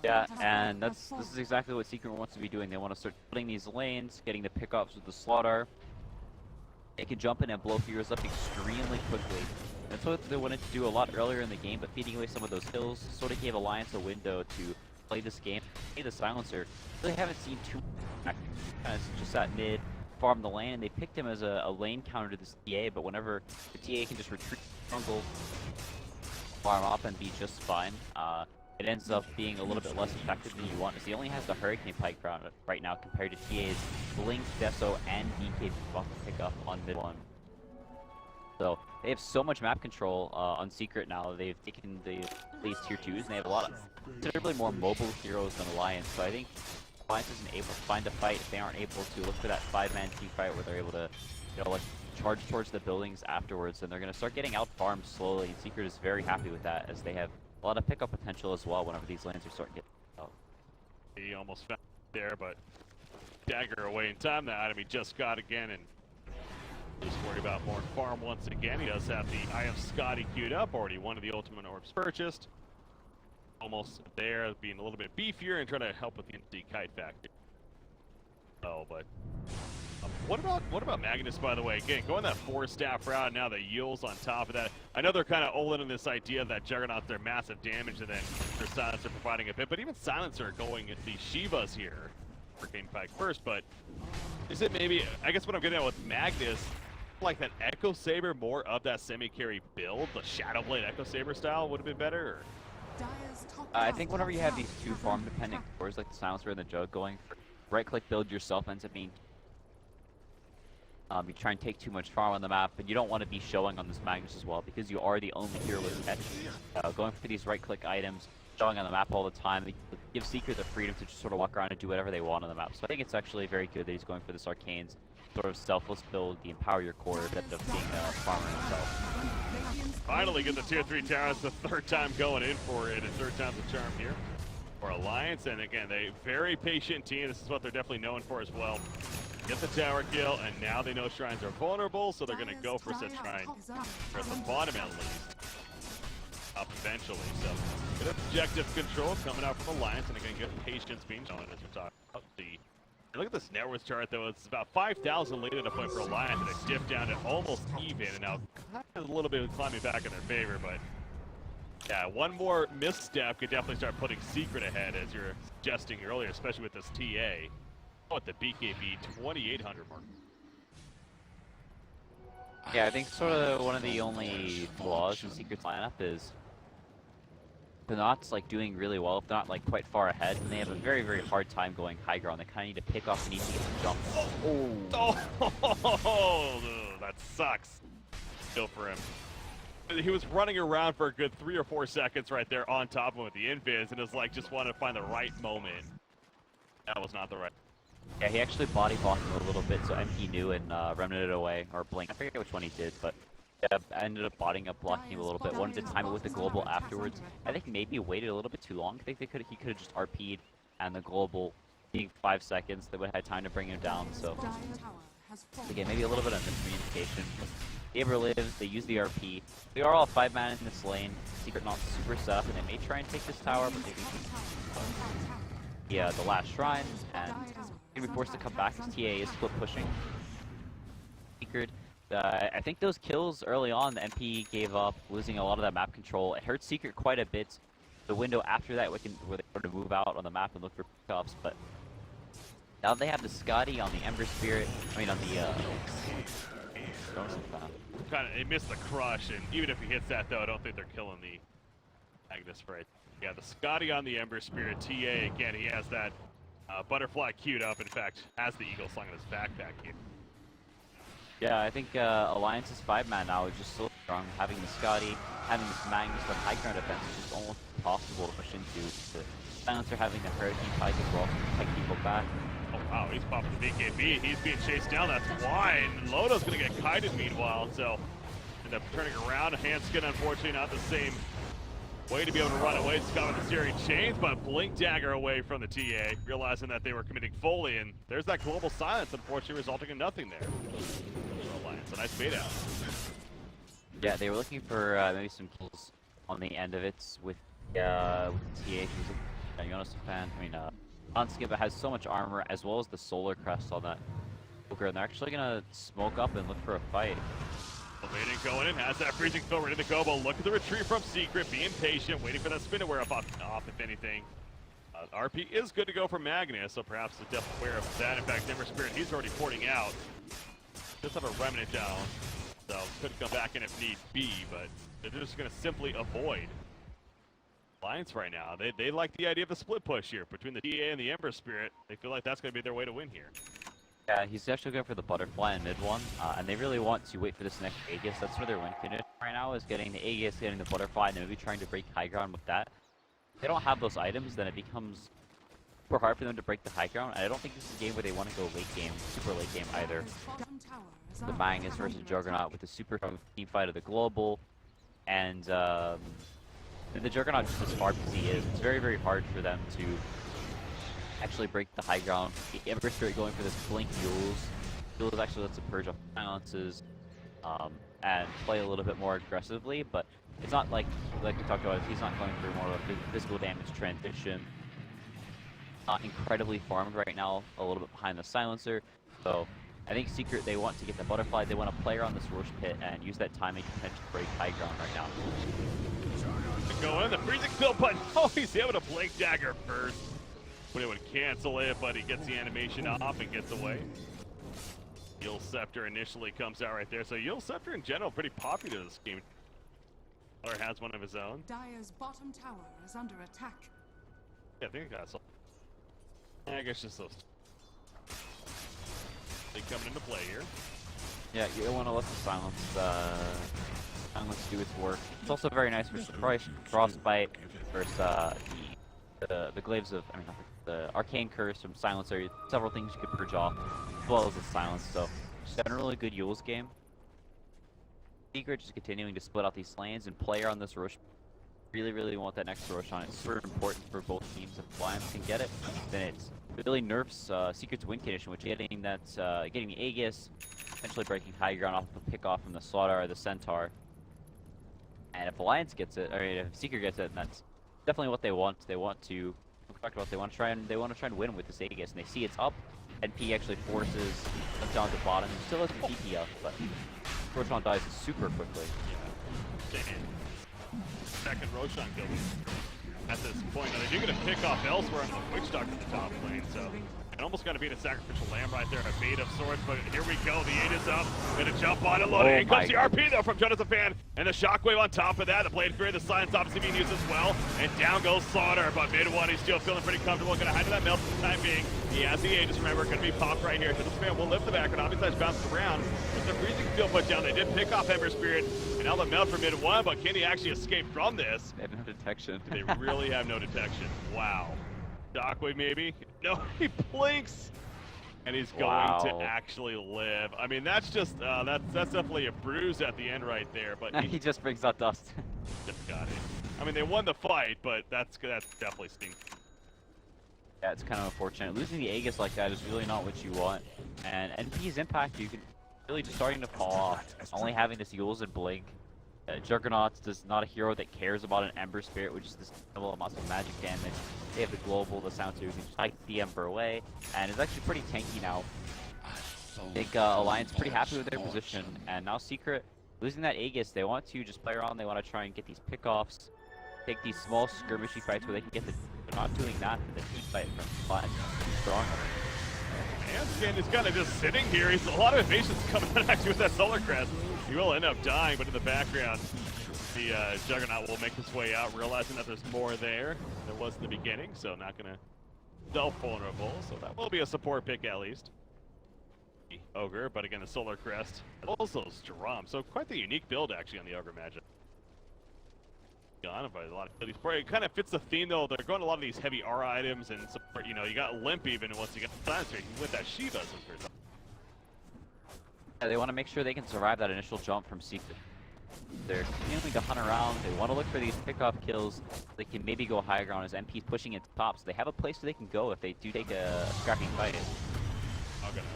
Yeah, and this is exactly what Secret wants to be doing. They want to start putting these lanes, getting the pickups with the Slaughter. They can jump in and blow heroes up extremely quickly. That's what they wanted to do a lot earlier in the game, but feeding away some of those kills sort of gave Alliance a window to play this game. Hey, the Silencer, they haven't seen too much. Just at mid, farm the lane, and they picked him as a lane counter to this TA, but whenever the TA can just retreat jungle, farm up and be just fine, it ends up being a little bit less effective than you want, because he only has the Hurricane Pike right now compared to TA's Blink, Deso, and DK buff pick up on mid one. So they have so much map control on Secret now. They've taken these tier 2s, and they have a lot of considerably more mobile heroes than Alliance. So I think Alliance isn't able to find a fight if they aren't able to look for that 5-man team fight where they're able to, you know, like charge towards the buildings afterwards, and they're going to start getting out farmed slowly. And Secret is very happy with that, as they have a lot of pickup potential as well whenever these lanes are starting to get out. He almost found it there, but dagger away in time. The item he just got again, and just worried about more farm once again. He does have the Eye of Scotty queued up, already one of the ultimate orbs purchased. Almost there, being a little bit beefier and trying to help with the NC kite factor. Oh, but what about Magnus, by the way? Again, going that 4-staff route, and now the Yules on top of that. I know they're kind of all in on this idea that Juggernaut's their massive damage, and then their Silencer providing a bit, but even Silencer going at the Shivas here. Hurricane Pike first, but is it maybe, I guess what I'm getting at with Magnus, like that Echo Saber, more of that semi-carry build, the Shadowblade Echo Saber style would have been better? Or? I think whenever you have these two farm-dependent cores like the Silencer and the Jug going for right-click build yourself ends up being you try and take too much farm on the map, and you don't want to be showing on this Magnus as well, because you are the only hero with catch. Going for these right-click items, showing on the map all the time, they give Secret the freedom to just sort of walk around and do whatever they want on the map. So I think it's actually very good that he's going for this Arcane's sort of selfless build, the Empower Your Core, instead of being a farmer himself. Finally get the tier 3 tower. It's the third time going in for it, and third time's a charm here for Alliance. And again, they very patient team. This is what they're definitely known for as well. Get the tower kill, and now they know shrines are vulnerable, so they're going to go for said shrine. Or at the bottom at least. Up eventually. So good objective control coming out from Alliance, and again, good patience being shown as we're talking about the. Look at this net worth chart though. It's about 5,000 lead at a point for Alliance, and it's dipped down to almost even, and now a little bit of climbing back in their favor. But yeah, one more misstep could definitely start putting Secret ahead, as you're suggesting earlier, especially with this TA. At the BKB 2,800 mark. Yeah, I think sort of one of the only flaws in Secret's lineup is they're not like doing really well, if not like quite far ahead, and they have a very, very hard time going high ground. They kind of need to pick off and need to get the jump. Oh, that sucks. Still for him. He was running around for a good 3 or 4 seconds right there on top of him with the invis, and it's like just wanted to find the right moment. That was not the right. Yeah, he actually body blocked him a little bit, so MP knew and remnanted it away, or Blink. I forget which one he did, but yeah, I ended up blocking him a little bit. Wanted to time it with the global afterwards. I think maybe waited a little bit too long. I think he could have just RP'd, and the global being 5 seconds, they would have had time to bring him down. So again, maybe a little bit of miscommunication. He ever lives, they use the RP. We are all 5-man in this lane. Secret not super set up, and they may try and take this tower, but maybe the last shrine, and gonna be forced to come back as TA is split pushing. Secret, I think those kills early on, the MP gave up, losing a lot of that map control. It hurt Secret quite a bit. The window after that, where they sort of move out on the map and look for pickups, but now they have the Scotty on the Ember Spirit, on the Johnson fan. He missed the crush, and even if he hits that though, I don't think they're killing the Magnus right. Yeah, the Scotty on the Ember Spirit. TA again, he has that butterfly queued up. In fact, has the Eagle slung in his backpack here. Yeah, I think Alliance's 5-man now is just so strong. Having the Scotty, having this Magnus with high ground defense is just almost impossible to push into. The Silencer having the Hurricane Pike as well to protect people back. Oh wow, he's popping the BKB. He's being chased down. That's why. And Lodo's gonna get kited meanwhile. So end up turning around. Handskin, unfortunately, not the same way to be able to run away. Scott with the Searing Chains, but Blink Dagger away from the TA, realizing that they were committing fully. And there's that global silence, unfortunately, resulting in nothing there. Alliance, a nice bait out. Yeah, they were looking for maybe some kills on the end of it with the TA. Who's a Jonas fan. I mean, Onskip has so much armor as well as the solar crest on that poker, and they're actually gonna smoke up and look for a fight. Waiting, going in, has that freezing fill ready to go, but look at the retreat from Secret, being patient, waiting for that spin to wear off, if anything. RP is good to go for Magnus, so perhaps the depth aware of that. In fact, Ember Spirit, he's already porting out. Just have a remnant down, so could come back in if need be, but they're just gonna simply avoid Alliance right now. They like the idea of the split push here between the TA and the Ember Spirit. They feel like that's gonna be their way to win here. Yeah, he's actually going for the butterfly in mid one, and they really want to wait for this next Aegis. That's where their win condition right now is getting the Aegis, getting the butterfly, and maybe trying to break high ground with that. If they don't have those items, then it becomes super hard for them to break the high ground. And I don't think this is a game where they want to go late game, super late game either. The Magnus versus Juggernaut with the super strong team fight of the global, and the Juggernaut just as far as he is, it's very, very hard for them to actually break the high ground. The Ember Spirit going for this blink Jules actually lets it purge off silences and play a little bit more aggressively, but it's not like we talked about, he's not going for more of a physical damage transition. Not incredibly farmed right now, a little bit behind the silencer, so I think Secret, they want to get the butterfly, they want to play around this Roche pit and use that timing to potentially break high ground right now. Go in, the freezing fill button. Oh, he's able to Blink Dagger first. But it would cancel it, but he gets the animation off and gets away. Yule Scepter initially comes out right there. So Yule Scepter in general pretty popular this game. Or has one of his own. Dire's bottom tower is under attack. Yeah, I think that's all. I guess just those. They coming into play here. Yeah, you don't want to let the silence do its work. It's also very nice versus Frostbite versus the glaives of, the Arcane Curse from Silencer, several things you could purge off, as well as the silence, so just generally good Yule's game. Secret just continuing to split out these lanes and play around this Roche. Really want that next Roche on it. It's super important for both teams. If Alliance can get it, then it really nerfs Secret's win condition, which getting the Aegis, potentially breaking high ground off of a pick off from the Slaughter or the Centaur. And if Alliance gets it, or if Secret gets it, then that's definitely what they want. They want to, we talked about, they want to try and win with this Aegis, and they see it's up. NP actually forces them down to the bottom. He still has the TP up, but Roshan dies super quickly. Yeah. Second Roshan kill at this point. Now they do get a pick off elsewhere on the Witch Doctor in the top lane, so it almost got to be a sacrificial lamb right there, a bait of sorts, but here we go, the 8 is up, gonna jump on it, loading, here comes the RP though from Jonathan Fan, and the Shockwave on top of that, the Blade Fury, the Silence obviously being used as well, and down goes Slaughter, but mid one, he's still feeling pretty comfortable, gonna hide to that melt for the time being, he has the Aegis, remember, gonna be popped right here, Jonathan Fan will lift the back, and obviously that's bounced around, with the freezing steel put down, they did pick off Ember Spirit, and now the melt for mid one, but can he actually escape from this? They have no detection. They really have no detection, wow. Shockwave maybe? No, he blinks! And he's going to actually live. I mean, that's just, that's definitely a bruise at the end right there, but he just brings out dust. Just got it. I mean, they won the fight, but that's definitely stinky. Yeah, it's kind of unfortunate. Losing the Aegis like that is really not what you want. And NP's impact, you can really just starting to fall off. Only having this Yules and Blink. Juggernaut's just not a hero that cares about an Ember Spirit, which is this incredible amount of magic damage. They have the global, the Sound 2, who can just fight the Ember away, and it's actually pretty tanky now. I think Alliance pretty happy with their position, and now Secret, losing that Aegis, they want to just play around, they want to try and get these pickoffs, take these small skirmishy fights where they can get the, they're not doing that, the team fight from Alliance is too strong. Scan is kind of just sitting here. He's a lot of impatience coming out actually with that Solar Crest. He will end up dying, but in the background, the Juggernaut will make his way out, realizing that there's more there than there was in the beginning, so not going to self-vulnerable, so that will be a support pick at least. Ogre, but again, the Solar Crest, also Strom, so quite the unique build actually on the Ogre Magic. By a lot of these, it kind of fits the theme though. They're going a lot of these heavy R items and support. You know, you got Limp even once you got Silencer. You can win that Shiva. Yeah, they want to make sure they can survive that initial jump from Secret. They're continuing to hunt around. They want to look for these pickoff kills. They can maybe go higher ground as MP's pushing it top, so they have a place where they can go if they do take a scrappy fight. I'm gonna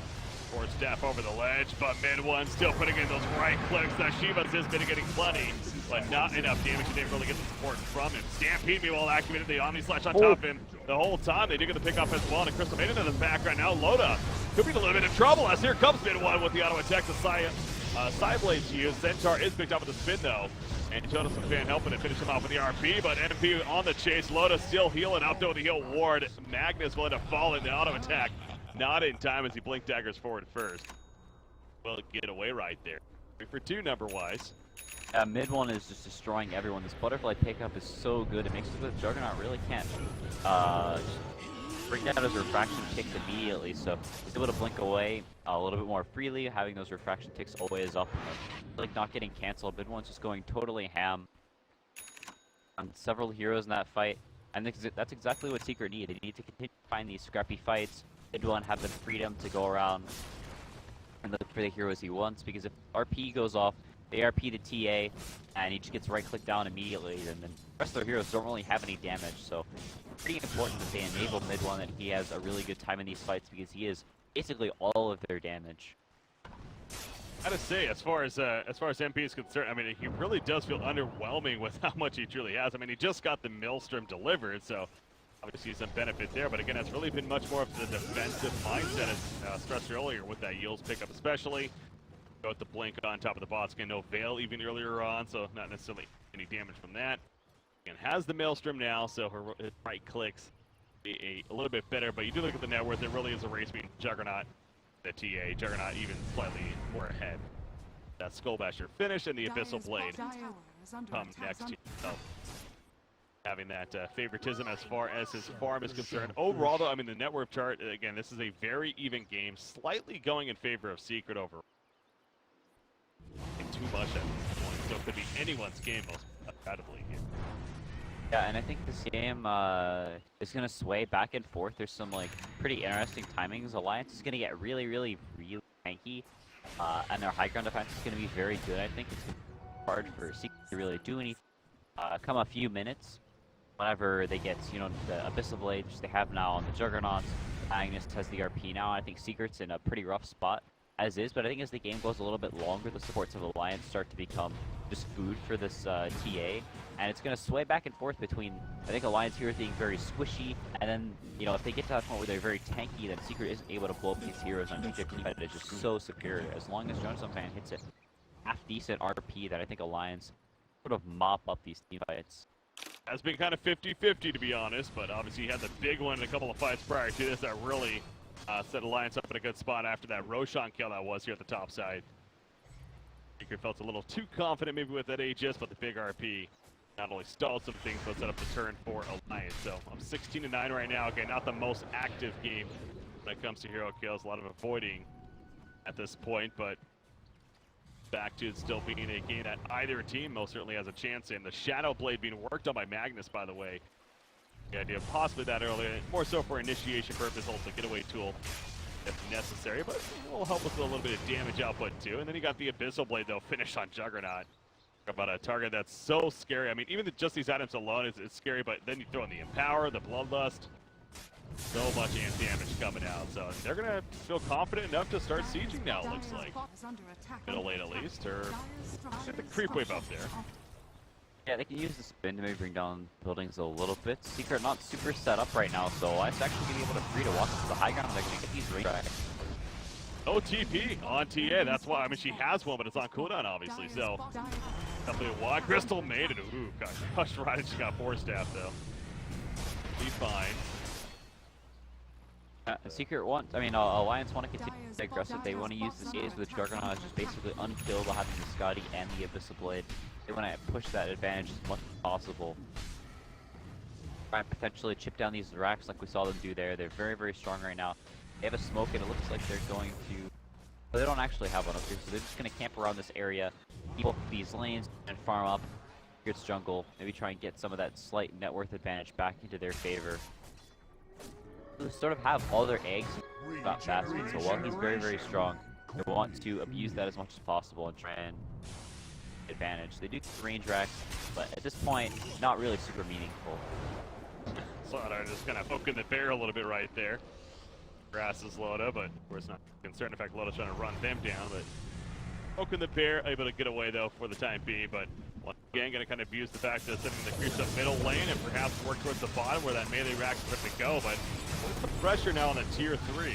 force Staff over the ledge, but mid one still putting in those right clicks. That Shiva's is mitigating plenty, but not enough damage. They didn't really get the support from him. Stampede meanwhile activated the Omni Slash on top of him the whole time. They do get the pick up as well, and Crystal made it in the background. Now Loda could be a little bit of trouble as here comes mid one with the auto attack. The side blades used. Centaur is picked up with the spin though, and Jonathan Fan helping to finish him off with the RP, but MP on the chase. Loda still healing up though with the heal ward. Magnus will end up falling the auto attack. Not in time as he blink daggers forward first. Well, get away right there. 3 for 2 number-wise. Mid one is just destroying everyone. This butterfly pickup is so good. It makes it so that Juggernaut really can't bring down his refraction ticks immediately. So he's able to blink away a little bit more freely, having those refraction ticks always up, like not getting canceled. Mid one's just going totally ham on several heroes in that fight. And that's exactly what Secret need. They need to continue to find these scrappy fights. Mid one have the freedom to go around and look for the heroes he wants, because if RP goes off, they RP the TA, and he just gets right-clicked down immediately, and then the rest of their heroes don't really have any damage, so pretty important that they enable mid one, that he has a really good time in these fights, because he is basically all of their damage. I gotta say, as far as MP is concerned, I mean, he really does feel underwhelming with how much he truly has. I mean, he just got the Maelstrom delivered, so obviously some benefit there, but again, it's really been much more of the defensive mindset as stressed earlier with that Yields pickup especially. Go with the blink on top of the bot skin, no Veil even earlier on, so not necessarily any damage from that. Again, has the Maelstrom now, so her right clicks a little bit better, but you do look at the net worth, it really is a race between Juggernaut and the TA. Juggernaut even slightly more ahead. That Skull Basher finish and the Abyssal Blade come next to himself. Having that favoritism as far as his farm is concerned. Overall, though, I mean, the net worth chart, again, this is a very even game, slightly going in favor of Secret over. Too much at this point, so it could be anyone's game most undoubtedly here. Yeah, and I think this game is going to sway back and forth. There's some, like, pretty interesting timings. Alliance is going to get really, really, really tanky, and their high ground defense is going to be very good. I think it's hard for Secret to really do anything. Come a few minutes. Whenever they get, you know, the Abyssal Blade, which they have now on the Juggernauts, Magnus has the RP now. I think Secret's in a pretty rough spot as is, but I think as the game goes a little bit longer, the supports of Alliance start to become just food for this TA, and it's going to sway back and forth between, I think, Alliance heroes being very squishy, and then, you know, if they get to that point where they're very tanky, then Secret isn't able to blow up these heroes on TJP, but it's just so superior. As long as Jonathan Fan hits a half-decent RP, that I think Alliance sort of mop up these team fights. Has been kind of 50-50 to be honest, but obviously he had the big one in a couple of fights prior to this that really set Alliance up in a good spot after that Roshan kill that was here at the top side. Secret felt a little too confident maybe with that Aegis, but the big RP not only stalled some things, but set up the turn for Alliance. So I'm 16-9 right now. Okay, not the most active game when it comes to hero kills. A lot of avoiding at this point, but back to it still being a game that either team most certainly has a chance in. The Shadow Blade being worked on by Magnus, by the way. The idea of possibly that earlier, more so for initiation purpose, also getaway tool if necessary, but it will help with a little bit of damage output too. And then you got the Abyssal Blade though, finish on Juggernaut. About a target that's so scary. I mean, even just these items alone is scary, but then you throw in the Empower, the Bloodlust, so much damage coming out. So they're going to feel confident enough to start sieging now, it looks like. Middle lane at least, or get the creep wave up there. Yeah, they can use the spin to maybe bring down buildings a little bit. Secret not super set up right now, so it's actually going to be able to free to walk into the high ground. They're going to get these range tracks. No TP on TA, that's why. I mean, she has one, but it's on cooldown, obviously, so definitely a wide. Crystal made it. Ooh, got crushed right, and she got 4 staff, though. Be fine. Secret wants, Alliance want to continue to stay aggressive. They want to use the CAs with the Juggernaut as just basically unkill by having the Scotty and the Abyssal Blade. They want to push that advantage as much as possible. Try and potentially chip down these racks like we saw them do there. They're very, very strong right now. They have a smoke and it looks like they're going to... Well, they don't actually have one up here, so they're just going to camp around this area, keep up these lanes, and farm up Secret's jungle. Maybe try and get some of that slight net worth advantage back into their favor. They sort of have all their eggs in that basket, so while he's very, very strong, they want to abuse that as much as possible and try and advantage. They do range racks, but at this point, not really super meaningful. Slaughter just kind of poking the bear a little bit right there. Grasses Loda, but of course not concerned. In fact, Loda's trying to run them down, but poking the bear, able to get away though for the time being, but once again, going to kind of abuse the fact that sending the creeps up middle lane and perhaps work towards the bottom where that melee rack's going to go, but the pressure now on the tier 3.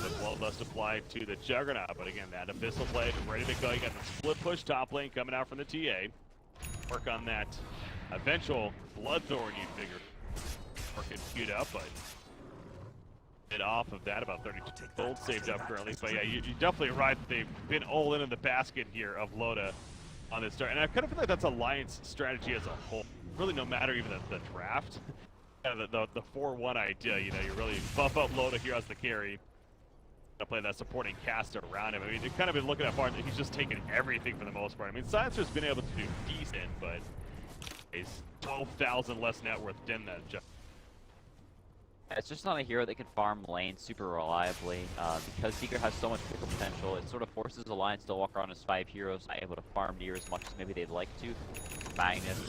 The bloodlust applied to the Juggernaut, but again, that Abyssal Blade ready to go. You got the split push top lane coming out from the TA. Work on that eventual Bloodthorn, you figure. Working queued up, but bit off of that, about 32 gold saved up currently. But yeah, you're definitely right. They've been all in the basket here of Loda on this start, and I kind of feel like that's Alliance strategy as a whole. Really, no matter even the draft, kind of the 4-1 idea. You know, you really buff up Loda here as the carry. Play that supporting cast around him. I mean, you've kind of been looking at far, he's just taking everything for the most part. I mean, Silencer's been able to do decent, but he's 12,000 less net worth than that. It's just not a hero that can farm lane super reliably. Because Secret has so much pickle potential, it sort of forces Alliance to walk around as 5 heroes, not able to farm near as much as maybe they'd like to. Magnus,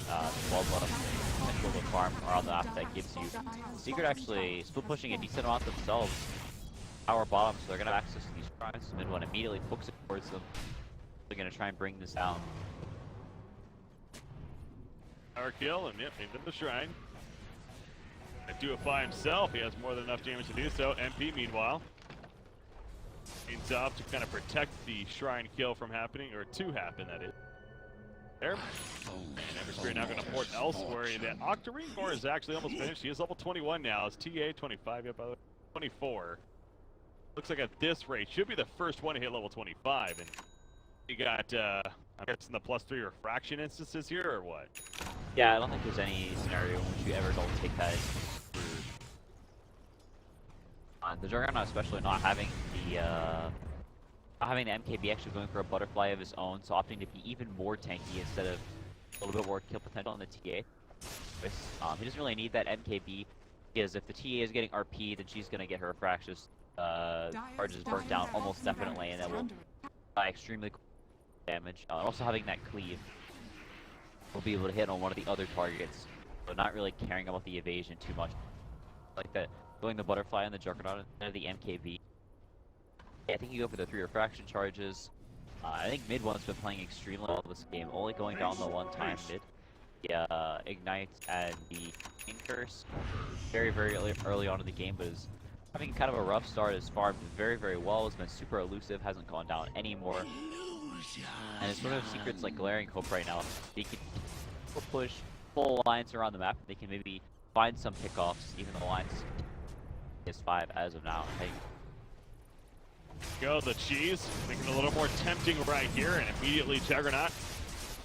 12 potential to farm around the map that gives you. Secret actually split pushing a decent amount themselves. Power bottom, so they're going to have access to these shrines. Mid one immediately hooks it towards them. They're going to try and bring this down. Power kill, and yep, into the shrine. Do it by himself. He has more than enough damage to do so. MP, meanwhile, means up to kind of protect the shrine kill from happening, or to happen, that is. There. And Everspear now going to port elsewhere. And that Octarine core is actually almost finished. He is level 21 now. It's TA 25, yep, by the way. 24. Looks like at this rate, should be the first one to hit level 25. And you got, I'm guessing the +3 refraction instances here, or what? Yeah, I don't think there's any scenario in which you ever don't take that. The Juggernaut, especially not having the MKB actually going for a butterfly of his own, so opting to be even more tanky instead of a little bit more kill potential on the TA. He doesn't really need that MKB, because if the TA is getting RP, then she's going to get her refractions charges burnt down almost definitely, and that will extremely damage. Also having that cleave will be able to hit on one of the other targets, so not really caring about the evasion too much. Like that, going the butterfly on the Juggernaut instead of the MKB. Yeah, I think you go for the 3 refraction charges. I think mid one's been playing extremely well this game, only going down the one time mid. Yeah, Ignite and the King Curse very, very early on in the game, but is having kind of a rough start. Has farmed very, very well, has been super elusive, hasn't gone down anymore. And it's sort of Secret's like glaring hope right now. They can push full Alliance around the map. They can maybe find some pickoffs, even though Alliance is 5 as of now. I think. Go the cheese, making it a little more tempting right here, and immediately Juggernaut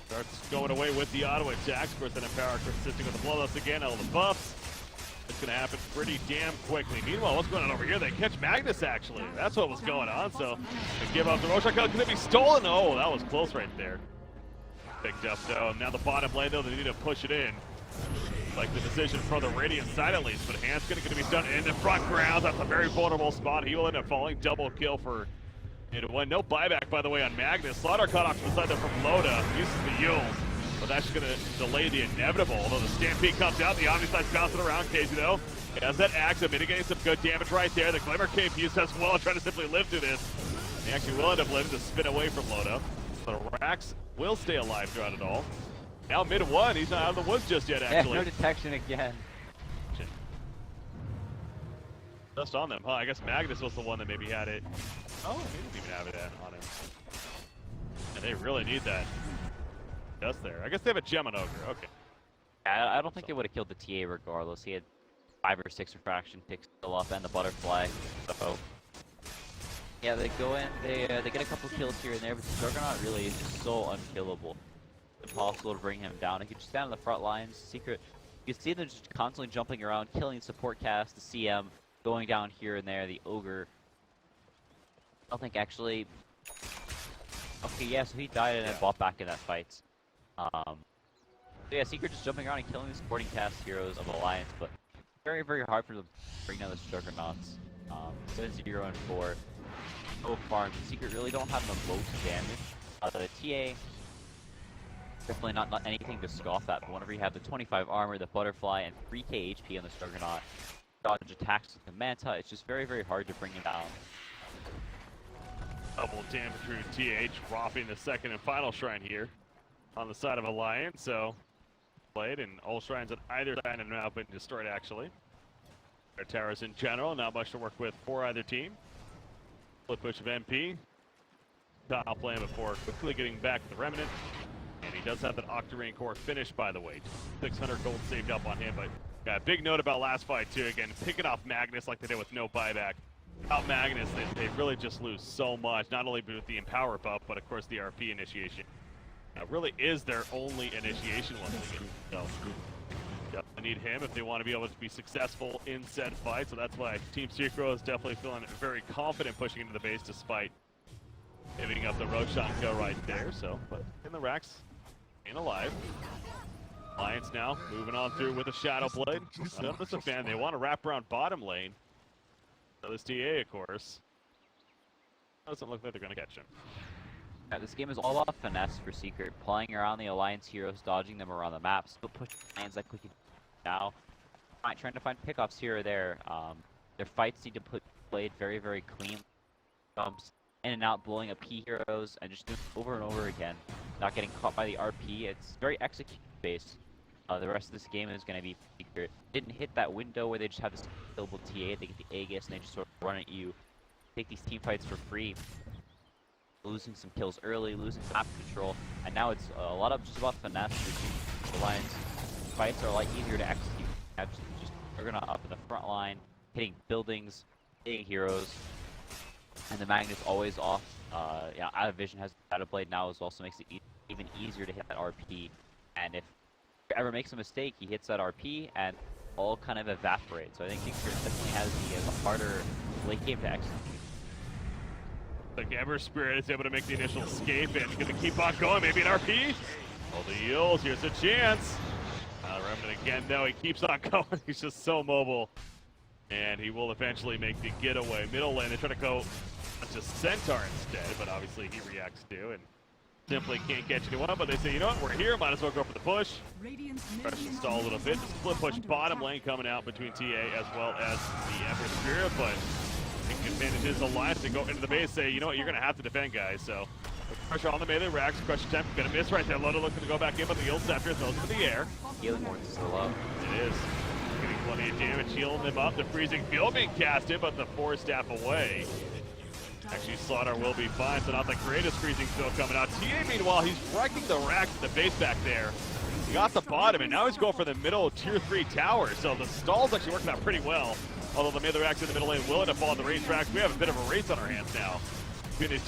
starts going away with the auto attacks. Of course, then Empower consisting with the bloodlust again, all the buffs. It's going to happen pretty damn quickly. Meanwhile, what's going on over here? They catch Magnus, actually. That's what was going on, so they give up the Rorschach. Can it be stolen? Oh, that was close right there. Picked up, though. Now the bottom lane, though, they need to push it in. Like the decision from the Radiant side, at least. But Hans going to be done in the front grounds. That's a very vulnerable spot. He will end up falling. Double kill for it. No buyback, by the way, on Magnus. Slaughter cut off to the side there from Loda. Uses the Yules. But that's going to delay the inevitable. Although the Stampede comes out, the Omni side's bouncing around. KheZu, though, has that axe of mitigating some good damage right there. The Glimmer Cape used as well, trying to simply live through this. He actually will end up living to spin away from Loda. The Rax will stay alive throughout it all. Now mid one, he's not out of the woods just yet, actually. Yeah, no detection again. Just on them, huh? I guess Magnus was the one that maybe had it. Oh, he didn't even have it on him. And they really need that. Just there. I guess they have a gem on Ogre. Okay. Yeah, I don't think they would have killed the TA regardless. He had 5 or 6 refraction ticks still up and the butterfly. So yeah, they go in, they get a couple kills here and there, but the Juggernaut really is just so unkillable. It's impossible to bring him down. He can just stand on the front lines. Secret, you can see them just constantly jumping around, killing support cast, the CM, going down here and there, the Ogre. I don't think actually. Okay, yeah, so he died and then bought back in that fight. So yeah, Secret just jumping around and killing the supporting cast heroes of Alliance, but very, very hard for them to bring down the Juggernauts. 7-0 and 4. No farms. Secret really don't have the most damage. The TA, definitely not anything to scoff at, but whenever you have the 25 armor, the butterfly, and 3k HP on the Juggernaut, dodge attacks with the Manta, it's just very, very hard to bring him down. Double damage through TH, dropping the second and final shrine here on the side of Alliance. So played, and all shrines on either side have now been destroyed actually. Their towers in general, not much to work with for either team. Flip push of MP. Top lane before quickly getting back to the Remnant. And he does have that Octarine core finished, by the way. 600 gold saved up on him, but got a big note about last fight too. Again, picking off Magnus like they did with no buyback. Without Magnus, they really just lose so much, not only with the Empower buff, but of course the RP initiation. Really is their only initiation once again. So, definitely need him if they want to be able to be successful in said fight. So that's why Team Secret is definitely feeling very confident pushing into the base despite giving up the Roshan go right there. So, but in the racks, staying alive. Alliance now moving on through with a Shadow Blade. I'm just a fan. They want to wrap around bottom lane. So this TA, of course, doesn't look like they're going to catch him. Yeah, this game is all about finesse for Secret, playing around the Alliance heroes, dodging them around the map, still pushing lands like we can now. Trying to find pickups here or there. Their fights need to be played very, very clean. Jumps in and out, blowing up P heroes, and just doing it over and over again. Not getting caught by the RP. It's very execution-based. The rest of this game is going to be Secret. Didn't hit that window where they just have this killable TA, they get the Aegis, and they just sort of run at you. Take these team fights for free. Losing some kills early, losing map control, and now it's a lot of just about finesse. The Alliance fights are a lot easier to execute. Just they're gonna up in the front line, hitting buildings, hitting heroes, and the Magnus always off. Yeah, Out of Vision has Shadow Blade now as well, so makes it even easier to hit that RP. And if ever makes a mistake, he hits that RP and all kind of evaporates. So I think Secret definitely has the harder late game to execute. The Ember Spirit is able to make the initial escape and gonna keep on going. Maybe an RP. All the heals. Here's a chance. Remnant again, though. He keeps on going. He's just so mobile. And he will eventually make the getaway. Middle lane, they try to go just Centaur instead, but obviously he reacts too and simply can't catch anyone. But they say, you know what, we're here. Might as well go for the push. Try to stall a little bit. Just flip push bottom lane coming out between TA as well as the Ember Spirit, but taking advantage of his Alliance to go into the base, say, you know what, you're going to have to defend, guys. So, pressure on the melee racks, crush attempt, going to miss right there. Loda looking to go back in, but the Yield Scepter throws him in the air. Healing Ward is still up. It is. Getting plenty of damage, healing them up. The freezing field being casted, but the Force Staff away. Actually, Slaughter will be fine, so not the greatest freezing field coming out. TA, meanwhile, he's wrecking the racks at the base back there. He got the bottom, and now he's going for the middle tier 3 tower. So the stall's actually working out pretty well. Although the melee racks in the middle lane will end up on the racetracks. We have a bit of a race on our hands now between these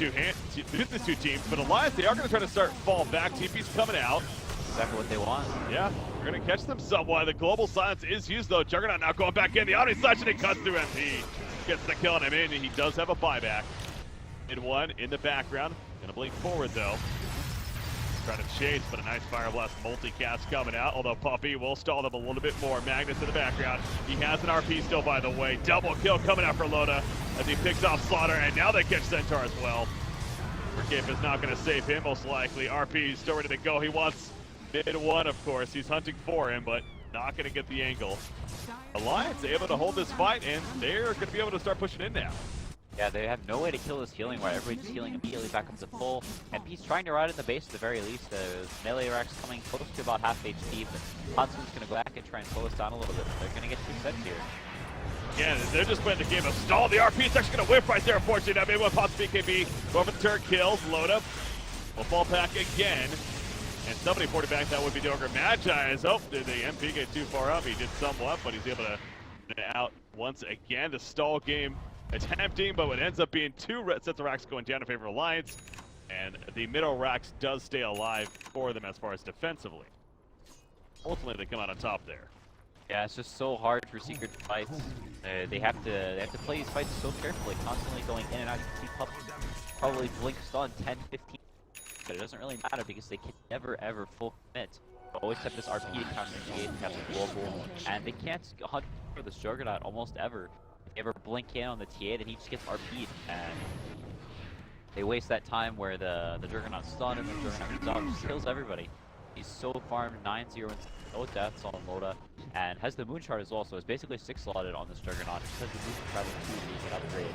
two teams. But Alliance, they are going to try to start fall back. TP's coming out. Exactly what they want. Yeah, we're going to catch them somewhat. The global silence is used, though. Juggernaut now going back in. The Omni Slash, and he cuts through MP. Gets the kill on him in, and he does have a buyback. In one, in the background. Going to blink forward, though. Trying to chase, but a nice Fire Blast multicast coming out, although Puppey will stall them a little bit more. Magnus in the background. He has an RP still, by the way. Double kill coming out for Loda as he picks off Slaughter, and now they catch Centaur as well. Rikip is not going to save him, most likely. RP is still ready to go. He wants mid one, of course. He's hunting for him, but not going to get the angle. Alliance able to hold this fight, and they're going to be able to start pushing in now. Yeah, they have no way to kill this healing while everybody's healing immediately back up to full. And he's trying to ride in the base at the very least. Melee Rack's coming close to about half HP, but Hansen's going to go back and try and slow us down a little bit. They're going to get 2 sets here. Again, they're just playing the game of stall. The RP is actually going to whip right there, unfortunately. Now maybe one pops BKB. Go for the turret kills. Load up. Will fall back again. And somebody ported back. That would be Doger Magi. Oh, did the MP get too far up? He did somewhat, but he's able to Out once again, the stall game attempting, but it ends up being 2 sets of racks going down in favor of Alliance, and the middle racks does stay alive for them as far as defensively. Ultimately, they come out on top there. Yeah, it's just so hard for Secret fights. They have to play these fights so carefully, constantly going in and out. Keep Puppey probably blink stun 10, 15, but it doesn't really matter because they can never ever full commit. They always have this RP to counter negate, have the global, and they can't hunt for this Juggernaut almost ever. If they ever blink in on the TA, then he just gets RP'd, and they waste that time where the Juggernaut's stunned and the Juggernaut comes out and just kills everybody. He's so farmed 9-0 and no deaths on Dota, and has the moon shard as well, so it's basically 6 slotted on this Juggernaut. Just has the boost to travel 2 so he can upgrade.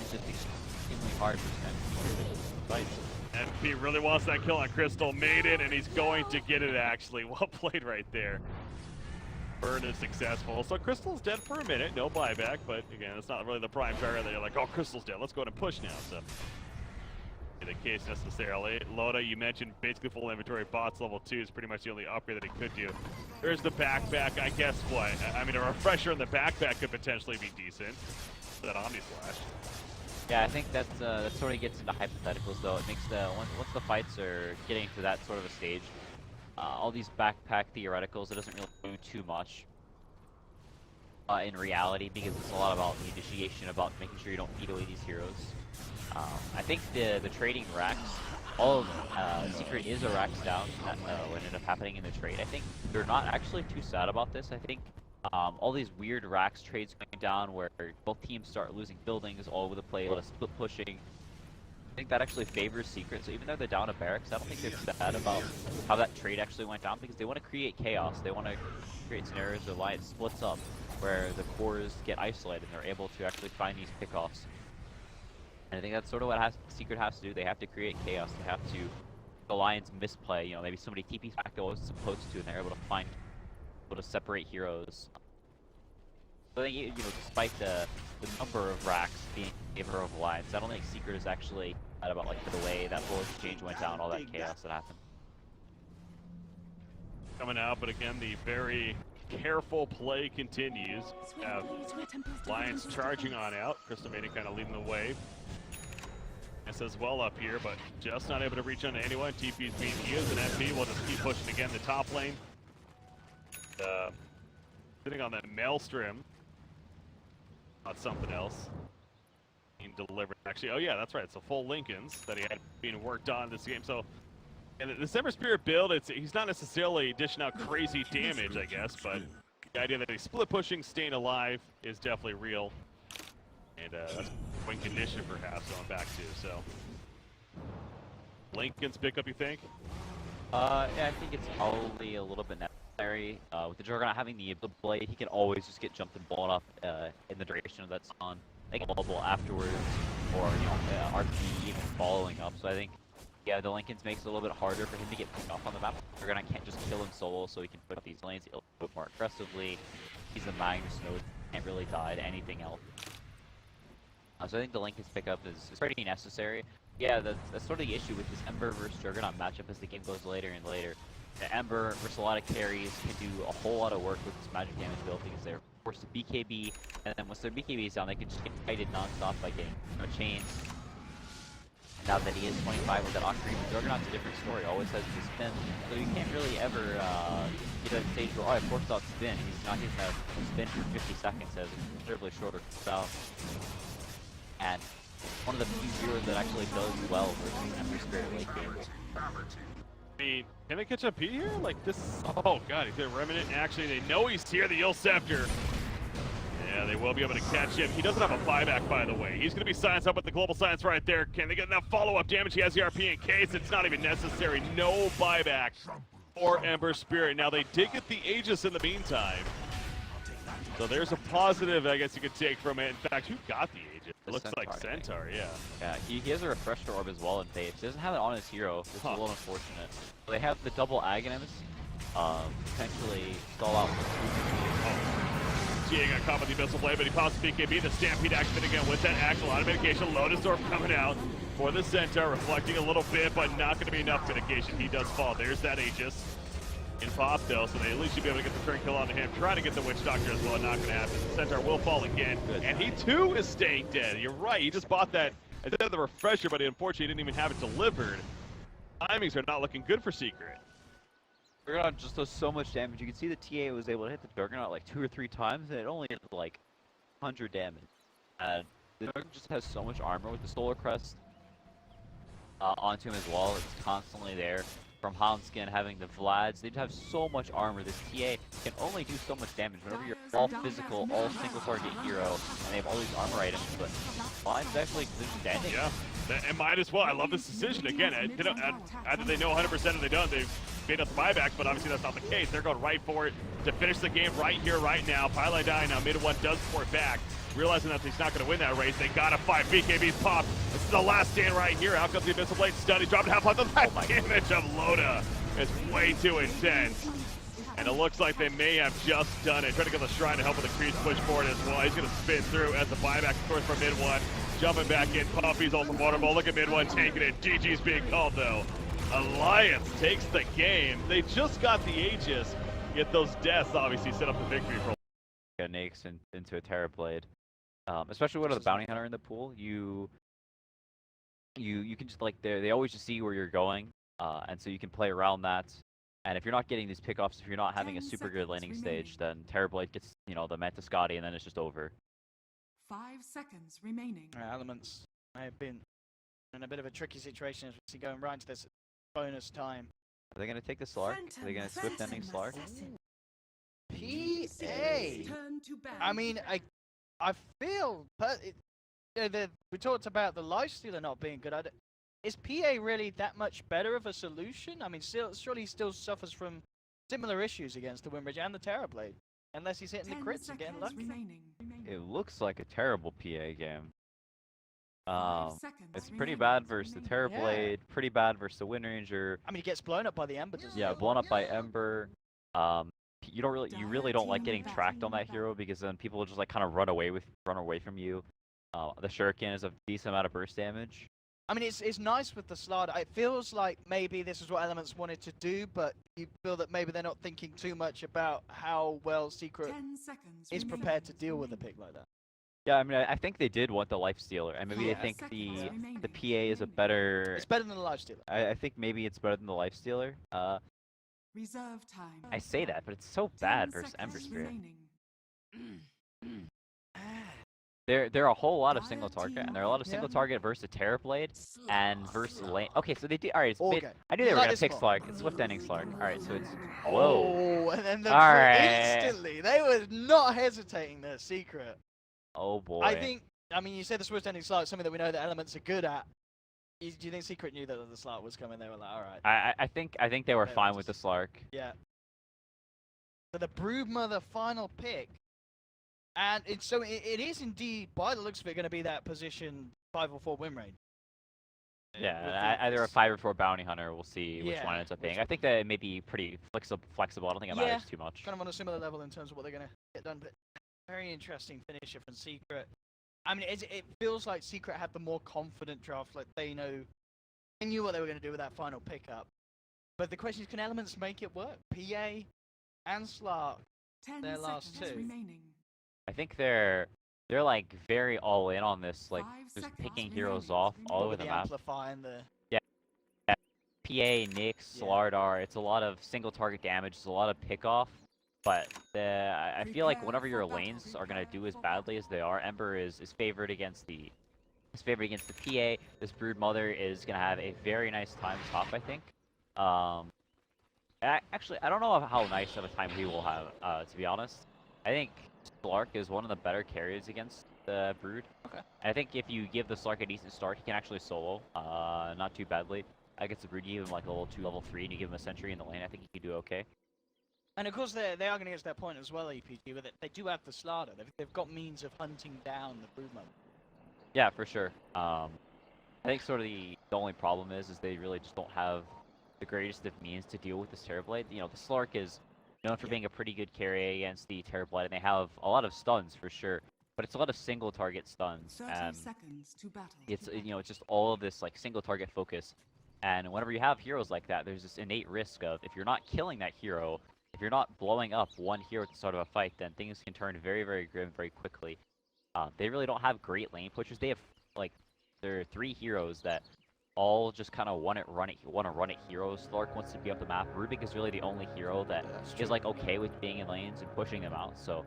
It's just extremely hard for him to fights. MP really wants that kill on Crystal, made it, and he's going to get it actually. Well played right there. Burn is successful. So Crystal's dead for a minute, no buyback, but again, it's not really the prime target. They're like, oh, Crystal's dead, let's go ahead and push now. So the case necessarily. Loda, you mentioned basically full inventory. Bots level 2 is pretty much the only upgrade that he could do. There's the backpack. I guess what? I mean, a refresher in the backpack could potentially be decent. That Omni Slash. Yeah, I think that sort of gets into hypotheticals though. It makes once the fights are getting to that sort of a stage, all these backpack theoreticals, it doesn't really do too much in reality because it's a lot about the initiation, about making sure you don't feed away these heroes. I think the trading racks, all of Secret is a racks down that what ended up happening in the trade. I think they're not actually too sad about this. I think all these weird racks trades going down where both teams start losing buildings all over the place, a lot of split pushing. I think that actually favors Secret, so even though they're down to barracks, I don't think they're sad about how that trade actually went down because they want to create chaos. They want to create scenarios where Alliance splits up, where the cores get isolated and they're able to actually find these pickoffs. And I think that's sort of what Secret has to do. They have to create chaos. They have to Alliance misplay. You know, maybe somebody TPs back to what was supposed to, and they're able to separate heroes. So I think, you know, despite the number of racks being in favor of Alliance, I don't think Secret is actually mad about like the way that full exchange went down, all that chaos that happened. Coming out, but again, the very careful play continues. Alliance charging on out. Crystal Maiden kind of leading the way. S as well up here, but just not able to reach onto anyone. TP's being used, and MP will just keep pushing again the top lane. Sitting on that Maelstrom. Not something else. Being delivered. Actually, oh yeah, that's right. It's a full Lincolns that he had being worked on this game. So, and the December Spirit build, he's not necessarily dishing out crazy damage, I guess, but the idea that he's split pushing, staying alive is definitely real. And that's win condition perhaps going back to, so. Lincoln's pick up, you think? Yeah, I think it's probably a little bit necessary. With the Juggernaut having the blade, he can always just get jumped and blown up in the duration of that stun. They can bubble afterwards, or you know, RP even following up. So I think, yeah, the Lincolns makes it a little bit harder for him to get picked off on the map. Juggernaut can't just kill him solo, so he can put up these lanes a little bit more aggressively. He's a Magnus node, can't really die to anything else. So I think the Lincoln's pickup is pretty necessary. Yeah, that's sort of the issue with this Ember versus Juggernaut matchup as the game goes later and later. The Ember versus a lot of carries can do a whole lot of work with this magic damage build because they're forced to BKB, and then once their BKB is down, they can just get kited non-stop by getting chains. Now that he is 25 with that Octarine, Juggernaut's a different story, always has the spin, so you can't really ever get to a stage where, oh, I forced out spin. He's not using that spin for 50 seconds as a considerably shorter spell. And one of the few heroes that actually does well versus Ember Spirit late games. I mean, can they catch up here? Like this, oh god, he's got Remnant. Actually, they know he's here, the Yule Scepter. Yeah, they will be able to catch him. He doesn't have a buyback, by the way. He's going to be silenced up with the global silence right there. Can they get enough follow-up damage? He has the RP in case. It's not even necessary. No buyback for Ember Spirit. Now, they did get the Aegis in the meantime. So there's a positive, I guess you could take from it. In fact, who got the Aegis? It looks Centaur, like Centaur, yeah. Yeah, he has a refresher orb as well in base. He doesn't have it on his hero, which is a little unfortunate. So they have the double Aghanim's, potentially stall out with Yeik got caught with the Abyssal Blade, but he pops BKB. The Stampede activated again with that actual auto mitigation. Lotus Orb coming out for the Centaur, reflecting a little bit, but not going to be enough mitigation. He does fall. There's that Aegis. in pop though, so they at least should be able to get the turn kill onto him. Trying to get the Witch Doctor as well, not going to happen. The Centaur will fall again, and he too is staying dead. You're right, he just bought that instead of the refresher, but he unfortunately didn't even have it delivered. Timings are not looking good for Secret. Juggernaut just does so much damage. You can see the TA was able to hit the Juggernaut like 2 or 3 times, and it only did like 100 damage. And the Juggernaut just has so much armor with the Solar Crest onto him as well. It's constantly there. From Houndskin having the Vlads, they have so much armor. This TA can only do so much damage whenever you're all physical, all single target hero, and they have all these armor items. But Vlads actually standing. Yeah, and might as well. I love this decision again. Either they know 100% or they don't. They've made up the buyback, but obviously that's not the case. They're going right for it to finish the game right here, right now. Pylai dying now. Mid one does port back. Realizing that he's not going to win that race, they gotta fight. BKB's popped. This is the last stand right here. Out comes the Abyssal Blade stun. He dropped half on the damage of Loda. It's way too intense. And it looks like they may have just done it. Trying to get the Shrine to help with the crease push forward as well. He's going to spin through as the buyback, of course, for mid one. Jumping back in. Puppey's also waterfall. Look at mid one taking it. GG's being called though. Alliance takes the game. They just got the Aegis. Yet those deaths obviously set up the victory for Nakes into a Terrorblade. Especially with a bounty hunter in the pool, you can just like they always just see where you're going, and so you can play around that. And if you're not getting these pickoffs, if you're not having a super good laning stage, then Terrorblade gets the Mantiscati, and then it's just over. 5 seconds remaining. Elements may have been in a bit of a tricky situation as we see going right into this bonus time. Are they gonna take the Slark? Are they gonna swift ending Slark? PA. I mean, I feel, we talked about the lifestealer not being good. Is PA really that much better of a solution? I mean, surely he still suffers from similar issues against the Windbridge and the Terrorblade, unless he's hitting the crits and getting lucky. It looks like a terrible PA game. It's pretty bad versus the Terrorblade, pretty bad versus the Windranger. I mean, he gets blown up by the Ember. Yeah, blown up by Ember. You really don't like getting tracked on that hero because then people will just like kind of run away from you. The Shuriken is a decent amount of burst damage. I mean, it's nice with the Slaughter. It feels like maybe this is what Elements wanted to do, but you feel that maybe they're not thinking too much about how well Secret is prepared to deal with a pick like that. Yeah, I mean, I think they did want the Lifestealer, and maybe they think the PA is a better. It's better than the Lifestealer. I think maybe it's better than the Lifestealer. Reserve time. I say that, but it's so bad versus Ember Spirit. There are a whole lot of single target, and there are a lot of single target versus Terrorblade and versus lane. Okay, so they do. All right, I knew they were gonna pick Slark. It's swift ending Slark. All right, so it's whoa. Oh, and then instantly they were not hesitating their Secret. Oh boy. I mean, you said the swift ending Slark is something that we know that Elements are good at. Do you think Secret knew that the Slark was coming? They were like, all right. I think they were fine with the Slark. Yeah. So the Broodmother final pick, and it is indeed, by the looks of it, going to be that position 5 or 4 win range. Yeah, either a 5 or 4 bounty hunter. We'll see which one ends up being. I think that it may be pretty flexible. I don't think it matters too much. Kind of on a similar level in terms of what they're going to get done, but very interesting finisher from Secret. I mean, it feels like Secret had the more confident draft. Like they knew what they were going to do with that final pickup. But the question is, can Elements make it work? PA and Slark, their last 2. Remaining. I think they're like very all in on this, like just picking heroes off all over the map. Amplifying the PA, Nyx, Slardar. It's a lot of single target damage. It's a lot of pickoff. But I feel like whenever your lanes are gonna do as badly as they are, Ember is favored against the PA. This Broodmother is gonna have a very nice time top, I think. Actually, I don't know how nice of a time he will have. To be honest, I think Slark is one of the better carries against the Brood. Okay. And I think if you give the Slark a decent start, he can actually solo, not too badly. Against the Brood, you give him like a level 2, level 3, and you give him a Sentry in the lane. I think he can do okay. And of course, they are going to get to that point as well, EPG, with it. They do have the Slaughter. They've got means of hunting down the Broodmother. Yeah, for sure. I think sort of the only problem is they really just don't have the greatest of means to deal with this Terrorblade. The Slark is known for being a pretty good carry against the Terrorblade, and they have a lot of stuns for sure. But it's a lot of single target stuns. 30 seconds to battle. It's it's just all of this like single target focus. And whenever you have heroes like that, there's this innate risk of if you're not killing that hero, if you're not blowing up one hero at the start of a fight, then things can turn very, very grim very quickly. They really don't have great lane pushers. They have, like, there are 3 heroes that all just kind of want to run it heroes. Slark wants to be up the map. Rubik is really the only hero that is, like, okay with being in lanes and pushing them out. So,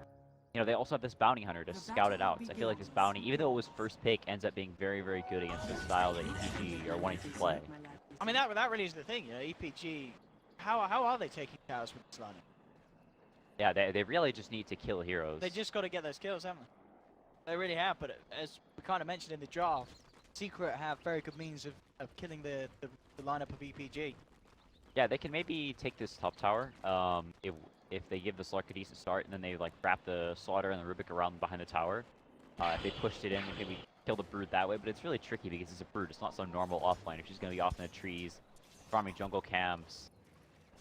you know, they also have this bounty hunter to scout it out. So I feel like this bounty, even though it was first pick, ends up being very, very good against the style that EPG are wanting to play. I mean, that really is the thing, you know, EPG, how are they taking towers with this lineup? Yeah, they really just need to kill heroes. They just got to get those kills, haven't they? They really have, but as we kind of mentioned in the draft, Secret have very good means of killing the lineup of EPG. Yeah, they can maybe take this top tower if they give the Slark a decent start, and then they like wrap the Slaughter and the Rubik around behind the tower. If they pushed it in, they maybe kill the Brood that way, but it's really tricky because it's a Brood. It's not some normal offline. She's going to be off in the trees, farming jungle camps.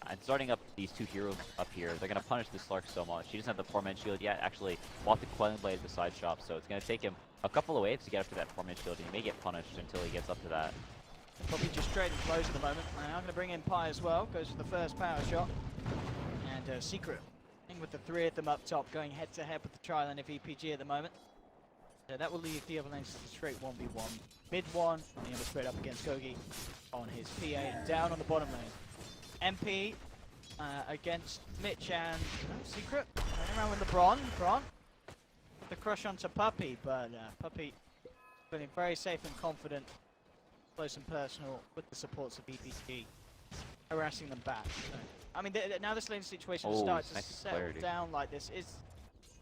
And starting up these 2 heroes up here, they're going to punish the Slark so much. He doesn't have the 4-man shield yet. Actually, bought the Quelling Blade at the side shop, so it's going to take him a couple of waves to get up to that 4-man shield, and he may get punished until he gets up to that. Probably just trading flows at the moment. And I'm going to bring in Pi as well. Goes for the first power shot. And Secret, with the 3 of them up top, going head-to-head with the tri-lane of EPG at the moment. So that will leave the other lanes to straight 1v1. Mid 1, on the other straight up against Gogi on his PA, and down on the bottom lane. MP against Mitch and Secret. Running around with LeBron. LeBron with the crush onto Puppey, but Puppey feeling very safe and confident, close and personal with the supports of EPG, harassing them back. So, I mean, now this lane situation starts to settle down like this.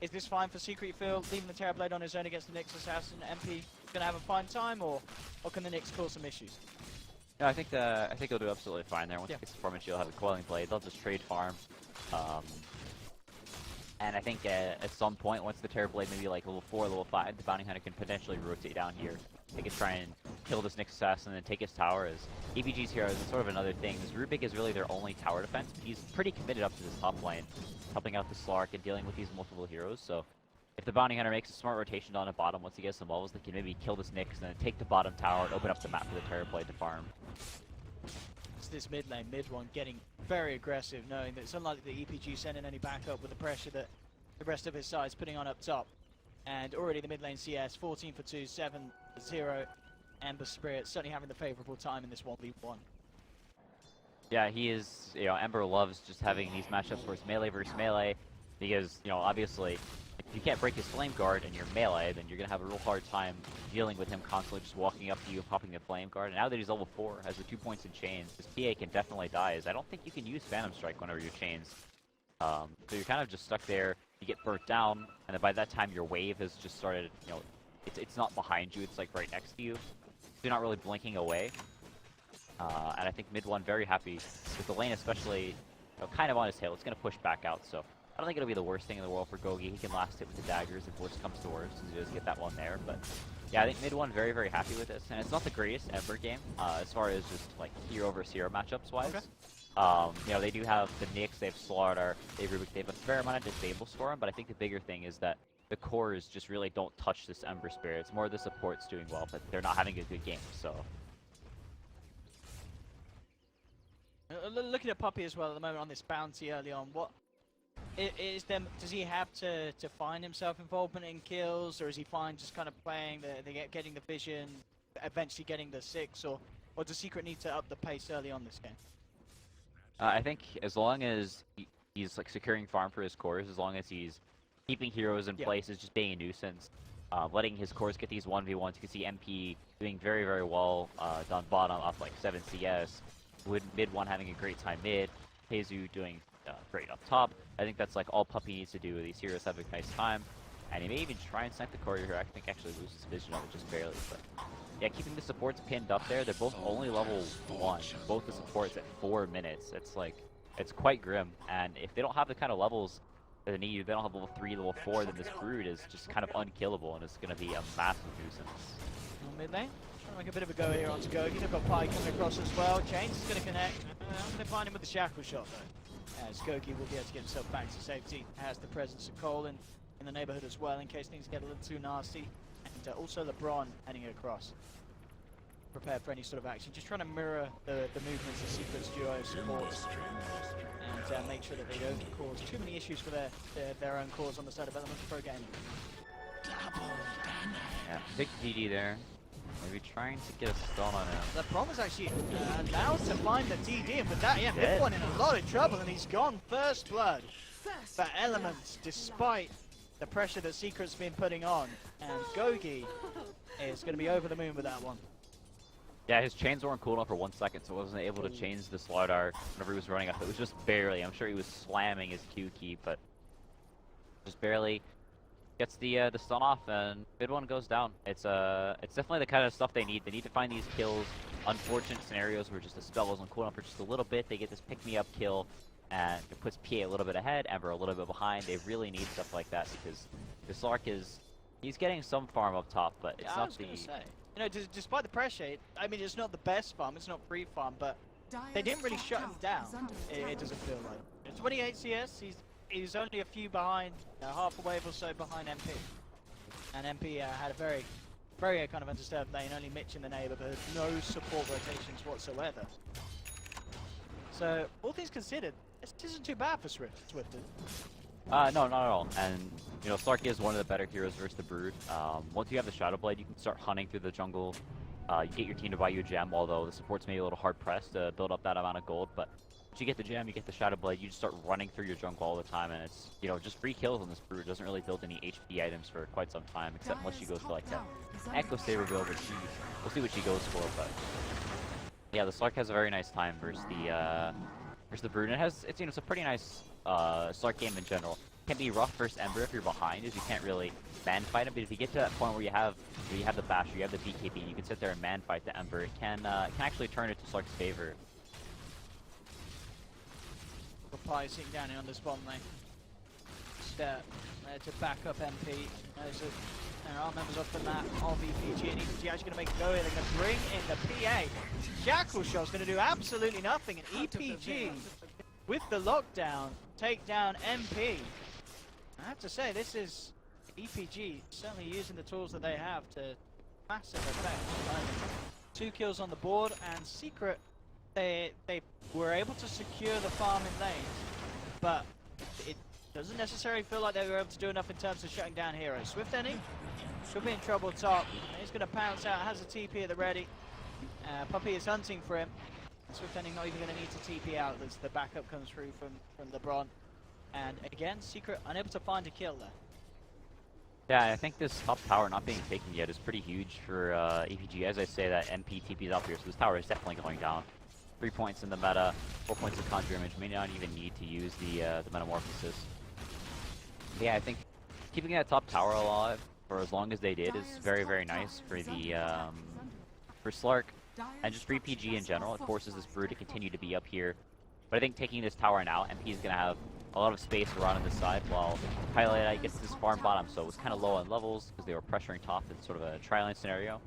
Is this fine for Secret, you feel, leaving the Terrorblade on his own against the Nyx Assassin? MP going to have a fine time, or can the Nyx cause some issues? No, I think he'll do absolutely fine there. Once he gets the 4-man shield, he'll have the Quelling Blade. They'll just trade farm. And I think at some point, once the Terrorblade maybe like level 4, level 5, the Bounty Hunter can potentially rotate down here. They can try and kill this Nyx Assassin and then take his tower. As EPG's heroes is sort of another thing. This Rubik is really their only tower defense, but he's pretty committed up to this top lane, helping out the Slark and dealing with these multiple heroes. So if the Bounty Hunter makes a smart rotation down the bottom, once he gets some levels, they can maybe kill this Nyx and then take the bottom tower and open up the map for the Terrorblade to farm. It's this mid lane, mid one, getting very aggressive, knowing that it's unlikely that EPG sending any backup with the pressure that the rest of his side's putting on up top. And already the mid lane CS, 14 for 2, 7-0. Ember Spirit certainly having the favorable time in this 1v1. Yeah, he is, you know, Ember loves just having these matchups where it's melee versus melee, because, you know, obviously, if you can't break his Flame Guard and you're melee, then you're going to have a real hard time dealing with him constantly just walking up to you and popping the Flame Guard. And now that he's level 4, has the 2 points in chains, his PA can definitely die, as I don't think you can use Phantom Strike whenever you're chains. So you're kind of just stuck there, you get burnt down, and then by that time your wave has just started, you know, it's not behind you, it's like right next to you. So you're not really blinking away. And I think mid one very happy with the lane, especially, you know, kind of on his tail. It's going to push back out, so I don't think it'll be the worst thing in the world for Gogi. He can last it with the daggers if worst comes to worst, since he does get that one there. But yeah, I think mid one very, very happy with this. And it's not the greatest Ember game as far as just like hero versus hero matchups wise. Okay. You know, they do have the Nyx, they have Slaughter, they have Rubik, they have a fair amount of disables for him, but I think the bigger thing is that the cores just really don't touch this Ember Spirit. It's more the support's doing well, but they're not having a good game, so. Looking at Puppey as well at the moment on this bounty early on, what is them? Does he have to find himself involvement in kills, or is he fine just kind of playing getting the vision, eventually getting the 6, or does Secret need to up the pace early on this game? I think as long as he's like securing farm for his cores, as long as he's keeping heroes in place, is just being a nuisance, letting his cores get these 1v1s. You can see MP doing very, very well down bottom, up like 7 CS. With mid one having a great time mid, KheZu doing great up top. I think that's like all Puppey needs to do. These heroes have a nice time, and he may even try and snipe the courier here. I think actually loses vision of it just barely, but yeah, keeping the supports pinned up there. They're both only level 1. Both the supports at 4 minutes. It's like, it's quite grim, and if they don't have the kind of levels that they need, if they don't have level 3, level 4, then this Brood is just kind of unkillable, and it's going to be a massive nuisance. Mid lane. Trying to make a bit of a go here onto Gogi. They've got Pi coming across as well. Chains is going to connect. I'm going to find him with the shackle shot though. As Gogi will be able to get himself back to safety. Has the presence of Cole in the neighborhood as well in case things get a little too nasty. And also LeBron heading across. prepared for any sort of action. Just trying to mirror the movements of Secret's duo supports and make sure that they don't cause too many issues for their own cause on the side of Elements Pro Gaming. Yeah, big DD there. Maybe trying to get a stun on him. The Prom is actually allowed to find the DD, and with that, yeah, Mid1 in a lot of trouble, and he's gone first blood for Elements, despite the pressure that Secret's been putting on. And Gogi is going to be over the moon with that one. Yeah, his chains weren't cool enough for 1 second, so wasn't able to change the slide arc whenever he was running up. It was just barely. I'm sure he was slamming his Q key, but just barely gets the stun off, and Mid1 goes down. It's definitely the kind of stuff they need. They need to find these kills. Unfortunate scenarios where just the spell wasn't cool enough for just a little bit. They get this pick-me-up kill, and it puts PA a little bit ahead, Ember a little bit behind. They really need stuff like that because this Lark he's getting some farm up top, but it's not the. You know, despite the pressure, I mean, it's not the best farm, it's not free farm, but they didn't really shut him down. It doesn't feel like. It's 28 CS. He's only a few behind, half a wave or so behind MP. And MP had a very kind of undisturbed lane, only Mitch in the neighborhood, no support rotations whatsoever. So, all things considered, this isn't too bad for Swifted. No, not at all. And, you know, Slark is one of the better heroes versus the Brood. Once you have the Shadow Blade, you can start hunting through the jungle. You get your team to buy you a gem, although the support's maybe a little hard-pressed to build up that amount of gold. But once you get the gem, you get the Shadow Blade, you just start running through your jungle all the time, and it's, you know, just free kills on this Brood. It doesn't really build any HP items for quite some time, except unless she goes for, like, that Echo Saber build, which we'll see what she goes for, but yeah, the Slark has a very nice time versus the Brood. And it's you know, it's a pretty nice Slark game in general. It can be rough versus Ember if you're behind, as you can't really man fight him. But if you get to that point where you have the Basher, you have the BKB, and you can sit there and man fight the Ember, it can actually turn it to Slark's favor. Puppey sitting down in on the spawn lane. Just to back up MP. There are members off the map of EPG, and EPG actually going to make it go here. They're going to bring in the PA. Jackal Shot's going to do absolutely nothing, and EPG with the lockdown take down MP. I have to say, this is EPG certainly using the tools that they have to massive effect. 2 kills on the board, and Secret, they were able to secure the farm in lanes, but it doesn't necessarily feel like they were able to do enough in terms of shutting down heroes. Swift Ending could be in trouble top. He's going to pounce out, has a TP at the ready. Puppey is hunting for him. Swift Ending not even going to need to TP out as the backup comes through from LeBron. And again, Secret unable to find a kill there. Yeah, I think this top tower not being taken yet is pretty huge for EPG. As I say, that MP TP's up here, so this tower is definitely going down. 3 points in the meta, 4 points of Conjure Image. May not even need to use the Metamorphosis. Yeah, I think keeping that top tower alive for as long as they did is very, very nice for the for Slark and just for EPG in general. It forces this Brood to continue to be up here. But I think taking this tower now, MP is going to have a lot of space around on this side, while Highlight gets this farm bottom, so it was kind of low on levels because they were pressuring top in sort of a tri-lane scenario.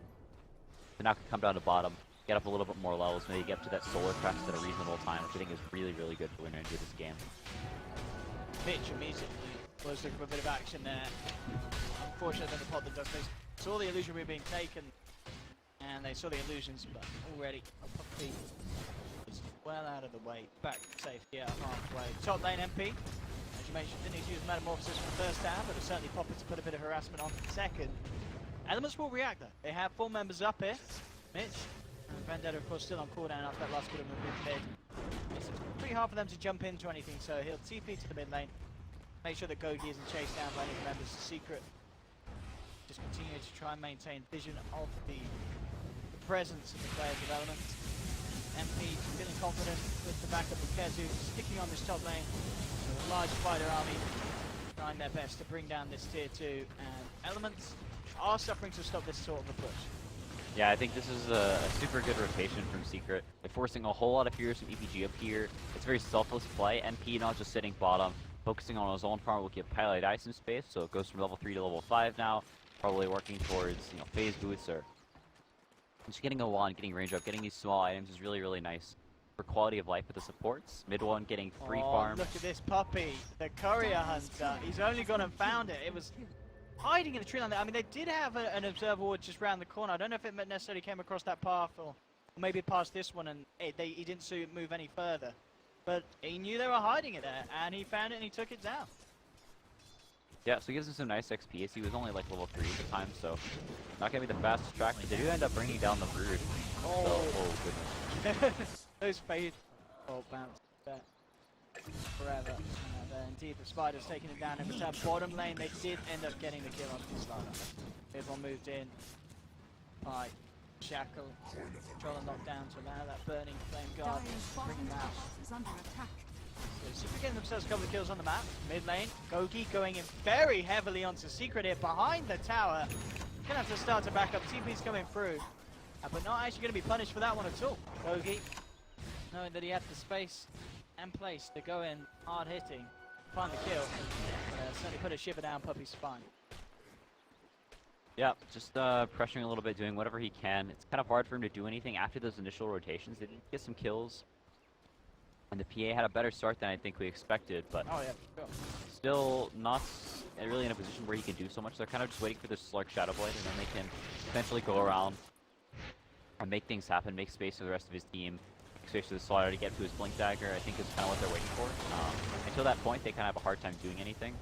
So now can come down to bottom, get up a little bit more levels, maybe get up to that solar crest at a reasonable time, which I think is really, really good for winning into this game. Mitch immediately was looking for a bit of action there. Unfortunately, the pot that does this saw the illusion being taken, and they saw the illusions, but already Puppey is well out of the way. Back safe, yeah, halfway. Top lane MP, as you mentioned, didn't need to use Metamorphosis for the first down, but it's certainly Puppey to put a bit of harassment on for the second. Elements will react though. They have 4 members up here. Mitch and Vendetta, of course, still on cooldown after that last good of mid. It's pretty hard for them to jump into anything, so he'll TP to the mid lane. Make sure that Gogi isn't chased down by any of the members of Secret. Just continue to try and maintain vision of the presence of the players of Element. MP feeling confident with the backup of KheZu, sticking on this top lane. So a large fighter army trying their best to bring down this tier 2, and Elements are suffering to stop this sort of a push. Yeah, I think this is a super good rotation from Secret. They're forcing a whole lot of heroes from EPG up here. It's very selfless play. MP not just sitting bottom, focusing on his own farm will give Highlight Ice some space, so it goes from level 3 to level 5 now. Probably working towards, you know, phase boots or just getting a wand, getting range up, getting these small items is really, really nice for quality of life with the supports. Mid-1 getting free farm. Look at this Puppey, the courier hunter. He's only gone and found it. It was hiding in the tree line there. I mean, they did have an observer ward just round the corner. I don't know if it necessarily came across that path or maybe past this one, and he didn't see it move any further. But he knew they were hiding it there, and he found it and he took it down. Yeah, so he gives him some nice XP. As he was only like level 3 at the time, so not gonna be the fastest track, but they do end up bringing down the Brood. Oh, So, oh goodness. those fade. Oh, bounce back forever. And indeed, the Spiders taking it down. And with that bottom lane, they did end up getting the kill on the Slider. Everyone moved in. Right. Shackle, control and knock down to allow that burning flame guard to bring him out. Is under attack. So Secret getting themselves a couple of kills on the map. Mid lane, Gogi going in very heavily onto Secret here behind the tower. Gonna have to start to back up. TP's coming through, but not actually gonna be punished for that one at all. Gogi, knowing that he had the space and place to go in hard hitting, find the kill, certainly put a shiver down Puppey's spine. Yeah, just pressuring a little bit, doing whatever he can. It's kind of hard for him to do anything after those initial rotations. They did get some kills, and the PA had a better start than I think we expected, but Oh yeah, sure. still not really in a position where he can do so much. They're kind of just waiting for this Slark Shadow Blade, and then they can potentially go around and make things happen, make space for the rest of his team, make space for the Slaughter to get to his Blink Dagger, I think is kind of what they're waiting for. Until that point, they kind of have a hard time doing anything.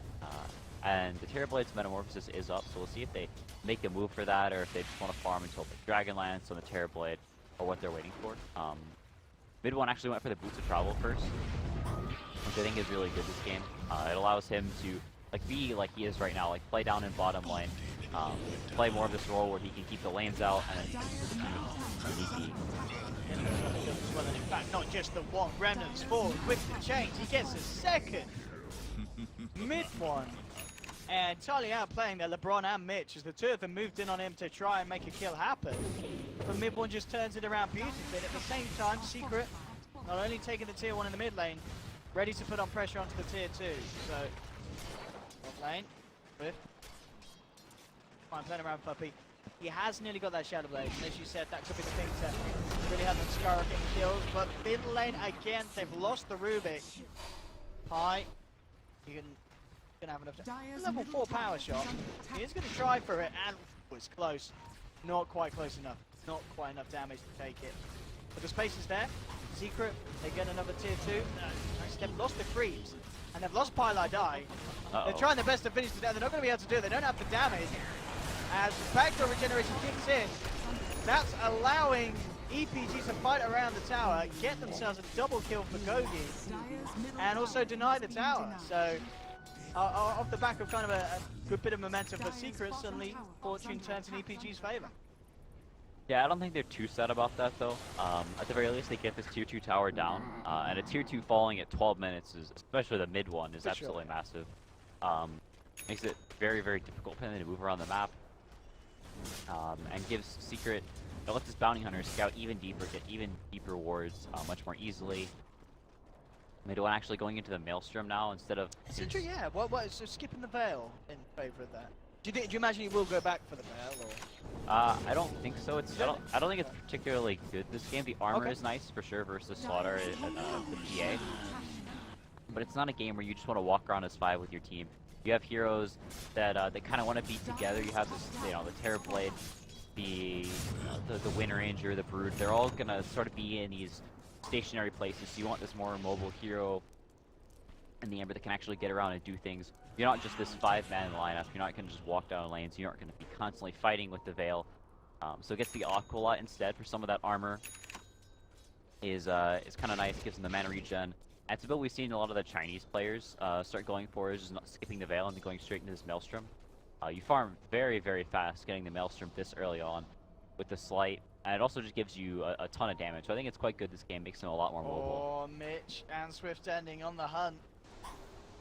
And the Terrorblade's Metamorphosis is up, so we'll see if they make a move for that, or if they just want to farm until the Dragonlance on the Terrorblade, or what they're waiting for. Mid one actually went for the Boots of Travel first, which I think is really good this game. It allows him to be like he is right now, like play down in bottom lane, play more of this role where he can keep the lanes out and then Well, and in fact, not just the one. Remnant's forward with the change. He gets a second. Mid one. And entirely outplaying there, LeBron and Mitch, as the two of them moved in on him to try and make a kill happen. But mid one just turns it around beautifully. And at the same time, Secret not only taking the tier 1 in the mid lane, ready to put on pressure onto the tier 2. So, top lane, Swift. Fine, playing around Puppey. He has nearly got that Shadow Blade, and as you said, that could be the thing to really have them skyrocketing kills. But mid lane again, they've lost the Rubik. High, you can have enough. Level 4 power shot. He is going to try for it, and it's close. Not quite close enough. Not quite enough damage to take it. But the space is there. Secret, they get another tier 2. They've lost the creeps, and they've lost Pylai Die. They're trying their best to finish the down. They're not going to be able to do it. They don't have the damage. As backdoor regeneration kicks in, that's allowing EPG to fight around the tower, get themselves a double kill for Gogi, and also deny the tower. So, off the back of kind of a good bit of momentum for Secret, suddenly fortune turns in EPG's favor. Yeah, I don't think they're too sad about that though. At the very least, they get this tier 2 tower down, and a tier 2 falling at 12 minutes, is, especially the mid one, is For absolutely sure. massive. Makes it very, very difficult for them to move around the map, and gives Secret, it lets this bounty hunter scout even deeper, get even deeper wards much more easily. Mid one actually going into the Maelstrom now instead of. Citra, yeah. So skipping the Veil in favor of that. Do you imagine he will go back for the Veil, or? I don't think so. I don't think it's particularly good this game. The armor is nice for sure versus Slaughter and the PA, but it's not a game where you just want to walk around as 5 with your team. You have heroes that kind of want to be together. You have this, the Terrorblade, the Wind Ranger, the Brood. They're all gonna sort of be in these stationary places. So you want this more mobile hero in the Ember that can actually get around and do things. You're not just this 5-man lineup. You're not gonna just walk down lanes. You aren't gonna be constantly fighting with the Veil. So it gets the Aquila instead for some of that armor. Is kind of nice. Gives them the mana regen. That's a build we've seen a lot of the Chinese players start going for, is just not skipping the Veil and then going straight into this Maelstrom. You farm very, very fast getting the Maelstrom this early on with the Slight, and it also just gives you a ton of damage. So I think it's quite good this game, makes them a lot more mobile. Oh, Mitch and Swift ending on the hunt.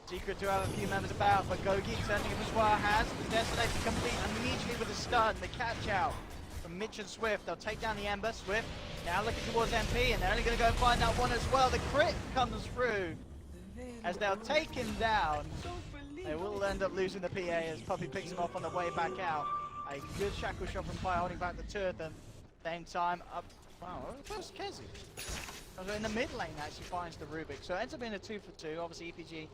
Secret to have a few members about, but Gogi turning him as well has the Desolator complete immediately with a stun. The catch out from Mitch and Swift. They'll take down the Ember. Swift now looking towards MP, and they're only going to go and find that one as well. The crit comes through as they'll take him down. They will end up losing the PA as Puppey picks him off on the way back out. A good shackle shot from Pye holding back the two of them. Same time up. Wow, where's KheZu? In the mid lane actually finds the Rubik. So it ends up being a 2 for 2. Obviously EPG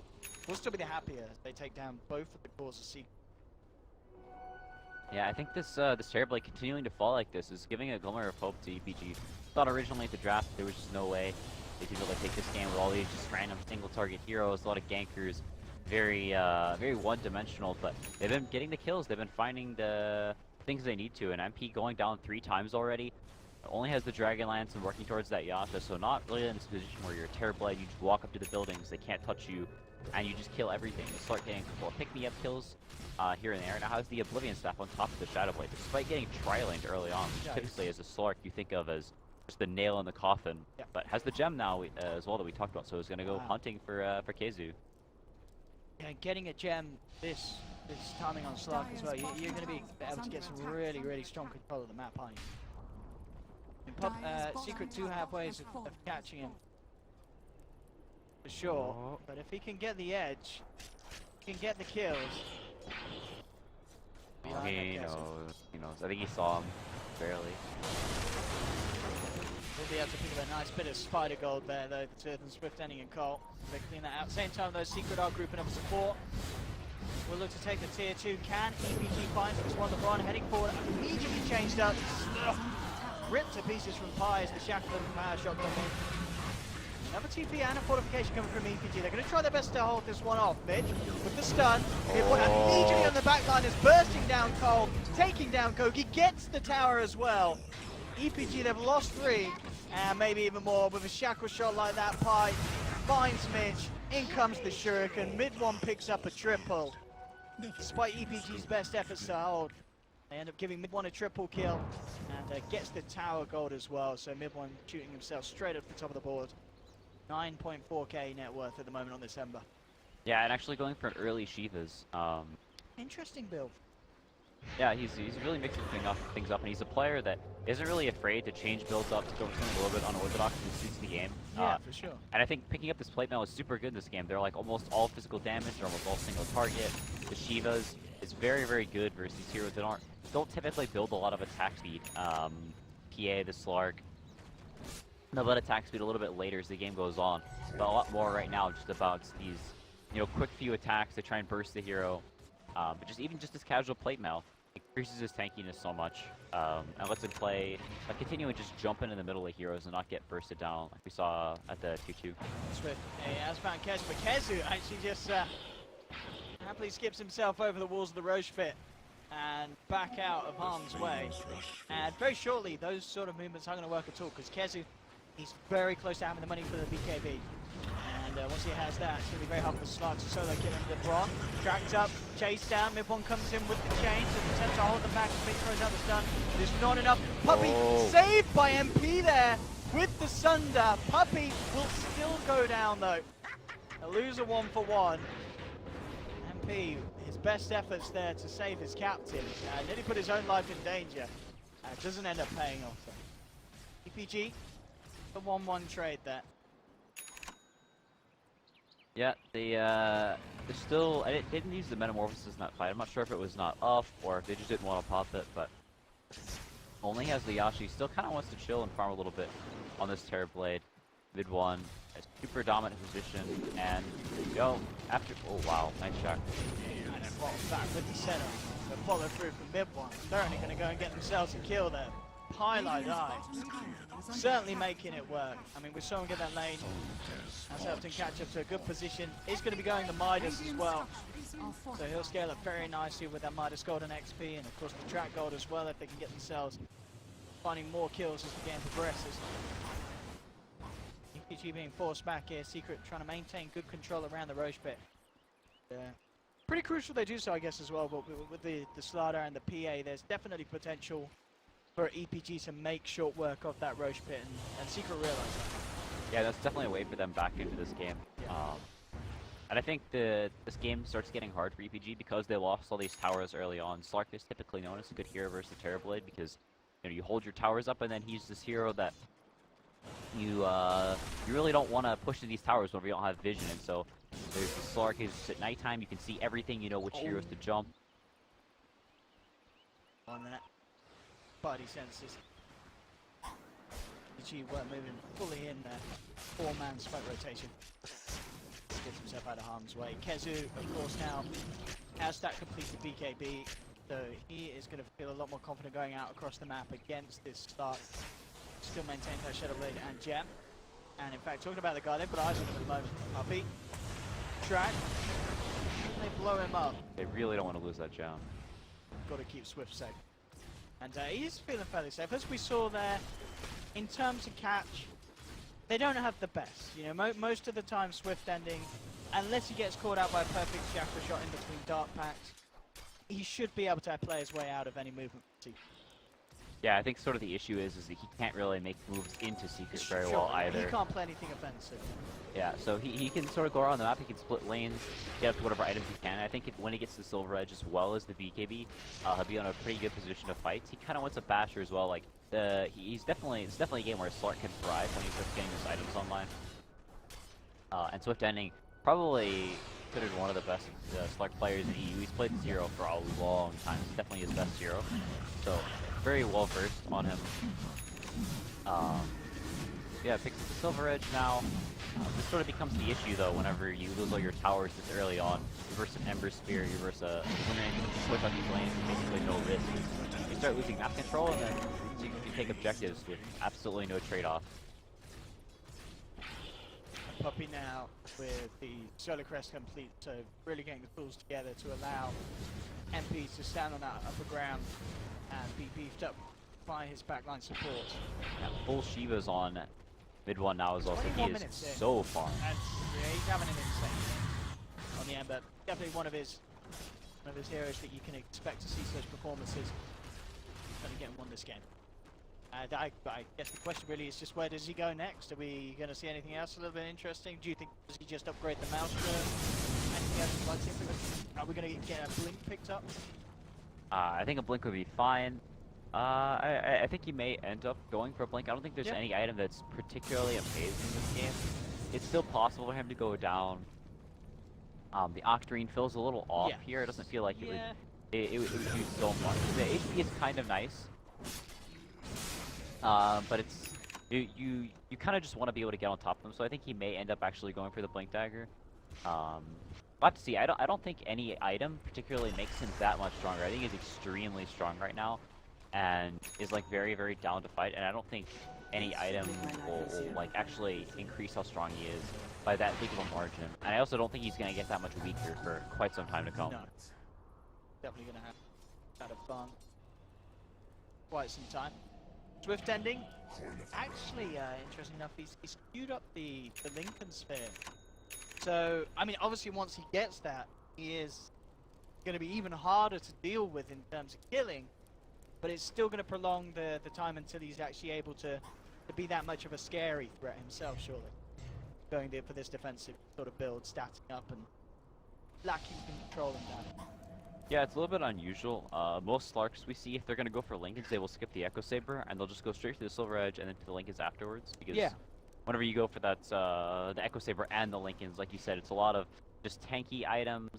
will still be the happier as they take down both of the cores of Secret. Yeah, I think this this Terrorblade continuing to fall like this is giving a glimmer of hope to EPG. Thought originally at the draft there was just no way they could be able to take this game with all these just random single target heroes, a lot of gankers, very very one-dimensional. But they've been getting the kills, they've been finding the things they need to. And MP going down 3 times already, only has the Dragon Lance and working towards that Yasha, so not really in this position where you're a Terrorblade, you just walk up to the buildings, they can't touch you, and you just kill everything. You start getting a couple of pick-me-up kills here and there. Now has the Oblivion Staff on top of the Shadow Blade, despite getting tri-laned early on, which typically as a Slark you think of as just the nail in the coffin, but has the gem now as well that we talked about, so he's going to go hunting for KheZu. Yeah, getting a gem this timing on Slark as well, you're going to be able to get some really strong control of the map, aren't you? Secret do have ways of catching him, for sure, but if he can get the edge, he can get the kills. He knows, I think he saw him, barely. We'll be able to pick up a nice bit of spider gold there though, the Turtle, Swift, Ending and Colt. They clean that out. Same time though, Secret are grouping up support. We'll look to take the tier 2. Can EPG find this one? LeBron heading forward, immediately changed up. Ripped to pieces from Pi as the Shackleton power shot comes in. Another TP and a fortification coming from EPG. They're going to try their best to hold this one off, Mitch. With the stun, immediately on the back line is bursting down Cole, taking down Kogi, gets the tower as well. EPG, they've lost 3, and maybe even more. With a shackle shot like that, Pi finds Mitch, in comes the Shuriken, mid-1 picks up a triple. Despite EPG's best efforts to hold, they end up giving mid-1 a triple kill, and gets the tower gold as well, so mid-1 shooting himself straight up the top of the board. 9.4k net worth at the moment on this Ember. Yeah, and actually going for an early Shivas. Interesting build. Yeah, he's really mixing things up, and he's a player that isn't really afraid to change builds up to go for something a little bit unorthodox and suits the game. Yeah, for sure. And I think picking up this plate mail is super good in this game. They're like almost all physical damage, they're almost all single target. The Shivas is very good versus these heroes that don't typically build a lot of attack speed. PA, the Slark, they'll let attack speed a little bit later as the game goes on, but a lot more right now just about these quick few attacks to try and burst the hero. But even just this casual plate mail increases his tankiness so much, and lets him play, continuing just jump into the middle of heroes and not get bursted down like we saw at the 2-2. Swift, has found KheZu, but KheZu actually just happily skips himself over the walls of the Roche pit and back out of harm's way. And very shortly, those sort of movements aren't going to work at all, because KheZu, he's very close to having the money for the BKB. And once he has that, it's going to be very hard for the Slark to solo get into the Bron. Tracked up, chased down, mid-1 comes in with the chains and attempts to hold them back. Mid throws out the stun, but it's not enough. Puppey saved by MP there with the Sunder. Puppey will still go down though. A loser 1-for-1. MP, his best efforts there to save his captain. Nearly put his own life in danger. Doesn't end up paying off though. EPG, the 1-1 trade there. Yeah, they didn't use the Metamorphosis in that fight. I'm not sure if it was not up or if they just didn't want to pop it, but only has the Yashi. Still kind of wants to chill and farm a little bit on this Terrorblade. Mid-1, a super dominant position, and after, oh wow, nice shot. And then back with the setup. They follow through from mid-1. They're only going to go and get themselves a kill there. Highlight eye. Certainly making it work. I mean, with someone get that lane, has helped him catch up to a good position. He's going to be going to Midas as well. So he'll scale up very nicely with that Midas Gold and XP, and of course the track gold as well if they can get themselves finding more kills as the game progresses. EPG being forced back here, Secret trying to maintain good control around the Roche pit. Pretty crucial they do so, I guess, as well, but with the Slardar and the PA, there's definitely potential for EPG to make short work of that Roche pit, and Secret realize that. Yeah, that's definitely a way for them back into this game. Yeah. And I think this game starts getting hard for EPG because they lost all these towers early on. Slark is typically known as a good hero versus the Terrorblade because you hold your towers up, and then he's this hero that you really don't want to push to these towers whenever you don't have vision. And so there's the Slark is at nighttime, you can see everything, you know which heroes to jump. On that. Body senses. EPG weren't moving fully in there. 4-man smoke rotation. Gets himself out of harm's way. KheZu, of course, now has that completed BKB. So he is going to feel a lot more confident going out across the map against this start. Still maintains her Shadow Blade and Gem. And in fact, talking about the Guardian, but eyes on him at the moment. Puppey, track. They blow him up. They really don't want to lose that Gem. Got to keep Swift safe. And he's feeling fairly safe. As we saw there, in terms of catch, they don't have the best. You know, most of the time Swift ending, unless he gets caught out by a perfect Shackle shot in between Dark Packs, he should be able to play his way out of any movement. Yeah, I think sort of the issue is that he can't really make moves into Secret very well either. He can't play anything offensive. Yeah, so he can sort of go around the map, he can split lanes, get up to whatever items he can. I think when he gets the Silver Edge as well as the BKB, he'll be on a pretty good position to fight. He kind of wants a Basher as well. Like it's definitely a game where Slark can thrive when he starts getting his items online. And Swift Ending probably considered one of the best Slark players in EU. He's played Zero for a long time. He's definitely his best Zero. So very well versed on him. Yeah, picks up the Silver Edge now. This sort of becomes the issue though whenever you lose all your towers this early on. You versus an Ember Spear, you versus a Winter push on these lanes with basically no risk. You start losing map control and then you take objectives with absolutely no trade-off. Puppey now with the Solar Crest complete, so really getting the tools together to allow MPs to stand on that upper ground and be beefed up by his backline support. Yeah, full Shiva's on mid one now as well, so he is so far. And yeah, he's having an insane game on the Ember. Definitely one of his heroes that you can expect to see such performances. Going to get him won this game. I guess the question really is just where does he go next? Are we going to see anything else a little bit interesting? Do you think does he just upgrade the mouse? Anything else you'd like to see? Are we going to get a blink picked up? I think a blink would be fine. I think he may end up going for a blink. I don't think there's any item that's particularly amazing in this game. It's still possible for him to go down. The Octarine feels a little off here. It doesn't feel like it would do so much. The HP is kind of nice. But it's you kind of just want to be able to get on top of him, so I think he may end up actually going for the Blink Dagger. We'll have to see. I don't think any item particularly makes him that much stronger. I think he's extremely strong right now, and is like very, very down to fight. And I don't think any item will like actually increase how strong he is by that big of a margin. And I also don't think he's gonna get that much weaker for quite some time to come. No, definitely gonna have kind of fun quite some time. Swift Ending, actually, interesting enough, he's queued up the Lincoln Sphere. So, I mean, obviously once he gets that, he is going to be even harder to deal with in terms of killing, but it's still going to prolong the time until he's actually able to be that much of a scary threat himself, surely. Going there for this defensive sort of build, statting up and lacking control in that. Yeah, it's a little bit unusual. Most Slarks we see, if they're going to go for Lincolns, they will skip the Echo Saber, and they'll just go straight to the Silver Edge and then to the Lincolns afterwards. Because whenever you go for that, the Echo Saber and the Lincolns, like you said, it's a lot of just tanky items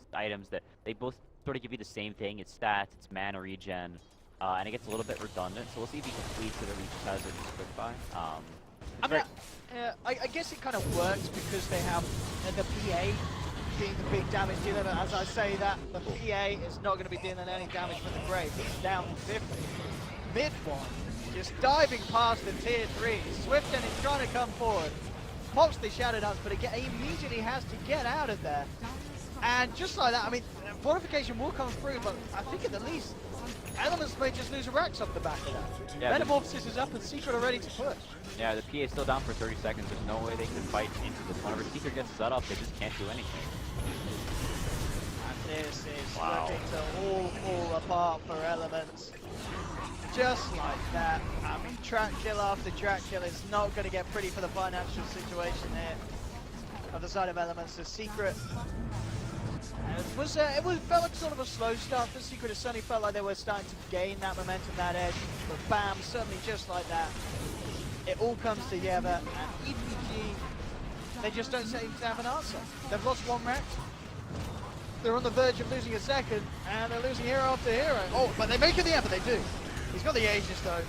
that they both sort of give you the same thing. It's stats, it's mana regen, and it gets a little bit redundant. So we'll see if he completes it or he just has it just quick buy. I guess it kind of works because they have the PA being the big damage dealer, but as I say that, the PA is not going to be dealing any damage with the Grave. It's down 50. Mid one, just diving past the tier 3. Swift and is trying to come forward. Pops the Shadow Dance, but again, he immediately has to get out of there. And just like that, I mean, fortification will come through, but I think at the least, Elements may just lose a Rex off the back of that. Yeah, Metamorphosis is up and Secret are ready to push. Yeah, the PA is still down for 30 seconds. There's no way they can fight into this. Whenever Secret gets set up, they just can't do anything. And this is looking to all fall apart for Elements. Just like that. I mean, track kill after track kill is not going to get pretty for the financial situation here. On the side of Elements, the Secret. It felt like sort of a slow start for Secret. It certainly felt like they were starting to gain that momentum, that edge. But bam, certainly just like that. It all comes together, and EPG, they just don't seem to have an answer. They've lost one Rex. They're on the verge of losing a second, and they're losing hero after hero. Oh, but they make it the end, but they do. He's got the Aegis though.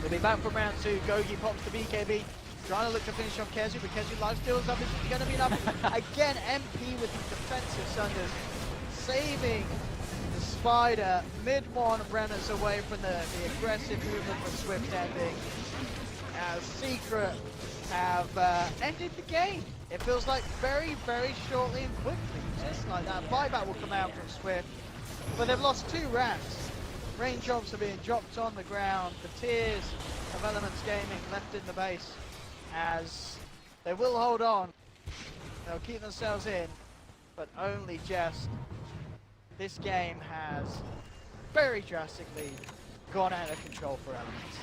They'll be back from round 2. Gogi pops the BKB. Trying to look to finish on KheZu, but KheZu life steals up. Is going to be enough? Again, MP with the defensive Sunders, saving the Spider, mid-1 runners away from the aggressive movement from Swift ending. As Secret have ended the game. It feels like very, very shortly and quickly. Just like that. Buyback will come out from Swift. But they've lost 2 racks. Range jobs are being dropped on the ground. The tears of Elements Gaming left in the base. As they will hold on. They'll keep themselves in. But only just. This game has very drastically gone out of control for Elements.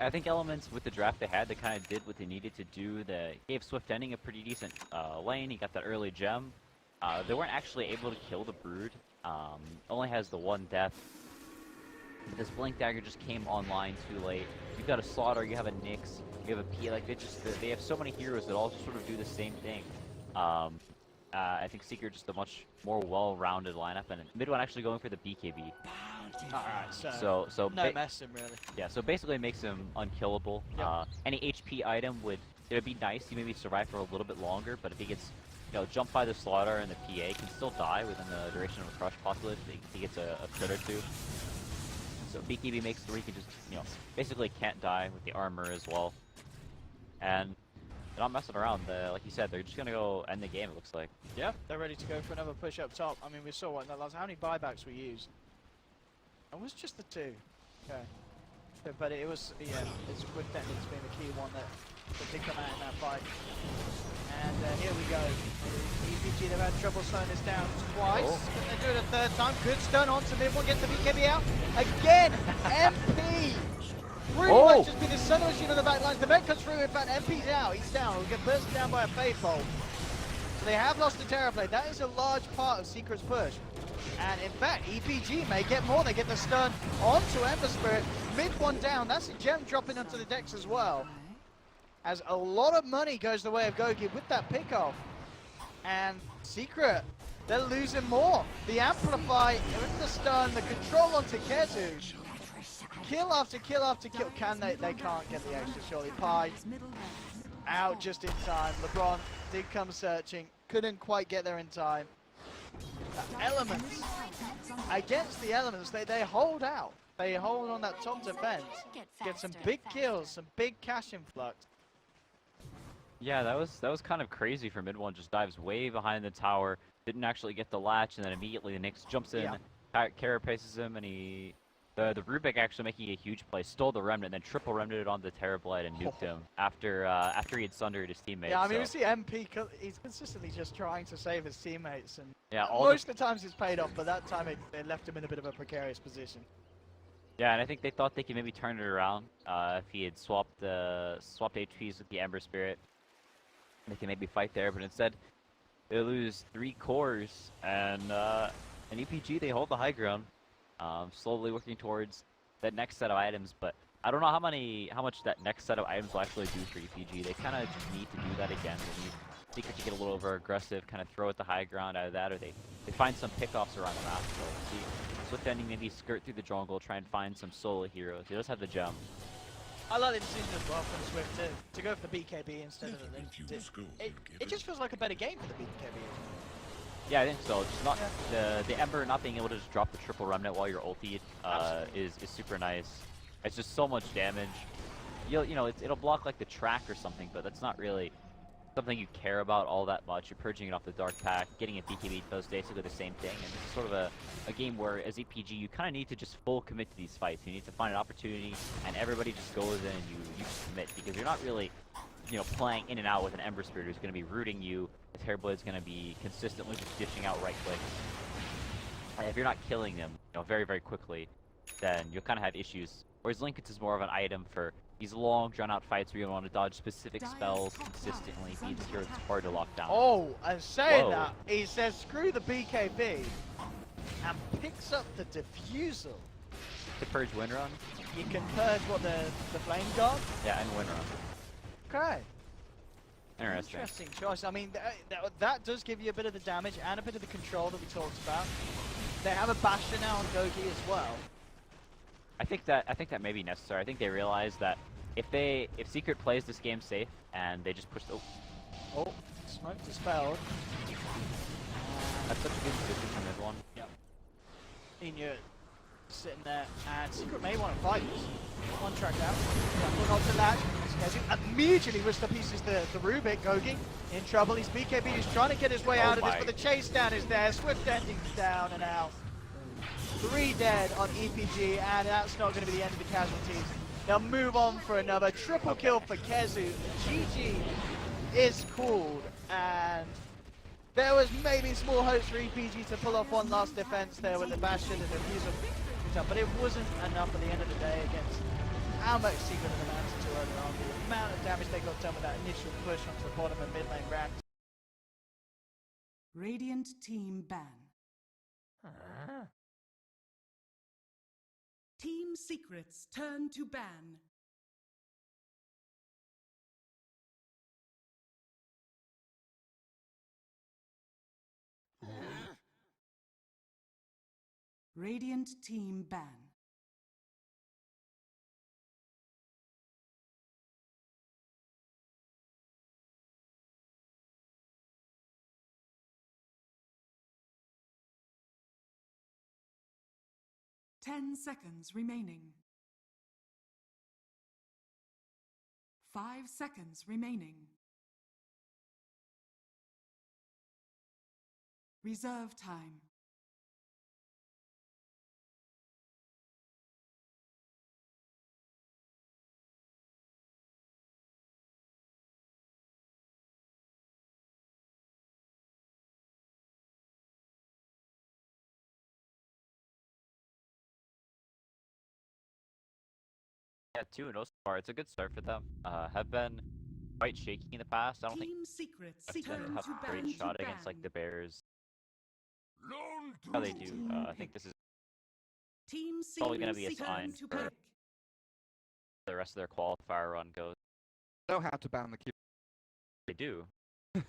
I think Elements, with the draft they had, they kind of did what they needed to do. They gave Swift Ending a pretty decent lane. He got that early gem. They weren't actually able to kill the Brood. Only has the 1 death. This Blink Dagger just came online too late. You've got a Slaughter, you have a Nyx, you have a P. Like they have so many heroes that all just sort of do the same thing. I think Secret just a much more well-rounded lineup, and mid-1 actually going for the BKB. Alright, So no messing really. Yeah, so basically it makes him unkillable. Yep. Any HP item would be nice. He maybe survive for a little bit longer, but if he gets jumped by the Slaughter and the PA, he can still die within the duration of a crush possibly if he gets a crit or 2. So BKB makes it where he can just basically can't die with the armor as well. And they're not messing around. Like you said, they're just gonna go end the game. It looks like. Yeah, they're ready to go for another push up top. I mean, we saw what in that last. How many buybacks we used? It was just the 2. Okay. But it was, yeah, it's with Ending's being the key one that did come out in that fight. And here we go. EPG, they've had trouble slowing this down twice. Can they do it a 3rd time? Good stun on to mid-1, gets the BKB out. Again, MP! Really might just be the Sun Machine on the back lines. The Vent comes through, in fact, MP's out. He's down. He'll get bursted down by a Fate Bolt. So they have lost the Terrorblade. That is a large part of Secret's push. And in fact, EPG may get more. They get the stun onto Ember Spirit. Mid-1 down. That's a gem dropping onto the decks as well. As a lot of money goes the way of Gogi with that pickoff. And Secret, they're losing more. The Amplify, with the stun, the control onto KheZu. Kill after kill after kill. Can they? They can't get the extra, surely. Pi out just in time. LeBron did come searching. Couldn't quite get there in time. Elements. Against the Elements, they hold out. They hold on that top defense. Get some big kills, some big cash influx. Yeah, that was kind of crazy for mid-1. Just dives way behind the tower. Didn't actually get the latch, and then immediately the Nyx jumps in. Carapaces him, and the Rubik actually making a huge play, stole the Remnant, and then triple Remnanted on the Terrorblade and nuked him after he had sundered his teammates. Yeah, I mean, we see MP, he's consistently just trying to save his teammates, and yeah, most of the times it's paid off, but that time it left him in a bit of a precarious position. Yeah, and I think they thought they could maybe turn it around if he had swapped HPs with the Ember Spirit. They can maybe fight there, but instead they lose 3 cores, and in EPG they hold the high ground, slowly working towards that next set of items. But I don't know how much that next set of items will actually do for EPG. They kind of just need to do that again. They need Secret to get a little over aggressive, kind of throw at the high ground out of that, or they find some pickoffs around the map. So we'll see. Swift Ending maybe skirt through the jungle, try and find some solo heroes. He does have the gem. I like the decision as well from Swift to go for the BKB instead of the Link. It just feels like a better game for the BKB. Yeah, I think so. Just not the Ember not being able to just drop the triple Remnant while you're ultied is super nice. It's just so much damage. It'll block like the track or something, but that's not really something you care about all that much. You're purging it off the Dark Pack. Getting a BKB does basically the same thing, and it's sort of a game where, as EPG, you kind of need to just full commit to these fights. You need to find an opportunity, and everybody just goes in and you just commit, because you're not really, playing in and out with an Ember Spirit who's going to be rooting you. The Terrorblade's going to be consistently just dishing out right clicks. And if you're not killing them, very, very quickly, then you'll kind of have issues. Whereas Linkens is more of an item for these long, drawn-out fights where you want to dodge specific spells consistently. Be the hero that's hard to lock down. Oh, and saying that, he says screw the BKB and picks up the Diffusal. To purge Windrun? You can purge the Flame God? Yeah, and Windrun. Okay. Interesting choice. I mean, that does give you a bit of the damage and a bit of the control that we talked about. They have a Bastion now on Gogi as well. I think that may be necessary. I think they realize that if Secret plays this game safe and they just push Smoke dispelled. That's such a good position from everyone. Yep. Enya sitting there, and Secret may want to fight. One track down. Jumping onto that. KheZu immediately rips to pieces the Rubik. Gogi in trouble. He's BKB. He's trying to get his way out of this, but the chase down is there. Swift ending down and out. 3 dead on EPG, and that's not going to be the end of the casualties. They'll move on for another triple kill for KheZu. GG is called, and there was maybe small hopes for EPG to pull off one last defense there with the Bastion and the refusal, but it wasn't enough at the end of the day against how much Secret of the Lands too early on. The amount of damage they got done with that initial push onto the bottom of mid lane ramp. Radiant team ban. Team Secrets turn to ban. Radiant team ban. Ten seconds remaining. 5 seconds remaining. Reserve time. Yeah, 2-0 so far. It's a good start for them. Have been quite shaky in the past. I don't think Team Secrets they turn have to a great ban. shot against like the Bears. Lone How they do. Team I think this is Team probably going to Secrets be a turn sign to for pick. the rest of their qualifier run goes. Know how to ban the Q. They do. No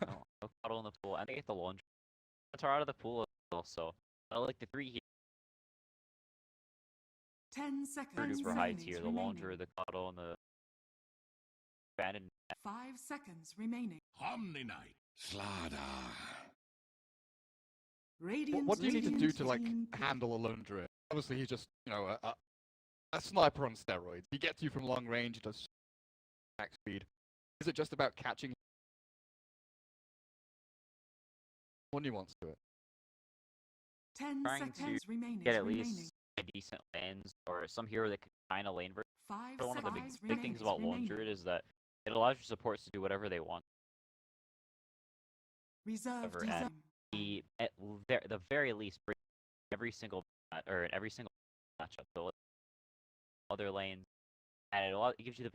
cuddle in the pool, and they get the laundry. That's out of the pool also. I like the 3 here. 10 seconds Super high remaining. tier, the laundry, the cuddle, and the abandoned. 5 seconds remaining. Omni Knight. Slaughter. Radiant What do you need to do Radiant to like team pick. handle a lone druid? Obviously, he's just a sniper on steroids. He gets you from long range, he does max speed. Is it just about catching? What nuance to it? 10 Trying seconds remaining. Get at remaining. least a decent lanes or some hero that can kind of lane. 5 But one of the seconds big things about Lone Druid is that it allows your supports to do whatever they want. Reserve However, time. at the very least, bring every single or in every single matchup, so other lanes, and it gives you the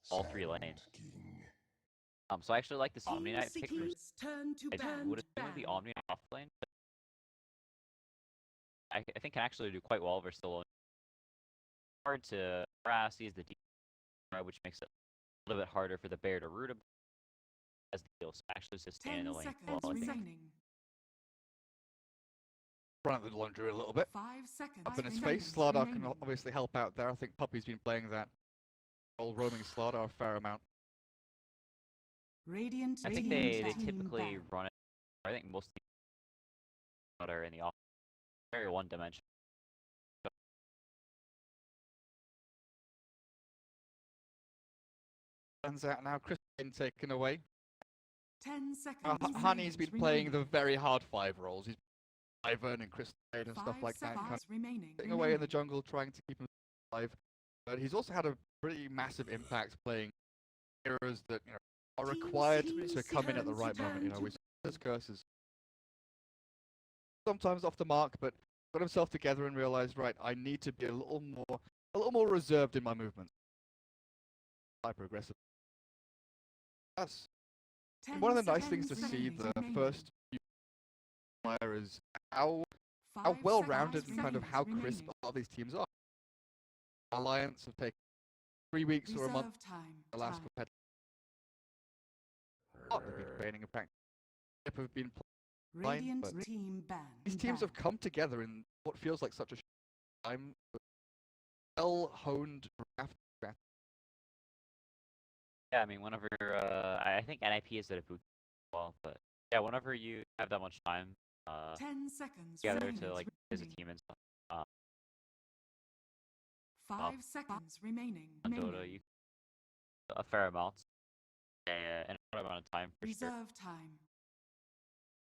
all 3 lanes. So I actually like this Omni Knight pick. Turn to I ban. would assume the Omni Knight off lane. I think can actually do quite well versus the Lone. Hard to harass, he's the deep, which makes it a little bit harder for the bear to root him. As the deal, so actually sustain in the 10 lane. seconds Well, I think. remaining. Run at the lone druid a little bit. 5 seconds Up in his remaining. face. Slardar can remaining. obviously help out there. I think Puppey's been playing that old roaming Slardar a fair amount. Radiant I think team they team typically ban. run it. I think most teams are in the off, very one dimensional. Turns out now Chris been taken away. 10 seconds. Honey's been remaining. playing the very hard 5 roles. He's Ivan and Chris and stuff 5 like that. Kind seconds of remaining. sitting away in the jungle trying to keep him alive. But he's also had a pretty massive impact playing heroes that are Team required Secrets to come in at the turn right to moment. turn to We see his curses sometimes off the mark, but got himself together and realized, right, I need to be a little more reserved in my movements. Hyper aggressive. That's 10 one of the nice things to seconds see the remaining. first few player is how 5 well-rounded seconds and kind of how remaining. crisp a lot of these teams are. Alliance have taken 3 weeks or a month Reserve time. the last time. competitive. They've been training and practice. Have been Radiant but team ban. these teams have come together in what feels like such a time. Well-honed draft strategy. Yeah, I mean, whenever I think NIP is at a boot as well, but yeah, whenever you have that much time 10 seconds together remaining. to like as a team and stuff, 5 seconds remaining. on Dota, you a fair amount in a short amount of time for sure. Reserve time.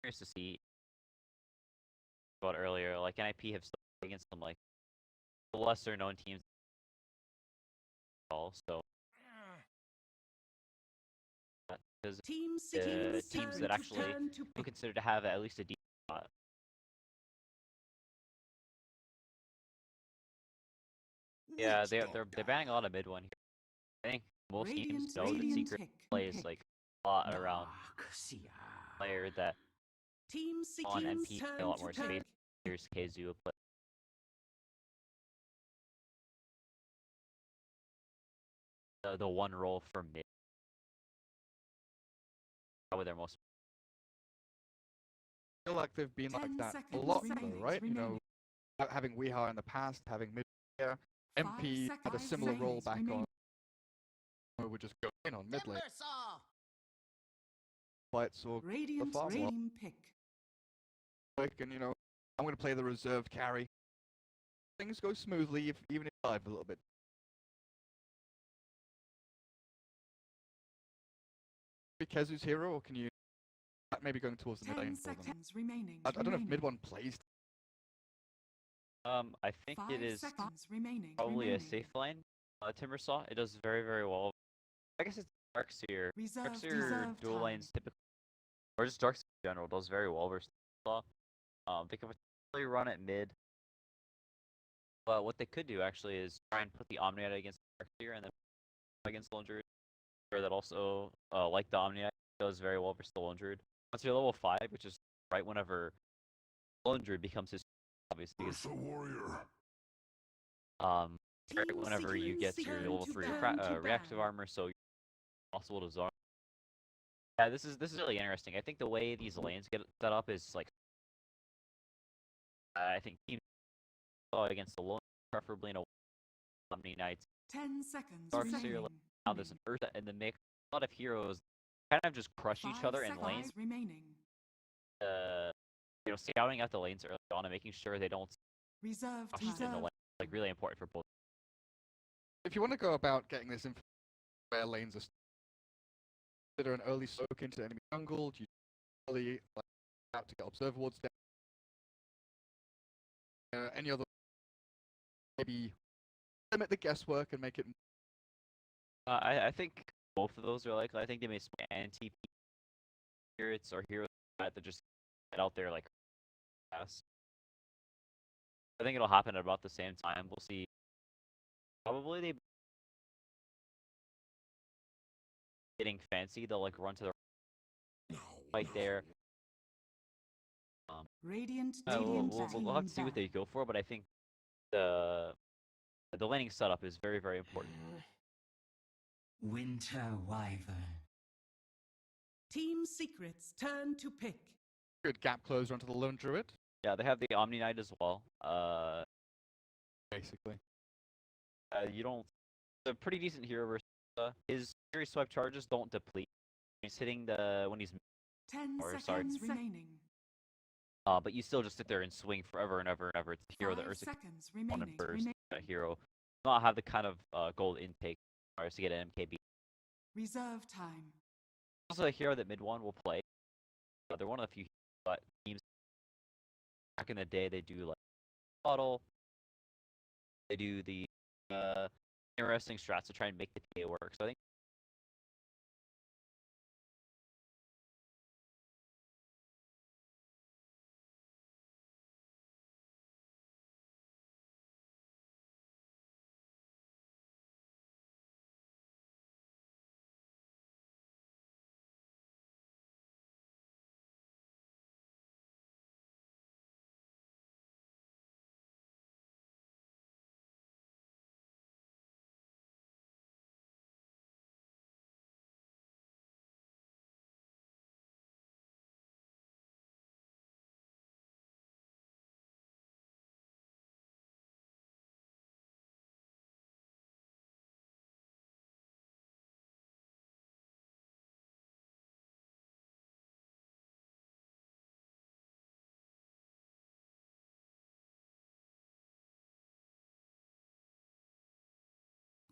Curious to see about earlier, like NIP have stuck against some like lesser known teams also. Because Teams teams that actually are considered to have at least a decent shot. Yeah, they're banning a lot of mid one here. I think most teams know that secret plays like a lot around player that on NP a lot more space. Here's KheZu play. The one role for mid. Probably their most. I feel like they've been like that a lot, though, right? You know, having Weeha in the past, having mid here, MP had a similar role back on. We would just go in on mid lane. Fights or the farm war. And you know, I'm going to play the reserved carry. Things go smoothly, even if I dive a little bit. KheZu's hero, or can you maybe going towards the mid lane for them? I don't know if mid one plays. I think it is probably a safe lane. Timbersaw, it does very, very well. I guess it's Darkseer. Darkseer dual lanes typically, or just Darkseer in general, does very well versus Timbersaw. They can potentially run it mid. But what they could do actually is try and put the Omniite against Darkseer and then against Lone Druid. That also, like the Omniite, does very well versus the Lone Druid. Once you're level 5, which is right whenever Lone Druid becomes his, obviously. Right whenever you get to your level 3 reactive armor, so you're possible to zone. Yeah, this is really interesting. I think the way these lanes get set up is like, I think teams against the Lone, preferably in a Omniite. 10 seconds Darkseer, now there's an Ursa in the mix. A lot of heroes kind of just crush each other in lanes. You know, scouting out the lanes early on and making sure they don't crush in the lane, like really important for both. If you want to go about getting this info where lanes are, consider an early soak into enemy jungle. Do you early like out to get observer wards down? Any other maybe limit the guesswork and make it. I think both of those are likely. I think they may spam anti spirits or heroes that just get out there like fast. I think it'll happen at about the same time. We'll see. Probably they getting fancy. They'll like run to the right there. We'll have to see what they go for, but I think the laning setup is very, very important. Winter Wyvern. Team secrets turn to pick. Good gap closer onto the Lone Druid. Yeah, they have the Omni Knight as well. Basically. You don't. It's a pretty decent hero versus his series swipe charges don't deplete. He's hitting when he's 10 seconds remaining. But you still just sit there and swing forever and ever and ever. It's a hero that Ursa on a burst. A hero does not have the kind of gold intake to get an MKB. Reserve time. Also a hero that mid one will play. They're one of the few teams back in the day. They do like bottle. They do the interesting strats to try and make the TA work. So I think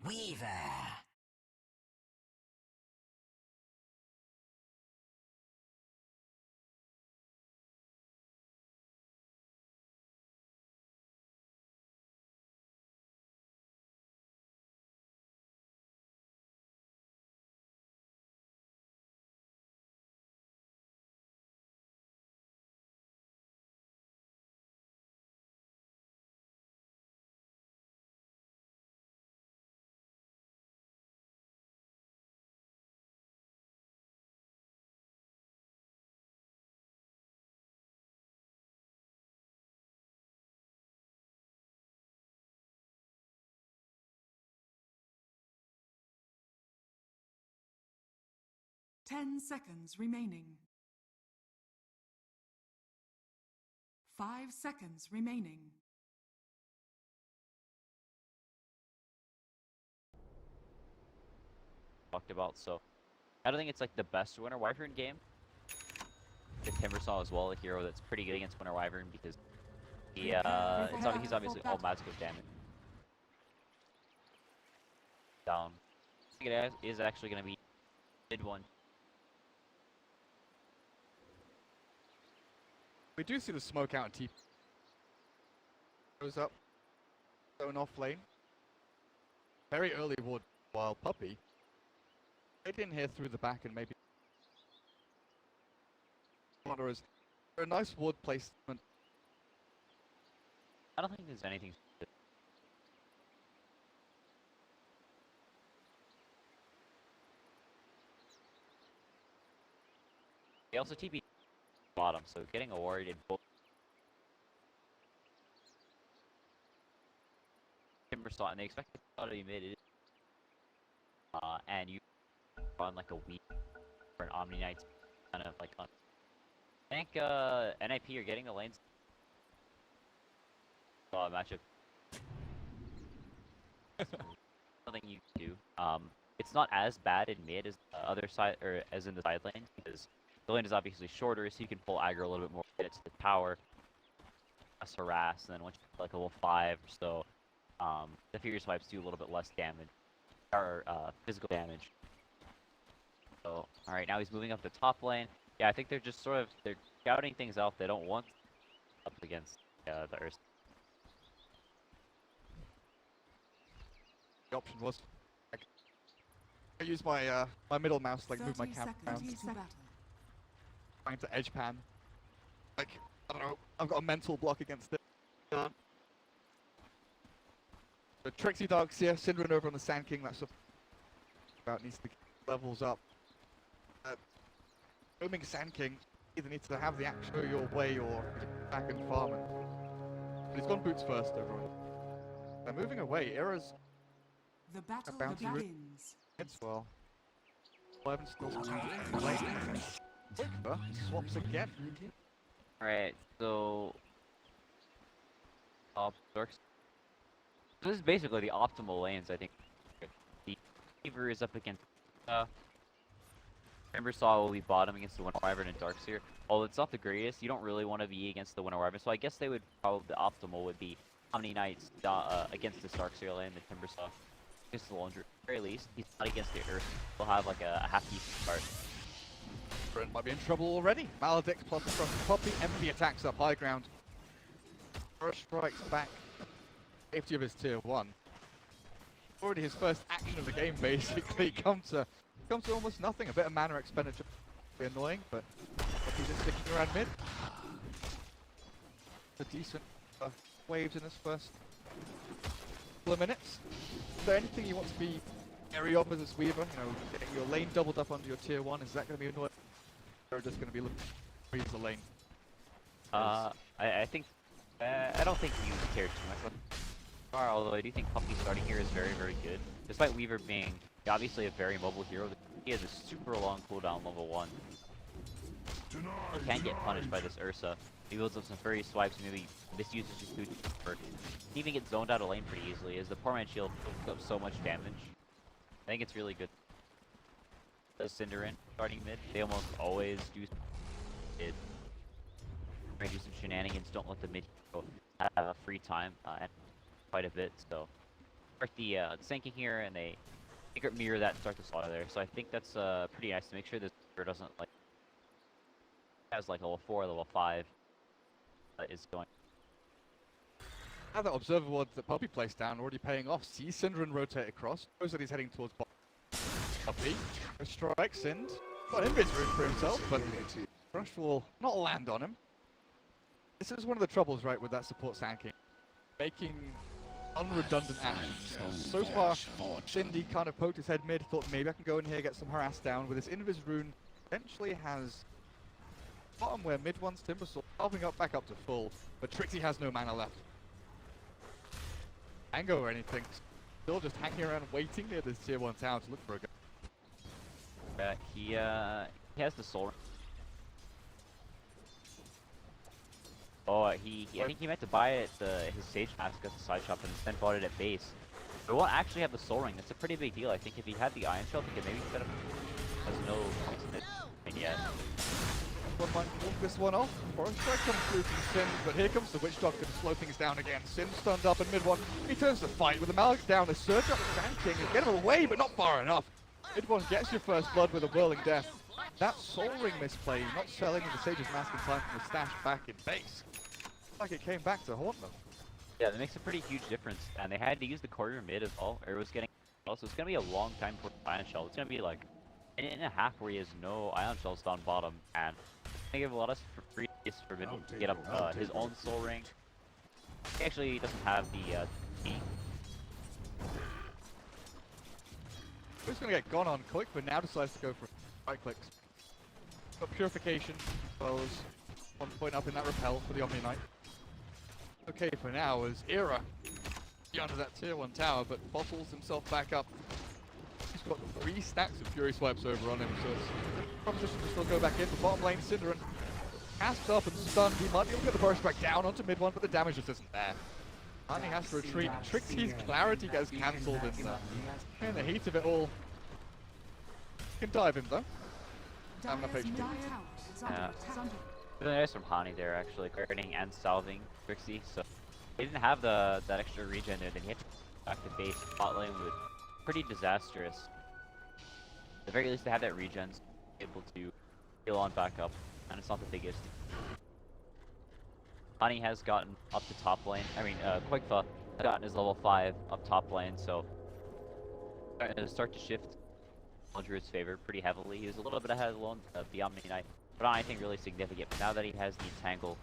Weaver. Ten seconds remaining. 5 seconds remaining. Talked about, so I don't think it's like the best Winter Wyvern game. The Timbersaw as well, a hero that's pretty good against Winter Wyvern because he's obviously all magical damage. Down. I think it is actually going to be mid one. We do see the smoke out and TP goes up. Going off lane. Very early ward while Puppey. Get in here through the back and maybe Wanderers. A nice ward placement. I don't think there's anything. They also TP bottom, so getting a ward in both Timbersaw, and they expect it to be mid. And you run like a week for an Omni Knight, kind of like on. I think NIP are getting the lanes. Matchup. Nothing you can do. It's not as bad in mid as the other side, or as in the side lanes, because the lane is obviously shorter, so you can pull aggro a little bit more, get it to the tower, less harass, and then once you get like level 5 or so, the figure swipes do a little bit less damage, or physical damage. So, alright, now he's moving up the top lane. Yeah, I think they're just sort of, they're scouting things out they don't want up against the Earth. The option was I use my my middle mouse like move my camera around, trying to edge pan. Like, I don't know, I've got a mental block against it. The Trixie Dogs here, Syndron over on the Sand King, that's about needs to get levels up. Roaming Sand King either needs to have the action go your way or back and farm. But he's gone boots first, everyone. They're moving away. Era's The battle bounty begins. It's well. 11 still late. Quicker swaps again. Alright, so Dorks. This is basically the optimal lanes, I think. The Weaver is up against Timbersaw will be bottom against the Winter Wyvern and Darkseer. Although it's not the greatest, you don't really want to be against the Winter Wyvern, so I guess they would probably, the optimal would be Omni Knights against this Darkseer lane, the Timbersaw. Against the Laundry, at the very least, he's not against the Earth. He'll have like a half decent start. Brent might be in trouble already. Maledict plus across the Puppey, empty attacks up high ground. First strikes back. Safety of his tier 1. Already his first action of the game basically come to almost nothing. A bit of mana expenditure be annoying, but he's just sticking around mid. A decent waves in his first couple of minutes. Is there anything you want to be wary of as this Weaver? You know, getting your lane doubled up onto your tier 1, is that going to be annoying? Or just going to be looking to freeze the lane? I think I don't think you care too much about Star, although I do think Puppey starting here is very, very good. Despite Weaver being obviously a very mobile hero, he has a super long cooldown, level 1. He can get punished by this Ursa. He builds up some furry swipes, maybe misuses his food for he even gets zoned out of lane pretty easily, as the poor man's shield builds up so much damage. I think it's really good. The Cinderin starting mid, they almost always do it. Try to do some shenanigans, don't let the mid hero have a free time and quite a bit, so start the sinking here, and they secret mirror that and start the slaughter there. So I think that's pretty nice to make sure this doesn't like has like level 4, level 5 is going. Now that observer ward that Puppey placed down already paying off. See Synderen rotate across. Knows that he's heading towards Puppey. A strike, Sind. Got invis room for himself, but Rush will not land on him. This is one of the troubles, right, with that support Sand King. Making unredundant actions. So far, Cindy kind of poked his head mid, thought maybe I can go in here, get some harass down. With this invis rune, potentially has bottom where mid one's Timber Sword, carving up back up to full, but Trixie has no mana left. Tango or anything. Still just hanging around waiting near this tier 1 tower to look for a go. He has the soul. Oh, I think he meant to buy it his Sage Mask at the side shop and then bought it at base. But won't actually have the Soul Ring. That's a pretty big deal. I think if he had the Iron Shell, he could maybe set up. Has no points in it. And yet. One might walk this one off. Forest Strike comes through from Sin, but here comes the Witch Doctor to slow things down again. Sin stunned up in mid one. He turns to fight with the Malik down. They surge up the Sand King and get him away, but not far enough. Mid one gets your first blood with a Whirling Death. That Soul Ring misplay, not selling the Sage's Mask in time from the stash back in base. Like it came back to haunt them. Yeah, that makes a pretty huge difference. And they had to use the courier mid as well, or it was getting. Also, it's gonna be a long time for Ion Shell. It's gonna be like a minute and a half where he has no Ion Shells down bottom, and it's gonna give a lot of free space for mid to get up his own Soul Ring. He actually doesn't have the key. Who's gonna get gone on quick, but now decides to go for right clicks. Got Purification, well as 1 point up in that repel for the Omni Knight. Okay for now as Era under that tier 1 tower, but bottles himself back up. He's got 3 stacks of Fury Swipes over on him, so it's a proposition to still go back in. The bottom lane, Synderen casts up and stunned. He might be able to get the burst back down onto mid one, but the damage just isn't there. And he has to retreat. Trixie's clarity gets cancelled in the heat of it all. Can dive him though. I'm not patient. Yeah. Really nice from Hani there, actually, guarding and salving Trixie. So they didn't have that extra regen there. Then he had to back to base. Bot lane was pretty disastrous. At the very least, they had that regen, so able to heal on back up, and it's not the biggest. Hani has gotten up to top lane. I mean, Quickfa has gotten his level 5 up top lane, so start to shift Druid's favor pretty heavily. He was a little bit ahead of the Omni Knight, but not anything really significant. But now that he has the Entangle,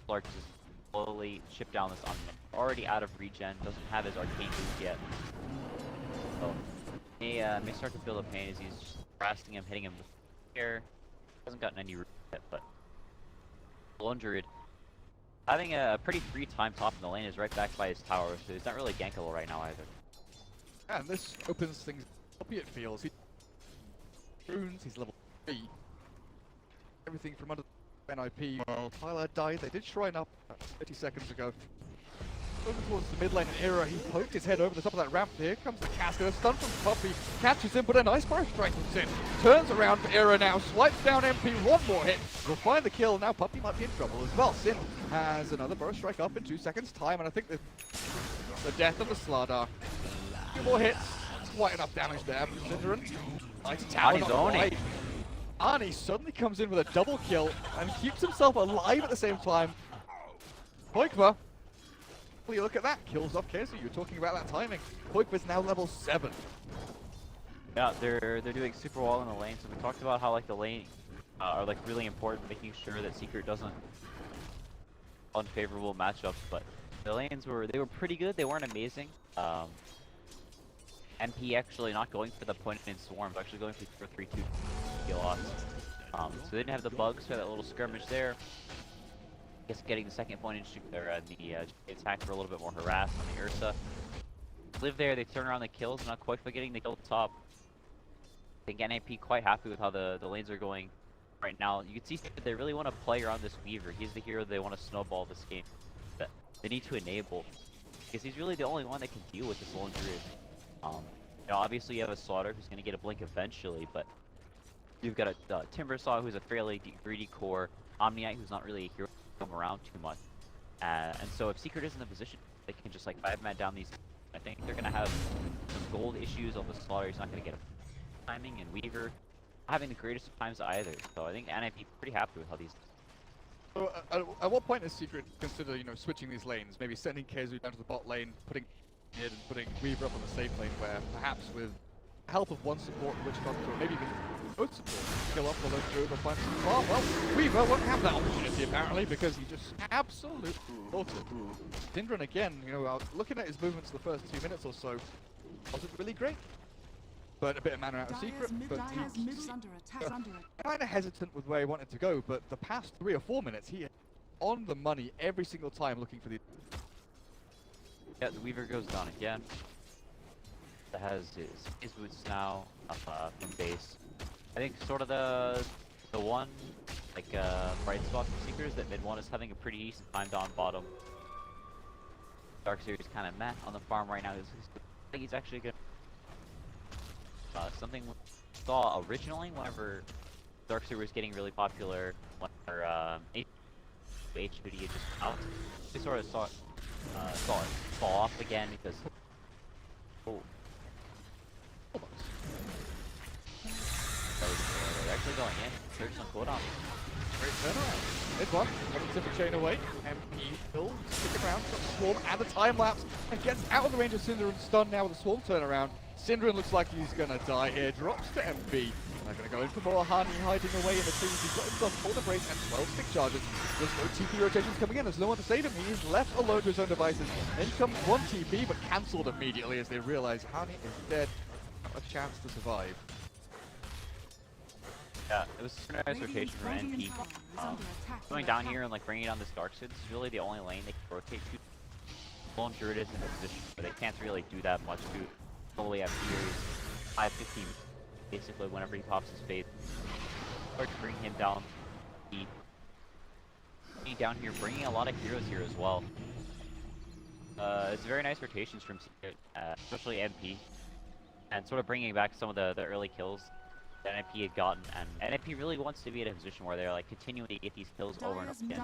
Clark just slowly chip down this Omni Knight. Already out of regen, doesn't have his Arcane Boost yet. So he may start to feel the pain as he's just harassing him, hitting him with air. Hasn't gotten any root yet, but Lone Druid having a pretty free time top in the lane is right back by his tower, so he's not really gankable right now either. Yeah, and this opens things up, it feels. Runes, he's level 3. Everything from under the NIP. Well, Tyler died. They did shrine up 30 seconds ago. Over towards the mid lane and Era, he poked his head over the top of that ramp. Here comes the caster, stun from Puppey, catches him, but a nice burst strike from Sin. Turns around for Era now, swipes down MP, one more hit. Will find the kill. Now Puppey might be in trouble as well. Sin has another burst strike up in 2 seconds time, and I think the death of the Slardar. 2 more hits. Quite enough damage there from Synderen. Nice tower, Ani's owning. Ani suddenly comes in with a double kill and keeps himself alive at the same time. Poikva, look at that, kills off KheZu. You're talking about that timing. Poikva's now level 7. Yeah, they're doing super well in the lane. So we talked about how like the lane are like really important, making sure that Secret doesn't unfavorable matchups. But the lanes were pretty good. They weren't amazing. MP actually not going for the point in swarm, but actually going for 3-2 kill loss. So they didn't have the bugs for that little skirmish there. I guess getting the second point in the attack for a little bit more harass on the Ursa. Live there, they turn around the kills, not quite for getting the kill top. I think NAP quite happy with how the lanes are going right now. You can see that they really want to play around this Weaver. He's the hero they want to snowball this game. That they need to enable, because he's really the only one that can deal with this Lone Druid. You know, obviously you have a Slaughter who's going to get a blink eventually, but you've got a Timbersaw who's a fairly greedy core, Omniite who's not really a hero to come around too much. And so if Secret is in the position, they can just like 5-man down these I think they're gonna have some gold issues on the slaughter. He's not gonna get a timing, and Weaver not having the greatest of times either. So I think NIP pretty happy with how these. So at what point is Secret consider, you know, switching these lanes? Maybe sending KheZu down to the bot lane, putting in and putting Weaver up on the safe lane, where perhaps with the help of one support, Witch Doctor, or maybe even both support, kill off the lone druid or find some farm. Well, Weaver won't have that opportunity apparently because he just absolutely thought it. Synderen again, you know, looking at his movements the first 2 minutes or so, wasn't really great. But a bit of mana out of Secret, but he's kind of hesitant with where he wanted to go, but the past 3 or 4 minutes, he is on the money every single time looking for the... Yeah, the Weaver goes down again. That has his boots now up from base. I think sort of the one like bright spot for Seeker is that mid one is having a pretty decent time down bottom. Darkseer is kind of meh on the farm right now. I think he's actually good. Something we saw originally whenever Darkseer was getting really popular, whenever HBD had just out, we sort of saw it fall off again because they're actually going in. Search on cooldown. Great turnaround. Mid one, one Pacific chain away. MP still sticking around, got the swarm and the time lapse, and gets out of the range of Synderen, stunned now with a swarm turnaround. Synderen looks like he's gonna die here, drops to MP. They're gonna go in for more. Hani hiding away in the trees. He's got himself all the brace and 12 stick charges. There's no TP rotations coming in. There's no one to save him. He is left alone to his own devices. In comes one TP, but cancelled immediately as they realize Hani is dead. Not a chance to survive. Yeah, it was a nice rotation from NP. Going down here and like bringing down this Darkseer, this is really the only lane they can rotate to. Lone Druid is in a position where they can't really do that much to all the way up here. 5-15 basically whenever he pops his fade. Or to bring him down. Down here, bringing a lot of heroes here as well. It's very nice rotations from Secret, especially MP. And sort of bringing back some of the early kills that NIP had gotten, and NIP really wants to be in a position where they're like continuing to get these kills over and over again.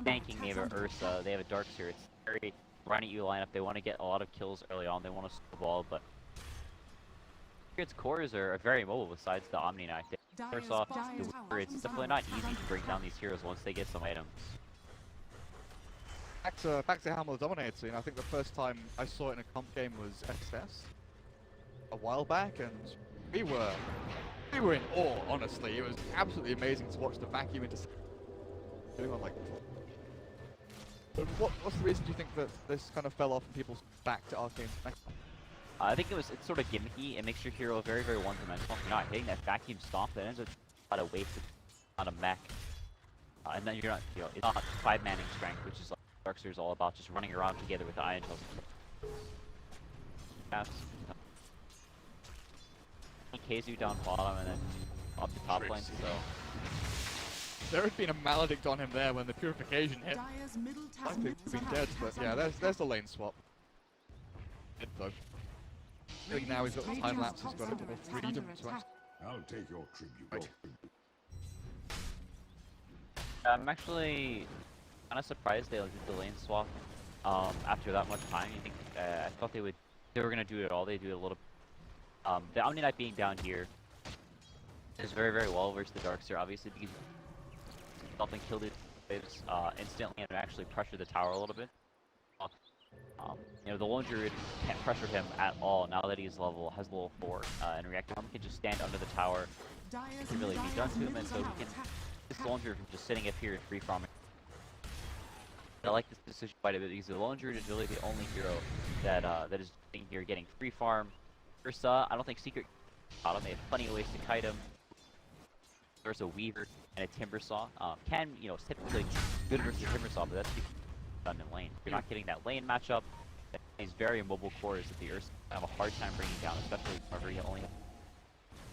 Tanking, they have an Ursa, they have a Darkseer. It's very run at you lineup. They want to get a lot of kills early on. They want to snowball, but Secret's cores are very mobile. Besides the Omni Knight, first off, it's definitely not easy to bring down these heroes once they get some items. Back to Hamlet Dominator, and I think the first time I saw it in a comp game was SS a while back, and we were in awe, honestly. It was absolutely amazing to watch the vacuum into like. What's the reason do you think that this kind of fell off and people back to Arcane? I think it's sort of gimmicky. It makes your hero very, very one-dimensional. You're not hitting that vacuum stomp. That ends up a lot of wasted on a mech, and then you're not, it's not 5-manning strength, which is like Darkseer is all about, just running around together with the Iron Tails. KheZu down bottom and then up the top lane, so... There had been a maledict on him there when the purification hit. I think he'd been dead, but yeah, there's the lane swap. Good though. I think now he's got the time lapse, he's got a bit more freedom to actually... I'll take your tribute. I'm actually kind of surprised they did the lane swap after that much time. You think I thought they were gonna do it all. They do a little. The Omni Knight being down here is very, very well versus the Darkseer, obviously, because something killed it instantly and actually pressure the tower a little bit. You know, the Lone Druid can't pressure him at all now that he's has level 4, and Reactor can just stand under the tower. It can really be done to him, and so he can. This Lone Druid from just sitting up here and free farming. I like this decision quite a bit because the Lone Druid is really the only hero that is sitting here getting free farm. Ursa, I don't think Secret got him. They have plenty of ways to kite him. There's a Weaver and a Timbersaw. Can, you know, typically good versus Timbersaw, but that's done in lane. You're not getting that lane matchup. These very mobile cores that the Ursa have a hard time bringing down, especially whenever you only have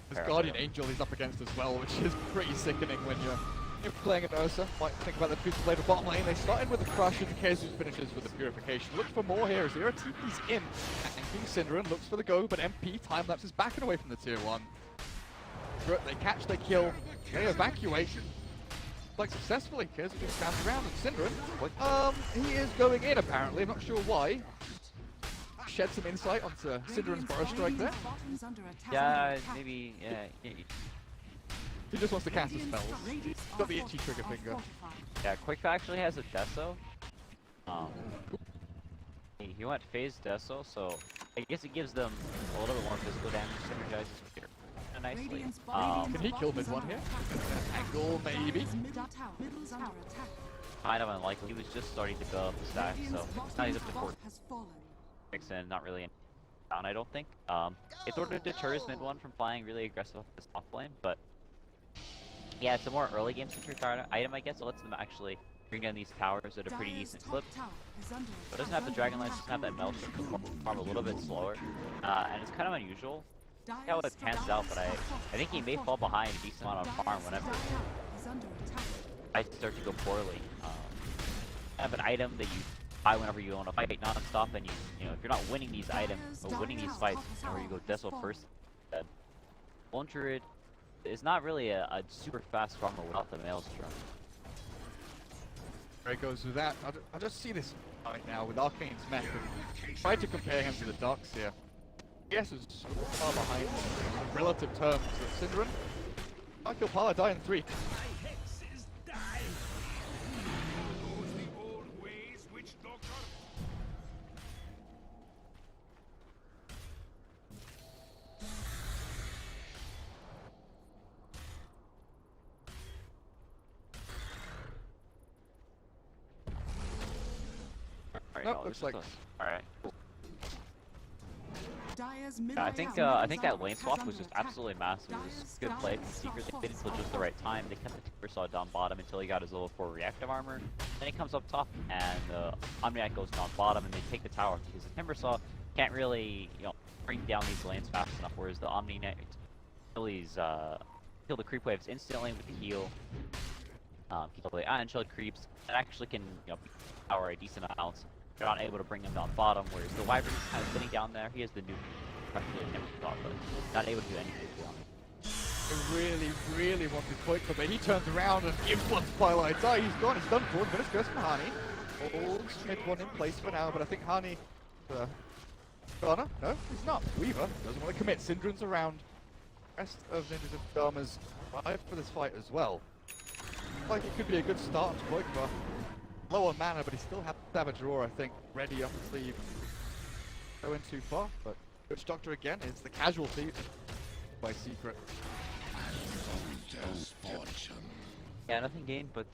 this Guardian Angel he's up against as well, which is pretty sickening when you're playing an Ursa. Might think about the future later bottom lane. They start in with the crush and KheZu finishes with the purification. Look for more here as Zero TP's in. And Synderen looks for the go, but MP time-lapse is backing away from the tier 1. They catch, they kill, they evacuate. Like successfully, KheZu just stands around and Synderen, he is going in apparently, I'm not sure why. shed some insight onto Synderen's Burrow Strike there. Bottom's under attack. Yeah, maybe. Yeah. He just wants to cast his spells. He's got the itchy trigger finger. Yeah, Quick actually has a Deso. He went phase Deso, so I guess it gives them a little bit more physical damage, synergizes with your nicely. Can he kill mid one here? Angle, maybe? Middle's under attack. Kind of unlikely. He was just starting to build up the stack, so now he's up to 4 Has fallen. picks and not really down, I don't think. It sort of deters mid one from playing really aggressive with this Offlane, but yeah, it's a more early game centric item, I guess. It lets them actually bring down these towers at a pretty decent clip. But it doesn't have the Dragon Lance, doesn't have that Maelstrom, farm a little bit slower, and it's kind of unusual. See how it pans out, but I think he may fall behind a decent amount on farm whenever fights start to go poorly. Have an item that you buy whenever you want to fight non-stop, and you know if you're not winning these items or winning these fights, where you go Deso first, Lone Druid is not really a super fast farmer without the Maelstrom. There he goes with that. I just see this right now with Arcane's mech. Try to compare him to the Ducks here. Yes, is far behind in relative terms of Synderen. I kill Paladin in 3. Nope, looks like. Alright. Yeah, I think that lane swap was just absolutely massive. It was good play from Secret. They did it until just the right time. They kept the Timbersaw down bottom until he got his level 4 reactive armor. Then he comes up top, and Omniac goes down bottom, and they take the tower because the Timbersaw can't really, bring down these lanes fast enough. Whereas the Omniac kills kill the creep waves instantly with the heal. Kill the iron shield creeps, and actually can power a decent amount. They're not able to bring him down bottom, whereas the Wyvern is kind of sitting down there. He has the new practically but not able to do anything to him. I really wanted Quake, but he turns around and influences Twilight. Oh, he's gone, he's done for. But it's goes for Hani. Holds mid one in place for now, but I think Hani. Ghana? No, he's not. Weaver doesn't want to commit. Synderen's around. Rest of Ninjas of Dharma's arrived for this fight as well. Like it could be a good start to Quake, but lower mana, but he still has to have a draw, I think, ready up the sleeve. Going too far, but Witch Doctor again is the casualty by Secret. Yeah, nothing gained, but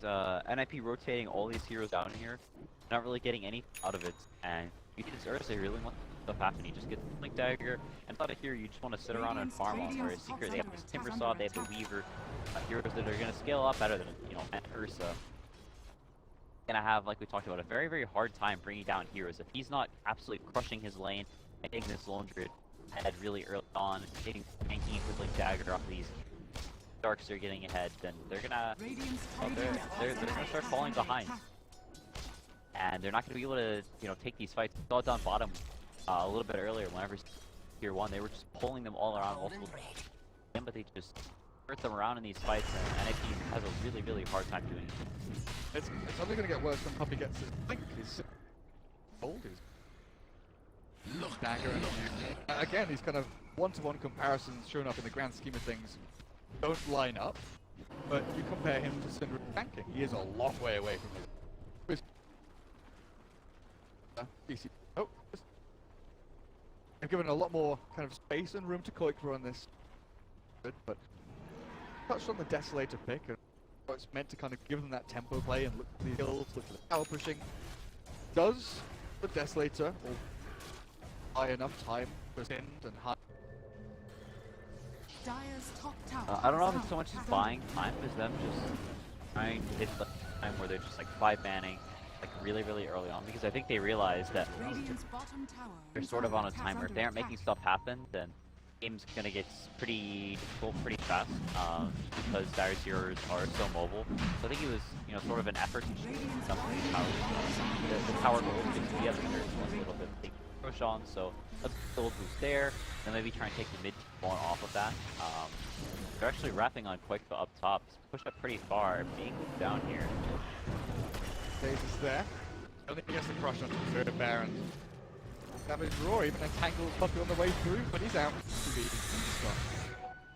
NIP rotating all these heroes down here, not really getting any out of it, and you can just Ursa really want stuff happen. You just get the Blink Dagger, and out of here you just want to sit around and farm on. Whereas Secret, they have this Timbersaw, they have the Weaver, heroes that are going to scale up better than Ursa. Gonna have, like we talked about, a very, very hard time bringing down heroes. If he's not absolutely crushing his lane and taking this Lone Druid ahead really early on, tanking it with like Dagger off these Darks are getting ahead, then they're gonna they're gonna start falling behind, and they're not gonna be able to take these fights. We saw it down bottom a little bit earlier. Whenever Tier 1, they were just pulling them all around multiple times, but they just hurt them around in these fights, and NIP has a really, really hard time doing it. It's only going to get worse when Puppey gets his blink. He's old. Look, Dagger. And, again, these kind of one-to-one comparisons shown up in the grand scheme of things don't line up. But you compare him to Synderen tanking. He is a long way away from his. DC. Oh, I've given a lot more kind of space and room to Koikra on this. Good, but touched on the Desolator pick. And it's meant to kind of give them that tempo play and look for the kills, look for the power pushing. Does the Desolator buy enough time for Sind and Hunt? I don't know if it's so much as buying time as them just trying to hit the time where they're just like 5-manning like really, really early on, because I think they realize that they're sort of on a timer. If they aren't making stuff happen, then the game's gonna get pretty difficult pretty fast, because Dire's heroes are so mobile. So I think it was, sort of an effort to just dump the power. The power goal is to be able to a little bit they push on, so let's build boost there, then maybe try and take the mid one off of that. They're actually wrapping on Quick up top, push up pretty far, being moved down here. Davis there. I think he gets the crush onto the third Baron. Savage Roar even entangles Puppey on the way through, but he's out.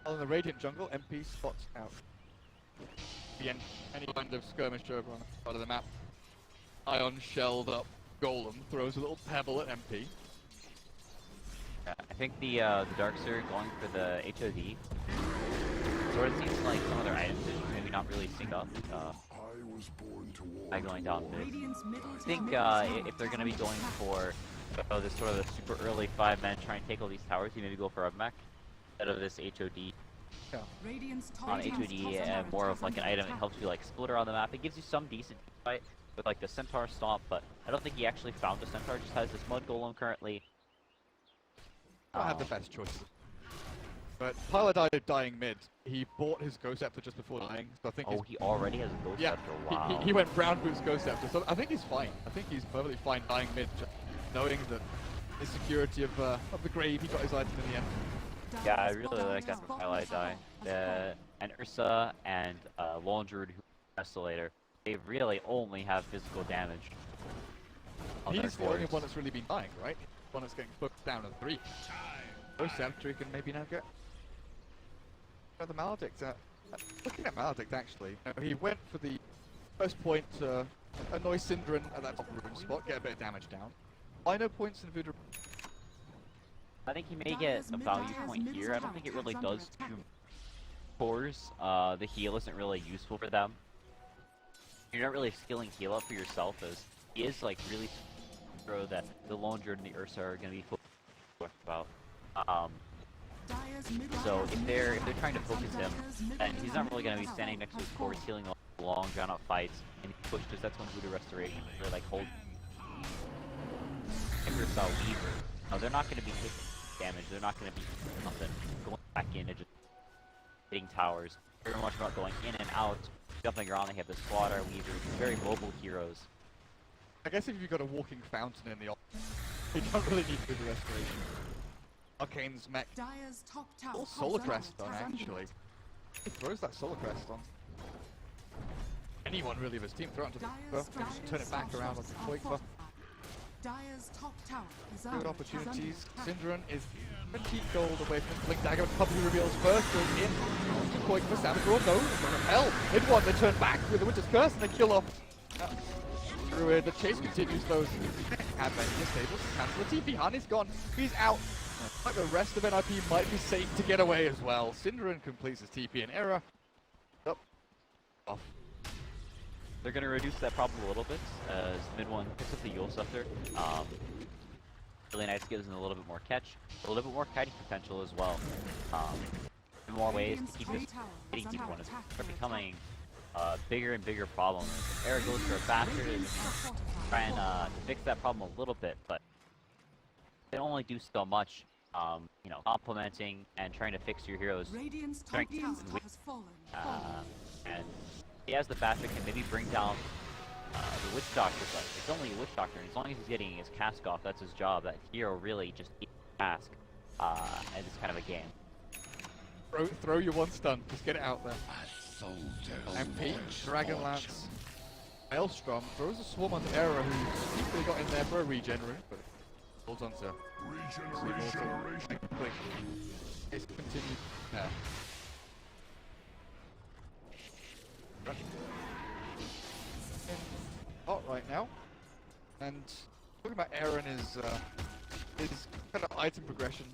On the Radiant jungle, MP spots out. Again, any kind of skirmish over on the side of the map. Ion shelled up Golem throws a little pebble at MP. Yeah, I think the Darks are going for the HOD. Sort of seems like some of their items are maybe not really sync up. By going down mid. I think if they're going to be going for this sort of a super early 5-man try and take all these towers, you maybe go for a mech instead of this HOD. Yeah. On HOD, more of like an item that helps you like split around the map. It gives you some decent fight with like the Centaur Stomp, but I don't think he actually found a Centaur. Just has this Mud Golem currently. I have the best choices. But Pilot died dying mid. He bought his Ghost Scepter just before dying, so I think he already has a Ghost Scepter. Wow. He went Brown Boots Ghost Scepter, so I think he's fine. I think he's perfectly fine dying mid, knowing that the security of the grave, he got his item in the end. Yeah, I really like that from Pilot die. And Ursa and Lone Druid, who Escalator, they really only have physical damage. He's the only one that's really been dying, right? The one that's getting put down to 3. Ghost Scepter he can maybe now get. The Maledict, looking at Maledict actually, he went for the first point to annoy Synderen at that top rune spot, get a bit of damage down. Minor points in Voodoo. I think he may get a value point here. I don't think it really does too cores. The heal isn't really useful for them. You're not really skilling heal up for yourself, as he is like really throw that the Lone Druid and the Ursa are going to be about. So if they're trying to focus him, then he's not really going to be standing next to his cores healing long drawn out fights, and he pushes. That's when Voodoo Restoration really like hold. Ursa Weaver. No, they're not going to be taking damage. They're not going to be nothing going back in and just hitting towers. Very much about going in and out, jumping around. They have the Slaughter Weaver, very mobile heroes. I guess if you've got a walking fountain in the you don't really need Voodoo Restoration. Arcane's mech. Oh, Solar Crest on actually. He throws that Solar Crest on. Anyone really of his team throw it onto the buff and just turn it back around like a Quake buff. Good opportunities. Synderen is 20 gold away from Blink Dagger. Puppey reveals first, goes in. Quake for Savage Roar, no, hell. Hit one, they turn back with the Winter's Curse and they kill off. Druid, the chase continues though. Advent disables, cancel the TP. Hani's gone, he's out. Like the rest of NIP might be safe to get away as well. Synderen completes his TP in error. Up. Off. They're going to reduce that problem a little bit as mid one picks up the Yule Scepter. Really nice, gives them a little bit more catch, a little bit more kiting potential as well. More ways to keep this hitting people when it's becoming a bigger and bigger problem. Era goes for a bastard and trying to fix that problem a little bit, but they only do so much. You know, complementing and trying to fix your heroes' strengths and weaknesses. And he has the bastard can maybe bring down the Witch Doctor, but it's only a Witch Doctor, and as long as he's getting his cask off, that's his job. That hero really just eats the cask, and it's kind of a game. Throw your one stun, just get it out there. MP, Dragonlance, Maelstrom throws a swarm onto Era, who's secretly got in there for a regen room, but holds on to it's continued now. Hot right now, and talking about Aaron is his kind of item progression.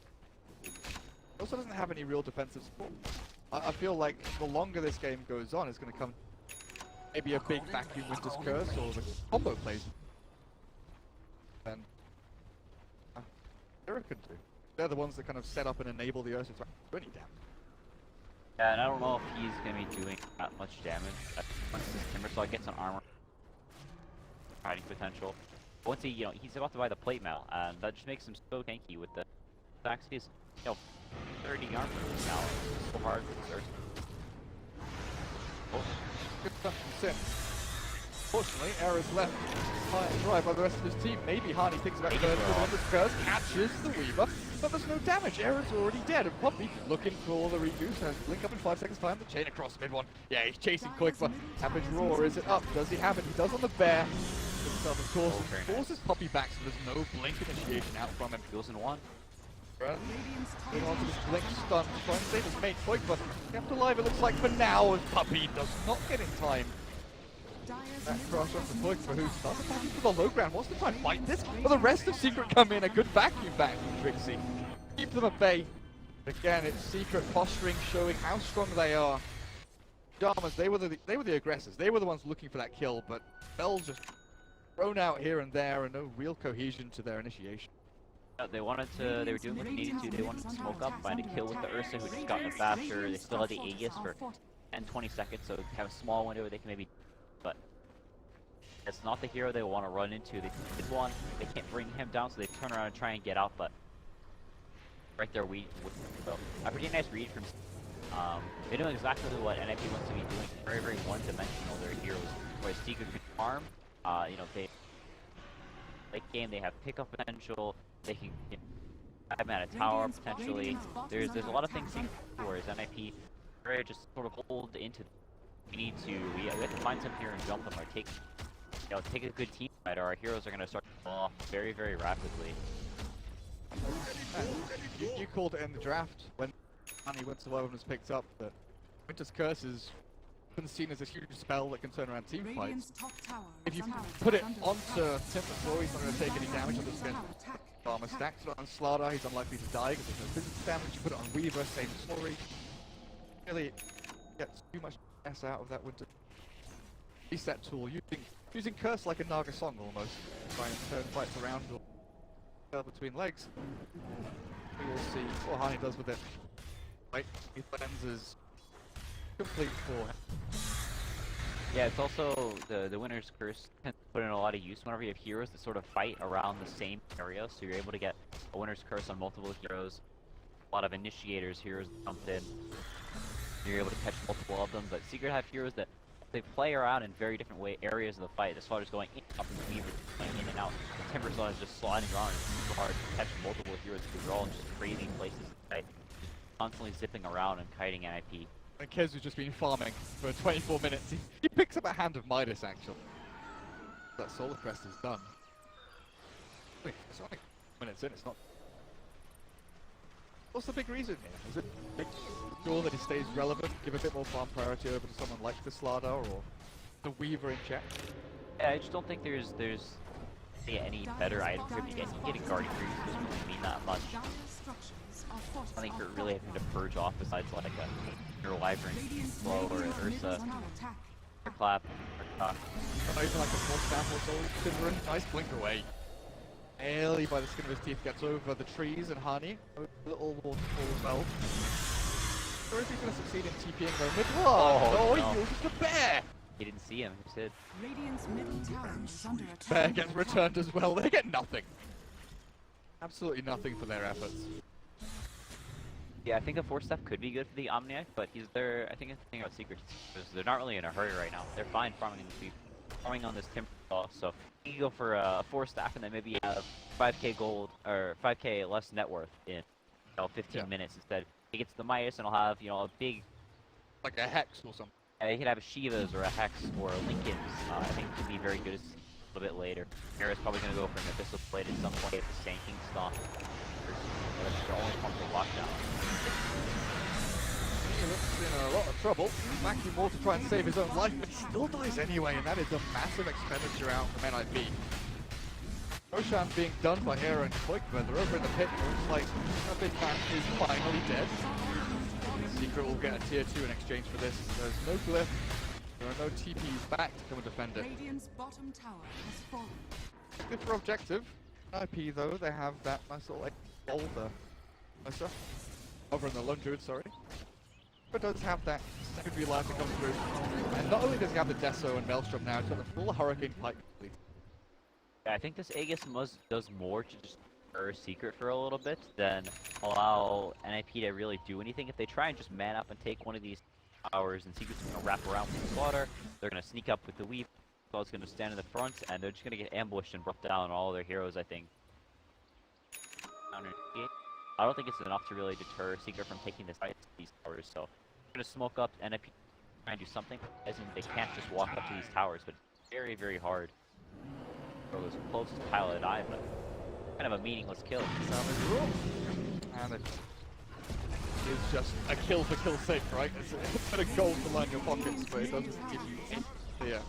He also doesn't have any real defensive support. I feel like the longer this game goes on, it's going to come maybe a big vacuum Winter's Curse or the combo plays. Then Aaron can do. They're the ones that kind of set up and enable the Ursa to do any damage. Yeah, and I don't know if he's going to be doing that much damage. Once this Timbersaw gets an armor fighting potential. Once he, he's about to buy the plate mail, and that just makes him so tanky with the stacks. He's, 30 armor now. It's so hard for the Ursa. Oh, good stuff from Sim. Fortunately, Era's left high and dry by the rest of his team. Maybe Hani thinks about third with Wondrous Curse, catches the Weaver, but there's no damage. Era's already dead, and Puppey looking for the reduce has blink up in 5 seconds time. The chain across mid one. Yeah, he's chasing quick, but Savage Roar, is it up? Does he have it? He does on the bear. himself, of course, Oh, and very nice. forces Puppey back, so there's no blink initiation out from him. Goes in one. Right. Going on to this blink stun to try and save his mate Voik, but kept alive it looks like for now, as Puppey does not get in time. That crush onto Voik for who starts attacking to the low ground, wants to try and fight this, but the rest of Secret come in, a good vacuum back from Trixie. Keep them at bay. Again, it's Secret posturing, showing how strong they are. Pajamas, they were the aggressors, they were the ones looking for that kill, but Bell's just thrown out here and there, and no real cohesion to their initiation. They wanted to, they were doing what they needed to. They wanted to smoke up, find a kill with the Ursa, who just got it faster. They still had the Aegis for 10-20 seconds, so have a small window where they can maybe, but it's not the hero they want to run into. They did one, they can't bring him down, so they turn around and try and get out, but right there, well, a pretty nice read from. They know exactly what NIP wants to be doing. Very, very one-dimensional. Their heroes, whereas Secret can farm. You know, they late game they have pickup potential. They can have at a tower potentially. There's a lot of things Secret can do, whereas NIP very just sort of hold into. We have to find some hero and jump them, or take a good team fight, or our heroes are going to start to fall off very, very rapidly. You called it in the draft when Winter Survival was picked up that Winter's Curse is been seen as a huge spell that can turn around team fights. If you put it onto Timber, he's not going to take any damage on this against Armor stacks. Put it on Slardar, he's unlikely to die because there's no physical damage. You put it on Weaver, same story. Really gets too much mess out of that Winter reset tool. Using Curse like a Naga song almost, trying to turn fights around or between legs. We will see what Hani does with it. Right, he cleanses complete for him. Yeah, it's also the Winner's Curse can put in a lot of use whenever you have heroes that sort of fight around the same area, so you're able to get a Winner's Curse on multiple heroes. A lot of initiators, heroes that jump in. You're able to catch multiple of them, but Secret have heroes that they play around in very different areas of the fight. The Slaughter's going in, up and Weaver going in and out. The Timber Slaughter is just sliding around, and it's super hard to catch multiple heroes because they're all in just crazy places to fight. Just constantly zipping around and kiting NIP. And KheZu's just been farming for 24 minutes. He picks up a hand of Midas, actually. That Solar Crest is done. Wait, it's only minutes in, it's not. What's the big reason here? Is it make sure that he stays relevant, give a bit more farm priority over to someone like the Slardar or the Weaver in check? Yeah, I just don't think there's any better item here. Getting Guardian Creeps doesn't really mean that much. I think you're really having to purge off besides like your Wyvern, Slow, or Ursa, or Clap, or Cock. Not even like a small sample, so Timberin, nice blink away. Barely by the skin of his teeth gets over the trees and Hani. A little waterfall as well. Or if he's going to succeed in TPing though mid. Oh, no, he uses the bear! He didn't see him, he said. Radiant's middle tower is under attack. Bear gets returned as well, they get nothing. Absolutely nothing for their efforts. Yeah, I think the 4-step could be good for the Omniac, but I think the thing about Secret is they're not really in a hurry right now. They're fine farming on this Timber Saw, so you can go for a 4-staff and then maybe have 5k gold, or 5k less net worth in 15 minutes instead. He gets the Midas and he'll have, a big... Like a Hex or something. Yeah, he could have a Shiva's or a Hex or a Lincoln's. I think it could be very good a little bit later. Mira's probably going to go for an Abyssal Blade at some point if the Sand King stomp. That's their only pump for lockdown. He's in a lot of trouble. Maxing more to try and save his own life, but he still dies anyway, and that is a massive expenditure out from NIP. Roshan being done by Hera and Voik, but they're over in the pit. Looks like a big man is finally dead. Secret will get a tier 2 in exchange for this. There's no glyph. There are no TPs back to come and defend it. Radiant's bottom tower has fallen. Good for objective. IP though, they have that nice little boulder. Over in the Lone Druid, sorry. But does have that secondary life to come through. And not only does he have the Deso and Maelstrom now, he's got the full Hurricane Pike. Yeah, I think this Aegis does more to just deter Secret for a little bit than allow NIP to really do anything. If they try and just man up and take one of these towers, and Secret's going to wrap around with the Slaughter, they're going to sneak up with the Weave, Slaughter's going to stand in the front, and they're just going to get ambushed and brought down all their heroes, I think. I don't think it's enough to really deter Secret from taking this fight to these towers, so they're going to smoke up, NIP try and do something, as in they can't just walk up to these towers, but it's very, very hard. was close to pile to die, but kind of a meaningless kill. And it is just a kill for kill's sake, right? It's a bit of gold to line your pockets, but it doesn't give you any clear.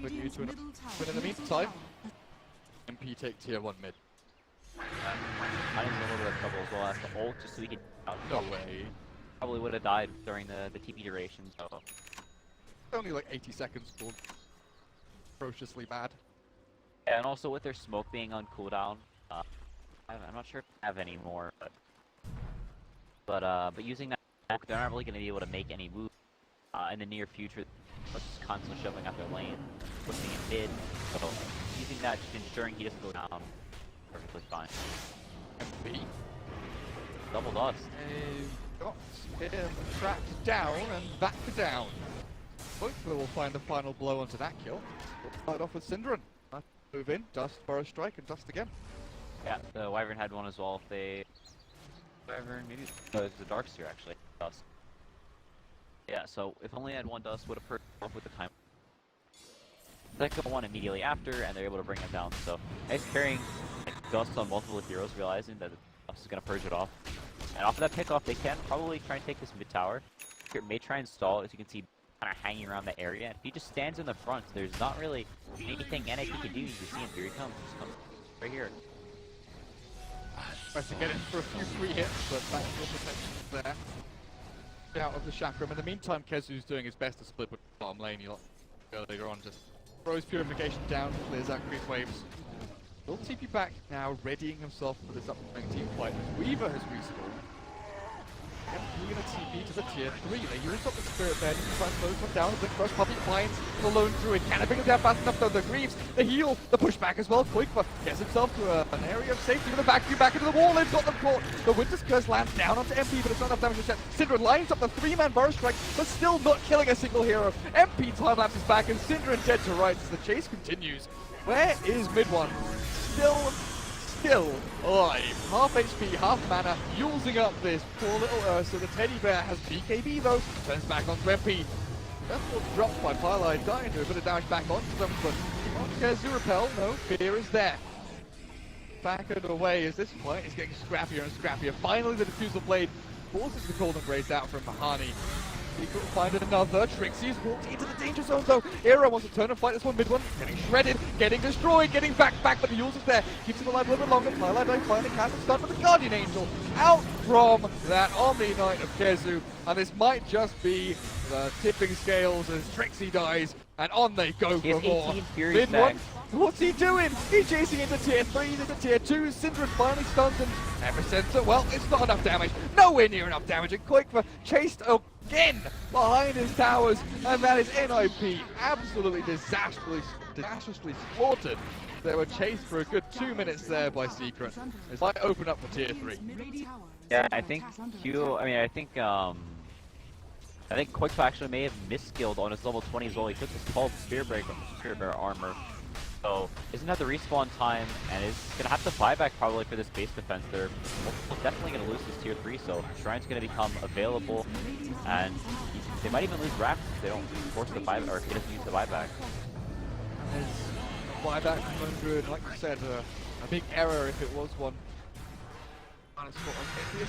Put you to an... But in the meantime, MP take tier 1 mid. I was in a little bit of trouble as well as the ult just so he could out. No way. Probably would have died during the TP duration, so. Only like 80 seconds for atrociously bad. Yeah, and also with their smoke being on cooldown, I'm not sure if they have any more, but using that smoke, they're not really going to be able to make any moves in the near future. Just constantly shoving out their lane, pushing it mid, so using that, just ensuring he doesn't go down, perfectly fine. MP. Double dust. Got him tracked down and back down. Hopefully we'll find the final blow onto that kill. We'll start off with Synderen. Move in, dust, burrow strike, and dust again. Yeah, the Wyvern had one as well. If they... Wyvern, maybe... No, it's the Darkseer actually. Dust. Yeah, so if only had one dust, would have purged off with the time. Second one immediately after, and they're able to bring it down. So, nice carrying like, dust on multiple heroes, realizing that the dust is going to purge it off. And off of that pickoff, they can probably try and take this mid tower. Here, may try and stall, as you can see, kind of hanging around the area. And if he just stands in the front, there's not really anything NIP can do. You can see him, here he comes. Just comes right here. Tries to get in for a few free hits, but back to protection there. Out of the chakram. In the meantime, KheZu's doing his best to split with the bottom lane. You'll later on just throws purification down, clears out creep waves. He'll TP back now, readying himself for this upcoming team fight. Weaver has respawned. We're gonna TP to the tier 3. They use up the Spirit Bed, try and close one down. The crush Puppey finds the lone druid. Can it bring him down fast enough though? The Greaves, the heal, the pushback as well. Quick, but gets himself to an area of safety with a vacuum back into the wall. They've got them caught. The Winter's Curse lands down onto MP, but it's not enough damage to set. Synderen lines up the 3-man burrow strike, but still not killing a single hero. MP time-lapse is back, and Synderen dead to rights as the chase continues. Where is mid one? Still alive. Half HP, half mana, using up this poor little Ursa. The teddy bear has BKB though, turns back onto MP. That's what dropped by Firelight, dying to a bit of damage back onto them, but KheZu repel, no, fear is there. Back and away as this fight is getting scrappier and scrappier. Finally the Diffusal Blade forces the Golden Grace out from Mahani. He could find another. Trixie's walked into the danger zone though. Era wants to turn and fight this one mid one. Getting shredded, getting destroyed, getting back, but the Yules is there. Keeps him alive a little bit longer. Twilight Knight finally casts a stun for the Guardian Angel. Out from that Omni Knight of KheZu. And this might just be the tipping scales as Trixie dies. And on they go for more. Mid one. What's he doing? He's chasing into tier 3, into tier 2. Synderen finally stuns and Epicenter. Well, it's not enough damage. Nowhere near enough damage. And Quick for chased again behind his towers. And that is NIP absolutely disastrously slaughtered. They were chased for a good 2 minutes there by Secret. This might open up for tier 3. Yeah, I think I think Quick actually may have misskilled on his level 20 as well. He took his 12 Spirit Bearer armor. So, doesn't have the respawn time, and is going to have to buyback probably for this base defense. They're definitely going to lose this tier 3, so Shrine's going to become available, and they might even lose Wrath if they don't force the buyback, or if he doesn't use the buyback. There's a buyback from 100, like you said, a big error if it was one. It's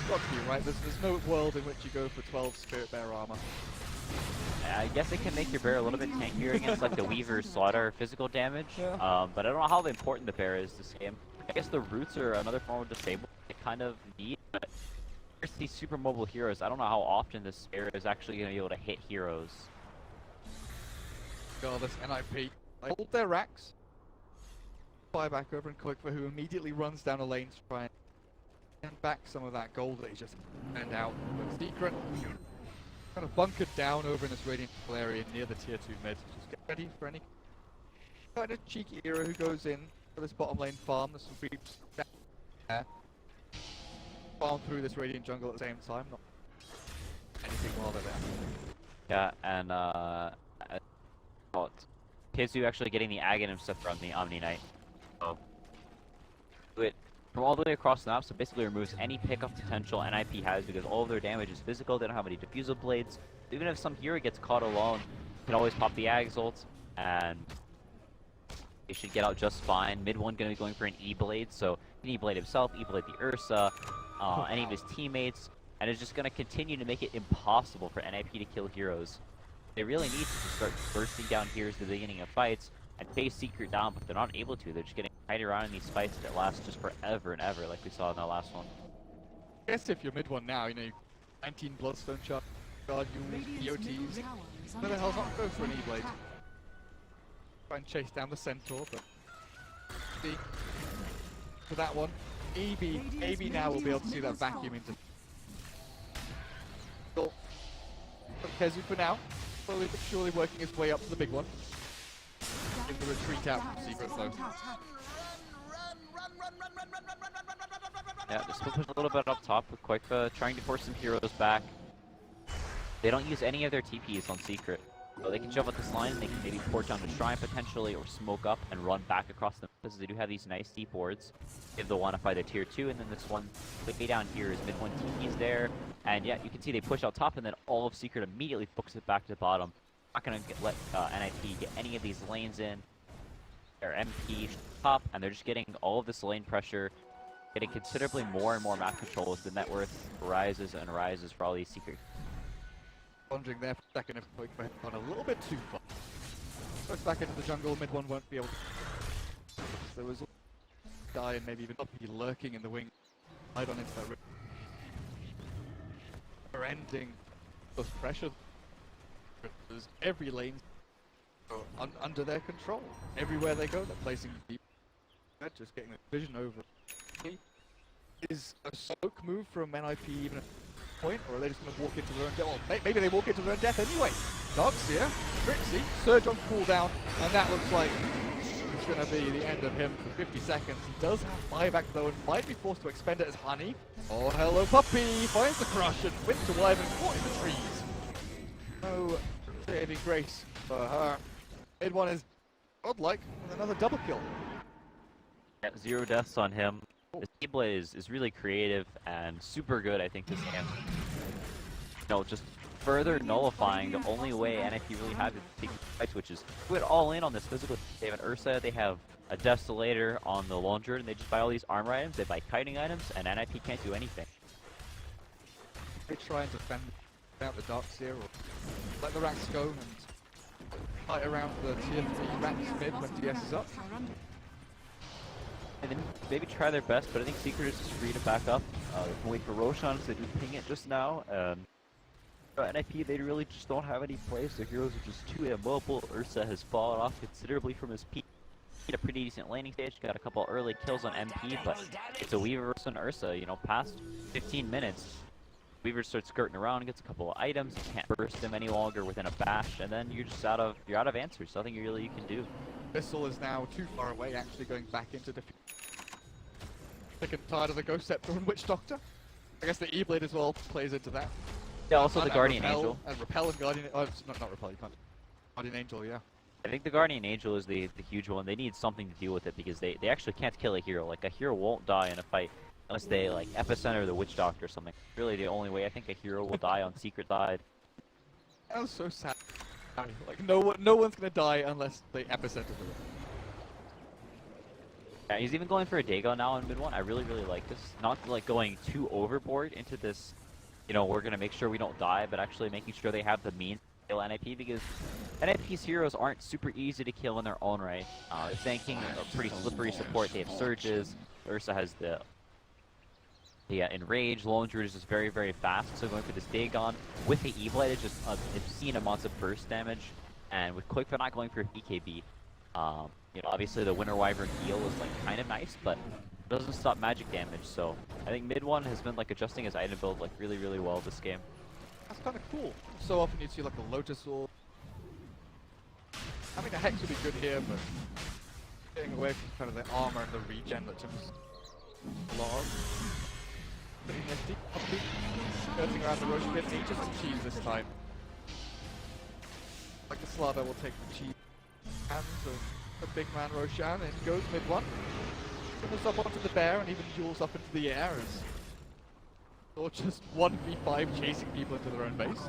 got to be, right? There's no world in which you go for 12 Spirit Bearer armor. I guess it can make your bear a little bit tankier against like the Weaver Slaughter physical damage, Yeah. but I don't know how important the bear is this game. I guess the roots are another form of disable they kind of need, but there's these super mobile heroes. I don't know how often this bear is actually going to be able to hit heroes. Regardless, NIP, they hold their racks. Buyback over and Quick for who immediately runs down a lane to try and get back some of that gold that he just earned out. But Secret kind of bunkered down over in this radiant area near the tier 2 mid. Just get ready for any kind of cheeky hero who goes in for this bottom lane farm. There's some creeps down there. Farm through this radiant jungle at the same time. Not anything while they're there. Yeah, and KheZu actually getting the Aghanim stuff from the Omni Knight. So, it from all the way across the map, so basically removes any pickup potential NIP has because all of their damage is physical. They don't have any Diffusal Blades. Even if some hero gets caught alone, you can always pop the Ags ult and They should get out just fine. Mid one going to be going for an E-Blade, so an E-Blade himself, E-Blade the Ursa, any of his teammates, and it's just going to continue to make it impossible for NIP to kill heroes. They really need to just start bursting down heroes at the beginning of fights and face Secret down, but they're not able to. They're just getting tied around in these fights that last just forever and ever, like we saw in the last one. I guess if you're mid one now, you know, 19 Bloodstone Shard, Guardians, Radiant's middle EOTs. tower is Where under the hell's not go for an attack. E-Blade? Try and chase down the Centaur, but see for that one. AB now will be able to see that vacuum into. But KheZu for now, slowly but surely working his way up to the big one. Give the retreat out from Secret though. Yeah, they're still pushing a little bit up top with Quake trying to force some heroes back. They don't use any of their TPs on Secret. So they can jump up this line and they can maybe port down the Shrine potentially or smoke up and run back across them because they do have these nice deep wards. If they'll want to fight the tier 2 and then this one way down here is mid 1 TP's there. And yeah, you can see they push out top and then all of Secret immediately focus it back to the bottom. Not going to let NIP get any of these lanes in. Their MP top and they're just getting all of this lane pressure. Getting considerably more and more map control as the net worth rises and rises for all these Secret. Wondering there for a second if Quake went on a little bit too far. Goes back into the jungle, mid one won't be able to. There was a guy and maybe even Puppey lurking in the wing. Hide on into that rip. Ending the pressure. There's every lane under their control. Everywhere they go, they're placing deep. They're just getting the vision over. Is a soak move from NIP even a point, or are they just going to walk into their own death? Well, maybe they walk into their own death anyway. Dogs here, Trixie, Surge on cooldown, and that looks like it's going to be the end of him for 50 seconds. He does have buyback though, and might be forced to expend it as Honey. Oh, hello Puppey, finds the crush and wins to Wyvern, caught in the trees. No saving grace for her. Mid one is godlike with another double kill. Yeah, 0 deaths on him. This E-Blade is really creative and super good, I think, this game. You know, just further nullifying the only way NIP really had to take fights, which is put all in on this physical. They have an Ursa, they have a Desolator on the Lone Druid, and they just buy all these armor items, they buy kiting items, and NIP can't do anything. They try and defend out the darks here, or let the racks go and fight around the tier 3 racks mid when DS is up. And then maybe try their best, but I think Secret is just free to back up. They can wait for Roshan, so they do ping it just now. NIP, they really just don't have any plays. Their heroes are just too immobile. Ursa has fallen off considerably from his peak. He had a pretty decent laning stage, got a couple early kills on MP, but it's a Weaver versus an Ursa. You know, past 15 minutes, Weaver starts skirting around, gets a couple of items, you can't burst him any longer within a bash, and then you're just out of answers. Nothing really you can do. Bissell is now too far away, actually going back into defeat. Sick and tired of the Ghost Scepter and Witch Doctor. I guess the E-Blade as well plays into that. Yeah, also And the Guardian Repel, Angel. And Repel and Guardian... Oh, it's not Repel, you can't. Guardian Angel, yeah. I think the Guardian Angel is the huge one. They need something to deal with it because they actually can't kill a hero. Like, a hero won't die in a fight unless they, like, Epicenter the Witch Doctor or something. Really the only way I think a hero will die on Secret side. That was so sad. Like, no one's gonna die unless they Epicenter do it. Yeah, he's even going for a Dagon now in mid one. I really like this. Not like going too overboard into this, you know, we're gonna make sure we don't die, but actually making sure they have the means to kill NIP, because NIP's heroes aren't super easy to kill in their own right. Thanking a pretty slippery support. They have Surges. Ursa has the Enrage. Lone Druid is just very fast. So going for this Dagon with the E-Blade is just obscene amounts of burst damage, and with Quick not going for a BKB. You know, obviously the Winter Wyvern heal is like kind of nice, but it doesn't stop magic damage. So I think mid one has been like adjusting his item build like really well this game. That's kind of cool. So often you'd see like a Lotus Orb. I mean, a Hex would be good here, but getting away from kind of the armor and the regen that took us a lot of. Pretty nifty. Puppey skirting around the Roshan bit. He just cheese this time. Like the Slava will take the cheese hands of the big man Roshan, and he goes mid one. Comes up onto the bear and even duels up into the air as or just 1v5 chasing people into their own base.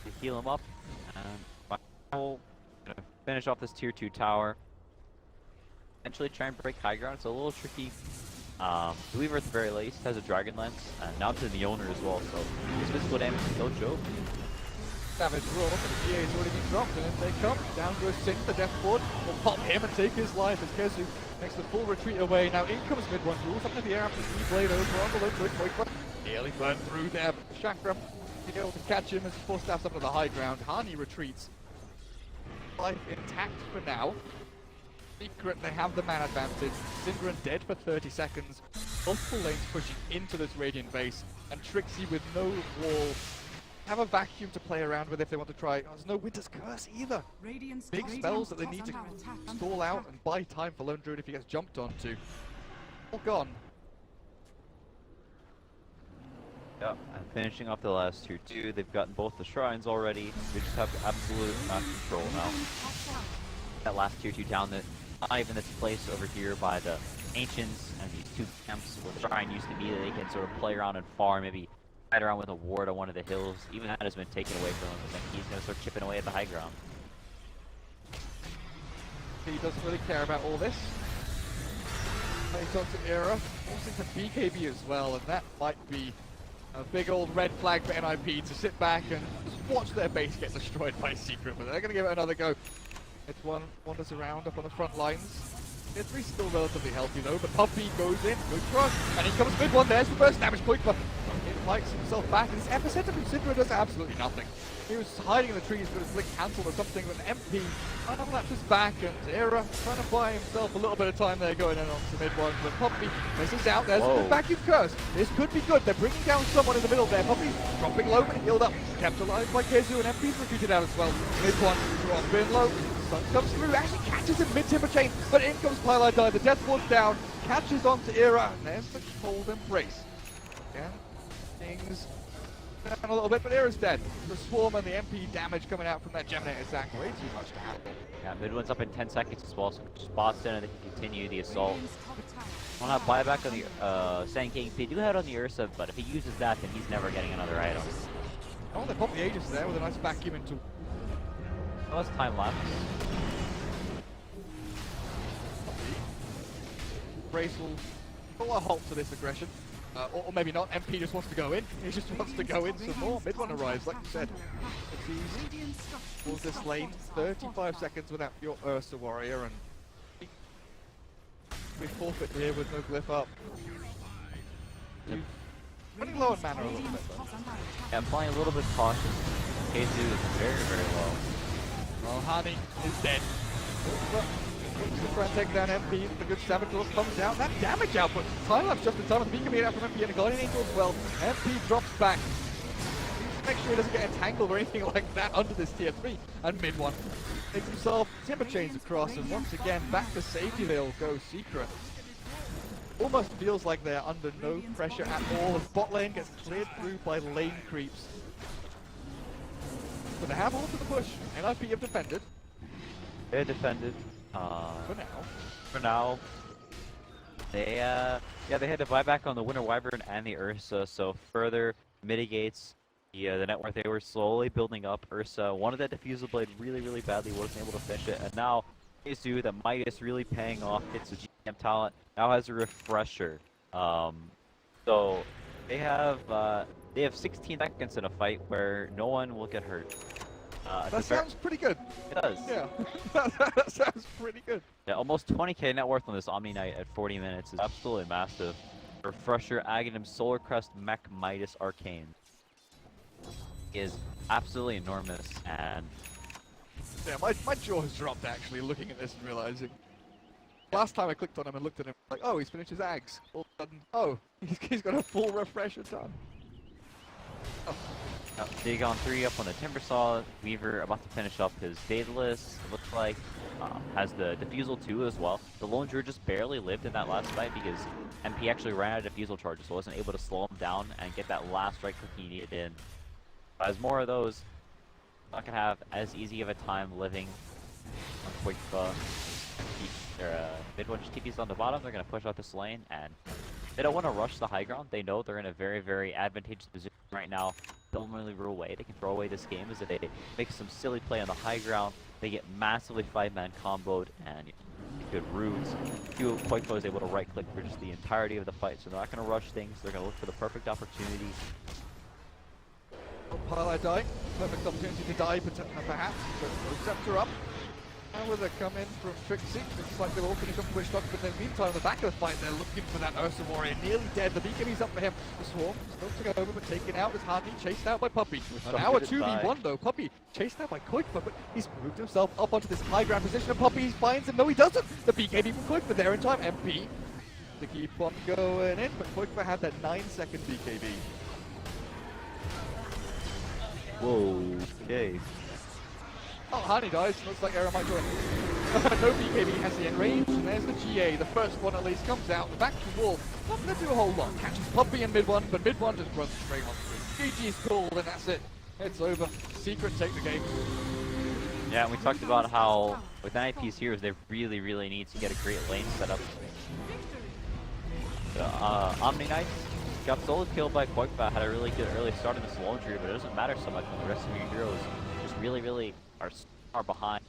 They heal him up, and finish off this tier 2 tower. Eventually try and break high ground. It's a little tricky. Weaver at the very least has a Dragon Lance, and now to the owner as well, so his physical damage is no joke. Savage roll, but the GA has already been dropped, and in they come. Down goes Sin, the Death Board will pop him and take his life as KheZu makes the full retreat away. Now in comes mid one, rules up in the air after the blade over on the low to it, quick, nearly burned through there, but Chakram is able to catch him as he force stabs up to the high ground. Hani retreats. Life intact for now. Secret, they have the man advantage. Syndra dead for 30 seconds. Multiple lanes pushing into this Radiant base, and Trixie with no wall. Have a vacuum to play around with if they want to try. There's no Winter's Curse either. Radiant's Big spells that they need to stall out and buy time for Lone Druid if he gets jumped onto. All gone. Yeah, and finishing off the last tier 2, they've gotten both the shrines already. They just have absolute map control now. That last tier 2 town that not even this place over here by the ancients and these 2 camps where the shrine used to be that they can sort of play around and farm, maybe ride around with a ward on one of the hills. Even that has been taken away from him. I think he's going to start chipping away at the high ground. He doesn't really care about all this. He talks to Era, also to BKB as well, and that might be a big old red flag for NIP to sit back and just watch their base get destroyed by Secret, but they're going to give it another go. It's one wanders around up on the front lines. Tier 3's still relatively healthy though, but Puppey goes in, good cross, and he comes mid one, there's the first damage point, but he fights himself back, and this epicenter from Syndra does absolutely nothing. He was hiding in the trees, but his blink cancelled or something, but an MP unlaps his back, and Era trying to buy himself a little bit of time there going in onto mid one, but Puppey misses out, there's the vacuum curse. This could be good, they're bringing down someone in the middle there. Puppey's dropping low, but healed up, kept alive by KheZu, and MP's retreated out as well. Mid one, dropping low. Sun comes through, actually catches him mid-timber chain, but in comes Pylai Die, the Death Ward's down, catches onto Era, and there's the cold embrace. Again, things down a little bit, but Era's dead. The Swarm and the MP damage coming out from that Geminator sack, way too much to handle. Yeah, mid one's up in 10 seconds as well, so spots in and they can continue the assault. Won't have buyback on the Sand King. They do have it on the Ursa, but if he uses that, then he's never getting another item. Oh, they pop the Aegis there with a nice vacuum into. Oh, that's time lapse. Brace will pull a halt to this aggression. Or maybe not, MP just wants to go in. He just wants to go in some more. Mid one arrives, like you said. It's easy. Pulls this lane, 35 seconds without your Ursa warrior, and we forfeit here with no glyph up. Running low on mana a little bit though. Yeah, I'm playing a little bit cautious. KheZu is very, very low. Well, Hani is dead. Looks to try and take down MP. The good Savage Lord comes out. That damage output. Time lapse just in time with the beacon being out from MP and a Guardian Angel as well. MP drops back. Make sure he doesn't get entangled or anything like that under this tier 3. And mid one takes himself timber chains across, and once again back to safety they'll go. Secret almost feels like they're under no pressure at all as bot lane gets cleared through by lane creeps. But they have all to the push. NIP have defended. They're defended. For now. They had to buy back on the Winter Wyvern and the Ursa, so further mitigates the net worth. They were slowly building up. Ursa wanted that diffusal blade really, really badly, wasn't able to finish it, and now KheZu, the Midas really paying off. It's a GM talent. Now has a refresher. So they have 16 seconds in a fight where no one will get hurt. That sounds pretty good. It does. Yeah, that sounds pretty good. Yeah, almost 20k net worth on this Omni Knight at 40 minutes is absolutely massive. Refresher, Aghanim, Solar Crest, Mech, Midas, Arcane is absolutely enormous, and yeah, my jaw has dropped actually looking at this and realizing. Last time I clicked on him and looked at him, like, oh, he's finished his Ags. All of a sudden, oh, he's got a full refresher done. Oh. Dig on 3 up on the Timbersaw. Weaver about to finish up his Daedalus. It looks like has the Diffusal 2 as well. The Lone Druid just barely lived in that last fight because MP actually ran out of Diffusal charges, so wasn't able to slow him down and get that last right click he needed in. But as more of those, not gonna have as easy of a time living on quick mid one just TPs on the bottom. They're gonna push out this lane, and they don't want to rush the high ground. They know they're in a very, very advantageous position right now. The only real way they can throw away this game is if they make some silly play on the high ground, they get massively 5-man comboed and good roots. Qualifier is able to right-click for just the entirety of the fight, so they're not going to rush things. They're going to look for the perfect opportunity. Pile die. Perfect opportunity to die, perhaps. But Scepter up. How will they come in from Trixie? Looks like they're all finishing up Wish Doc, but in the meantime, in the back of the fight, they're looking for that Ursa Warrior. Nearly dead. The BKB's up for him. The Swarm still to go over, but taken out is Hardy, chased out by Puppey. Now a 2v1 though. Puppey chased out by Qualifier, but he's moved himself up onto this high ground position, and Puppey finds him. No, he doesn't. The BKB from Qualifier there in time. MP to keep on going in, but Qualifier had that 9-second BKB. Whoa, okay. Oh, Hardy dies. Looks like Era might join. No BKB has the end range, and there's the GA. The first one at least comes out. The back to wall. Not going to do a whole lot. Catches Puppey in mid one, but mid one just runs straight on through. GG's called, and that's it. It's over. Secret take the game. Yeah, and we talked about how with NIP's heroes, they really need to get a great lane set up. The Omni Knights got solo killed by Qualifier, had a really good early start in this lone tree, but it doesn't matter so much when the rest of your heroes just really are behind.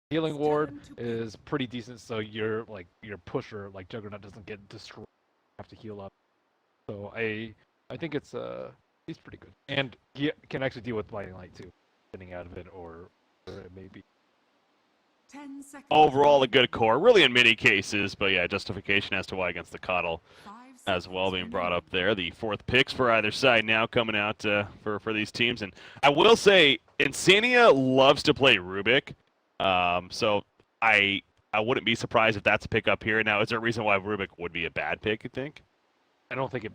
Healing ward is pretty decent, so your pusher like Juggernaut doesn't get destroyed. You have to heal up. So I think he's pretty good, and he can actually deal with Blinding Light too, getting out of it or it may be. 10 seconds. Overall, a good core, really in many cases, but yeah, justification as to why against the Coddle as well being brought up there. The fourth picks for either side now coming out for these teams, and I will say Insania loves to play Rubik, so I wouldn't be surprised if that's a pick up here. Now, is there a reason why Rubik would be a bad pick, you think? I don't think it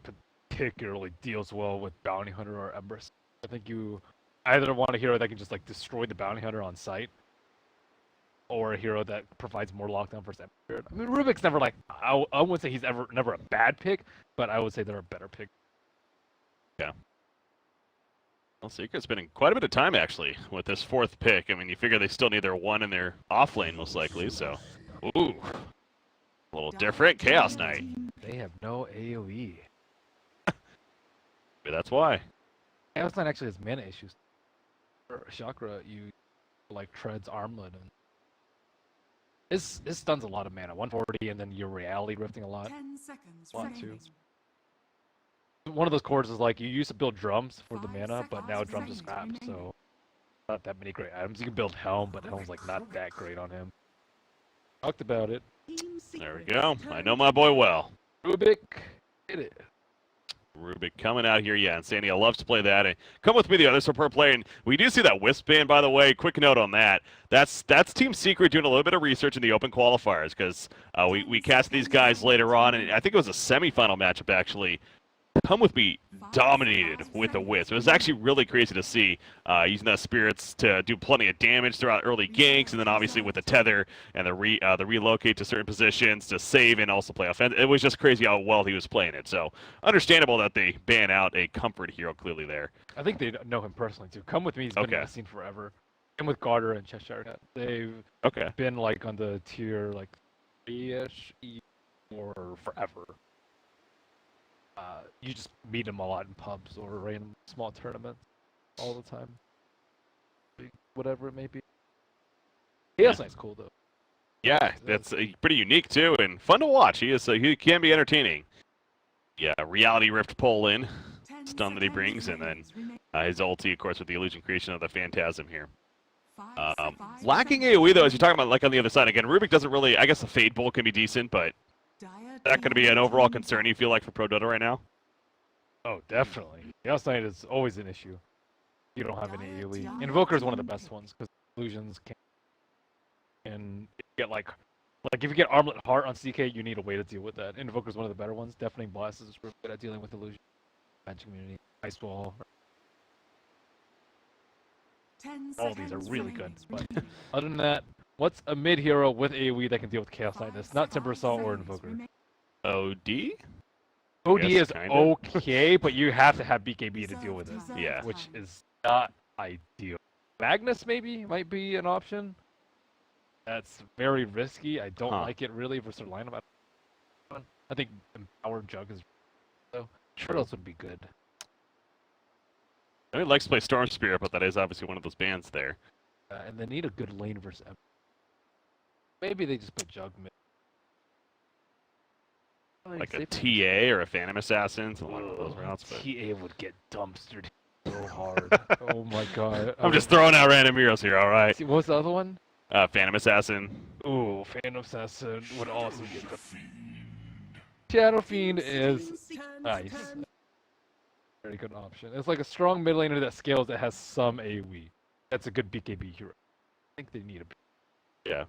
particularly deals well with Bounty Hunter or Empress. I think you either want a hero that can just like destroy the Bounty Hunter on sight, or a hero that provides more lockdown for Emperor. I mean, Rubik's never like I wouldn't say he's never a bad pick, but I would say they're a better pick. Yeah. Well, Secret's spending quite a bit of time actually with this fourth pick. I mean, you figure they still need their one in their off lane most likely, so ooh. A little different. Chaos Knight. They have no AoE. Maybe that's why. Chaos Knight actually has mana issues. For Chakra, you like treads Armlet, and it stuns a lot of mana. 140, and then you're reality rifting a lot. 10 seconds. A lot too. One of those cores is like you used to build drums for the mana, but now drums is scrap, so not that many great items. You can build Helm, but Helm's like not that great on him. Talked about it. There we go. I know my boy well. Rubik, it is. Rubik coming out here, yeah, and Sandia loves to play that. And come with me, the other support player, and we do see that Wisp ban, by the way. Quick note on that. That's Team Secret doing a little bit of research in the open qualifiers, because we cast these guys later on, and I think it was a semifinal matchup, actually. Come with me dominated with the Wisp. It was actually really crazy to see, using that Spirits to do plenty of damage throughout early ganks, and then obviously with the Tether and the relocate to certain positions to save and also play offense. It was just crazy how well he was playing it. So understandable that they ban out a comfort hero clearly there. I think they know him personally too. Come with me, he's been in the scene forever. And with Garter and Cheshire, they've been like on the tier like 3-ish or forever. You just meet him a lot in pubs or random small tournaments all the time. Whatever it may be. Chaos Knight's cool though. Yeah, that's pretty unique too and fun to watch. He can be entertaining. Yeah, reality rift pull in, stun that he brings, and then his ulti, of course, with the illusion creation of the Phantasm here. Lacking AoE though, as you're talking about, like on the other side again. Rubik doesn't really. I guess the Fade Bolt can be decent, but that going to be an overall concern you feel like for Pro Dota right now? Oh, definitely. Chaos Knight is always an issue. You don't have any AoE. Invoker is one of the best ones because illusions can get like if you get Armlet Heart on CK, you need a way to deal with that. Invoker is one of the better ones. Deafening Blast is really good at dealing with illusion. Magic Community, Ice Wall. All these are really good. But other than that, what's a mid hero with AoE that can deal with Chaos Knight? That's not Timber Assault or Invoker. OD? OD is okay, but you have to have BKB to deal with it. Yeah. Which is not ideal. Magnus maybe might be an option. That's very risky. I don't like it really versus lineup. I think Empowered Jug is though. What else would be good? I mean, likes to play Storm Spirit, but that is obviously one of those bands there. And they need a good lane versus M. Maybe they just put Jug mid. Like a TA or a Phantom Assassin, so one of those routes. But TA would get dumpstered so hard. Oh my god. I'm just throwing out random heroes here, alright? See, what's the other one? Phantom Assassin. Ooh, Phantom Assassin would also get the... Shadow Fiend is nice. Very good option. It's like a strong mid laner that scales that has some AoE. That's a good BKB hero. I think they need a... Yeah.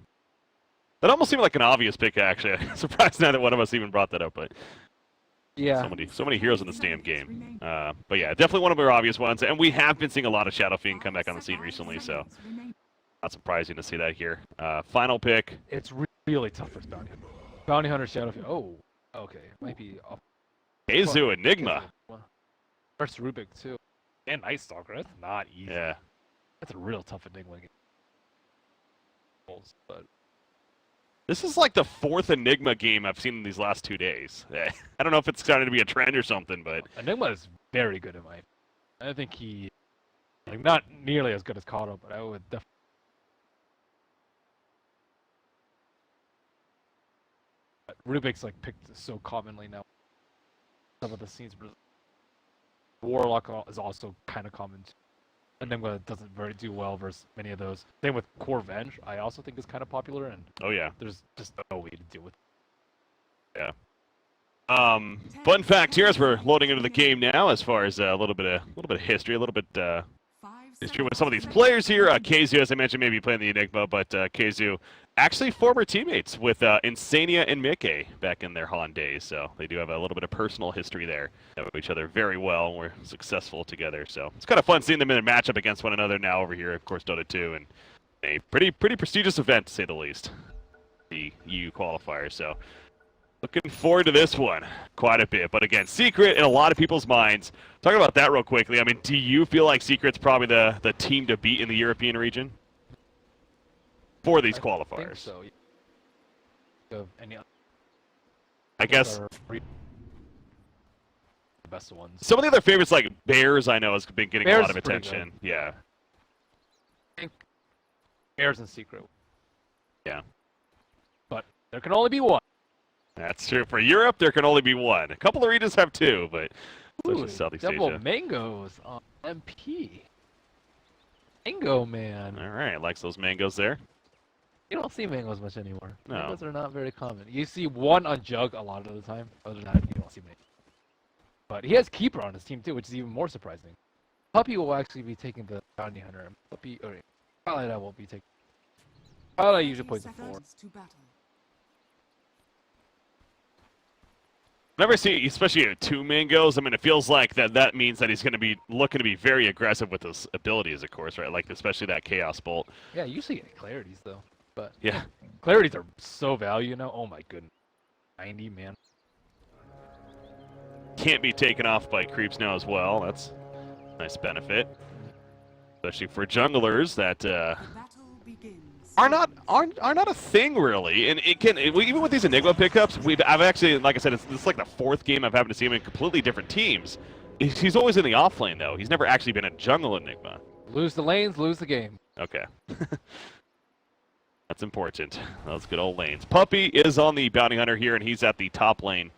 That almost seemed like an obvious pick, actually. I'm surprised now that one of us even brought that up, but... Yeah. So many heroes in this damn game. But yeah, definitely one of our obvious ones, and we have been seeing a lot of Shadow Fiend come back on the scene recently, so... Not surprising to see that here. Final pick. It's really tough for Bounty Hunter. Bounty Hunter, Shadow Fiend. Oh, okay. Might be off. KheZu Enigma. First Rubik, too. And Night Stalker. That's not easy. Yeah. That's a real tough Enigma game. But This is like the 4th Enigma game I've seen in these last 2 days. I don't know if it's starting to be a trend or something, but... Enigma is very good in my opinion. I think he... Like, not nearly as good as Kato, but I would definitely... Rubik's like picked so commonly now. Some of the scenes, Warlock is also kind of common too. Enigma doesn't very do well versus many of those. Same with Core Venge, I also think is kind of popular, and oh yeah, there's just no way to deal with it. Yeah. Fun fact here as we're loading into the game now, as far as a little bit of history, a little bit history with some of these players here. KheZu, as I mentioned, maybe playing the Enigma, but KheZu actually former teammates with Insania and Mickey back in their Han days, so they do have a little bit of personal history there. They know each other very well, and we're successful together, so it's kind of fun seeing them in a matchup against one another now over here, of course, Dota 2, and a pretty prestigious event, to say the least, the EU qualifier, so looking forward to this one quite a bit. But again, Secret in a lot of people's minds. Talking about that real quickly, I mean, do you feel like Secret's probably the team to beat in the European region for these qualifiers? So. Any I guess the best ones. Some of the other favorites, like Bears, I know has been getting a lot of attention. Yeah. I think Bears and Secret. Yeah. But there can only be one. That's true. For Europe, there can only be one. A couple of regions have two, but especially Southeast Asia. Double mangoes on MP. Mango man. All right, likes those mangoes there. You don't see mangoes much anymore. No. Mangoes are not very common. You see one on Jug a lot of the time. Other than that, you don't see many. But he has Keeper on his team too, which is even more surprising. Puppey will actually be taking the Bounty Hunter. Puppey, or probably that won't be taking. Probably usually plays the 4. Whenever I see, especially 2 mangoes, I mean, it feels like that means that he's going to be looking to be very aggressive with his abilities, of course, right? Like, especially that Chaos Bolt. Yeah, you usually get Clarities, though. But yeah, Clarities are so valuable now. Oh my goodness. 90, man. Can't be taken off by creeps now as well. That's a nice benefit. Especially for junglers that are not a thing really, and it can even with these Enigma pickups. I've actually, like I said, it's like the 4th game I've happened to see him in completely different teams. He's always in the offlane though. He's never actually been a jungle Enigma. Lose the lanes, lose the game. Okay, that's important. Those good old lanes. Puppey is on the Bounty Hunter here, and he's at the top lane,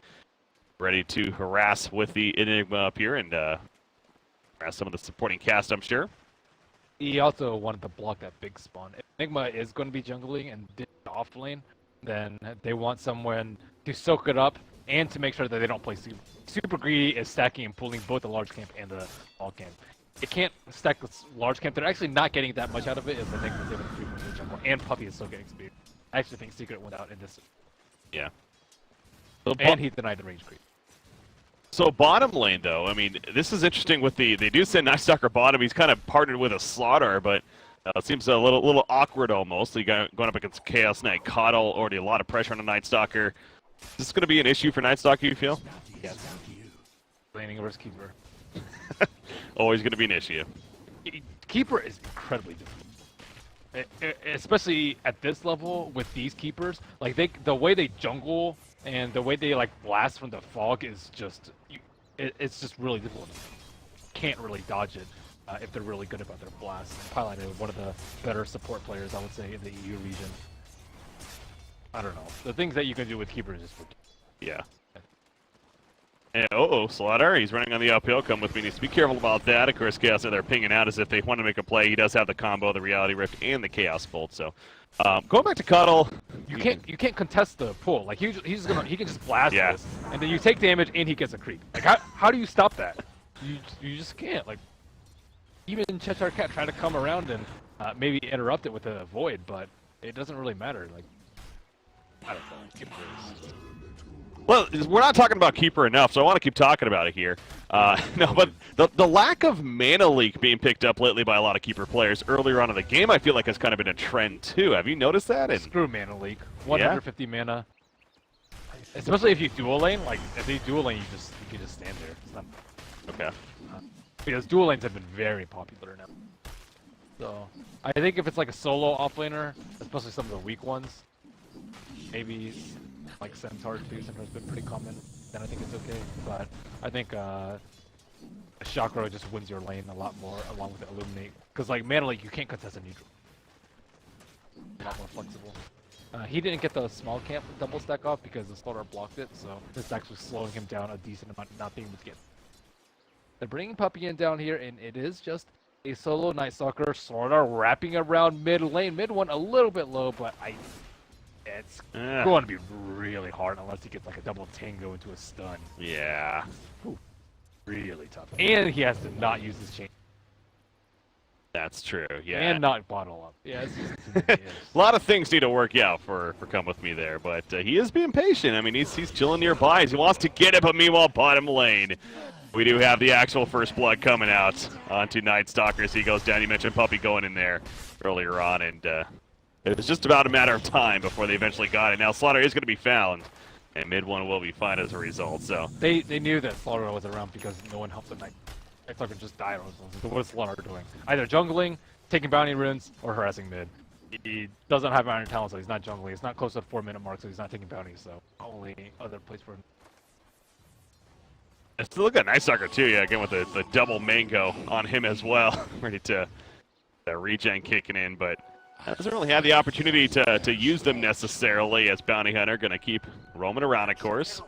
ready to harass with the Enigma up here and harass some of the supporting cast, I'm sure. He also wanted to block that big spawn. If Enigma is going to be jungling and off lane, then they want someone to soak it up and to make sure that they don't play super. Super greedy is stacking and pulling both the large camp and the small camp. It can't stack the large camp. They're actually not getting that much out of it if Enigma's able to frequently jungle, and Puppey is still getting speed. I actually think Secret went out in this. Yeah. And he denied the range creep. So bottom lane, though, I mean, this is interesting with they do send Night Stalker bottom. He's kind of partnered with a Slaughter, but it seems a little awkward almost. Going up against Chaos Knight, Coddle, already a lot of pressure on a Night Stalker. Is this going to be an issue for Night Stalker, you feel? Yes. Laning versus Keeper. Always going to be an issue. Keeper is incredibly difficult. Especially at this level with these Keepers. Like, the way they jungle and the way they like blast from the fog is just it's just really difficult. Can't really dodge it if they're really good about their blast. Pylon is one of the better support players, I would say, in the EU region. I don't know. The things that you can do with Keeper is just Yeah. And, Slaughter, he's running on the uphill. Come with me. Needs to be careful about that. Of course, Chaos, they're pinging out as if they want to make a play. He does have the combo, the Reality Rift, and the Chaos Bolt. So, going back to Cuddle, you can't contest the pull. Like he can just blast Yeah. this, and then you take damage and he gets a creep. Like how do you stop that? You just can't. Like even Cheshire Cat tried to come around and maybe interrupt it with a void, but it doesn't really matter. Like I don't know. well, we're not talking about Keeper enough, so I want to keep talking about it here. No, but the lack of mana leak being picked up lately by a lot of Keeper players earlier on in the game, I feel like has kind of been a trend too. Have you noticed that? And Screw mana leak. 150 mana. Especially if you dual lane. Like if you dual lane, you can just stand there. It's not okay. Because dual lanes have been very popular now. So I think if it's like a solo offlaner, especially some of the weak ones, maybe like Centaur too, Centaur's been pretty common, then I think it's okay. But I think Chakra just wins your lane a lot more along with the Illuminate. Because like mana leak, you can't contest a neutral. A lot more flexible. He didn't get the small camp double stack off because the Slaughter blocked it, so it's actually slowing him down a decent amount, not being able to get. They're bringing Puppey in down here, and it is just a solo Night Stalker Slaughter wrapping around mid lane. Mid one a little bit low, but it's going to be really hard unless he gets like a double tango into a stun. Yeah. Ooh, really tough. And he has to not use his chain. That's true, yeah. And not bottle up. Yeah, it's just, a lot of things need to work out for Come With Me there, but he is being patient. I mean, he's chilling nearby. He wants to get it, but meanwhile, bottom lane. We do have the actual first blood coming out onto Night Stalkers. He goes down. You mentioned Puppey going in there earlier on, and it was just about a matter of time before they eventually got it. Now Slaughter is going to be found, and mid one will be fine as a result. So they knew that Slaughter was around because no one helped the Night Stalker just died. So what is Slaughter doing? Either jungling, taking bounty runes, or harassing mid. He doesn't have Iron Talent, so he's not jungling. He's not close to the 4-minute mark, so he's not taking bounties. So only other place for him. Let's look at Night Stalker too, yeah, again with the double mango on him as well. Ready to regen kicking in, but doesn't really have the opportunity to use them necessarily as Bounty Hunter. Going to keep roaming around, of course.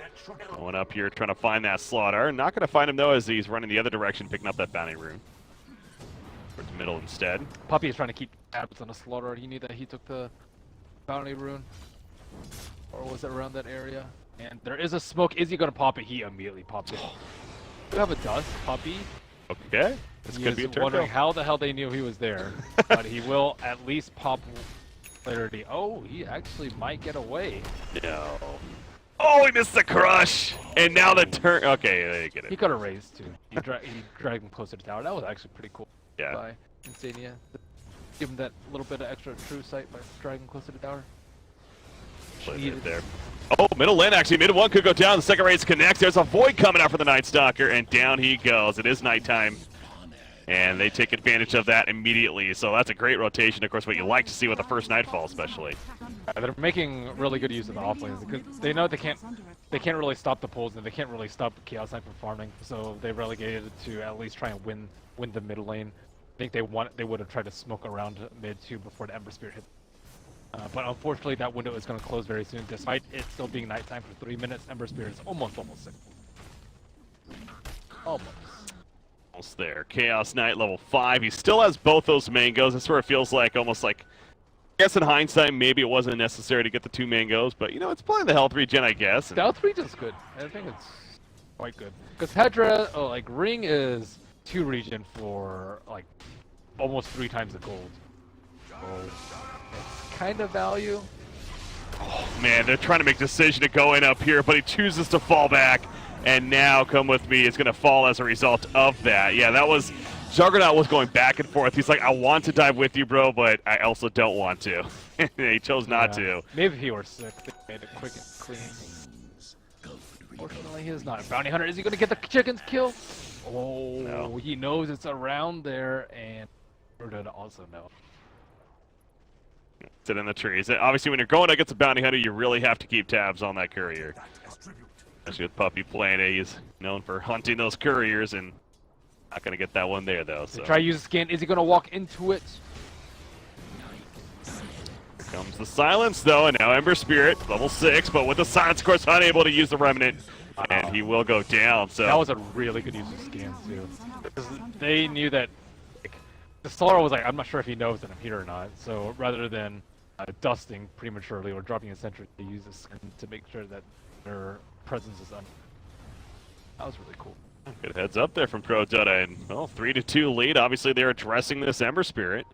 Going up here trying to find that Slaughter. Not going to find him though as he's running the other direction, picking up that Bounty rune. Towards the middle instead. Puppey is trying to keep tabs on a Slaughter. He knew that he took the Bounty rune. Or was it around that area? And there is a smoke. Is he going to pop it? He immediately popped it. We have a dust, Puppey. Okay. This could be a turn. Wondering how the hell they knew he was there. But he will at least pop clarity. Oh, he actually might get away. No. Oh, he missed the crush! And now the turn. Okay, they get it. He could have raised too. He dragged him closer to tower. That was actually pretty cool. Yeah. By Insania. Give him that little bit of extra true sight by dragging closer to tower. Right there. Oh, middle lane actually. Mid one could go down. The second race connects. There's a void coming out for the Night Stalker, and down he goes. It is nighttime, and they take advantage of that immediately. So that's a great rotation. Of course, what you like to see with the first Nightfall, especially. They're making really good use of the offlanes because they know they can't really stop the pulls and they can't really stop Chaos Knight from farming. So they relegated it to at least try and win the mid lane. I think they would have tried to smoke around mid too before the Ember Spirit hit. But unfortunately, that window is going to close very soon. Despite it still being nighttime for 3 minutes, Ember Spirit is almost sick. Almost there. Chaos Knight level 5. He still has both those mangoes. That's where it feels like almost like. I guess in hindsight, maybe it wasn't necessary to get the 2 mangoes, but you know, it's playing the health regen, I guess. The health regen is good. I think it's quite good. Because Hedra, like Ring is 2 regen for like almost 3 times the gold. So it's kind of value. Oh man, they're trying to make a decision to go in up here, but he chooses to fall back. And now Come With Me is going to fall as a result of that. Yeah, that was... Juggernaut was going back and forth. He's like, I want to dive with you, bro, but I also don't want to. He chose not to. Maybe if he were sick, they made it quick and clean. Fortunately, he is not. Bounty Hunter, is he going to get the chickens kill? Oh, no. He knows it's around there, and Murder also know. Sit in the trees. Obviously, when you're going against a Bounty Hunter, you really have to keep tabs on that courier. Especially with Puppey playing it, he's known for hunting those couriers and not going to get that one there, though. So. Try to use a scan. Is he going to walk into it? Here comes the silence, though, and now Ember Spirit, level 6, but with the silence, of course, unable to use the Remnant, and he will go down. So that was a really good use of scans, too. Because they knew that like, the Solar was like, I'm not sure if he knows that I'm here or not, so rather than dusting prematurely or dropping a sentry, they use a scan to make sure that their presence is on. That was really cool. Good heads up there from Pro Dota, and well, 3-2 lead. Obviously, they're addressing this Ember Spirit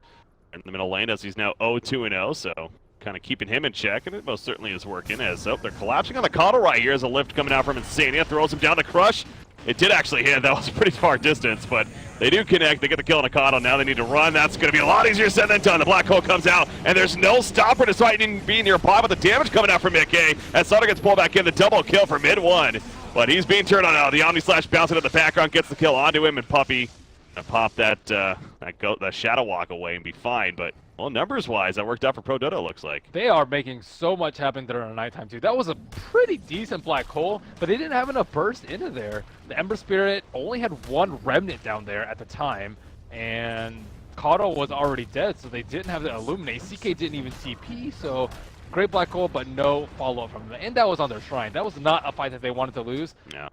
in the middle lane as he's now 0-2-0, so kind of keeping him in check, and it most certainly is working. As they're collapsing on the Coddle right here as a lift coming out from Insania, throws him down the Crush. It did actually hit. That was a pretty far distance, but they do connect. They get the kill on a Coddle. Now they need to run. That's going to be a lot easier said than done. The Black Hole comes out, and there's no stopper despite being nearby, but the damage coming out from Mickey as Sutter gets pulled back in. The double kill for mid one. But he's being turned on now. The Omni Slash bouncing in the background, gets the kill onto him, and Puppey gonna pop that Shadow Walk away and be fine. But well, numbers-wise, that worked out for Pro Dota, looks like. They are making so much happen during the nighttime too. That was a pretty decent black hole, but they didn't have enough burst into there. The Ember Spirit only had one remnant down there at the time, and Kato was already dead, so they didn't have the Illuminate. CK didn't even TP, so great black hole, but no follow-up from them. And that was on their shrine. That was not a fight that they wanted to lose. No.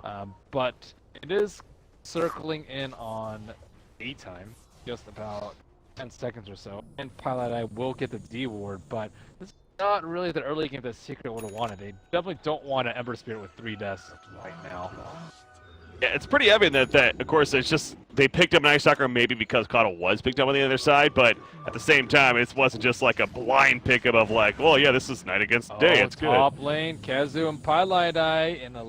But it is circling in on daytime, just about 10 seconds or so. And Pilot Eye will get the D ward, but this is not really the early game that Secret would have wanted. They definitely don't want an Ember Spirit with 3 deaths right now. Yeah, it's pretty evident that, of course, it's just they picked up Night Stalker maybe because Kato was picked up on the other side, but at the same time, it wasn't just like a blind pickup of like, well, yeah, this is night against day. It's good. Top lane, KheZu and Pilot Eye in a...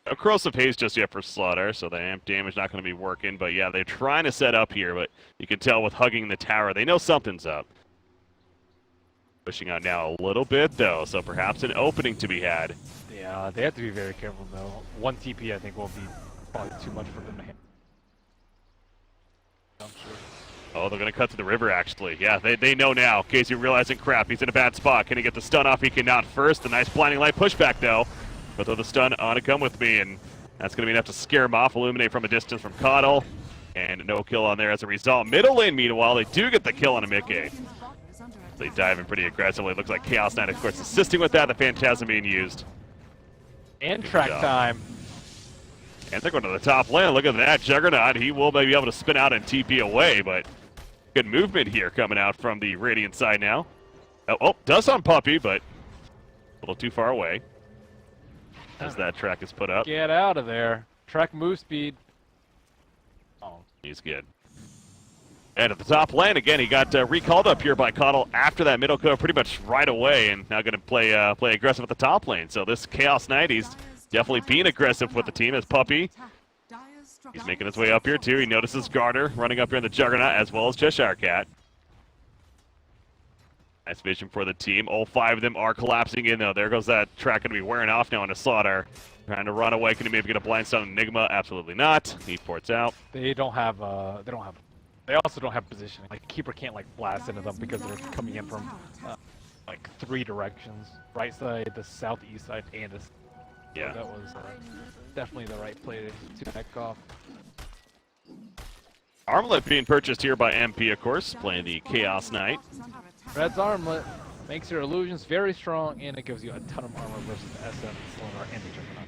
No Corrosive Haze just yet for Slaughter, so the amp damage not going to be working, but yeah, they're trying to set up here, but you can tell with hugging the tower, they know something's up. Pushing out now a little bit, though, so perhaps an opening to be had. Yeah, they have to be very careful, though. 1 TP, I think, will be probably too much for them to handle. Oh, they're going to cut to the river, actually. Yeah, they know now. KheZu realizing, crap, he's in a bad spot. Can he get the stun off? He cannot first. The nice blinding light pushback, though. But throw the stun on to come with me, and that's going to be enough to scare him off. Illuminate from a distance from Coddle, and no kill on there as a result. Middle lane, meanwhile, they do get the kill on a Mickey. They dive in pretty aggressively. It looks like Chaos Knight, of course, assisting with that. The Phantasm being used. And track time. And they're going to the top lane. Look at that Juggernaut. He will maybe be able to spin out and TP away, but good movement here coming out from the Radiant side now. Oh, does on Puppey, but a little too far away as that track is put up. Get out of there. Track move speed. Oh, he's good. And at the top lane, again, he got recalled up here by Coddle after that middle kill pretty much right away, and now going to play aggressive at the top lane. So this Chaos Knight, he's definitely being aggressive with the team as Puppey. He's making his way up here, too. He notices Garter running up here in the Juggernaut, as well as Cheshire Cat. Nice vision for the team. All 5 of them are collapsing in, though. There goes that track going to be wearing off now into Slaughter. Trying to run away. Can he maybe get a blind stun on Enigma? Absolutely not. He ports out. They also don't have positioning. Like, Keeper can't, like, blast into them because they're coming in from, like, 3 directions. Right side, the southeast side, and the... Yeah. So that was definitely the right play to back off. Armlet being purchased here by MP, of course, playing the Chaos Knight. Red's Armlet makes your illusions very strong, and it gives you a ton of armor versus the SM, Sonar, and the Juggernaut.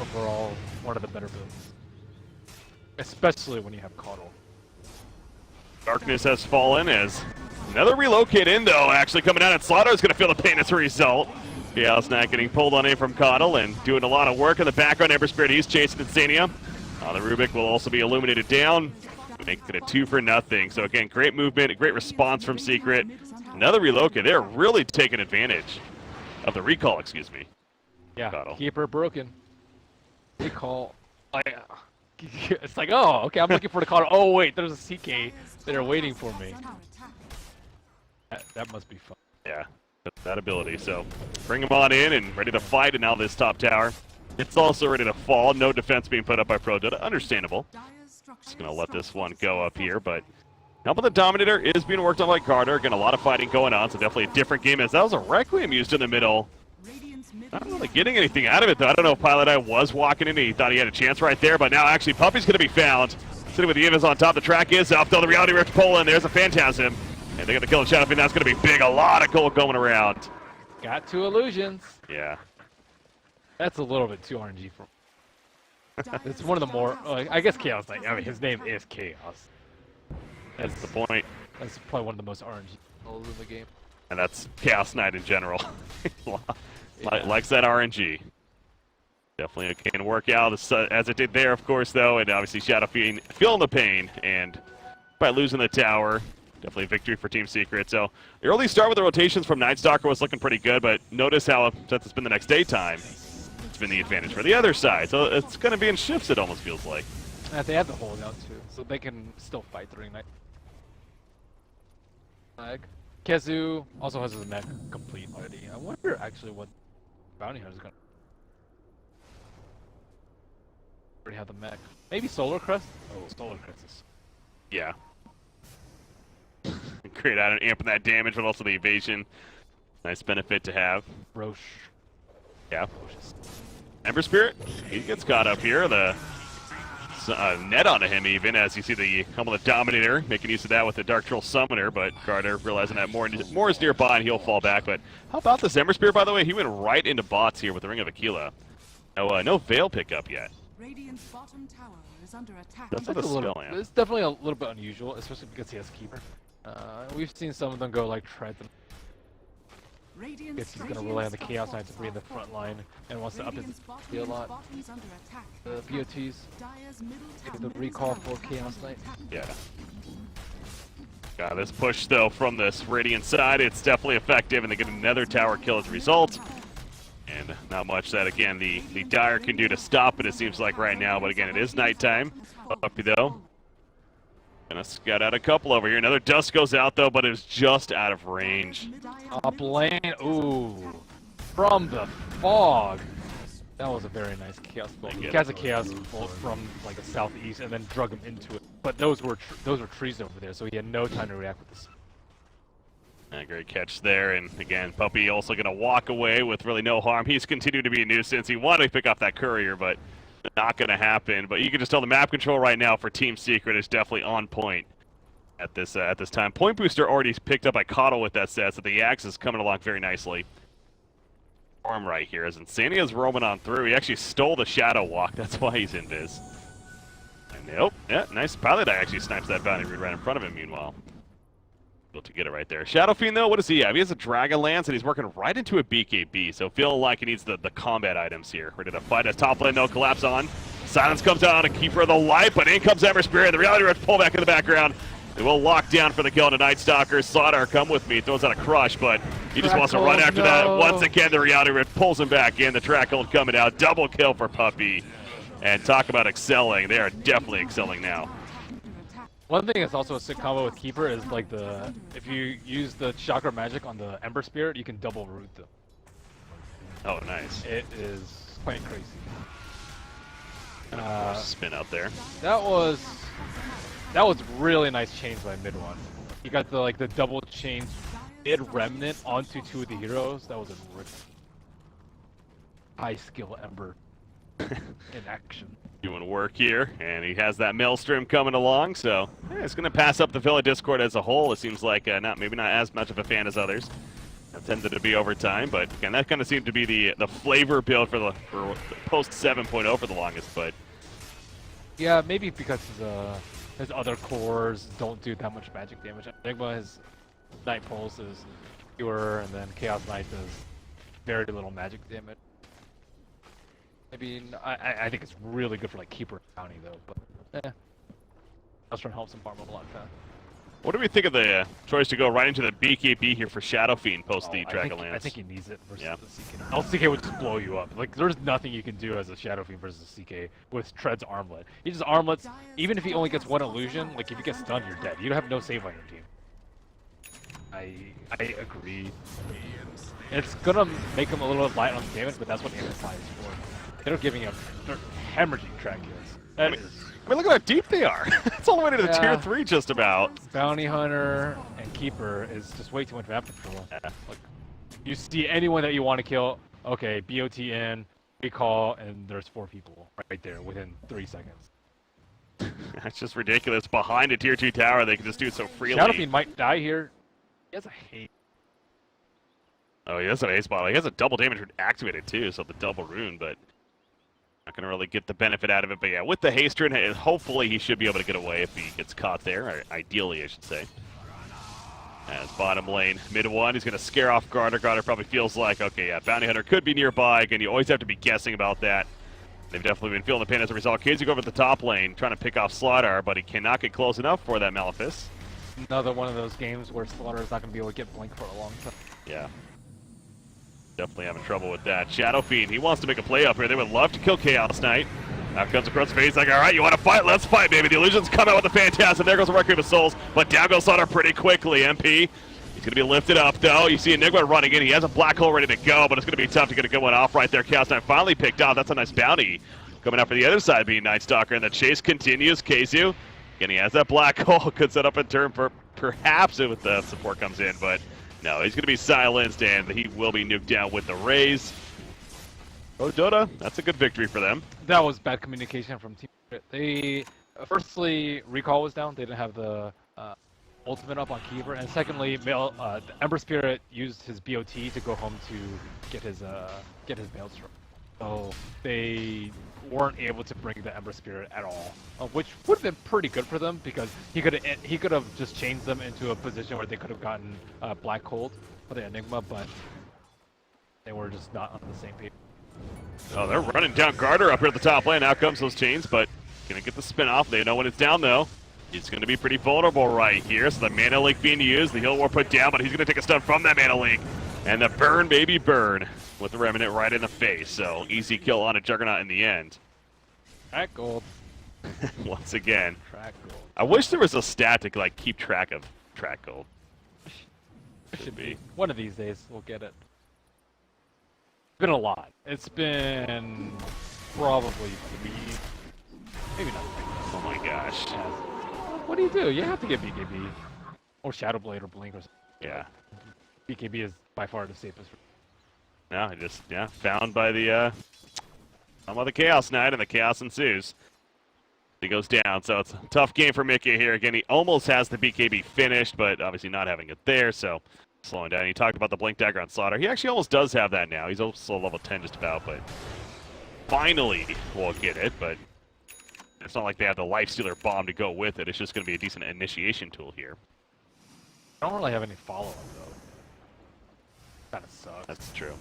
Overall, one of the better builds. Especially when you have Coddle. Darkness has fallen as another relocate in, though, actually coming out, and Slaughter is going to feel the pain as a result. Chaos Knight getting pulled on in from Coddle and doing a lot of work in the background. Ember Spirit, he's chasing Insania. The Rubik will also be illuminated down, making it 2 for nothing. So again, great movement, great response from Secret. Another relocate. They're really taking advantage of the recall, excuse me. Yeah, Coddle. Keeper broken. Recall. It's like, oh, okay, I'm looking for the Coddle. Oh, wait, there's a CK that are waiting for me. That must be fun. Yeah, that ability. So bring him on in and ready to fight, and now this top tower. It's also ready to fall. No defense being put up by Pro Dota. Understandable. Just going to let this one go up here, but now the Dominator is being worked on by Carter. Again, a lot of fighting going on, so definitely a different game as that was a Requiem used in the middle. Not really getting anything out of it, though. I don't know if Pilot Eye was walking in and he thought he had a chance right there, but now actually Puppey's going to be found. Sitting with the Ivans on top. The track is up, though. The Reality Rift pull in. There's a Phantasm. And they're going to kill the Shadow Fiend. That's going to be big. A lot of gold going around. Got 2 illusions. Yeah. That's a little bit too RNG for. It's one of the more. I guess Chaos Knight. I mean, his name is Chaos. That's the point. That's probably one of the most RNG roles in the game. And that's Chaos Knight in general. Likes that RNG. Definitely can work out as it did there, of course, though. And obviously Shadow Fiend feeling the pain. And by losing the tower, definitely a victory for Team Secret. So the early start with the rotations from Night Stalker was looking pretty good. But notice how, since it's been the next daytime, it's been the advantage for the other side. So it's going to be in shifts, it almost feels like. They have the holdout, too. So they can still fight during night. KheZu also has his mech complete already. I wonder actually what Bounty Hunter is going to. Already have the mech. Maybe Solar Crest? Oh, Solar Crest is. Yeah. Great out and amping that damage, but also the evasion. Nice benefit to have. Roche. Yeah. Ember Spirit, he gets caught up here. The net onto him even, as you see the Humble the Dominator making use of that with the Dark Troll Summoner, but Carter realizing that more is nearby and he'll fall back. But how about this Ember Spirit, by the way? He went right into bots here with the Ring of Aquila. No Veil pickup yet. Radiant's bottom tower is under attack. That's what the skill, yeah. It's definitely a little bit unusual, especially because he has Keeper. We've seen some of them go like Tread. Guess he's going to rely on the Chaos Knight to be in the front line and wants to up his HP a lot. The BOTs, the recall for Chaos Knight. Yeah. Got this push though from this Radiant side. It's definitely effective, and they get another tower kill as a result. And not much that, again, the Dire can do to stop it, it seems like right now. But again, it is nighttime. Puppey though. Gonna scout out a couple over here. Another dust goes out though, but it was just out of range. Top lane, ooh, from the fog. That was a very nice Chaos bolt. He has a Chaos bolt from like the southeast and then drug him into it. But those were trees over there, so he had no time to react with this. A great catch there, and again, Puppey also gonna walk away with really no harm. He's continued to be a nuisance. He wanted to pick off that courier, but not going to happen. But you can just tell the map control right now for Team Secret is definitely on point at this time. Point booster already picked up by Coddle with that set, so the axe is coming along very nicely. Arm right here as Insania's roaming on through. He actually stole the Shadow Walk. That's why he's in this. And nope, yeah, nice Pilot Eye actually snipes that bounty root right in front of him. Meanwhile, able to get it right there. Shadow Fiend though, what does he have? He has a Dragon Lance and he's working right into a BKB, so feeling like he needs the combat items here. Ready to fight as top lane, no collapse on. Silence comes down on a Keeper of the Light, but in comes Ember Spirit. The Reality Rift pull back in the background. They will lock down for the kill on the Night Stalker. Slaughter, come with me. Throws out a crush, but he just wants to run after that. Once again, the Reality Rift pulls him back in. The track hold coming out. Double kill for Puppey. And talk about excelling. They are definitely excelling now. One thing that's also a sick combo with Keeper is like if you use the Chakra Magic on the Ember Spirit, you can double root them. Oh, nice. It is quite crazy. Spin out there. That was really nice change by mid one. You got the double change mid remnant onto 2 of the heroes. That was a high skill Ember in action. Doing work here, and he has that Maelstrom coming along, so yeah, it's going to pass up the Villa Discord as a whole. It seems like maybe not as much of a fan as others. That tended to be over time, but again, that kind of seemed to be the flavor build for post 7.0 for the longest. But yeah, maybe because his other cores don't do that much magic damage. Enigma, his Night Pulse is fewer, and then Chaos Knight does very little magic damage. I mean, I think it's really good for like Keeper Bounty though, but Åström helps him farm a lot fast. What do we think of the choice to go right into the BKB here for Shadow Fiend post the Dragon Lance? I think he needs it versus the CK. Else CK would just blow you up. Like there's nothing you can do as a Shadow Fiend versus a CK with Tread's Armlet. He just armlets, even if he only gets 1 illusion, like if you get stunned, you're dead. You have no save on your team. I agree. It's gonna make him a little light on damage, but that's what Amplify is for. They're giving him hemorrhaging track kills. I mean, look at how deep they are. It's all the way to the tier 3 just about. Bounty Hunter and Keeper is just way too much map control. Like, you see anyone that you want to kill, okay, BOT in, recall, and there's 4 people right there within 3 seconds. That's just ridiculous. Behind a tier 2 tower, they can just do it so freely. Shadowfiend might die here. He has a haste. Oh, he has an ace bottle. He has a double damage rune activated too, so the double rune, but not gonna really get the benefit out of it. But yeah, with the haste rune, hopefully he should be able to get away if he gets caught there, or ideally, I should say. As bottom lane, mid 1, he's gonna scare off Garter. Garter probably feels like, okay, yeah, Bounty Hunter could be nearby. Again, you always have to be guessing about that. They've definitely been feeling the pain as a result. KheZu over at the top lane, trying to pick off Slaughter, but he cannot get close enough for that Malefice. Another one of those games where Slaughter is not going to be able to get Blink for a long time. Yeah. Definitely having trouble with that. Shadowfiend, he wants to make a play up here. They would love to kill Chaos Knight. Now comes across the face like, all right, you want to fight? Let's fight, baby. The Illusions come out with the Phantasm. There goes the Requiem of Souls, but down goes Slaughter pretty quickly. MP, he's going to be lifted up, though. You see Enigma running in. He has a black hole ready to go, but it's going to be tough to get a good one off right there. Chaos Knight finally picked off. That's a nice bounty. Coming out for the other side, being Night Stalker, and the chase continues. KheZu, again, he has that black hole. Could set up a turn for perhaps if the support comes in, but no, he's going to be silenced, and he will be nuked down with the raise. Oh, Dota, that's a good victory for them. That was bad communication from Team. They, firstly, recall was down. They didn't have the ultimate up on Kiev, and secondly, the Ember Spirit used his BOT to go home to get his Maelstrom. So they weren't able to bring the Ember Spirit at all, which would have been pretty good for them because he could have just changed them into a position where they could have gotten Black Cold for the Enigma, but they were just not on the same page. Oh, they're running down Garter up here at the top lane. Out comes those chains, but gonna get the spin off. They know when it's down though. He's gonna be pretty vulnerable right here. So the mana leak being used, the heal war put down, but he's gonna take a stun from that mana leak. And the burn, baby, burn, with the Remnant right in the face. So easy kill on a Juggernaut in the end. Track gold. Once again. Track gold. I wish there was a stat to like keep track of track gold. Should be. One of these days we'll get it. It's been a lot. It's been probably 3, maybe not 3. Oh my gosh. Yeah. What do? You have to get BKB. Or Shadowblade or Blink or something. Yeah. BKB is by far the safest. No, found by the Chaos Knight, and the chaos ensues. He goes down, so it's a tough game for Mickey here. Again, he almost has the BKB finished, but obviously not having it there, so slowing down. He talked about the Blink Dagger on Slaughter. He actually almost does have that now. He's also level 10 just about, but finally we'll get it, but it's not like they have the Lifestealer Bomb to go with it. It's just going to be a decent initiation tool here. I don't really have any follow-up, though. Kind of sucks. That's true.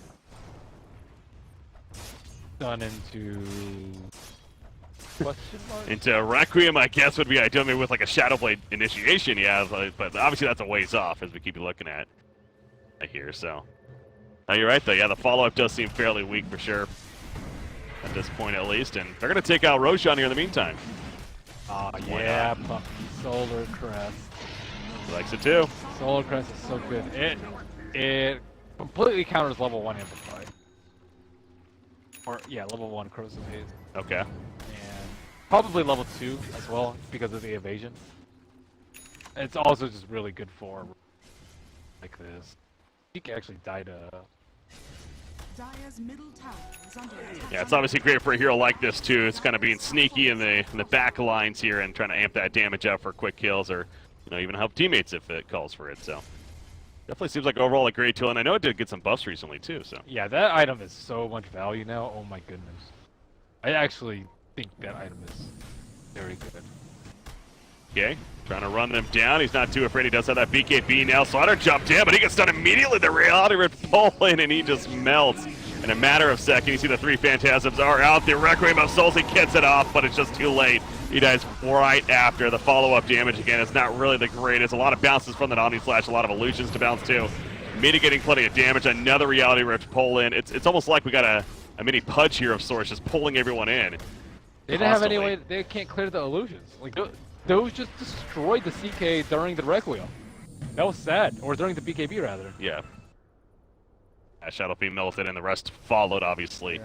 Done into... question mark? Into Requiem, I guess, would be ideal, maybe with like a Shadowblade initiation, yeah, but obviously that's a ways off as we keep looking at here, so. No, you're right, though, yeah, the follow-up does seem fairly weak for sure, at this point at least, and they're going to take out Roshan here in the meantime. Oh, yeah, Puppey, Solar Crest. He likes it too. Solar Crest is so good. It completely counters level 1 Amplify. Or, yeah, level 1 Corrosive Haze. Okay. And probably level 2 as well, because of the evasion. It's also just really good for like this. He actually died Dire's middle tower is under attack. Yeah, it's obviously great for a hero like this too. It's kind of being sneaky in the back lines here and trying to amp that damage up for quick kills, or even help teammates if it calls for it. So definitely seems like overall a great tool, and I know it did get some buffs recently too. So yeah, that item is so much value now. Oh my goodness, I actually think that item is very good. Okay, trying to run them down. He's not too afraid. He does have that BKB now. Slaughter jumped in, but he gets done immediately. The reality rip pull in, and he just melts in a matter of seconds. You see the 3 Phantasms are out. The Requiem of Souls, he gets it off, but it's just too late. He dies right after. The follow-up damage, again, is not really the greatest. A lot of bounces from that Omni Slash, a lot of illusions to bounce too. Mitigating plenty of damage. Another reality rift pull in. It's almost like we got a mini pudge here of sorts, just pulling everyone in. They didn't have any way. They can't clear the illusions. Like those just destroyed the CK during the Requiem. That was sad. Or during the BKB, rather. Yeah. Shadowfiend melted, and the rest followed, obviously,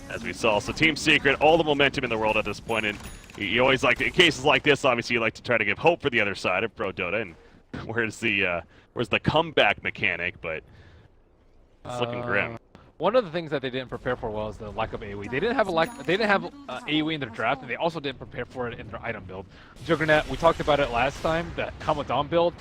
as we saw. So Team Secret, all the momentum in the world at this point, and you always like, in cases like this, obviously you like to try to give hope for the other side of Pro Dota, and where's the comeback mechanic, but it's looking grim. One of the things that they didn't prepare for well is the lack of AoE. They didn't have AoE in their draft, and they also didn't prepare for it in their item build. Juggernaut, we talked about it last time. That Commandant build,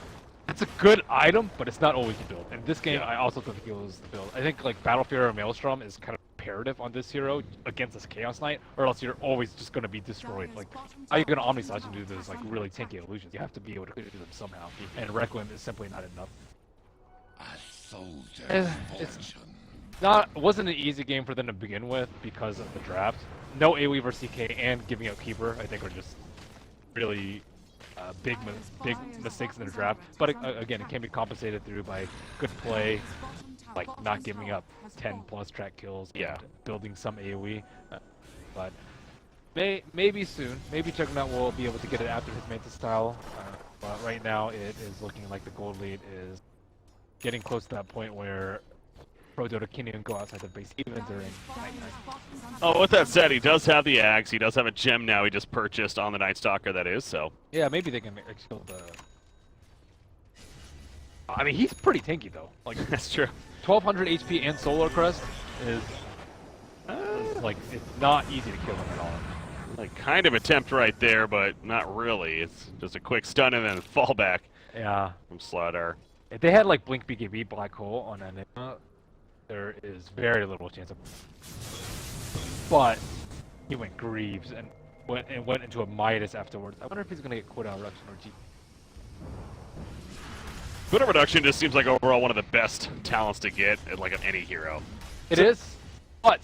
it's a good item, but it's not always the build. In this game, I also don't think it was the build. I think like Battle Fury or Maelstrom is kind of imperative on this hero against this Chaos Knight, or else you're always just going to be destroyed. Like, how are you going to Omnislash and do those like really tanky illusions? You have to be able to do them somehow, and Requiem is simply not enough. Wasn't an easy game for them to begin with because of the draft. No AoE versus CK and giving out Keeper, I think, are just really big mistakes in their draft. But again, it can be compensated through by good play, like not giving up 10+ track kills, and building some AoE. But maybe soon, maybe Juggernaut will be able to get it after his Manta style. But right now, it is looking like the gold lead is getting close to that point where Pro Dota can't even go outside the base even during night. Oh, with that said, he does have the axe. He does have a gem now. He just purchased on the Night Stalker, that is. So yeah, maybe they can kill the. I mean, he's pretty tanky though. Like that's true. 1200 HP and Solar Crest is like it's not easy to kill him at all. Like kind of attempt right there, but not really. It's just a quick stun and then fall back. Yeah. From Slardar. If they had like Blink BKB Black Hole on Enigma, there is very little chance of. But he went Greaves and went into a Midas afterwards. I wonder if he's gonna get Quota Reduction or G. Quota Reduction just seems like overall one of the best talents to get at like any hero. It is, but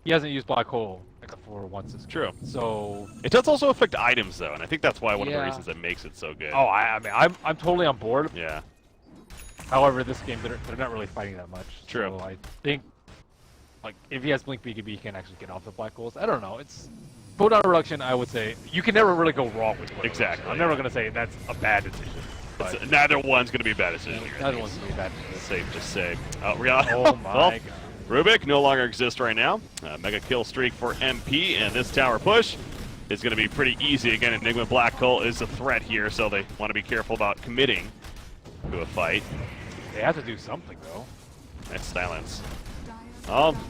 he hasn't used Black Hole except for once. It's true. So it does also affect items though, and I think that's why one of the reasons that makes it so good. Oh, I mean, I'm totally on board. Yeah. However, this game they're not really fighting that much. True. So I think, like, if he has Blink BKB, he can actually get off the Black Holes. I don't know. It's cooldown reduction. I would say you can never really go wrong with cooldown reduction. I'm never gonna say that's a bad decision. But neither one's gonna be a bad decision. Neither one's gonna be a bad decision. Safe to say. Oh my God. Rubik no longer exists right now. Mega kill streak for MP, and this tower push is gonna be pretty easy. Again, Enigma Black Hole is a threat here, so they want to be careful about committing to a fight. They have to do something though. Nice silence.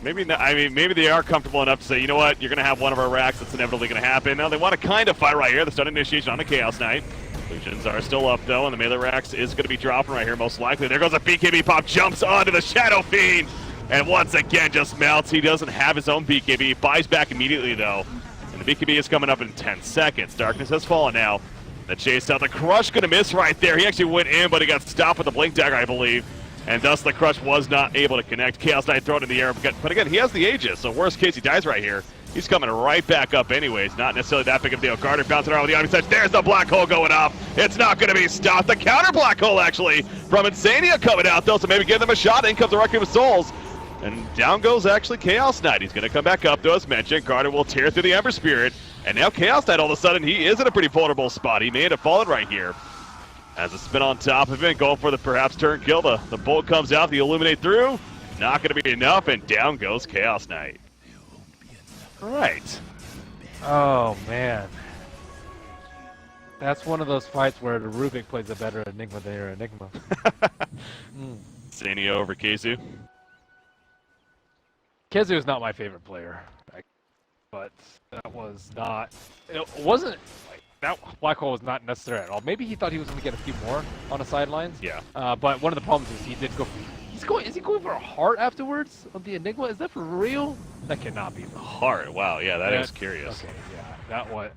Maybe not, I mean, maybe they are comfortable enough to say, you know what, you're going to have one of our racks. That's inevitably going to happen. Now they want to kind of fight right here. The stun initiation on the Chaos Knight. Illusions are still up though, and the melee racks is going to be dropping right here most likely. There goes a BKB pop, jumps onto the Shadow Fiend, and once again just melts. He doesn't have his own BKB. Buys back immediately though, and the BKB is coming up in 10 seconds. Darkness has fallen now. The chase out, the Crush gonna miss right there. He actually went in, but he got stopped with the Blink Dagger, I believe. And thus the Crush was not able to connect. Chaos Knight thrown in the air, but again, he has the Aegis, so worst case he dies right here. He's coming right back up anyways, not necessarily that big of a deal. Carter bouncing around with the Omni Touch. There's the Black Hole going up. It's not gonna be stopped. The counter Black Hole actually from Insania coming out though, so maybe give them a shot. In comes the Requiem of Souls. And down goes actually Chaos Knight. He's gonna come back up though, as mentioned. Carter will tear through the Ember Spirit. And now Chaos Knight, all of a sudden, he is in a pretty vulnerable spot. He may end up falling right here. As a spin on top of it, going for the perhaps turn kill. The bolt comes out, the Illuminate through. Not going to be enough, and down goes Chaos Knight. Right. Oh, man. That's one of those fights where the Rubik plays a better Enigma than your Enigma. Insania over KheZu. KheZu is not my favorite player. But that was not. It wasn't like that. Black Hole was not necessary at all. Maybe he thought he was going to get a few more on the sidelines. Yeah. But one of the problems is he did go. Is he going for a heart afterwards of the Enigma? Is that for real? That cannot be. Heart. Wow. Yeah, that is curious. Okay. Yeah. That what.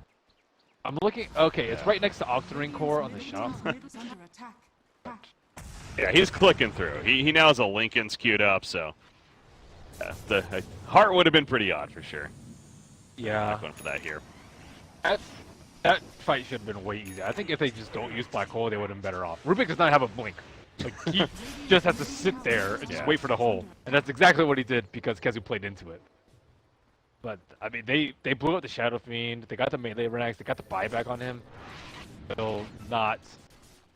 I'm looking. Okay, it's right next to Octarine Core on the shop. Yeah, he's clicking through. He now has a Lincoln's queued up, so the heart would have been pretty odd for sure. Yeah. Not going for that here. That fight should have been way easier. I think if they just don't use Black Hole, they would have been better off. Rubik does not have a blink. Like, he just has to sit there and just wait for the hole. And that's exactly what he did because KheZu played into it. But, I mean, they blew up the Shadow Fiend. They got the melee ranks. They got the buyback on him. Still not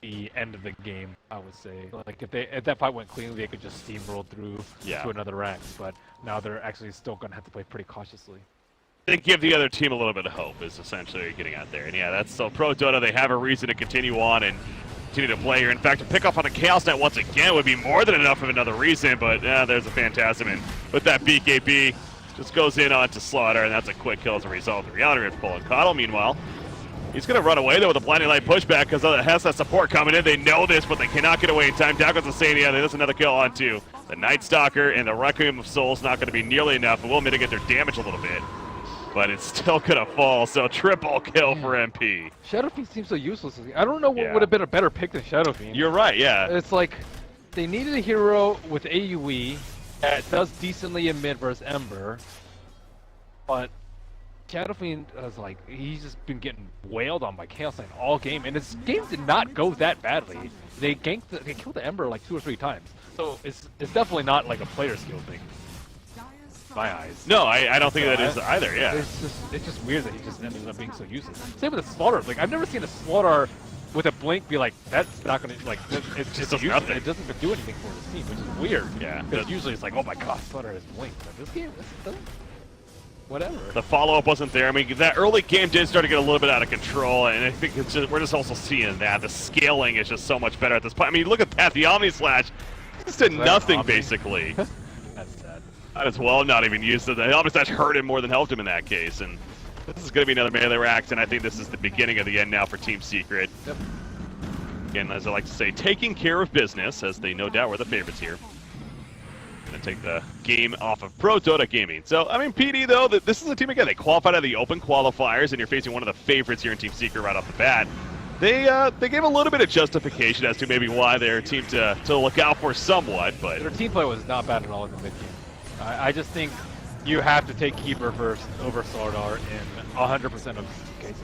the end of the game, I would say. Like, if that fight went cleanly, they could just steamroll through to another rank. But now they're actually still going to have to play pretty cautiously. They give the other team a little bit of hope is essentially what you're getting out there. And yeah, that's so Pro Dota, they have a reason to continue on and continue to play here. In fact, to pick up on a Chaos Knight once again would be more than enough of another reason, but there's a Phantasm, and with that BKB, just goes in onto Slaughter, and that's a quick kill as a result. The reality is pulling Coddle, meanwhile. He's going to run away, though, with a Blinding Light pushback because it has that support coming in. They know this, but they cannot get away in time. Down goes the Sania. There's another kill onto the Night Stalker, and the Requiem of Souls not going to be nearly enough. It will mitigate their damage a little bit, but it's still going to fall. So triple kill for MP. Shadow Fiend seems so useless. I don't know what would have been a better pick than Shadow Fiend. You're right, yeah. It's like they needed a hero with AoE that does decently in mid versus Ember, but Shadow Fiend is like, he's just been getting wailed on by Chaos Knight all game, and his game did not go that badly. They killed the Ember like 2 or 3 times, so it's definitely not like a player skill thing. In my eyes. No, I don't think that is either. Yeah. It's just weird that he just ended up being so useless. Same with the Slaughter. Like I've never seen a Slaughter with a blink be like, that's not gonna like it's just useless. It doesn't do anything for his team, which is weird. Yeah. Because usually it's like, oh my god, Slaughter has blink. But this game, this doesn't. Whatever. The follow-up wasn't there. I mean, that early game did start to get a little bit out of control, and I think it's just, we're just also seeing that. The scaling is just so much better at this point. I mean, look at that. The Omni Slash just did nothing, basically. That's sad. Might as well not even use it. The Omni Slash hurt him more than helped him in that case, and this is going to be another melee rack, and I think this is the beginning of the end now for Team Secret. Yep. Again, as I like to say, taking care of business, as they no doubt were the favorites here. Gonna take the game off of Pro Dota Gaming. So, I mean, PD, though, this is a team, again, they qualified out of the open qualifiers, and you're facing one of the favorites here in Team Secret right off the bat. They gave a little bit of justification as to maybe why they're a team to look out for somewhat, but... Their team play was not bad at all in the mid game. I just think you have to take Keeper first over Slardar in 100% of cases.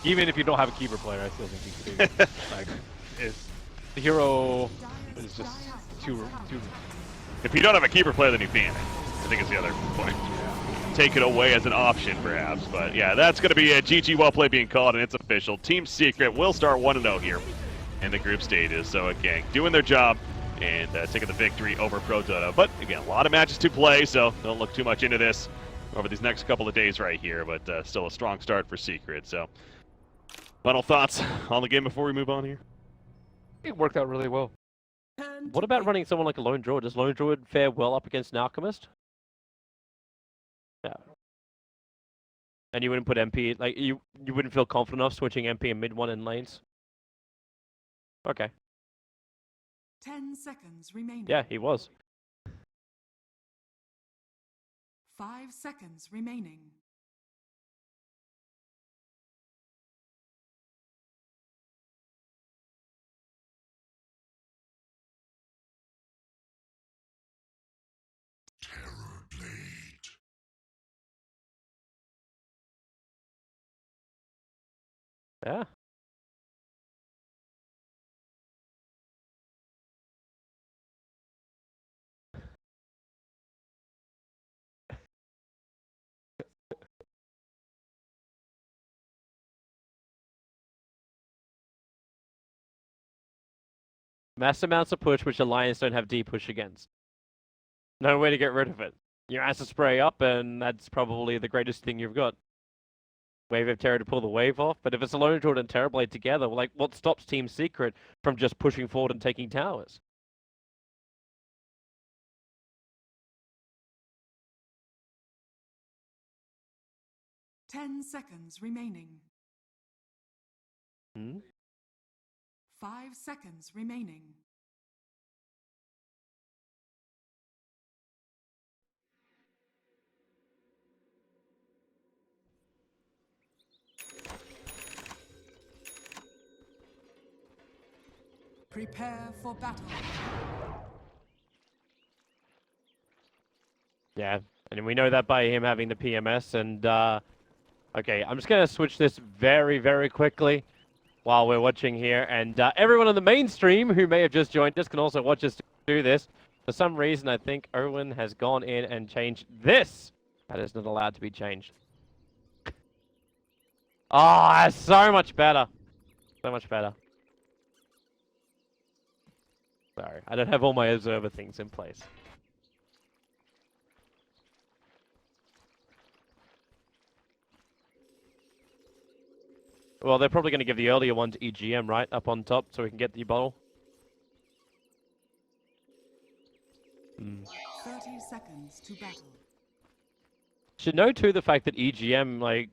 Even if you don't have a Keeper player, I still think you can do like, the hero is just too... If you don't have a keeper player, then you ban it. I think is the other point. Take it away as an option, perhaps. But yeah, that's going to be a GG well play being called, and it's official. Team Secret will start 1-0 here in the group stages. So again, doing their job and taking the victory over Pro Dota. But again, a lot of matches to play, so don't look too much into this over these next couple of days right here. But still a strong start for Secret. So final thoughts on the game before we move on here? It worked out really well. What about running someone like a Lone Druid? Does Lone Druid fare well up against an Alchemist? Yeah. And you wouldn't put MP, like, you wouldn't feel confident enough switching MP and mid one in lanes? Okay. 10 seconds remaining. Yeah, he was. 5 seconds remaining. Yeah. Mass amounts of push which Alliance don't have D push against. No way to get rid of it. Your acid spray up and that's probably the greatest thing you've got. Wave of Terror to pull the wave off, but if it's Lone Druid and Terrorblade together, like what stops Team Secret from just pushing forward and taking towers? Ten seconds remaining. 5 seconds remaining. Prepare for battle. Yeah, and we know that by him having the PMS, and okay, I'm just going to switch this very, very quickly while we're watching here, and everyone on the main stream who may have just joined us can also watch us do this. For some reason, I think Owen has gone in and changed this. That is not allowed to be changed. Oh, that's so much better. So much better. Sorry, I don't have all my observer things in place. Well, they're probably going to give the earlier one to EGM, right? Up on top, so we can get the bottle. 30 seconds to battle. Should know, too, the fact that EGM, like...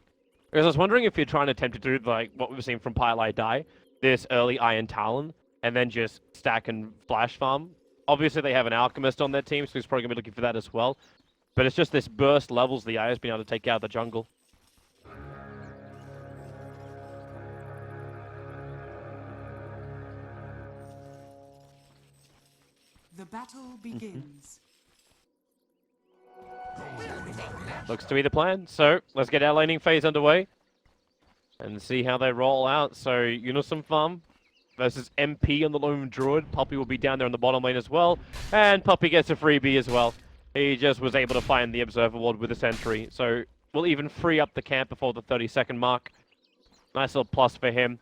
Because I was wondering if you're trying to attempt to do, like, what we've seen from Pyle Die, this early Iron Talon, and then just stack and flash farm. Obviously, they have an Alchemist on their team, so he's probably going to be looking for that as well. But it's just this burst levels the AI has been able to take out the jungle. The battle begins. Looks to be the plan. So, let's get our laning phase underway. And see how they roll out. So, Unison farm versus MP on the lone druid. Puppey will be down there on the bottom lane as well. And Puppey gets a freebie as well. He just was able to find the Observer Ward with a sentry. So, we'll even free up the camp before the 30-second mark. Nice little plus for him.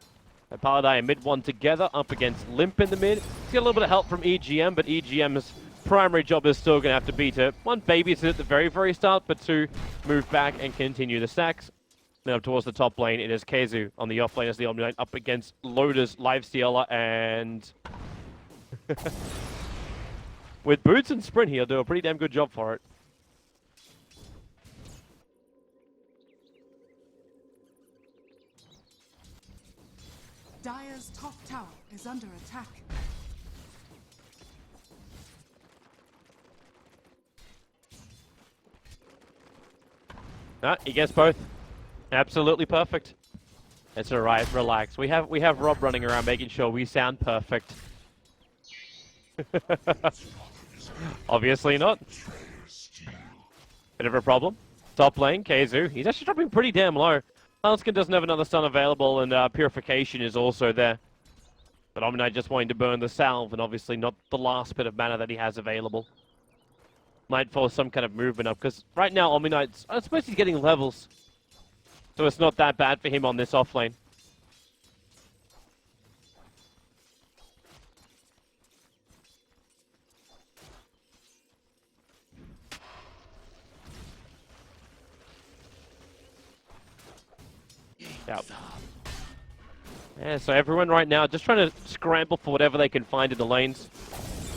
And Paladai and mid one together up against Limp in the mid. He's got a little bit of help from EGM, but EGM's primary job is still going to have to be to, one, babysit at the very, very start, but two, move back and continue the stacks. Now towards the top lane, it is KheZu on the off lane as the Omni Knight up against Loader's Lifestealer, and with boots and sprint, he'll do a pretty damn good job for it. Dire's top tower is under attack. He gets both. Absolutely perfect. It's alright, relax. We have Rob running around making sure we sound perfect. Obviously not. Bit of a problem. Top lane, KheZu. He's actually dropping pretty damn low. Lanskin doesn't have another stun available, and Purification is also there. But Omni just wanting to burn the salve, and obviously not the last bit of mana that he has available. Might force some kind of movement up, because right now Omni Knight's, I suppose he's getting levels. So it's not that bad for him on this off lane. Yep. Yeah, so everyone right now just trying to scramble for whatever they can find in the lanes.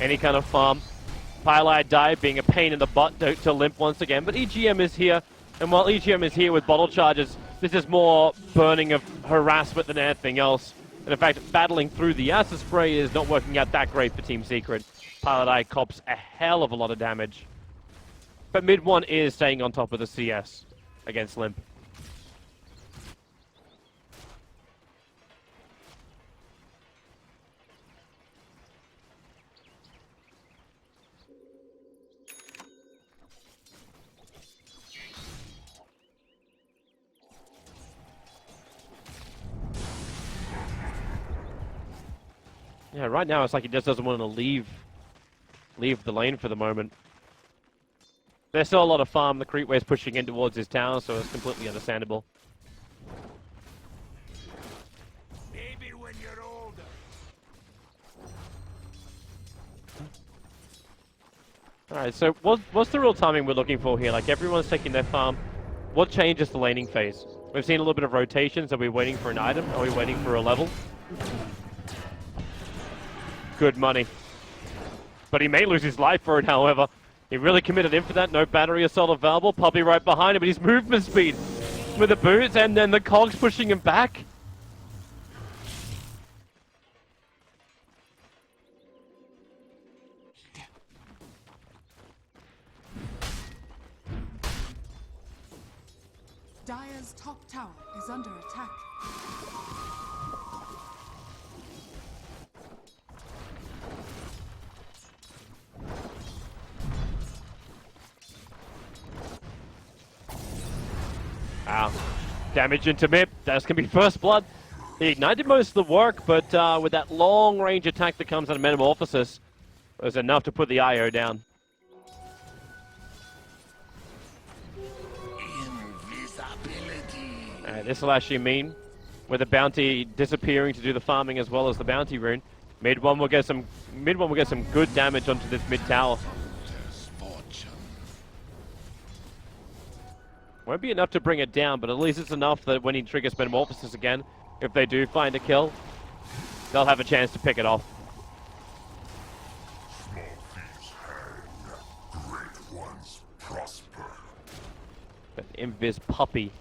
Any kind of farm. Pyle Die being a pain in the butt to Limp once again, but EGM is here. And while EGM is here with bottle charges, this is more burning of harassment than anything else. And in fact, battling through the acid spray is not working out that great for Team Secret. Pyle cops a hell of a lot of damage. But mid one is staying on top of the CS against Limp. Yeah, right now it's like he just doesn't want to leave the lane for the moment. There's still a lot of farm. The creep wave's pushing in towards his tower, so it's completely understandable. Maybe when you're older. Alright, so what's the real timing we're looking for here? Like, everyone's taking their farm. What changes the laning phase? We've seen a little bit of rotations. Are we waiting for an item? Are we waiting for a level? Good money. But he may lose his life for it, however. He really committed in for that. No battery assault available. Puppey right behind him, but his movement speed with the boots, and then the cogs pushing him back. Dire's top tower is under attack. Wow. Damage into mid. That's going to be first blood. He ignited most of the work, but with that long range attack that comes out of Metamorphosis, it was enough to put the IO down. This will actually mean, with the bounty disappearing to do the farming as well as the bounty rune, mid one will get some good damage onto this mid tower. Won't be enough to bring it down, but at least it's enough that when he triggers Metamorphosis again, If they do find a kill, they'll have a chance to pick it off. Small thieves hang, great ones prosper. But Invis Puppey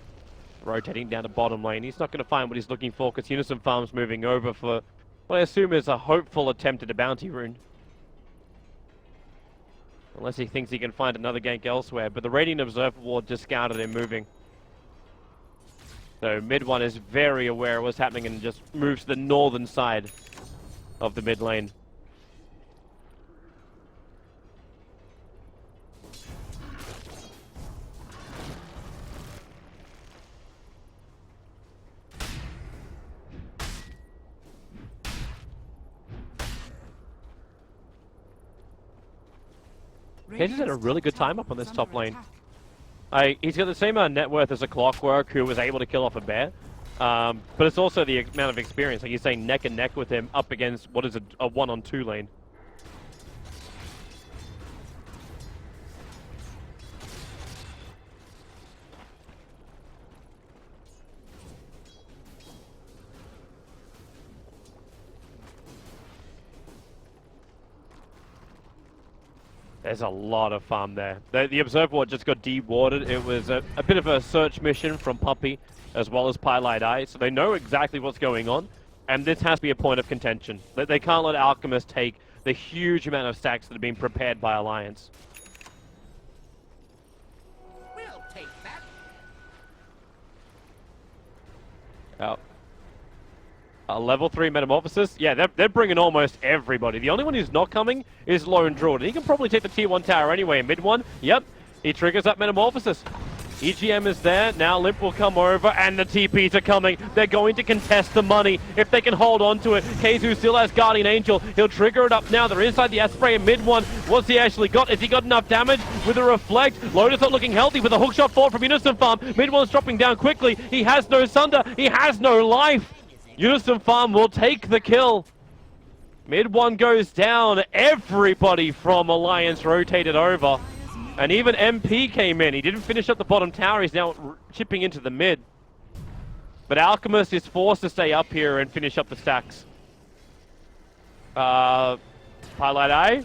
rotating down the bottom lane. He's not going to find what he's looking for because Unison Farm's moving over for what I assume is a hopeful attempt at a bounty rune. Unless he thinks he can find another gank elsewhere. But the Radiant Observer Ward just scouted him moving. So mid one is very aware of what's happening and just moves to the northern side of the mid lane. KheZu's had a really good time up on this top lane. He's got the same amount of net worth as a Clockwork who was able to kill off a bear. But it's also the amount of experience. Like, you're saying neck and neck with him up against what is a 1-on-2 lane. There's a lot of farm there. The Observer Ward just got dewarded. It was a bit of a search mission from Puppey as well as Pylight Eye, so they know exactly what's going on, and this has to be a point of contention. They can't let Alchemist take the huge amount of stacks that have been prepared by Alliance. We'll take that. Oh. A level 3 Metamorphosis? Yeah, they're bringing almost everybody. The only one who's not coming is Lone Druid. He can probably take the tier 1 tower anyway. Mid 1, yep, he triggers that Metamorphosis. EGM is there, now Limp will come over, and the TPs are coming. They're going to contest the money if they can hold on to it. KheZu still has Guardian Angel. He'll trigger it up now. They're inside the Asprey in mid 1. What's he actually got? Has he got enough damage with a Reflect? Lotus not looking healthy with a hookshot forward from Unison Farm. Mid 1's dropping down quickly. He has no Sunder. He has no life. Unison Farm will take the kill. Mid 1 goes down. Everybody from Alliance rotated over. And even MP came in. He didn't finish up the bottom tower. He's now chipping into the mid. But Alchemist is forced to stay up here and finish up the stacks. Pylight Eye,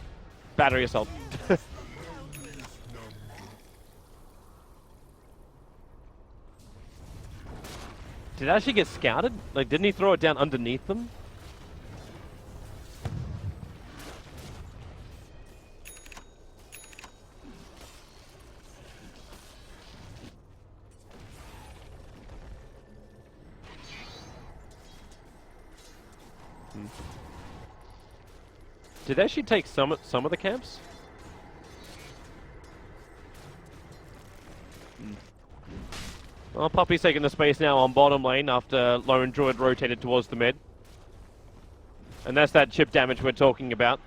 Battery Assault. Did it actually get scouted? Like, didn't he throw it down underneath them? Did they actually take some of the camps? Well, Puppey's taking the space now on bottom lane after Lone Druid rotated towards the mid. And that's that chip damage we're talking about.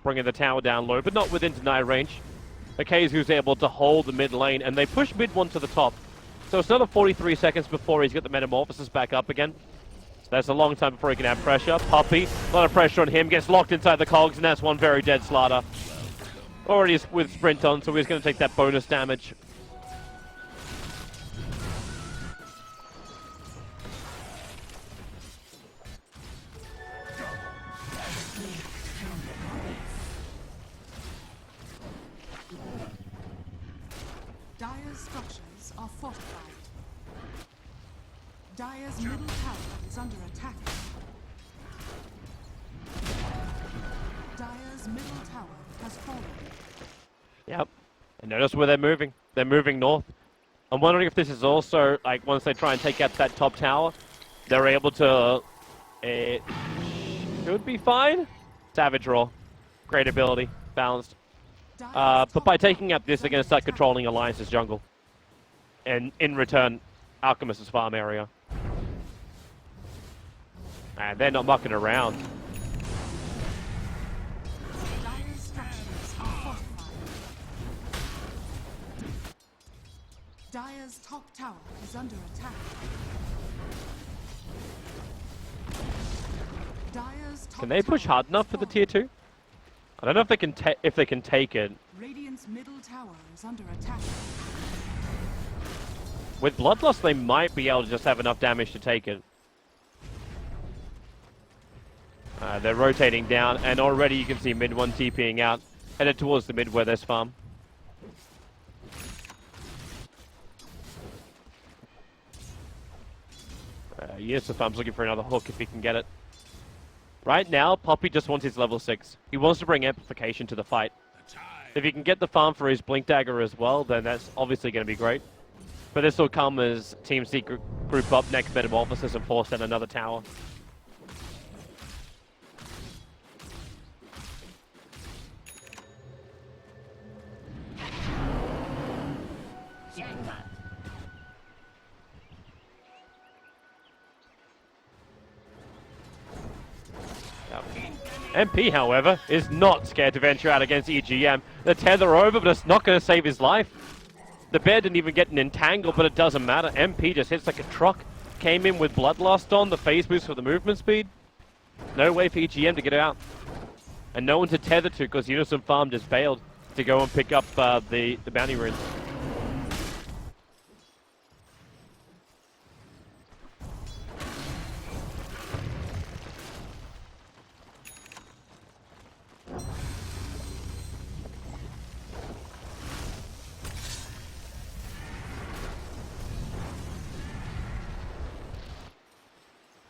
Bringing the tower down low, but not within deny range. KheZu's able to hold the mid lane, and they push mid 1 to the top. So it's another 43 seconds before he's got the Metamorphosis back up again. So that's a long time before he can have pressure. Puppey, a lot of pressure on him, gets locked inside the cogs, and that's one very dead Slaughter. Already with Sprint on, so he's going to take that bonus damage. Dire's structures are fortified. Dire's middle tower is under attack. Dire's middle tower has fallen. Yep. And notice where they're moving. They're moving north. I'm wondering if this is also, like, once they try and take out that top tower, they're able to... It should be fine. Savage Roar. Great ability. Balanced. But by taking out this, they're going to start controlling Alliance's jungle. And in return, Alchemist's farm area. And they're not mucking around. Dire's structures are fortified. Dire's top tower is under attack. Dire's top Can they push tower hard enough has for the fallen. tier 2? I don't know if they can take it. Radiant's middle tower is under attack. With Bloodlust, they might be able to just have enough damage to take it. They're rotating down, and already you can see mid 1 TPing out, headed towards the mid where there's farm. Yes, the farm's looking for another hook if he can get it. Right now, Puppey just wants his level 6. He wants to bring amplification to the fight. If he can get the farm for his Blink Dagger as well, then that's obviously going to be great. But this will come as Team Secret group up next Metamorphosis and force down another tower. MP, however, is not scared to venture out against EGM. The tether over, but it's not going to save his life. The bear didn't even get an entangle, but it doesn't matter. MP just hits like a truck. Came in with Bloodlust on, the phase boost for the movement speed. No way for EGM to get out. And no one to tether to, because Unison Farm just failed to go and pick up the bounty runes.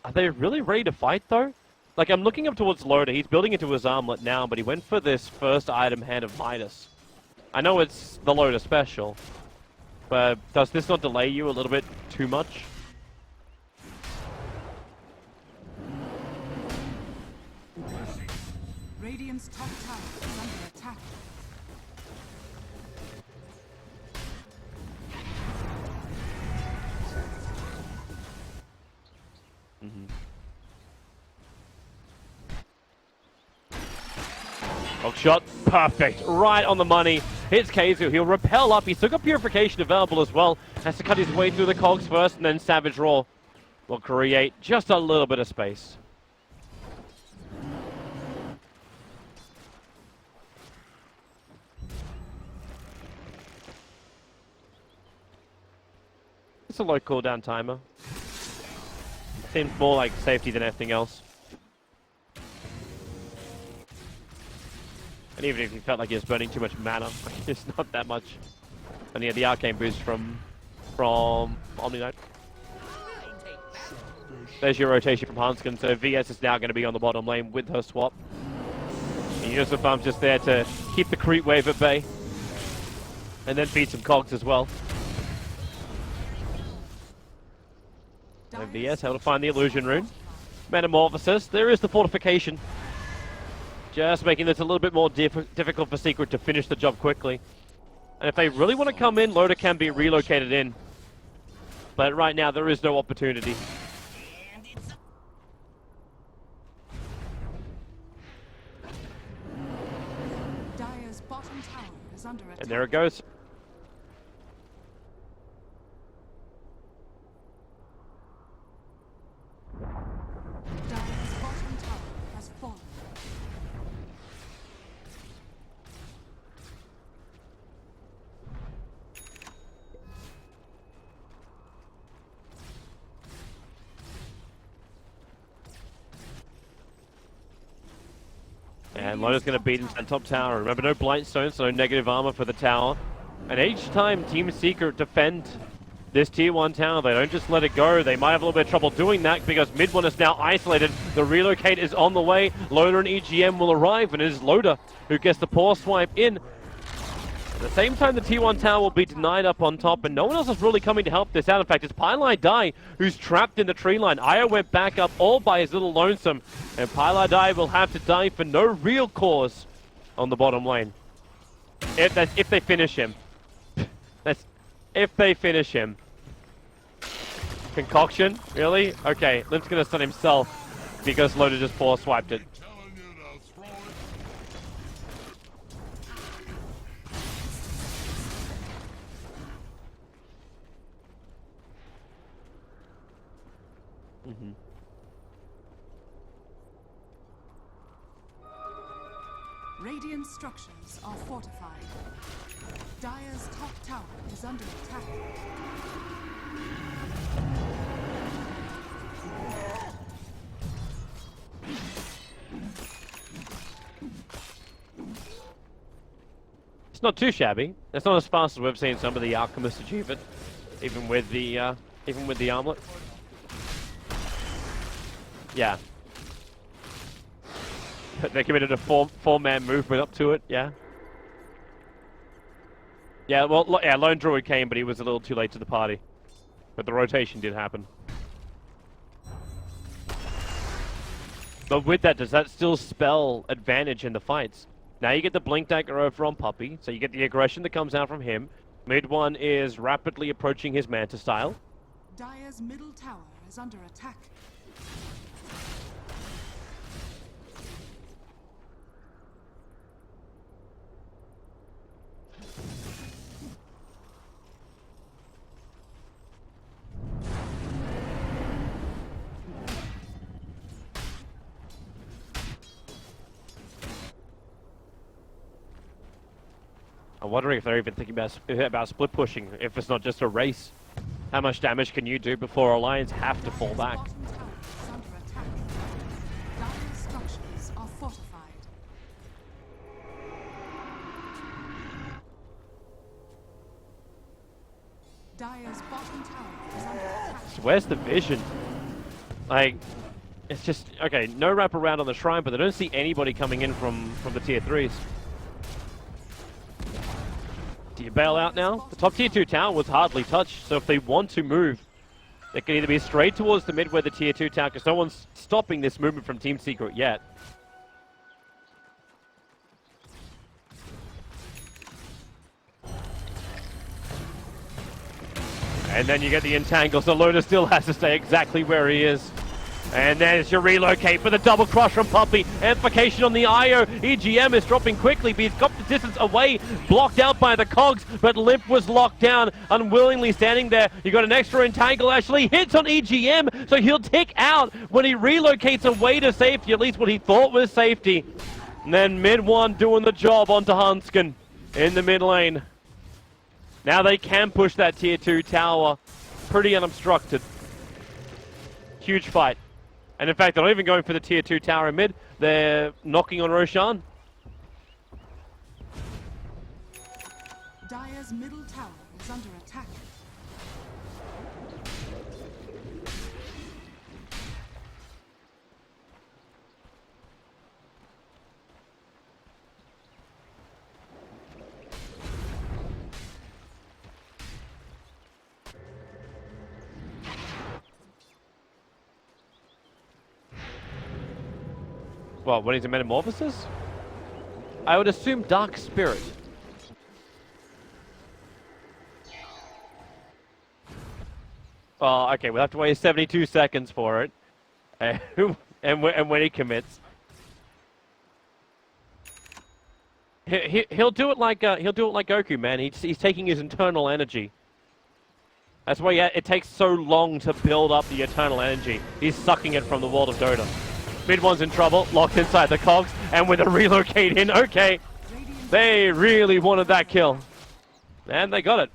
Are they really ready to fight, though? Like, I'm looking up towards Loda. He's building into his armlet now, but he went for this first item, Hand of Midas. I know it's the Loda special, but does this not delay you a little bit too much? Radiant's top tower is under attack. Hook shot, perfect, right on the money. Hits KheZu, he'll repel up, he's still got Purification available as well. Has to cut his way through the cogs first, and then Savage Roar will create just a little bit of space. It's a low cooldown timer. Seems more like safety than anything else. And even if he felt like he was burning too much mana, it's not that much. And yeah, the arcane boost from Omni Knight. There's your rotation from Hanskin, so VS is now going to be on the bottom lane with her swap. And Unison Farm's just there to keep the creep wave at bay. And then feed some cogs as well. And VS able to find the illusion rune. Metamorphosis, there is the fortification. Just making this a little bit more difficult for Secret to finish the job quickly. And if they really want to come in, Loda can be relocated in. But right now, there is no opportunity. Dire's bottom tower is under attack. And there it goes. Dire's bottom tower has fallen. And Loda's going to beat into that top tower. Remember, no blight stones, so no negative armor for the tower. And each time Team Secret defend this tier 1 tower, they don't just let it go. They might have a little bit of trouble doing that because mid 1 is now isolated. The relocate is on the way. Loda and EGM will arrive, and it is Loda who gets the paw swipe in. At the same time, the T1 tower will be denied up on top, and no one else is really coming to help this out. In fact, it's Pylai Dai who's trapped in the tree line. Io went back up all by his little lonesome, and Pylai Dai will have to die for no real cause on the bottom lane. If they finish him. That's if they finish him. Concoction? Really? Okay, Limp's gonna stun himself because Loda just paw swiped it. Radiant structures are fortified. Dire's top tower is under attack. It's not too shabby. It's not as fast as we've seen some of the alchemists achieve it, even with the armlet. Yeah. They committed a four-man movement up to it. Yeah. Yeah. Well, yeah. Lone Druid came, but he was a little too late to the party. But the rotation did happen. But with that, does that still spell advantage in the fights? Now you get the Blink Dagger over on Puppey, so you get the aggression that comes out from him. Mid one is rapidly approaching his Manta style. Dire's middle tower is under attack. I'm wondering if they're even thinking about split pushing, if it's not just a race. How much damage can you do before Alliance have to fall back? Bottom tower is under attack. Dire's structures are fortified. Dire's bottom tower is under attack. So where's the vision? Like, it's just, okay, no wraparound on the shrine, but they don't see anybody coming in from the tier 3s. Do you bail out now? The top tier 2 tower was hardly touched, so if they want to move, they can either be straight towards the mid where the tier 2 tower, because no one's stopping this movement from Team Secret yet. And then you get the entangle, so Luna still has to stay exactly where he is. And there's your relocate for the double crush from Puppey. Amplification on the IO. EGM is dropping quickly, but he's got the distance away, blocked out by the cogs, but Limp was locked down, unwillingly standing there. You got an extra entangle, actually hits on EGM, so he'll tick out when he relocates away to safety, at least what he thought was safety. And then mid one doing the job onto Hanskin in the mid lane. Now they can push that tier 2 tower pretty unobstructed. Huge fight. And in fact, they're not even going for the tier 2 tower in mid. They're knocking on Roshan. Dire's middle tower is under attack. Well, when he's a metamorphosis? I would assume Dark Spirit. Oh, okay, we'll have to wait 72 seconds for it. And when he commits. He'll do it like Goku, man. He's taking his internal energy. That's why it takes so long to build up the eternal energy. He's sucking it from the world of Dota. Mid one's in trouble, locked inside the cogs, and with a relocate in, okay. They really wanted that kill. And they got it.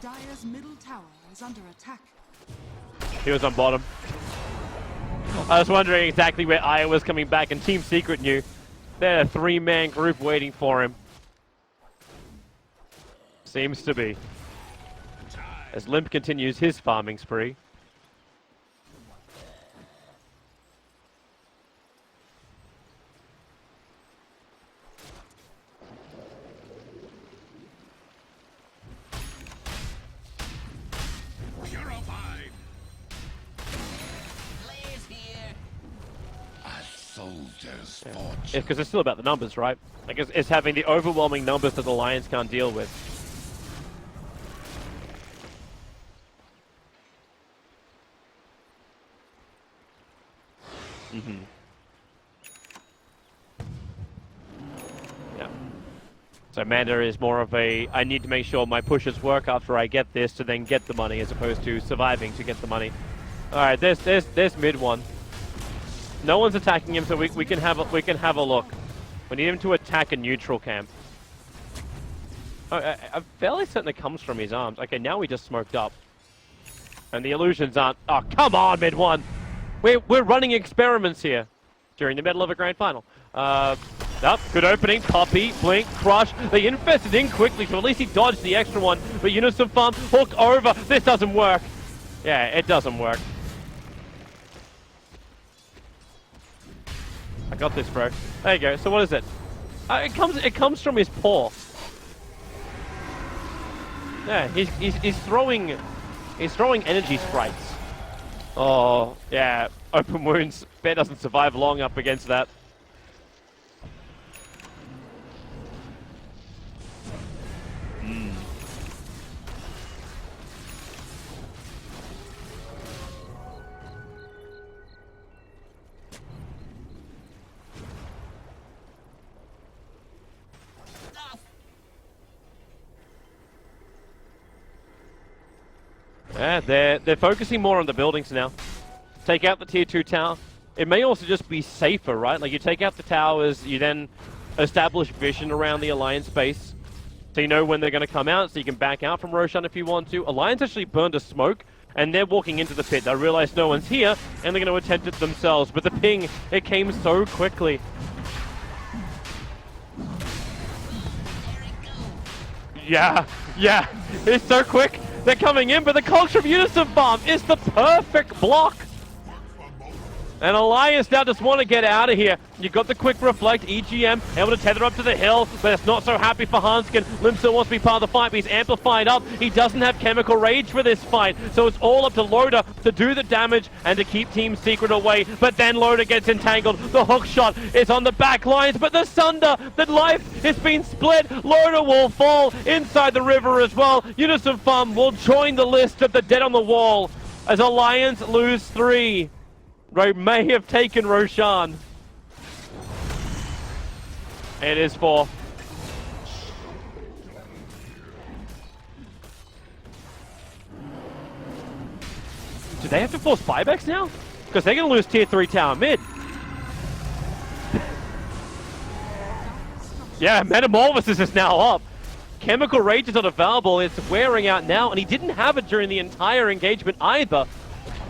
Dire's middle tower is under attack. He was on bottom. I was wondering exactly where Aya was coming back, and Team Secret knew. They had a 3-man group waiting for him. Seems to be. As Limp continues his farming spree. It's because it's still about the numbers, right? Like it's having the overwhelming numbers that the Lions can't deal with. Yeah. So Manda is more of a, I need to make sure my pushes work after I get this to then get the money, as opposed to surviving to get the money. All right, there's mid one. No one's attacking him, so we can have a look. We need him to attack a neutral camp. I'm fairly certain it comes from his arms. Okay, now we just smoked up, and the illusions aren't. Oh, come on, mid one. We're running experiments here during the middle of a grand final. Up, good opening. Puppey, Blink, Crush. They infested in quickly, so at least he dodged the extra one. But Unison Farm, hook over. This doesn't work. Yeah, it doesn't work. I got this, bro. There you go. So what is it? It comes from his paw. Yeah, he's throwing energy sprites. Oh yeah, open wounds. Bear doesn't survive long up against that. Yeah, they're focusing more on the buildings now. Take out the tier 2 tower. It may also just be safer, right? Like you take out the towers, you then establish vision around the Alliance base. So you know when they're going to come out, so you can back out from Roshan if you want to. Alliance actually burned a smoke, and they're walking into the pit. They realize no one's here, and they're going to attempt it themselves. But the ping, it came so quickly. Yeah, it's so quick. They're coming in, but the culture of Unison Farm is the perfect block. And Alliance now just want to get out of here. You got the quick reflect, EGM, able to tether up to the hill, but it's not so happy for Hanskin. Lim still wants to be part of the fight, but he's amplified up. He doesn't have Chemical Rage for this fight, so it's all up to Loda to do the damage and to keep Team Secret away. But then Loda gets entangled. The hook shot is on the back lines, but the Sunder, the life is being split. Loda will fall inside the river as well. Unison Farm will join the list of the dead on the wall as Alliance lose 3. They may have taken Roshan. It is 4. Do they have to force buybacks now? Because they're going to lose tier 3 tower mid. Yeah, Metamorphosis is now up. Chemical Rage is not available. It's wearing out now, and he didn't have it during the entire engagement either.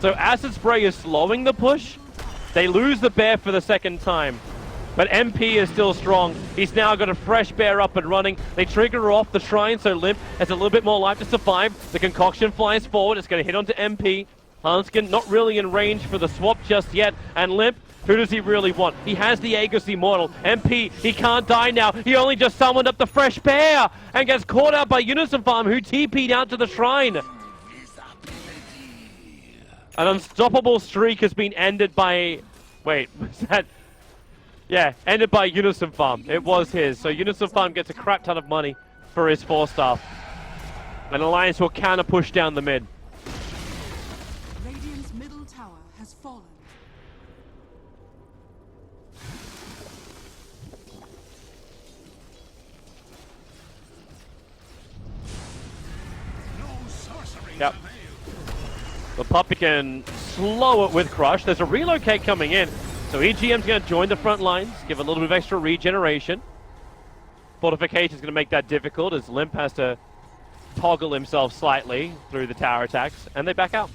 So Acid Spray is slowing the push. They lose the bear for the second time. But MP is still strong. He's now got a fresh bear up and running. They trigger off the shrine, so Limp has a little bit more life to survive. The concoction flies forward. It's going to hit onto MP. Hanskin not really in range for the swap just yet. And Limp, who does he really want? He has the Aegis Immortal. MP, he can't die now. He only just summoned up the fresh bear and gets caught out by Unison Farm, who TP'd out to the shrine. An unstoppable streak has been ended by... Wait, was that... Yeah, ended by Unison Farm. It was his. So Unison Farm gets a crap ton of money for his 4-star. And Alliance will counter push down the mid. Radiant's middle tower has fallen. Yep. The Puppey can slow it with Crush. There's a relocate coming in. So EGM's going to join the front lines, give a little bit of extra regeneration. Fortification's going to make that difficult as Limp has to toggle himself slightly through the tower attacks, and they back out.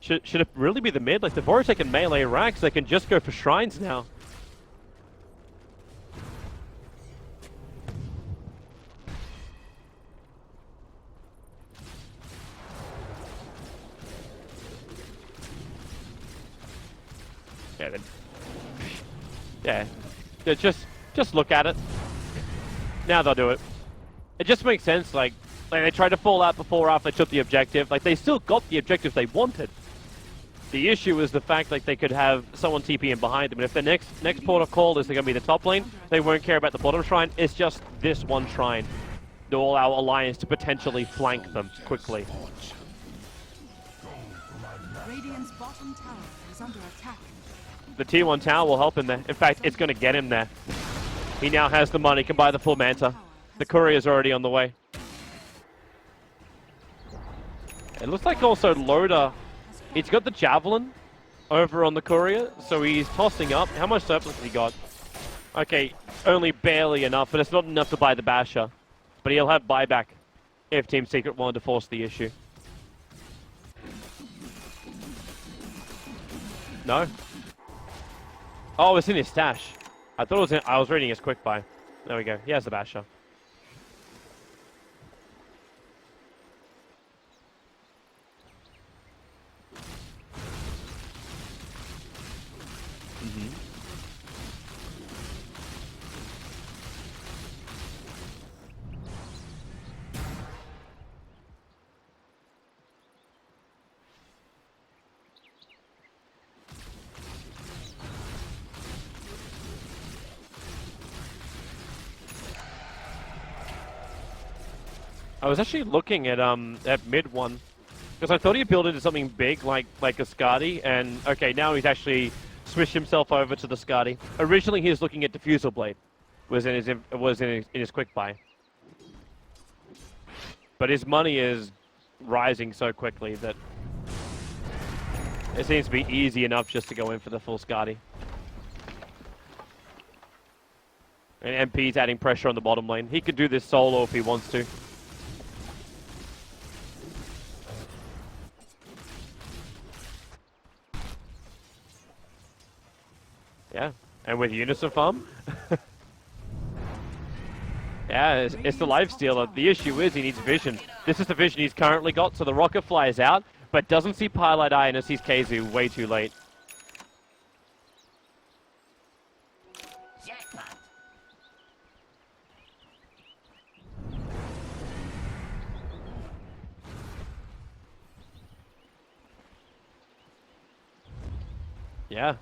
Should it really be the mid? Like, they've already taken melee racks, they can just go for shrines now. Yeah, just look at it. Now they'll do it. It just makes sense, like they tried to fall out before after they took the objective. Like, they still got the objective they wanted. The issue is the fact like they could have someone TP in behind them, and if the next port of call is going to be the top lane, they won't care about the bottom shrine. It's just this one shrine to allow Alliance to potentially flank them quickly. Radiant's bottom tower is under attack. The tier 1 tower will help him there. In fact, it's going to get him there. He now has the money, can buy the full Manta. The courier's already on the way. It looks like also Loda, he's got the Javelin over on the courier, so he's tossing up. How much surplus has he got? Okay, only barely enough, but it's not enough to buy the Basher. But he'll have buyback if Team Secret wanted to force the issue. No? Oh, it's in his stash. I thought it was in, I was reading his quick buy. There we go. He has the Basher. I was actually looking at mid one because I thought he'd build into something big like a Skadi, and okay, now he's actually switched himself over to the Skadi. Originally, he was looking at Diffusal Blade, was in his quick buy, but his money is rising so quickly that it seems to be easy enough just to go in for the full Skadi. And MP's adding pressure on the bottom lane. He could do this solo if he wants to. Yeah, and with Unison Farm? Yeah, it's the lifestealer. The issue is he needs vision. This is the vision he's currently got, so the rocket flies out, but doesn't see Pilot Eye and it sees KheZu way too late. Yeah.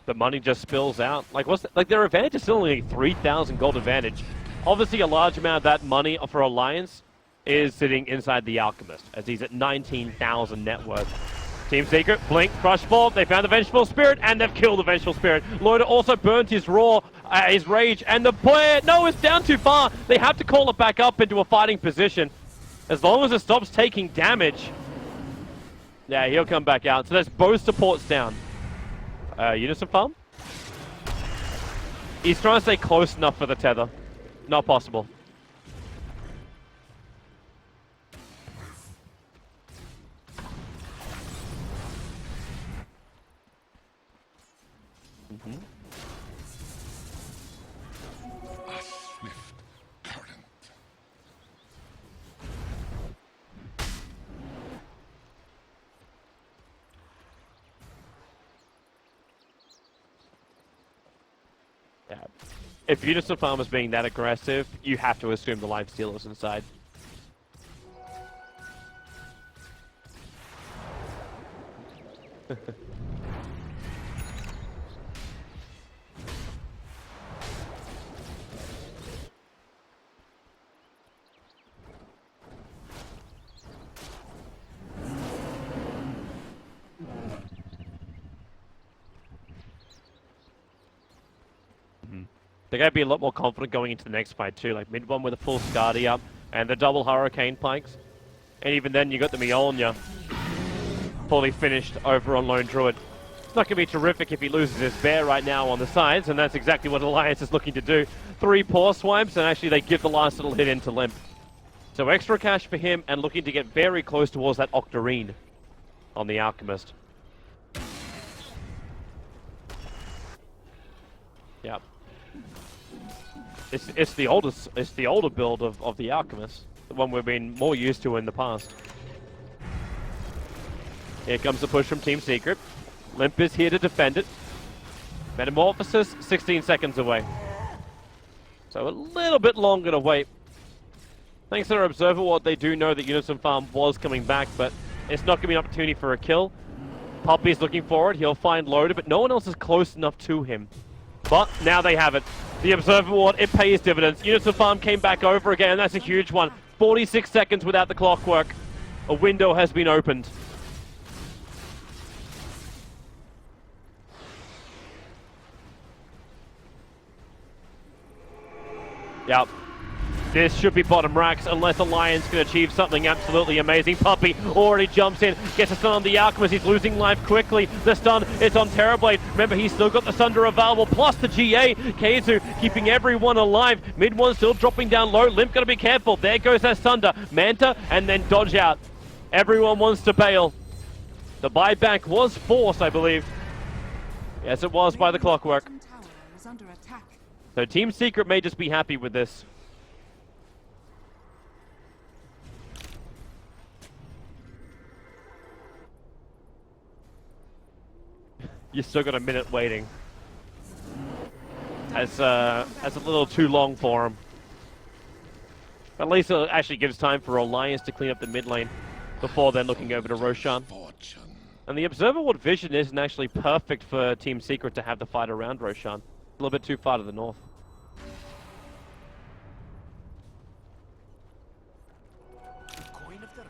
The money just spills out. Like, their advantage is still only 3,000 gold advantage. Obviously, a large amount of that money for Alliance is sitting inside the Alchemist, as he's at 19,000 net worth. Team Secret, Blink, Crush Ball, they found the Vengeful Spirit, and they've killed the Vengeful Spirit. Loader also burnt his his Rage, and the player, no, it's down too far. They have to call it back up into a fighting position. As long as it stops taking damage, yeah, he'll come back out. So there's both supports down. Unison Farm? He's trying to stay close enough for the tether. Not possible. If Unison Farm is being that aggressive, you have to assume the lifestealer's inside. They're going to be a lot more confident going into the next fight too, like mid one with a full Skadi up and the double Hurricane Pikes. And even then you got the Mjolnir fully finished over on Lone Druid. It's not going to be terrific if he loses his bear right now on the sides, and that's exactly what Alliance is looking to do. 3 paw swipes, and actually they give the last little hit into Limp. So extra cash for him, and looking to get very close towards that Octarine on the Alchemist. Yep. It's the older build of the Alchemist, the one we've been more used to in the past. Here comes the push from Team Secret. Limp is here to defend it. Metamorphosis 16 seconds away. So a little bit longer to wait. Thanks to their Observer Ward, they do know that Unison Farm was coming back, but it's not going to be an opportunity for a kill. Puppey's looking forward, he'll find Loader, but no one else is close enough to him. But now they have it. The Observer Ward, it pays dividends. Unison Farm came back over again, and that's a huge one. 46 seconds without the clockwork. A window has been opened. Yep. This should be bottom racks unless Alliance can achieve something absolutely amazing. Puppey already jumps in, gets a stun on the Alchemist. He's losing life quickly. The stun is on Terrorblade. Remember, he's still got the Sunder available, plus the GA. KheZu keeping everyone alive. Mid one still dropping down low. Limp gotta be careful. There goes that Sunder. Manta, and then dodge out. Everyone wants to bail. The buyback was forced, I believe. Yes, it was by the clockwork. Tower is under attack. So Team Secret may just be happy with this. You still got a minute waiting. That's a little too long for him. At least it actually gives time for Alliance to clean up the mid lane before then looking over to Roshan. And the Observer Ward vision isn't actually perfect for Team Secret to have the fight around Roshan. A little bit too far to the north. Coin of the realm.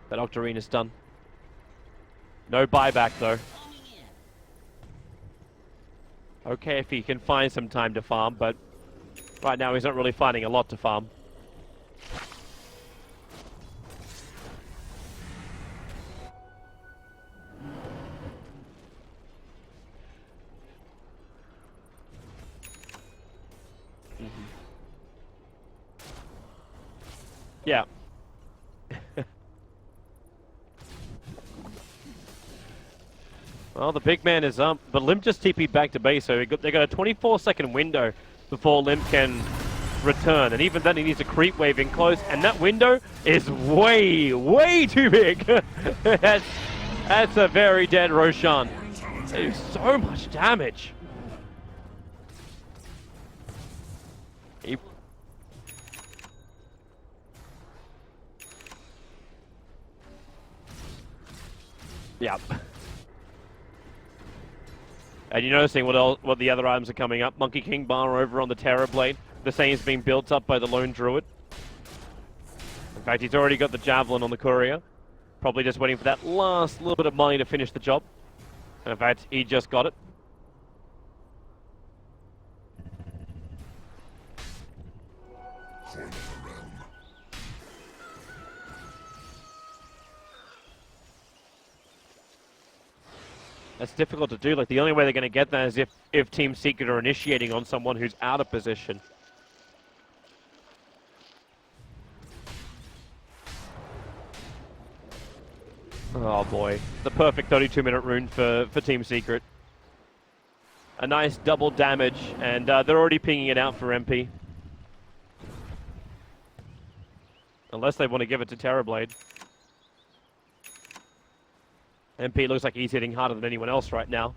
That Octarine is done. No buyback though. Okay, if he can find some time to farm, but right now he's not really finding a lot to farm. Yeah. Well, the big man is up, but Limp just TP'd back to base, so they got a 24-second window before Limp can return, and even then he needs a creep wave in close, and that window is way, way too big. That's a very dead Roshan. They do so much damage. Yep. And you're noticing what the other items are coming up. Monkey King Bar over on the Terrorblade. The same's being built up by the Lone Druid. In fact, he's already got the Javelin on the Courier. Probably just waiting for that last little bit of money to finish the job. And in fact, he just got it. That's difficult to do. Like, the only way they're going to get that is if Team Secret are initiating on someone who's out of position. Oh boy, the perfect 32-minute rune for Team Secret. A nice double damage, and they're already pinging it out for MP. Unless they want to give it to Terrorblade. MP looks like he's hitting harder than anyone else right now.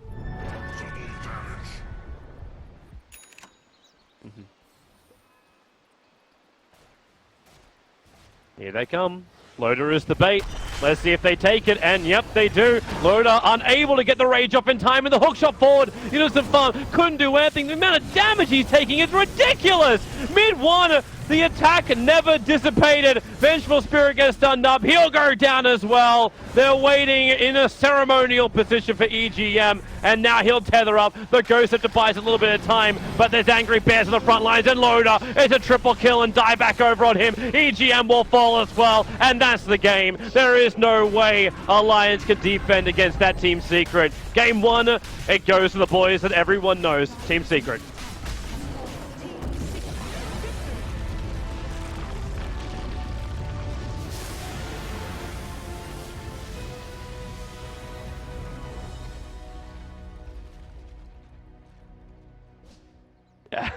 Here they come. Loader is the bait. Let's see if they take it, and yep, they do. Loader unable to get the rage off in time, and the hookshot forward. Innocent Farm couldn't do anything. The amount of damage he's taking is ridiculous. Mid one, the attack never dissipated. Vengeful Spirit gets stunned up. He'll go down as well. They're waiting in a ceremonial position for EGM, and now he'll tether up. The Ghost have to buy us a little bit of time, but there's Angry Bears on the front lines, and Loader is a triple kill and die back over on him. EGM will fall as well, and that's the game. There is no way Alliance can defend against that Team Secret. Game one, it goes to the boys that everyone knows, Team Secret. Yeah.